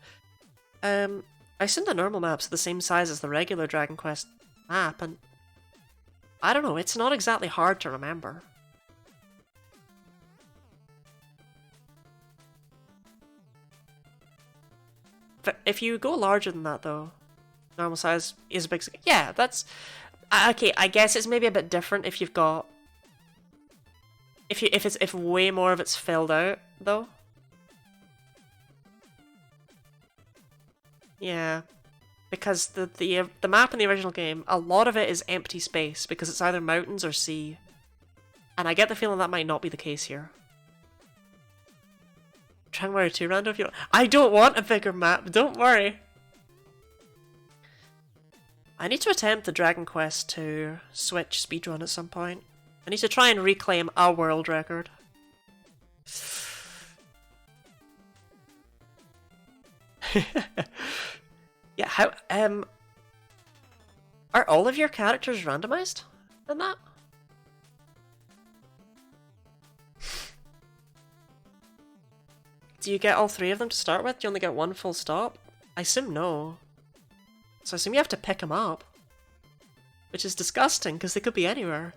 I assume the normal map's the same size as the regular Dragon Quest map, and... I don't know, it's not exactly hard to remember. If you go larger than that, though, normal size is a big... Yeah, that's... Okay, I guess it's maybe a bit different if you've got... If way more of it's filled out, though. Yeah. Because the map in the original game, a lot of it is empty space, because it's either mountains or sea. And I get the feeling that might not be the case here. Dragon Warrior 2 rando if you don't... I don't want a bigger map, don't worry! I need to attempt the Dragon Quest 2 Switch speedrun at some point. I need to try and reclaim a world record. Yeah, how, are all of your characters randomized in that? Do you get all 3 of them to start with? Do you only get 1 full stop? I assume no. So I assume you have to pick them up. Which is disgusting, because they could be anywhere.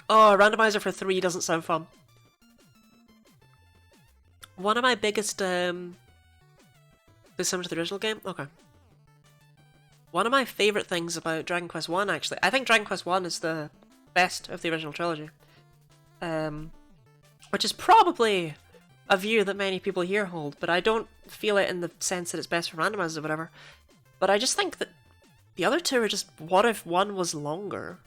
Oh, a randomizer for 3 doesn't sound fun. One of my biggest, is similar to the original game? Okay. One of my favourite things about Dragon Quest 1, actually, I think Dragon Quest 1 is the best of the original trilogy. Which is probably a view that many people here hold, but I don't feel it in the sense that it's best for randomizers or whatever. But I just think that the other 2 are just, what if 1 was longer?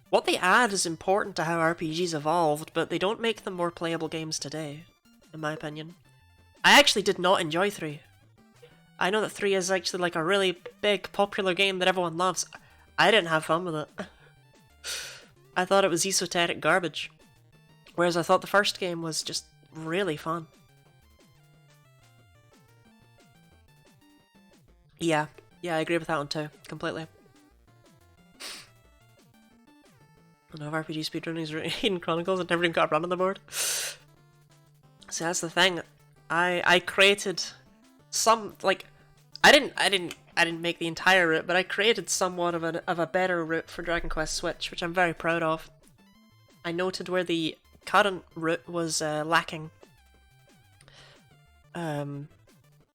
What they add is important to how RPGs evolved, but they don't make them more playable games today, in my opinion. I actually did not enjoy 3. I know that 3 is actually like a really big, popular game that everyone loves. I didn't have fun with it. I thought it was esoteric garbage. Whereas I thought the first game was just really fun. Yeah, I agree with that one too, completely. I know RPG speedrunning is Hidden Chronicles and never even got a run on the board. See, that's the thing. I created some, like, I didn't make the entire route, but I created somewhat of a better route for Dragon Quest Switch, which I'm very proud of. I noted where the current route was lacking. I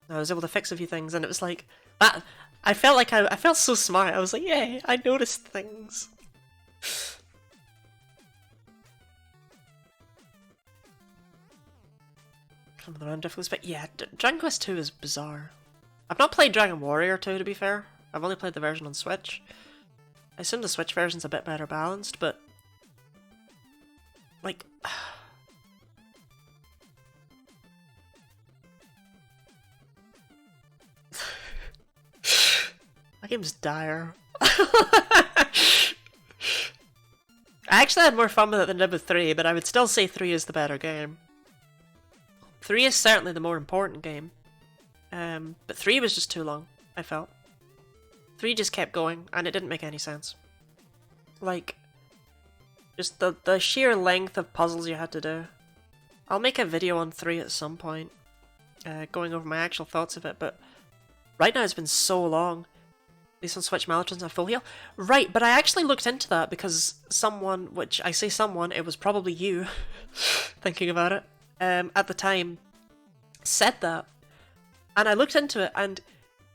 was able to fix a few things, and it was like that. I felt like I felt so smart. I was like, yay! I noticed things. Some of the random difficulties, but yeah, Dragon Quest 2 is bizarre. I've not played Dragon Warrior 2, to be fair. I've only played the version on Switch. I assume the Switch version's a bit better balanced, but like, that game's dire. I actually had more fun with it than I did with 3, but I would still say 3 is the better game. 3 is certainly the more important game. But 3 was just too long, I felt. 3 just kept going, and it didn't make any sense. Like, just the sheer length of puzzles you had to do. I'll make a video on 3 at some point, going over my actual thoughts of it, but right now it's been so long. At least on Switch, Malatrons and Full Heal. Right, but I actually looked into that because someone, which I say someone, it was probably you, thinking about it, at the time, said that. And I looked into it, and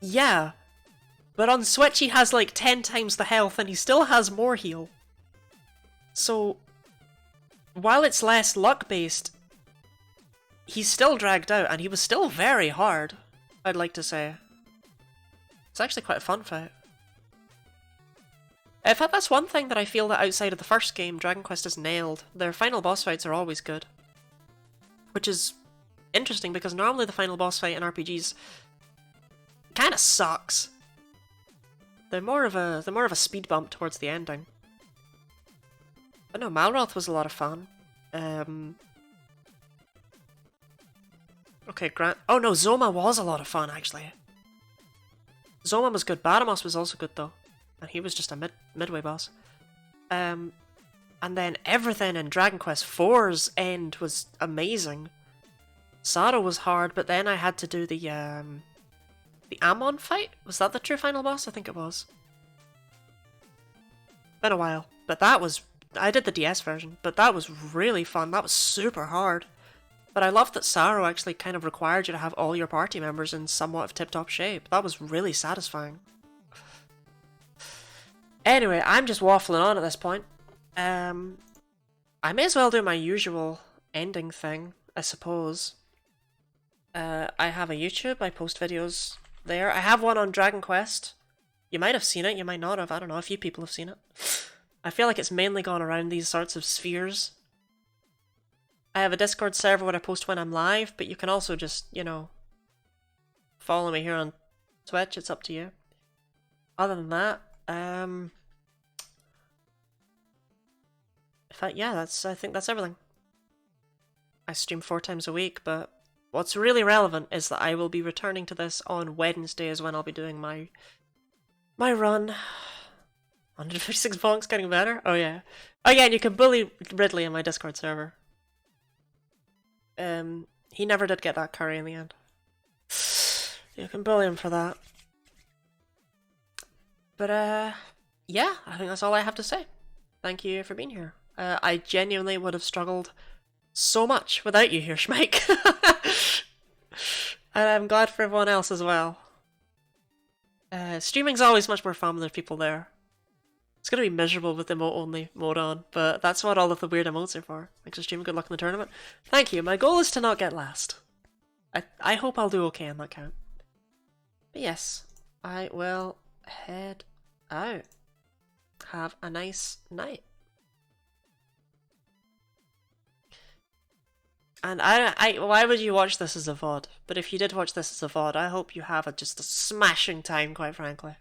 yeah, but on Switch he has like 10 times the health, and he still has more heal. So, while it's less luck-based, he's still dragged out, and he was still very hard, I'd like to say. It's actually quite a fun fight. In fact, that's one thing that I feel that outside of the first game, Dragon Quest has nailed. Their final boss fights are always good. Which is interesting, because normally the final boss fight in RPGs kinda sucks. They're more of a speed bump towards the ending. But no, Malroth was a lot of fun. Okay, oh no, Zoma was a lot of fun, actually. Zoma was good. Baramos was also good, though. And he was just a midway boss. And then everything in Dragon Quest IV's end was amazing. Saro was hard, but then I had to do the Amon fight? Was that the true final boss? I think it was. Been a while. But that was... I did the DS version, but that was really fun. That was super hard. But I loved that Saro actually kind of required you to have all your party members in somewhat of tip-top shape. That was really satisfying. Anyway, I'm just waffling on at this point. I may as well do my usual ending thing, I suppose. I have a YouTube, I post videos there. I have one on Dragon Quest. You might have seen it, you might not have, I don't know, a few people have seen it. I feel like it's mainly gone around these sorts of spheres. I have a Discord server where I post when I'm live, but you can also just, you know, follow me here on Twitch, it's up to you. Other than that, in fact, yeah, I think that's everything. I stream 4 times a week, but what's really relevant is that I will be returning to this on Wednesday is when I'll be doing my run. 156 bonks getting better? Oh yeah. Oh yeah, and you can bully Ridley in my Discord server. He never did get that curry in the end. You can bully him for that. But yeah, I think that's all I have to say. Thank you for being here. I genuinely would have struggled so much without you here, Schmike. And I'm glad for everyone else as well. Streaming's always much more fun when there's people there. It's gonna be miserable with emote-only mode on, but that's what all of the weird emotes are for. Makes the stream good luck in the tournament. Thank you. My goal is to not get last. I hope I'll do okay on that count. But yes, I will head out. Have a nice night. And why would you watch this as a VOD? But if you did watch this as a VOD, I hope you have just a smashing time, quite frankly.